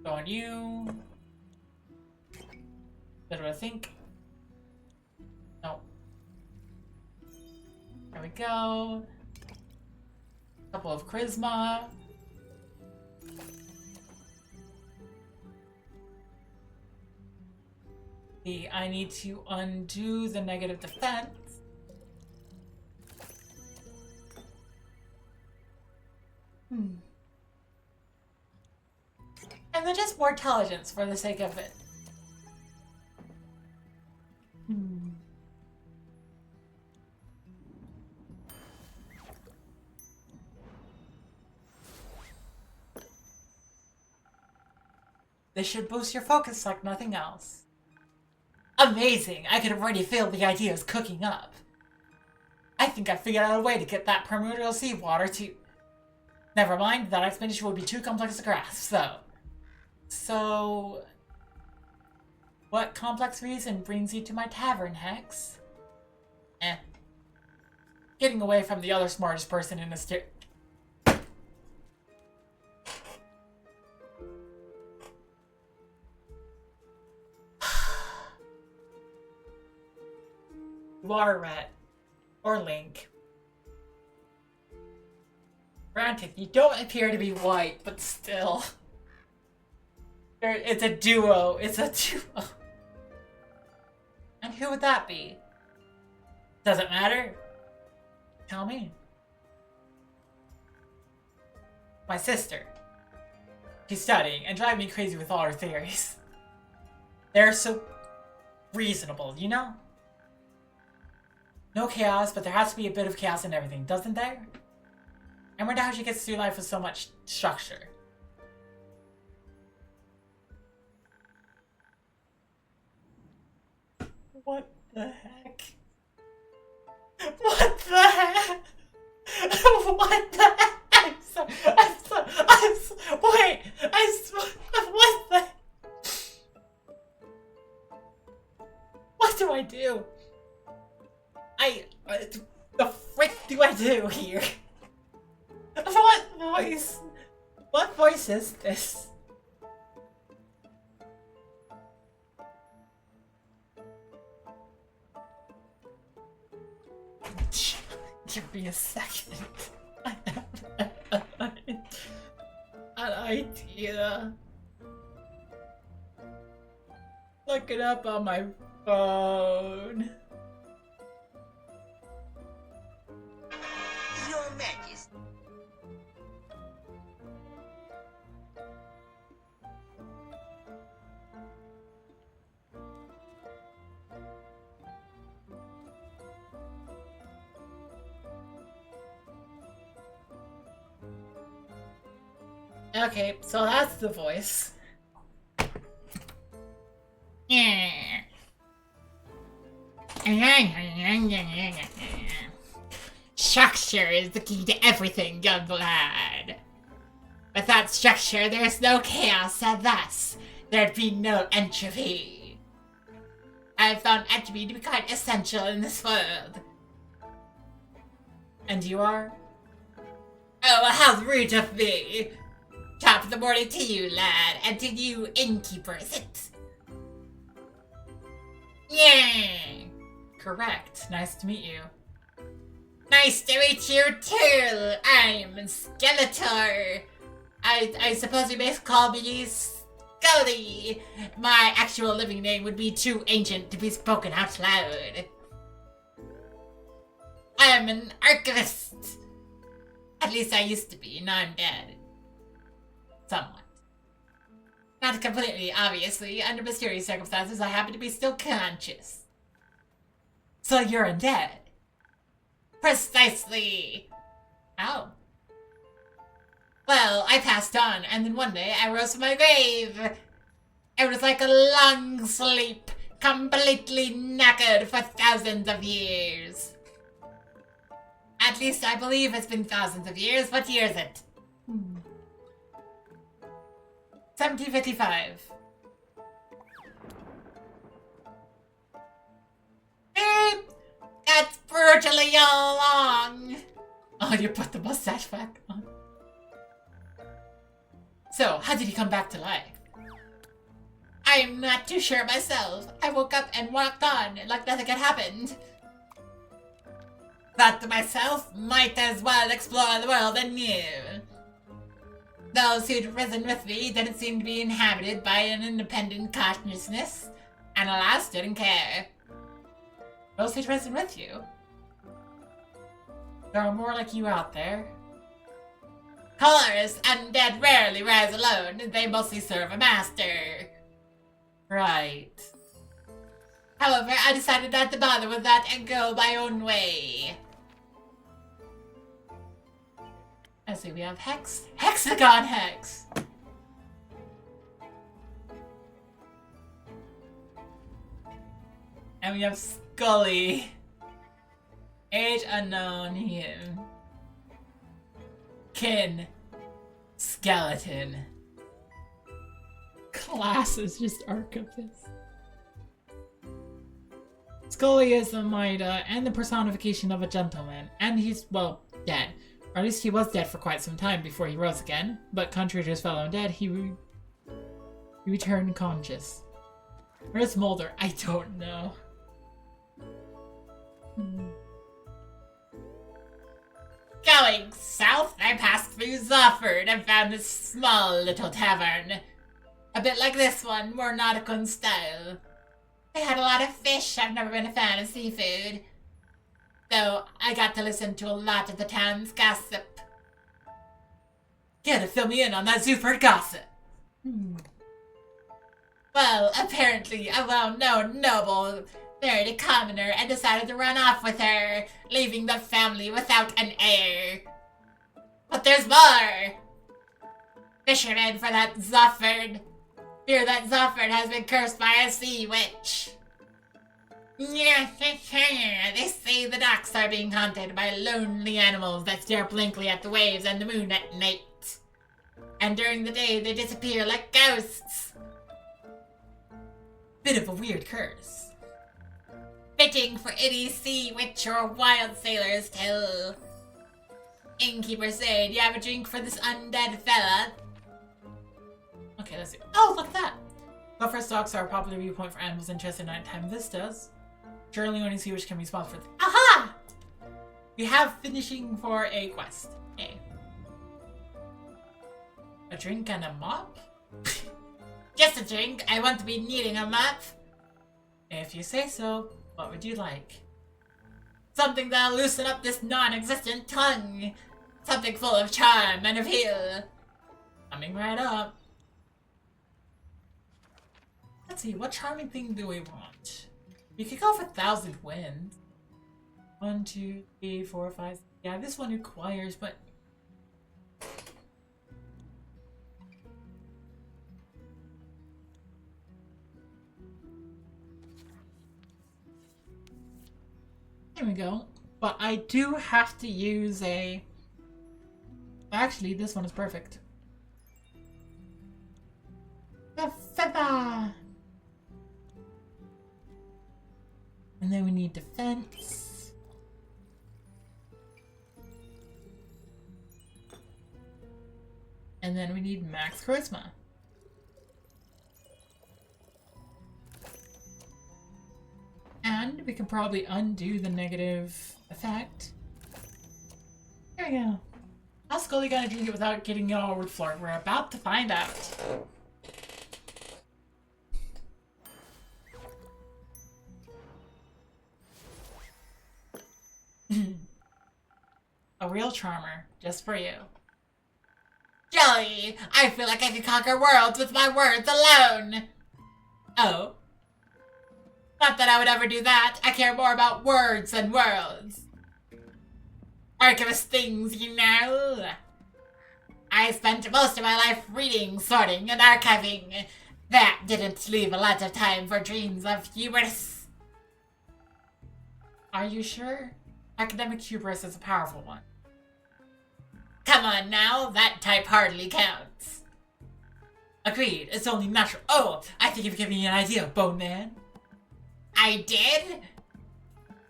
Go on you. Little bit of think. No. There we go. Couple of charisma. I need to undo the negative defense. And then just more intelligence for the sake of it. This should boost your focus like nothing else. Amazing! I could already feel the ideas cooking up. I think I figured out a way to get that primordial seawater to... Never mind, that explanation would be too complex to grasp, So... What complex reason brings you to my tavern, Hex? Getting away from the other smartest person in the You are Ret. Or Link. Granted, you don't appear to be white, but still. It's a duo. It's a duo. And who would that be? Does it matter? Tell me. My sister. She's studying and driving me crazy with all her theories. They're so reasonable, you know? No chaos, but there has to be a bit of chaos in everything, doesn't there? I wonder how she gets through life with so much structure. What the heck? What the heck? What the heck? Wait! What the... What do I do? The frick do I do here? What voice? What voice is this? Give me a second. I have an idea. Look it up on my phone. Your Majesty. Okay, so that's the voice. Structure is the key to everything, young lad. Without structure, there's no chaos, and thus, there'd be no entropy. I've found entropy to be quite essential in this world. And you are? Oh, how rude of me! Top of the morning to you, lad, and to you, innkeeper, is it? Yeah! Correct. Nice to meet you. Nice to meet you too! I'm Skeletor. I suppose you may call me Scully. My actual living name would be too ancient to be spoken out loud. I am an archivist. At least I used to be, now I'm dead. Somewhat. Not completely, obviously. Under mysterious circumstances, I happen to be still conscious. So you're undead? Precisely! How? Well, I passed on, and then one day I rose from my grave. It was like a long sleep, completely knackered for thousands of years. At least I believe it's been thousands of years. What year is it? 1755. Beep! That's brutally all along. Oh, you put the mustache back on. So, how did he come back to life? I'm not too sure myself. I woke up and walked on like nothing had happened. Thought to myself, might as well explore the world anew. Those who'd risen with me didn't seem to be inhabited by an independent consciousness, and alas, didn't care. Those who'd risen with you? There are more like you out there. Of course, undead rarely rise alone. They mostly serve a master. Right. However, I decided not to bother with that and go my own way. Let's see, we have Hex. Hexagon Hex! And we have Scully. Age unknown, him. Kin. Skeleton. Class is just archivist. Scully is the Maida and the personification of a gentleman, and he's, well, dead. Or at least he was dead for quite some time before he rose again, but contrary to his fellow undead, he returned conscious. Where's Mulder? I don't know. Going south, I passed through Zofford and found this small little tavern. A bit like this one, more nautical in style. They had a lot of fish. I've never been a fan of seafood. Though I got to listen to a lot of the town's gossip. Gotta fill me in on that Zooford gossip. Well, apparently a well-known noble married a commoner and decided to run off with her, leaving the family without an heir. But there's more! Fishermen for that Zofford. Fear that Zofford has been cursed by a sea witch. They say the docks are being haunted by lonely animals that stare blankly at the waves and the moon at night. And during the day they disappear like ghosts. Bit of a weird curse. Fitting for any sea witch or wild sailor's tale. Innkeeper say, do you have a drink for this undead fella? Okay, let's see. Oh, look at that! Buffer stocks are a popular viewpoint for animals interested in nighttime vistas. Surely only sea witch can be spotted for Aha! We have finishing for a quest. A drink and a mop? Just a drink. I want to be needing a mop. If you say so. What would you like? Something that'll loosen up this non-existent tongue. Something full of charm and appeal. Coming right up. Let's see, what charming thing do we want? We could go for 1,000 Winds. 1, 2, 3, 4, 5. Yeah, this one requires, but... There we go. But I do have to use a... Actually, this one is perfect. The feather! And then we need defense. And then we need max charisma. And we can probably undo the negative effect. There we go. How's Scully gonna drink it without getting it all over the floor? We're about to find out. A real charmer, just for you. Jelly! I feel like I can conquer worlds with my words alone! Oh? Not that I would ever do that. I care more about words than worlds. Archivist things, you know. I spent most of my life reading, sorting, and archiving. That didn't leave a lot of time for dreams of hubris. Are you sure? Academic hubris is a powerful one. Come on now, that type hardly counts. Agreed, it's only natural. Oh, I think you've given me an idea, Bone Man. I did?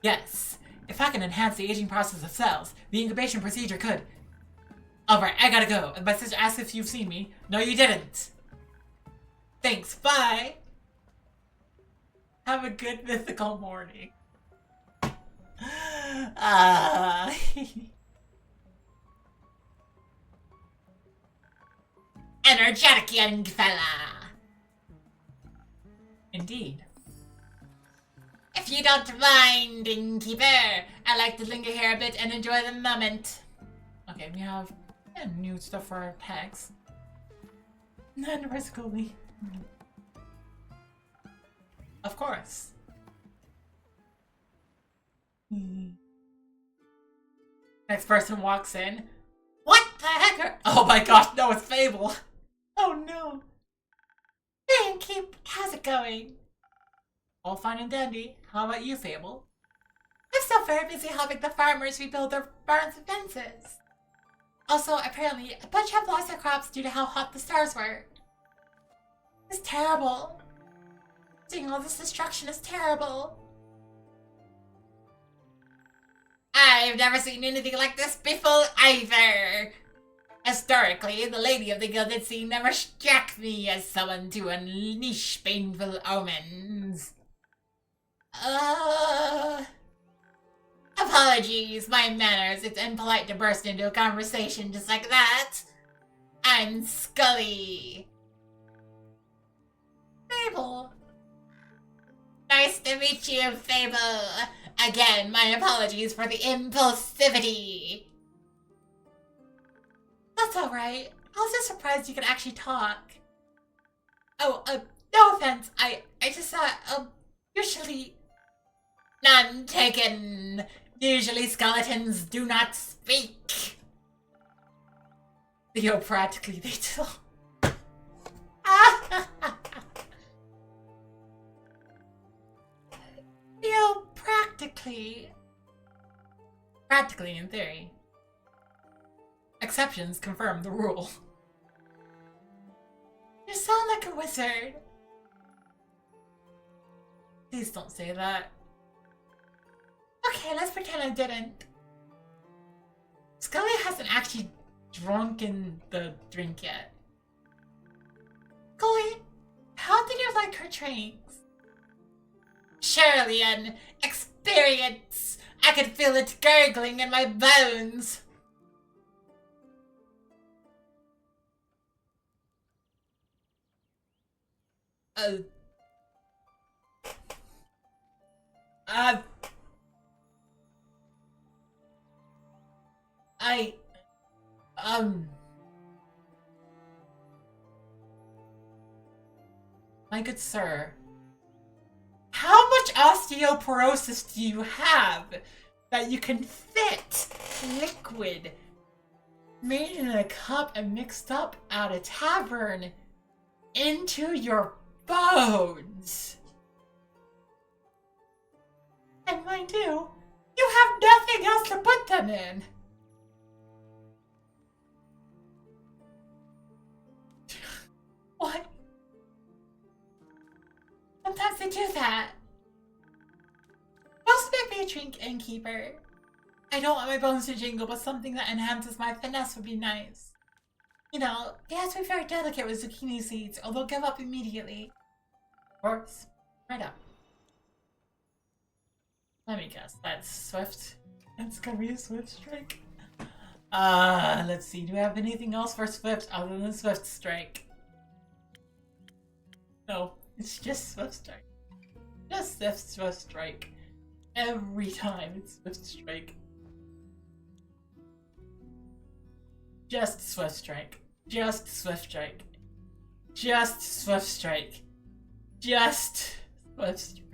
Yes. If I can enhance the aging process of cells, the incubation procedure could. Alright, I gotta go. My sister asked if you've seen me. No, you didn't. Thanks, bye. Have a good mythical morning. Energetic young fella. Indeed. If you don't mind, innkeeper, I'd like to linger here a bit and enjoy the moment. Okay, we have new stuff for our packs. Non-riskily. Of course. Next person walks in. What the heck? Oh my gosh, no, it's Fable. Oh no. Hey, Keep, how's it going? All fine and dandy. How about you, Fable? I'm still very busy helping the farmers rebuild their barns and fences. Also, apparently, a bunch have lost their crops due to how hot the stars were. It's terrible. Seeing all this destruction is terrible. I've never seen anything like this before either. Historically, the lady of the gilded sea never struck me as someone to unleash painful omens. Apologies, my manners. It's impolite to burst into a conversation just like that. I'm Scully. Fable. Nice to meet you, Fable. Again, my apologies for the impulsivity. That's alright. I was just surprised you could actually talk. Oh, no offense. I just thought, usually... None taken. Usually skeletons do not speak. Theo, practically they do. Theo, practically. Practically in theory. Exceptions confirm the rule. You sound like a wizard. Please don't say that. Okay, let's pretend I didn't. Scully hasn't actually drunken the drink yet. Scully, how did you like her drinks? Surely an experience. I could feel it gurgling in my bones. My good sir, how much osteoporosis do you have that you can fit liquid made in a cup and mixed up at a tavern into your bones? And mind you have nothing else to put them in. What? Sometimes they do that. Also make me a drink, innkeeper. I don't want my bones to jingle, but something that enhances my finesse would be nice. You know, it has to be very delicate with zucchini seeds, or they'll give up immediately. Of course. Right up. Let me guess, that's Swift. It's gonna be a Swift strike. Let's see, do we have anything else for Swift other than Swift strike? No, it's just Swift strike. Just Swift strike. Every time it's Swift strike. Just Swift strike. Just Swift strike. Just Swift strike. Just Swift strike.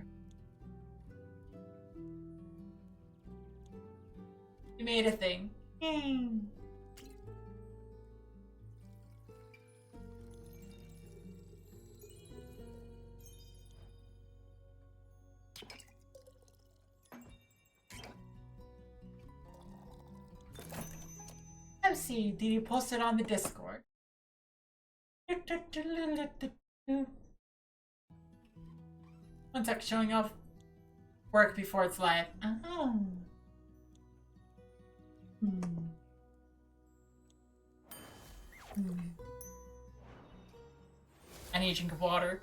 You made a thing. Let's see, did you post it on the Discord? One sec, showing off work before it's live. Oh. I need a drink of water.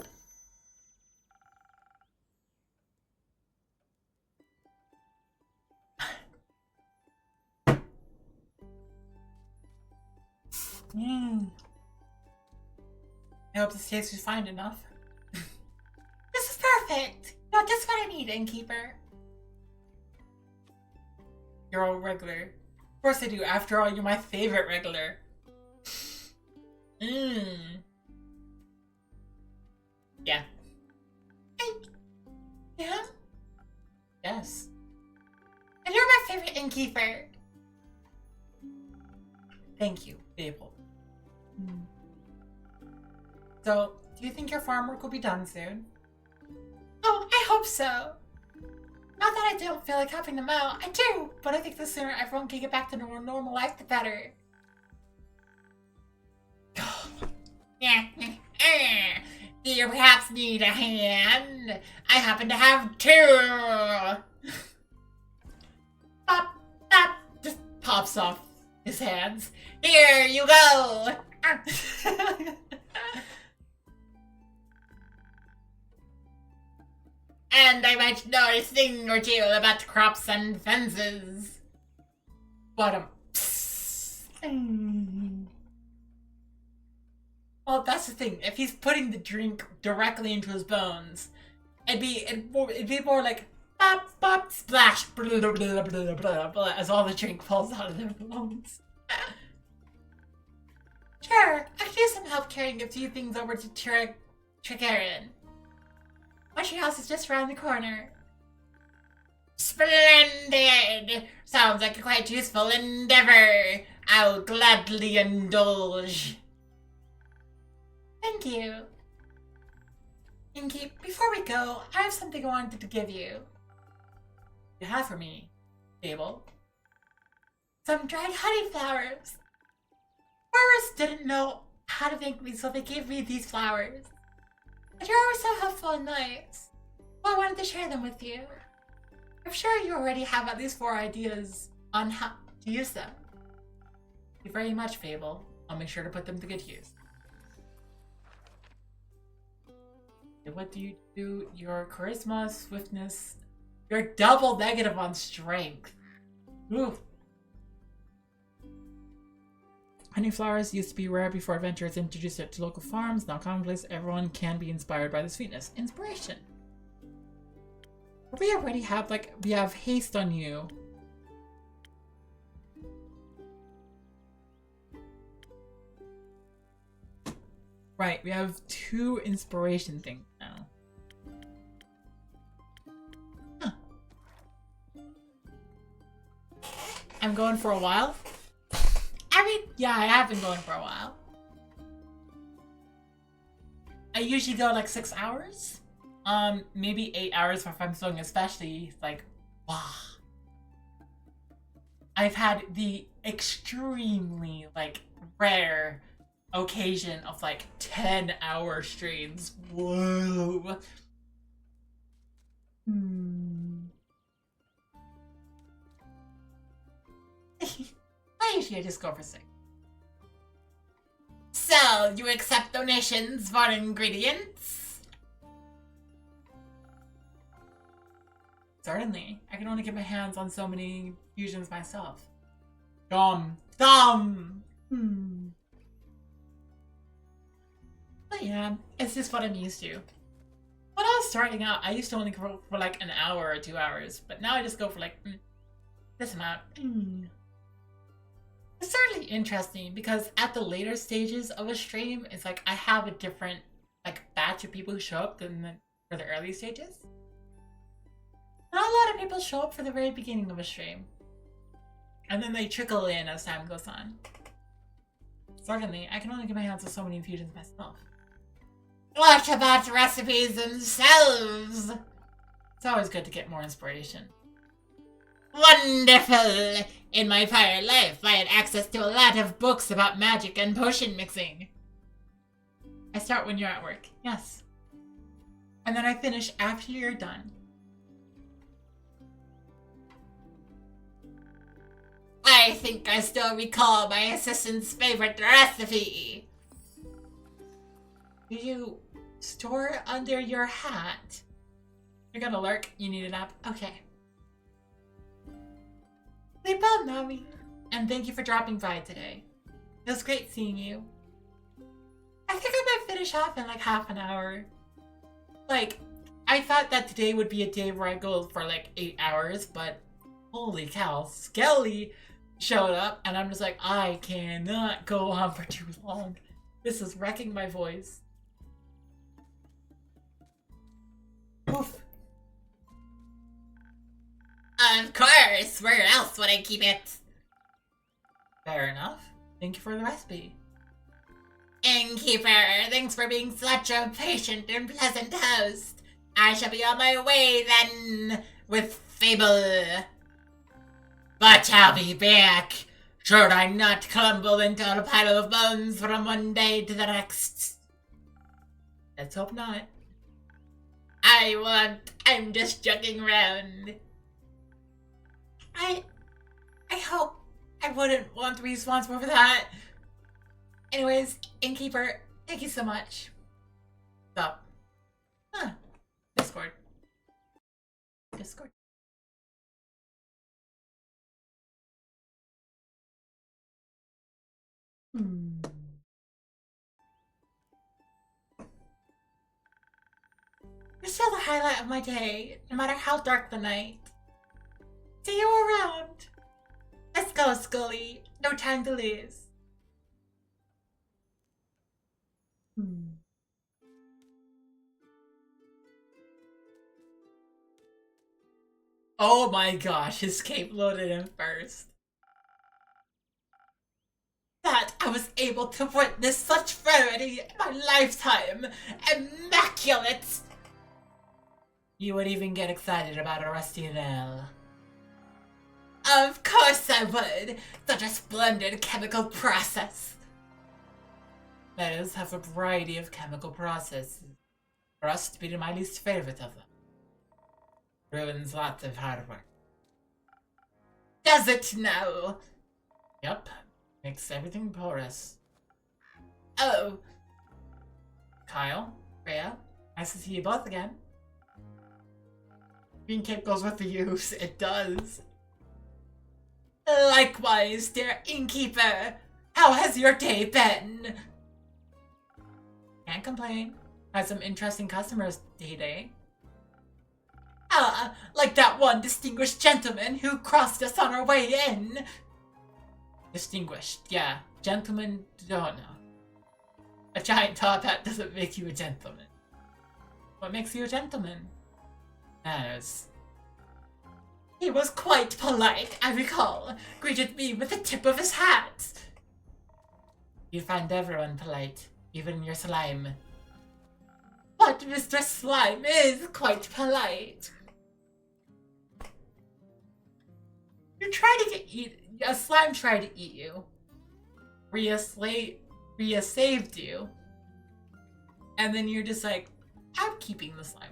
I hope this taste is fine enough. This is perfect. No, just what I need, innkeeper. You're all regular. Of course I do. After all, you're my favorite regular. Yeah. Yeah? Yes. And you're my favorite innkeeper. Thank you, Babel. So, do you think your farm work will be done soon? Oh, I hope so. Not that I don't feel like helping them out. I do, but I think the sooner everyone can get back to normal life, the better. Do you perhaps need a hand? I happen to have two. Pop, pop, just pops off his hands. Here you go. And I might know a thing or two about crops and fences. Bottom. Well, that's the thing. If he's putting the drink directly into his bones, it'd be more like bop bop splash blah, blah, blah, blah, blah, blah, as all the drink falls out of their bones. Sure, I could use some help carrying a few things over to Tricarian. My treehouse is just around the corner. Splendid! Sounds like a quite useful endeavor. I'll gladly indulge. Thank you. Inky, before we go, I have something I wanted to give you. You have for me, Abel? Some dried honey flowers. Farmers didn't know how to thank me, so they gave me these flowers. And you're always so helpful and nice. Well, I wanted to share them with you. I'm sure you already have at least 4 ideas on how to use them. Thank you very much, Fable. I'll make sure to put them to good use. What do you do? Your charisma, swiftness. You're double negative on strength. Ooh. Honey flowers used to be rare before adventurers introduced it to local farms. Now commonplace, everyone can be inspired by the sweetness. Inspiration. We already have, we have haste on you. Right, we have 2 inspiration things now. Huh. I'm going for a while. I mean, Yeah, I have been going for a while. I usually go 6 hours. Maybe 8 hours if I'm sewing, especially wow. I've had the extremely rare occasion of 10-hour streams. Whoa. I usually just go for 6. so you accept donations for ingredients? Certainly. I can only get my hands on so many fusions myself. But yeah, it's just what I'm used to. When I was starting out, I used to only go for an hour or 2 hours, but now I just go for this amount. It's certainly interesting because at the later stages of a stream, it's I have a different batch of people who show up than for the early stages. Not a lot of people show up for the very beginning of a stream. And then they trickle in as time goes on. Certainly, I can only get my hands on so many infusions myself. What about recipes themselves? It's always good to get more inspiration. Wonderful! In my prior life, I had access to a lot of books about magic and potion mixing. I start when you're at work, yes. And then I finish after you're done. I think I still recall my assistant's favorite recipe. Do you store it under your hat? You're gonna lurk. You need a nap. Okay. Sleep well, Nami. And thank you for dropping by today. It was great seeing you. I think I might finish off in like half an hour. Like, I thought that today would be a day where I go for like 8 hours, but holy cow, Skelly showed up and I'm just like, I cannot go on for too long. This is wrecking my voice. Oof. Of course, where else would I keep it? Fair enough. Thank you for the recipe. Innkeeper, thanks for being such a patient and pleasant host. I shall be on my way then with Fable. But I'll be back, should I not crumble into a pile of bones from one day to the next. Let's hope not. I'm just joking around. I hope I wouldn't want to be responsible for that. Anyways, Innkeeper, thank you so much. Stop. Huh. Discord. Discord. You're still the highlight of my day, no matter how dark the night. See you around. Let's go, Scully. No time to lose. Oh my gosh, his cape loaded in first. That I was able to witness such rarity in my lifetime. Immaculate! You would even get excited about a rusty nail. Of course I would! Such a splendid chemical process. Metals have a variety of chemical processes. Rust being my least favorite of them. Ruins lots of hard work. Does it now? Yep. Makes everything porous. Oh. Kyle, Rhea, nice to see you both again. Green cape goes with the use. It does. Likewise, dear Innkeeper. How has your day been? Can't complain. Had some interesting customers today. Ah, like that one distinguished gentleman who crossed us on our way in. Distinguished, yeah. Gentlemen don't know. A giant top hat doesn't make you a gentleman. What makes you a gentleman? Manners. He was quite polite, I recall. Greeted me with the tip of his hat. You find everyone polite, even your slime. But Mr. Slime is quite polite. You tried to get a slime tried to eat you. Rhea saved you. And then you're just like, I'm keeping the slime.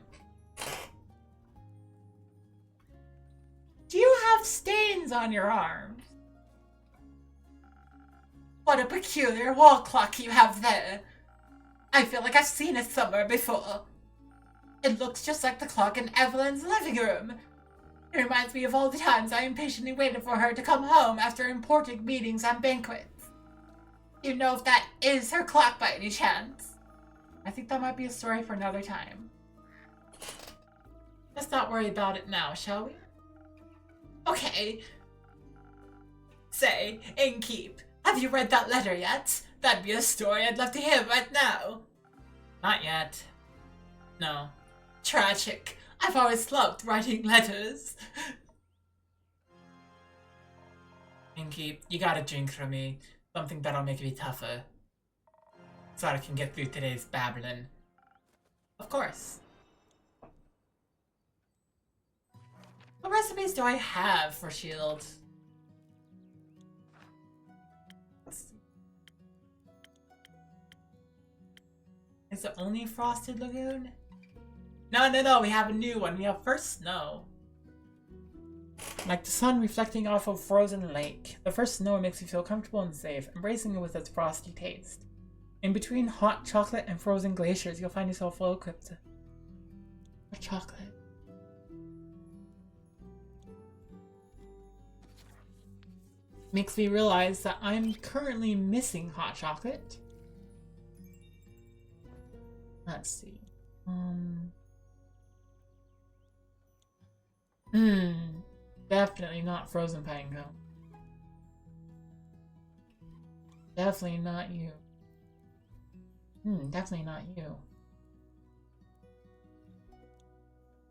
Do you have stains on your arms? What a peculiar wall clock you have there. I feel like I've seen it somewhere before. It looks just like the clock in Evelyn's living room. It reminds me of all the times I impatiently waited for her to come home after important meetings and banquets. You know if that is her clock by any chance? I think that might be a story for another time. Let's not worry about it now, shall we? Okay. Say, Innkeep, have you read that letter yet? That'd be a story I'd love to hear right now. Not yet. No. Tragic. I've always loved writing letters. Innkeep, you got a drink from me. Something that'll make me tougher. So I can get through today's babbling. Of course. What recipes do I have for shield? Is it only Frosted Lagoon? No, we have a new one. We have First Snow. Like the sun reflecting off a frozen lake, the first snow makes you feel comfortable and safe, embracing it with its frosty taste. In between hot chocolate and frozen glaciers, you'll find yourself well equipped for chocolate. Makes me realize that I'm currently missing hot chocolate. Let's see. Definitely not frozen pine cone. Definitely not you. Definitely not you.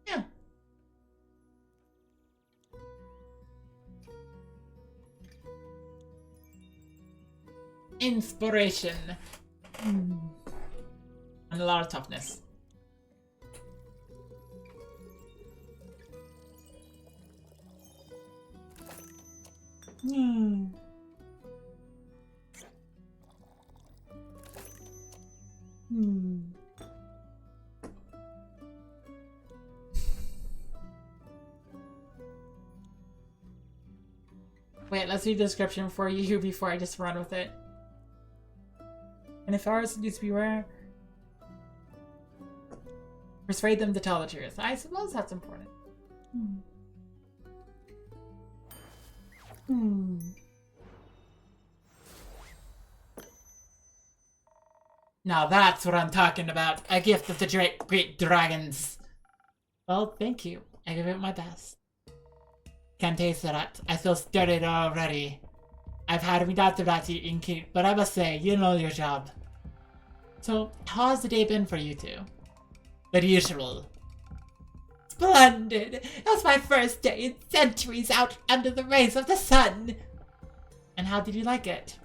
Yeah. Inspiration. And a lot of toughness. Wait, let's read the description for you before I just run with it. And if ours needs to be rare, persuade them to tell the truth. I suppose that's important. Now that's what I'm talking about. A gift of the great dragons. Well, thank you. I give it my best. Can't taste that. I feel stirred already. I've had without that in keep, but I must say, you know your job. So, how has the day been for you two? The usual. Splendid! It was my first day in centuries out under the rays of the sun. And how did you like it?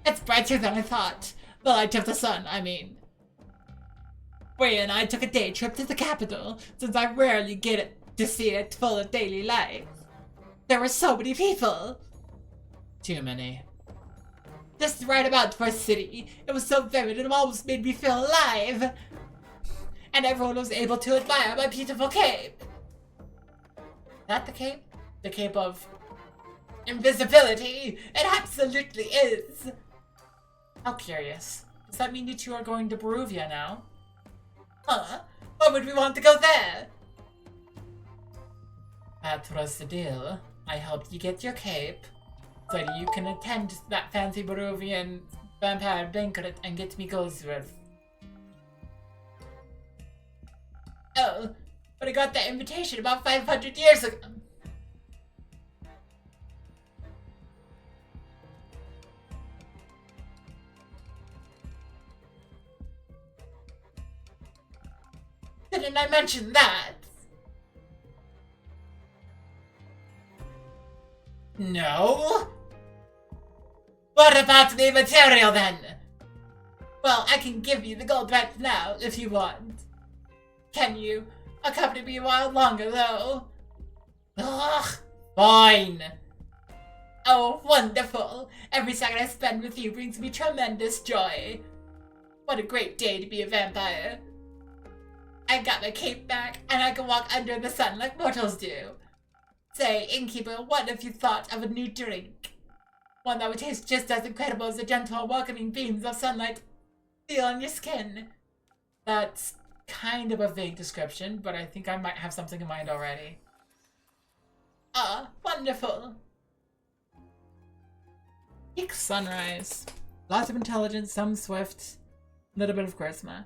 It's brighter than I thought. The light of the sun, I mean. Bray and I took a day trip to the capital, since I rarely get to see it full of daily life. There were so many people. Too many. Just right about for a city. It was so vivid it almost made me feel alive. And everyone was able to admire my beautiful cape. That the cape? The cape of invisibility. It absolutely is. How curious. Does that mean you two are going to Baruvia now? Huh? Why would we want to go there? That was the deal. I helped you get your cape, so that you can attend that fancy Baruvian vampire banquet and get me Goldsworth. Oh, but I got that invitation about 500 years ago. Didn't I mention that? No? What about the material then? Well, I can give you the gold right now if you want. Can you accompany me a while longer though? Ugh, fine. Oh, wonderful. Every second I spend with you brings me tremendous joy. What a great day to be a vampire. I got my cape back, and I can walk under the sun like mortals do. Say, innkeeper, what if you thought of a new drink? One that would taste just as incredible as the gentle, welcoming beams of sunlight feel on your skin. That's kind of a vague description, but I think I might have something in mind already. Ah, wonderful. Peak sunrise. Lots of intelligence, some swift, a little bit of charisma.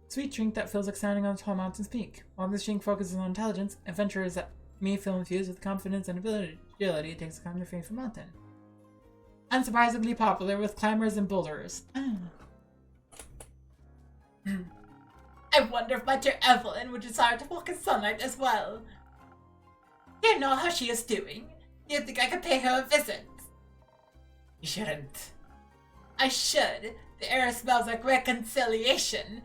Sweet drink that feels like standing on a tall mountain's peak. While this drink focuses on intelligence, adventurers that may feel infused with confidence and agility takes the time to free from mountain. Unsurprisingly popular with climbers and boulders. I wonder if my dear Evelyn would desire to walk in sunlight as well. Do you know how she is doing? Do you think I could pay her a visit? You shouldn't. I should. The air smells like reconciliation.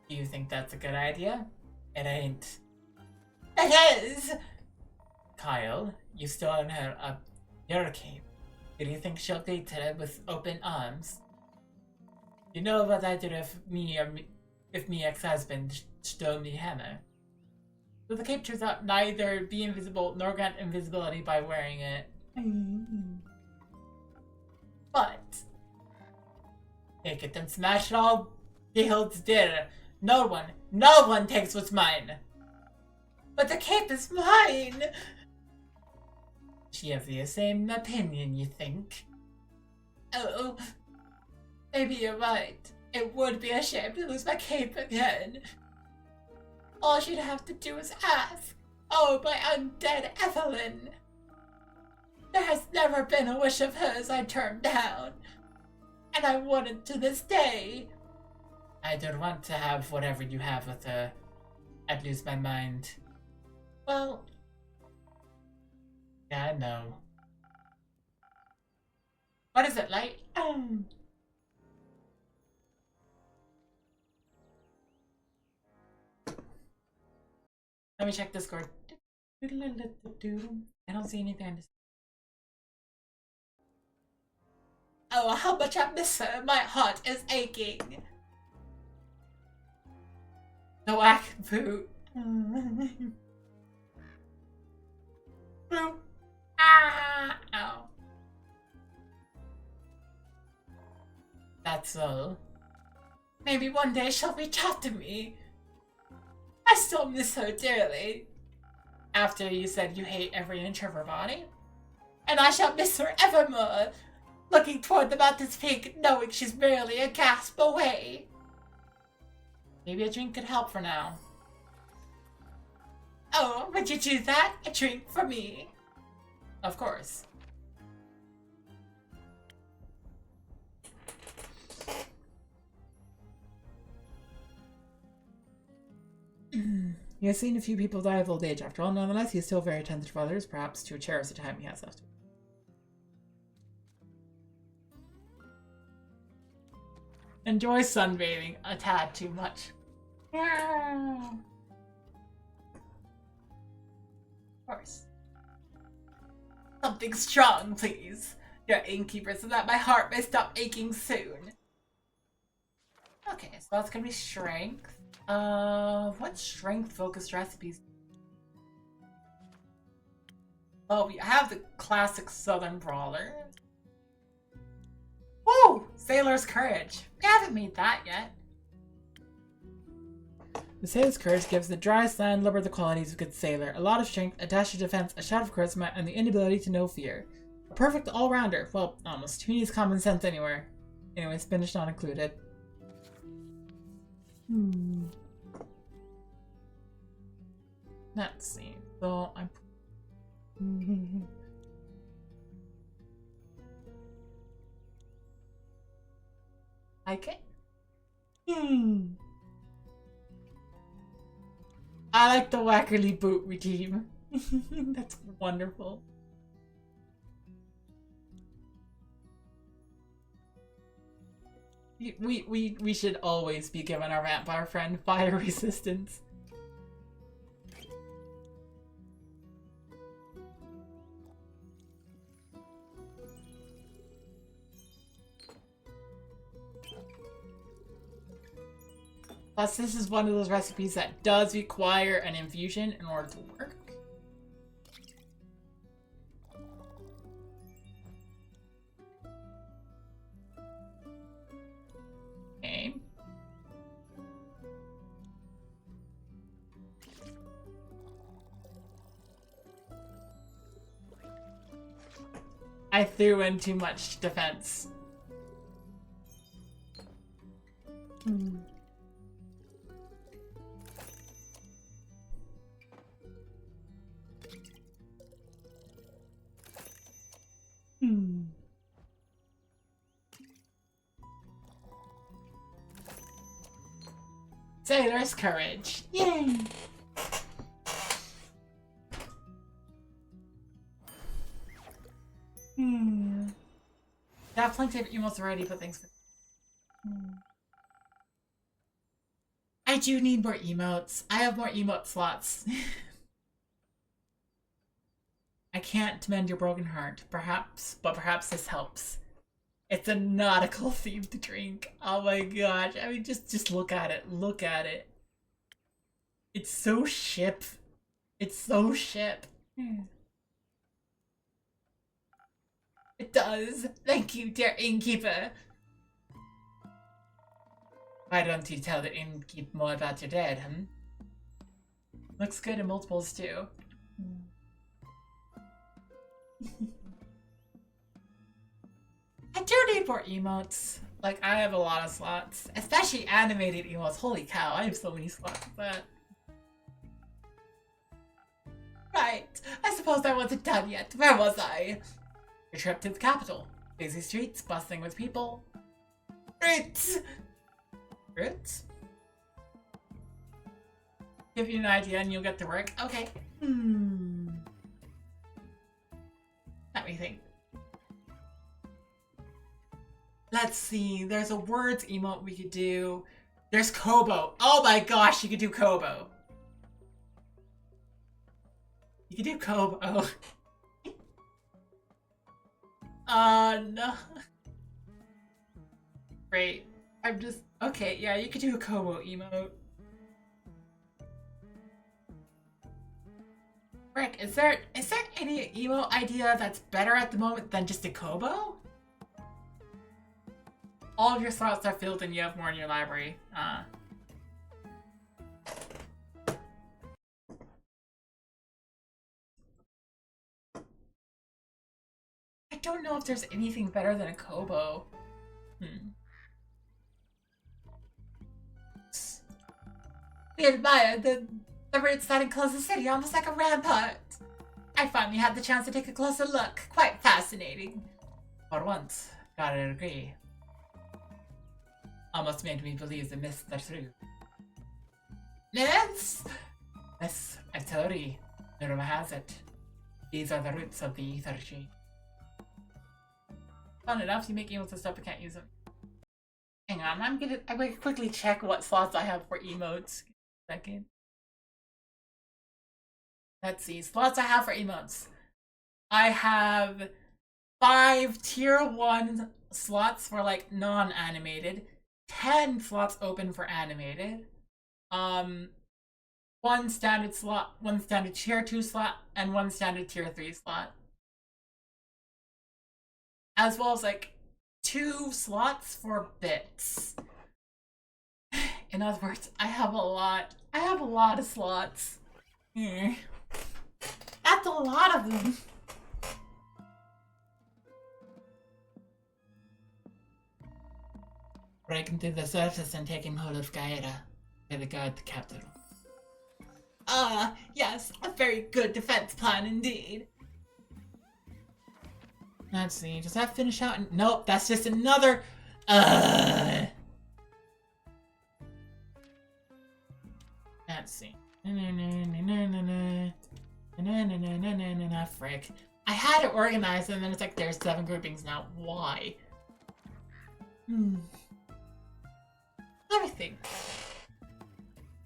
Do you think that's a good idea? It ain't. It is! Kyle, you still own her your cape. Do you think she'll greet it with open arms? You know what I did if me ex-husband stole me hammer? So the cape turns out neither be invisible nor grant invisibility by wearing it. But take it and smash it all Beholds dinner. No one takes what's mine. But the cape is mine. She has the same opinion, you think? Oh, maybe you're right. It would be a shame to lose my cape again. All she'd have to do is ask. Oh, my undead Evelyn. There has never been a wish of hers I turned down. And I wouldn't to this day. I don't want to have whatever you have with her. I'd lose my mind. Well, yeah, I know. What is it like? Let me check Discord. I don't see anything. Oh, how much I miss her. My heart is aching. The whack boot. Ah! Ow. That's all. Maybe one day she'll reach out to me. I still miss her dearly. After you said you hate every inch of her body. And I shall miss her evermore. Looking toward the mountain's peak, knowing she's merely a gasp away. Maybe a drink could help for now. Oh, would you do that? A drink for me? Of course. He has seen a few people die of old age after all. Nonetheless, he is still very attentive to others, perhaps to cherish the time he has left. Enjoy sunbathing a tad too much. Of course. Something strong, please. Your innkeeper, so that my heart may stop aching soon. Okay, so that's gonna be strength. What strength-focused recipes? Oh, we have the classic Southern Brawler. Woo! Sailor's Courage. We haven't made that yet. The Sailor's Courage gives the driest land lubber the qualities of a good sailor. A lot of strength, a dash of defense, a shout of charisma, and the inability to know fear. A perfect all-rounder. Well, almost. Who needs common sense anywhere? Anyway, spinach not included. Let's see. So I'm... Like it? I like the Wackerly boot regime. That's wonderful. We should always be giving our vampire friend fire resistance. Plus, this is one of those recipes that does require an infusion in order to work. Okay. I threw in too much defense. Sailor's Courage. Yay! I have plenty of emotes already, but thanks for... I do need more emotes. I have more emote slots. I can't mend your broken heart. Perhaps, but perhaps this helps. It's a nautical themed drink. Oh my gosh. I mean, just look at it. Look at it. It's so ship. It's so ship. It does. Thank you, dear innkeeper. Why don't you tell the innkeep more about your dad, Looks good in multiples too. I do need more emotes. Like, I have a lot of slots. Especially animated emotes. Holy cow, I have so many slots of that. Right. I suppose I wasn't done yet. Where was I? Your trip to the capital. Busy streets, bustling with people. Fruits! Fruits? Give you an idea and you'll get to work. Okay. Let me think. Let's see. There's a words emote we could do. There's Kobo. Oh my gosh, you could do Kobo. You could do Kobo. No. Great. I'm just... Okay, yeah, you could do a Kobo emote. Frick, is there any emote idea that's better at the moment than just a Kobo? All of your slots are filled and you have more in your library. I don't know if there's anything better than a Kobo. We admired the routes that enclose the city almost like a rampart. I finally had the chance to take a closer look. Quite fascinating. For once, gotta agree. Almost made me believe the myths are true. Myths? Yes, a theory. The rumor has it. These are the roots of the ether tree. Fun enough, you make emotes and stuff, but can't use them. Hang on, I'm gonna quickly check what slots I have for emotes. Second. Let's see, slots I have for emotes. I have 5 tier 1 slots for like non-animated, 10 slots open for animated, 1 standard slot, 1 standard tier 2 slot, and 1 standard tier 3 slot. As well as like 2 slots for bits. In other words, I have a lot of slots. That's a lot of them. Breaking through the surface and taking hold of Gaeta. They guard the capital. Ah, yes, a very good defense plan indeed. Let's see, does that finish out? Nope, that's just another. Let's see. Frick. I had it organized and then it's like there's 7 groupings now. Why? Let me think.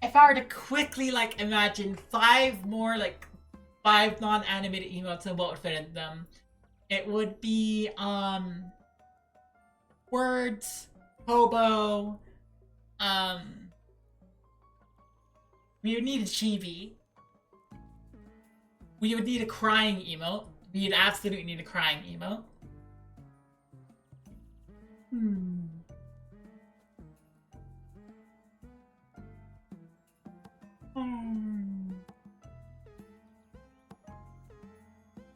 If I were to quickly like imagine 5 more like 5 non-animated emotes and what would fit in them, it would be words, hobo, we would need a chibi. We would need a crying emote. We would absolutely need a crying emote.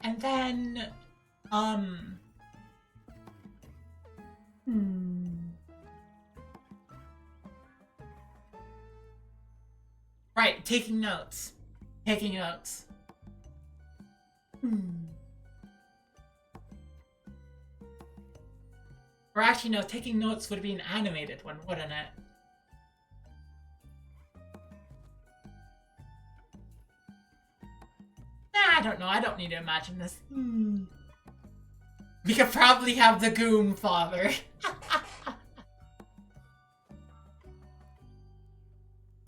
And then, Right, taking notes. Taking notes. Or actually, no, taking notes would be an animated one, wouldn't it? I don't know. I don't need to imagine this. We could probably have the Goom Father.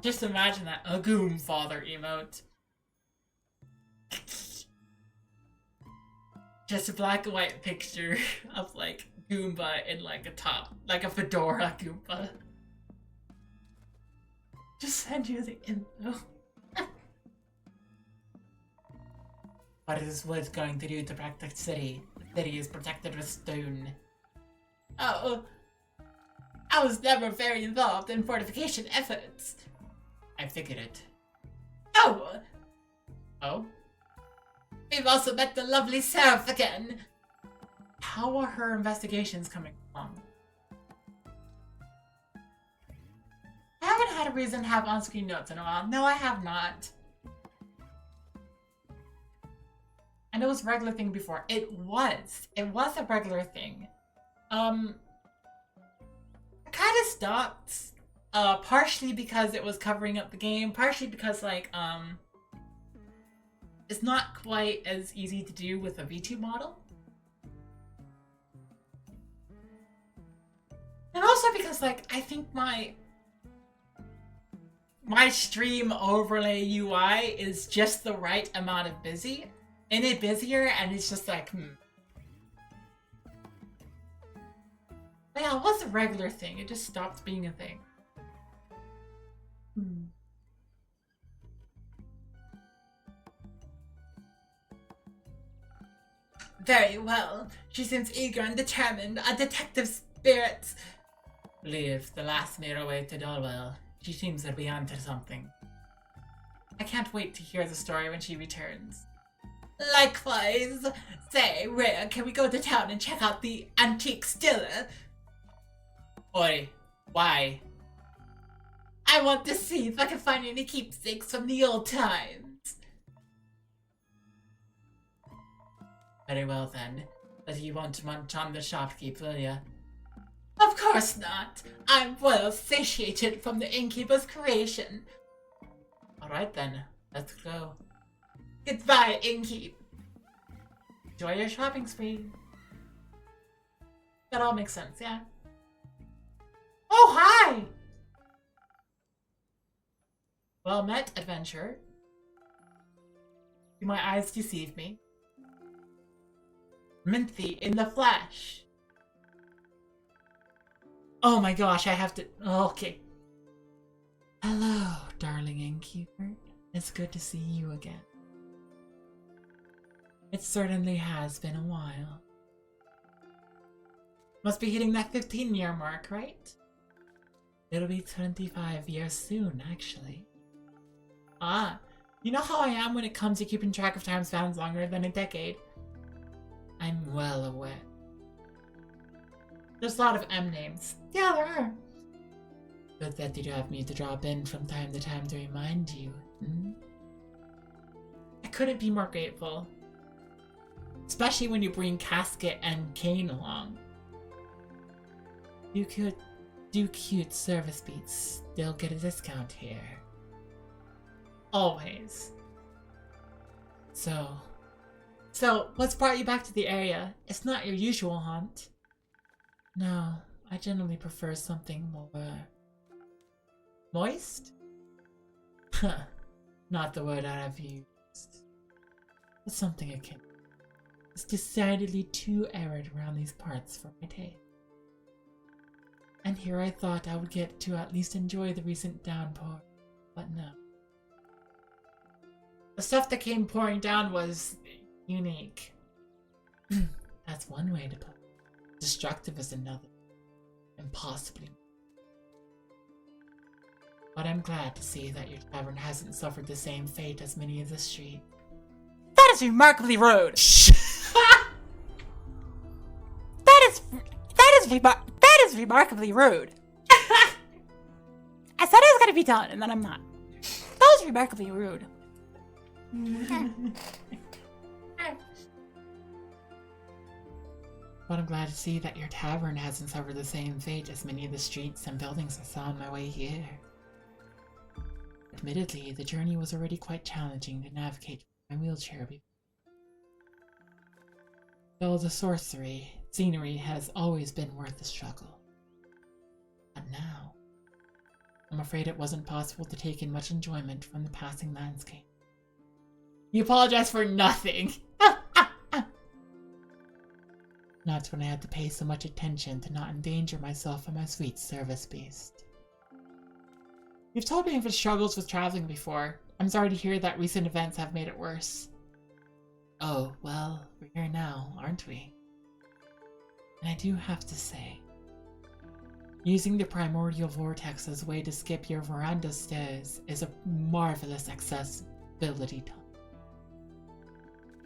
Just imagine that. A Goom Father emote. Just a black and white picture of, like, Goomba in like a top, like a fedora Goomba. Just send you the info. What is Wood going to do to protect the city? The city is protected with stone. Oh, I was never very involved in fortification efforts. I figured it. Oh! Oh? We've also met the lovely Seraph again. How are her investigations coming along? I haven't had a reason to have on-screen notes in a while. No, I have not. And it was a regular thing before. It was. It was a regular thing. I kind of stopped. Partially because it was covering up the game. Partially because, like, it's not quite as easy to do with a V2 model. And also because, like, I think my stream overlay UI is just the right amount of busy. And it's busier, and it's just like, Yeah, it was a regular thing. It just stopped being a thing. Very well. She seems eager and determined. A detective spirit. Leave the last mirror away to Dolwell. She seems to be onto something. I can't wait to hear the story when she returns. Likewise. Say, where can we go to town and check out the antique Stiller? Oi, why? I want to see if I can find any keepsakes from the old times. Very well then, but you won't munch on the shopkeep, will ya? Of course not. I'm well satiated from the innkeeper's creation. Alright then, let's go. Goodbye, innkeep. Enjoy your shopping spree. That all makes sense, yeah? Oh, hi! Well met, adventurer. Do my eyes deceive me? Minthy in the flesh. Oh my gosh, I have to... Okay. Hello, darling innkeeper. It's good to see you again. It certainly has been a while. Must be hitting that 15-year mark, right? It'll be 25 years soon, actually. Ah, you know how I am when it comes to keeping track of time spans longer than a decade? I'm well aware. There's a lot of M names. Yeah, there are. Good that you have me to drop in from time to time to remind you, I couldn't be more grateful. Especially when you bring Casket and Kane along. You could do cute service beats. They'll get a discount here. Always. So, what's brought you back to the area? It's not your usual haunt. No, I generally prefer something more... moist? Huh, not the word I've used. But something akin. It's decidedly too arid around these parts for my taste. And here I thought I would get to at least enjoy the recent downpour, but no. The stuff that came pouring down was unique. That's one way to put it. Destructive is another. And possibly. But I'm glad to see that your tavern hasn't suffered the same fate as many of the street. That is remarkably rude! That is remarkably rude. I said I was gonna be done, and then I'm not. That was remarkably rude. But I'm glad to see that your tavern hasn't suffered the same fate as many of the streets and buildings I saw on my way here. Admittedly, the journey was already quite challenging to navigate with my wheelchair before. Though the scenery has always been worth the struggle. But now, I'm afraid it wasn't possible to take in much enjoyment from the passing landscape. You apologize for nothing! Not when I had to pay so much attention to not endanger myself and my sweet service beast. You've told me of your struggles with traveling before. I'm sorry to hear that recent events have made it worse. Oh, well, we're here now, aren't we? And I do have to say, using the primordial vortex as a way to skip your veranda stairs is a marvelous accessibility tool.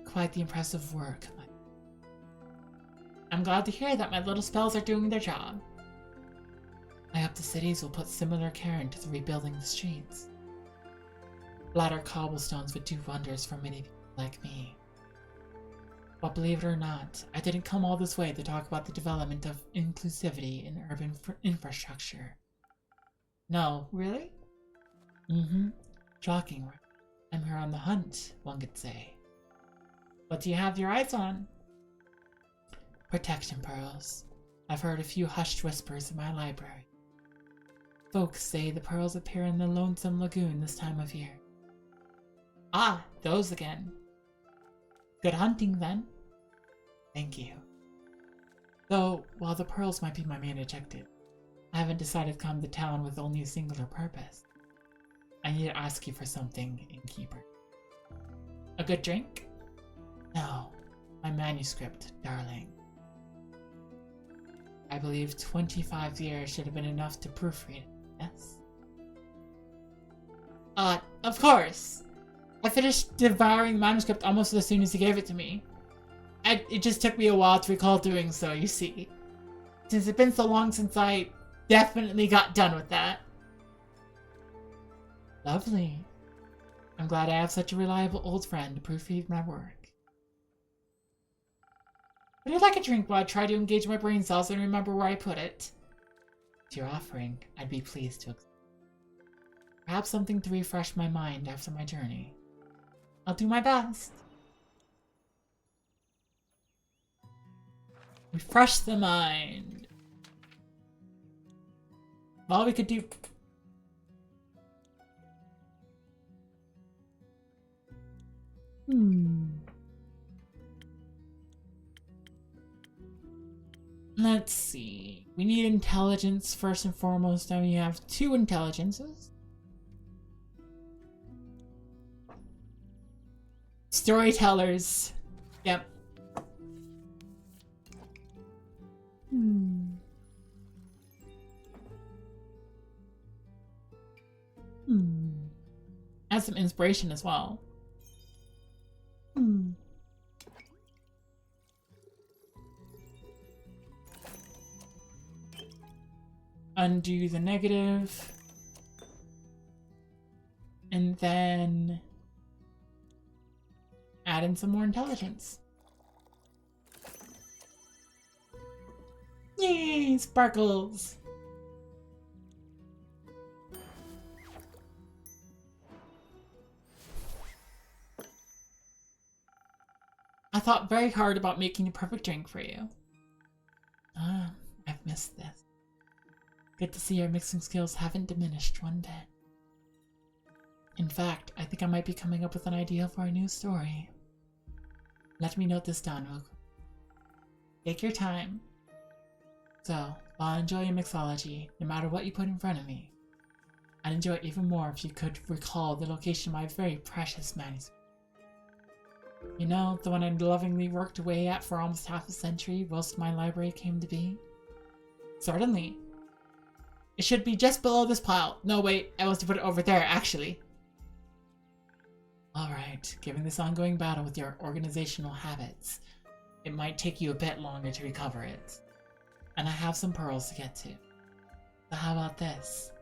Quite the impressive work. I'm glad to hear that my little spells are doing their job. I hope the cities will put similar care into the rebuilding the streets. Flatter cobblestones would do wonders for many people like me. But believe it or not, I didn't come all this way to talk about the development of inclusivity in urban infrastructure. No, really? Mm-hmm. Shocking, right? I'm here on the hunt, one could say. What do you have your eyes on? Protection pearls. I've heard a few hushed whispers in my library. Folks say the pearls appear in the lonesome lagoon this time of year. Ah, those again. Good hunting, then. Thank you. Though, while the pearls might be my main objective, I haven't decided to come to town with only a singular purpose. I need to ask you for something, innkeeper. A good drink? No, my manuscript, darling. I believe 25 years should have been enough to proofread it, yes? Of course! I finished devouring the manuscript almost as soon as he gave it to me. It just took me a while to recall doing so, you see. Since it's been so long since I definitely got done with that. Lovely. I'm glad I have such a reliable old friend to proofread my work. Would you like a drink while I try to engage my brain cells and remember where I put it? If you're offering, I'd be pleased to accept. Perhaps something to refresh my mind after my journey. I'll do my best. Refresh the mind. All we could do... Let's see. We need intelligence first and foremost. Now we have 2 intelligences. Storytellers. Yep. Has some inspiration as well. Undo the negative. And then add in some more intelligence. Yay, sparkles! I thought very hard about making a perfect drink for you. Ah, I've missed this. Good to see your mixing skills haven't diminished one bit. In fact, I think I might be coming up with an idea for a new story. Let me note this down, Rook. Take your time. So, while I enjoy your mixology, no matter what you put in front of me, I'd enjoy it even more if you could recall the location of my very precious manuscript. You know, the one I lovingly worked away at for almost half a century whilst my library came to be? Certainly. It should be just below this pile. No, wait, I was to put it over there, actually. Alright, given this ongoing battle with your organizational habits, it might take you a bit longer to recover it. And I have some pearls to get to. So how about this?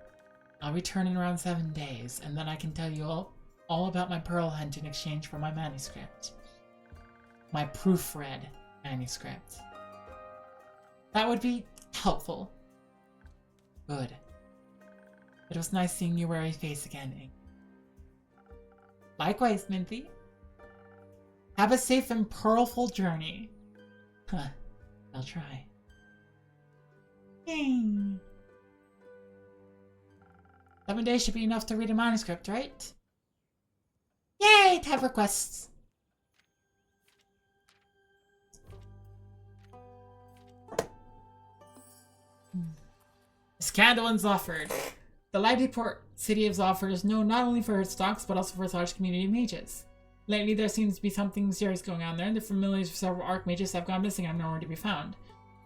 I'll return in around 7 days, and then I can tell you all about my pearl hunt in exchange for my manuscript. My proofread manuscript. That would be helpful. Good. It was nice seeing your weary face again, Ink. Likewise, Minthy. Have a safe and pearlful journey. Huh. I'll try. Yay. 7 days should be enough to read a manuscript, right? Yay! Tab requests! Scandal in Zofford. The lively port city of Zofford is known not only for its docks, but also for its large community of mages. Lately, there seems to be something serious going on there, and the familiars of several archmages have gone missing and are nowhere to be found.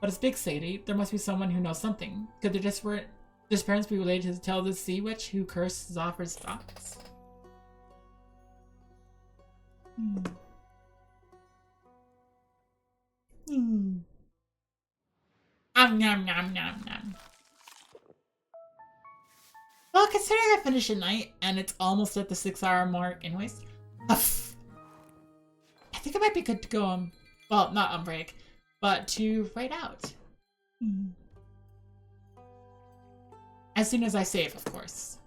But it's big city, there must be someone who knows something. Could the disappearance be related to the tale of the sea witch who cursed Zofford's docks? Nom nom nom nom. Well, considering I finished at night, and it's almost at the 6-hour mark anyways, I think it might be good to go on, well, not on break, but to write out. As soon as I save, of course.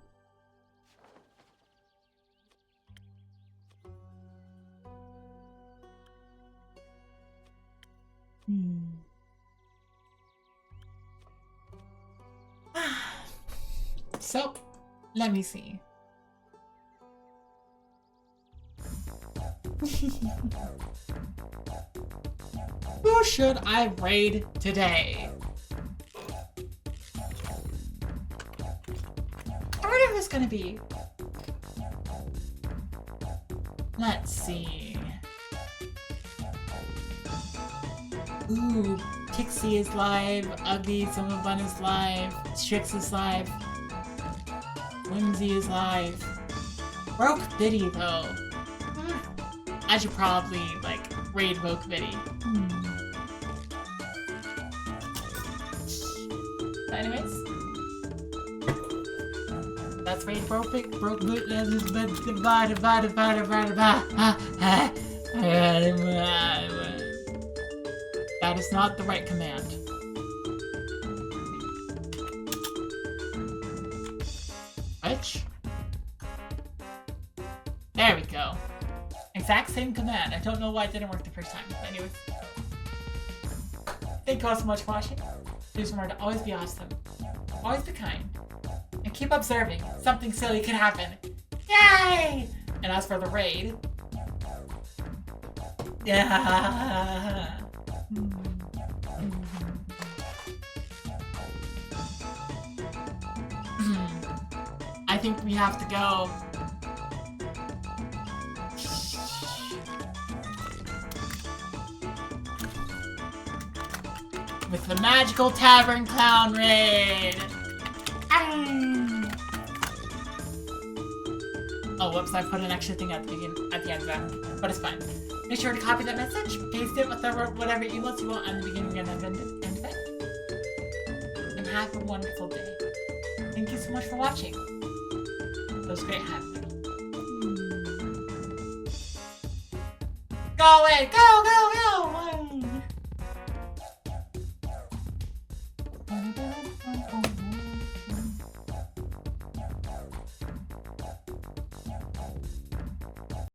So, let me see. Who should I raid today? I wonder who it's gonna be. Let's see. Ooh, Pixie is live, Ugly Bun is live, Strix is live, Whimsy is live. Broke Biddy though. I should probably like raid Broke Biddy. But anyways, that's raid Broke That is not the right command. Which? There we go. Exact same command. I don't know why it didn't work the first time. But anyways. Thank you all so much for watching. Please remember to always be awesome. Always be kind. And keep observing. Something silly can happen. Yay! And as for the raid... Yeah. I think we have to go. With the magical tavern clown raid. Oh, whoops! I put an extra thing at the end of that, but it's fine. Make sure to copy that message, paste it with whatever emails you want on the beginning and end of it, and have a wonderful day. Thank you so much for watching. It was great having you. Go away! Go, go, go!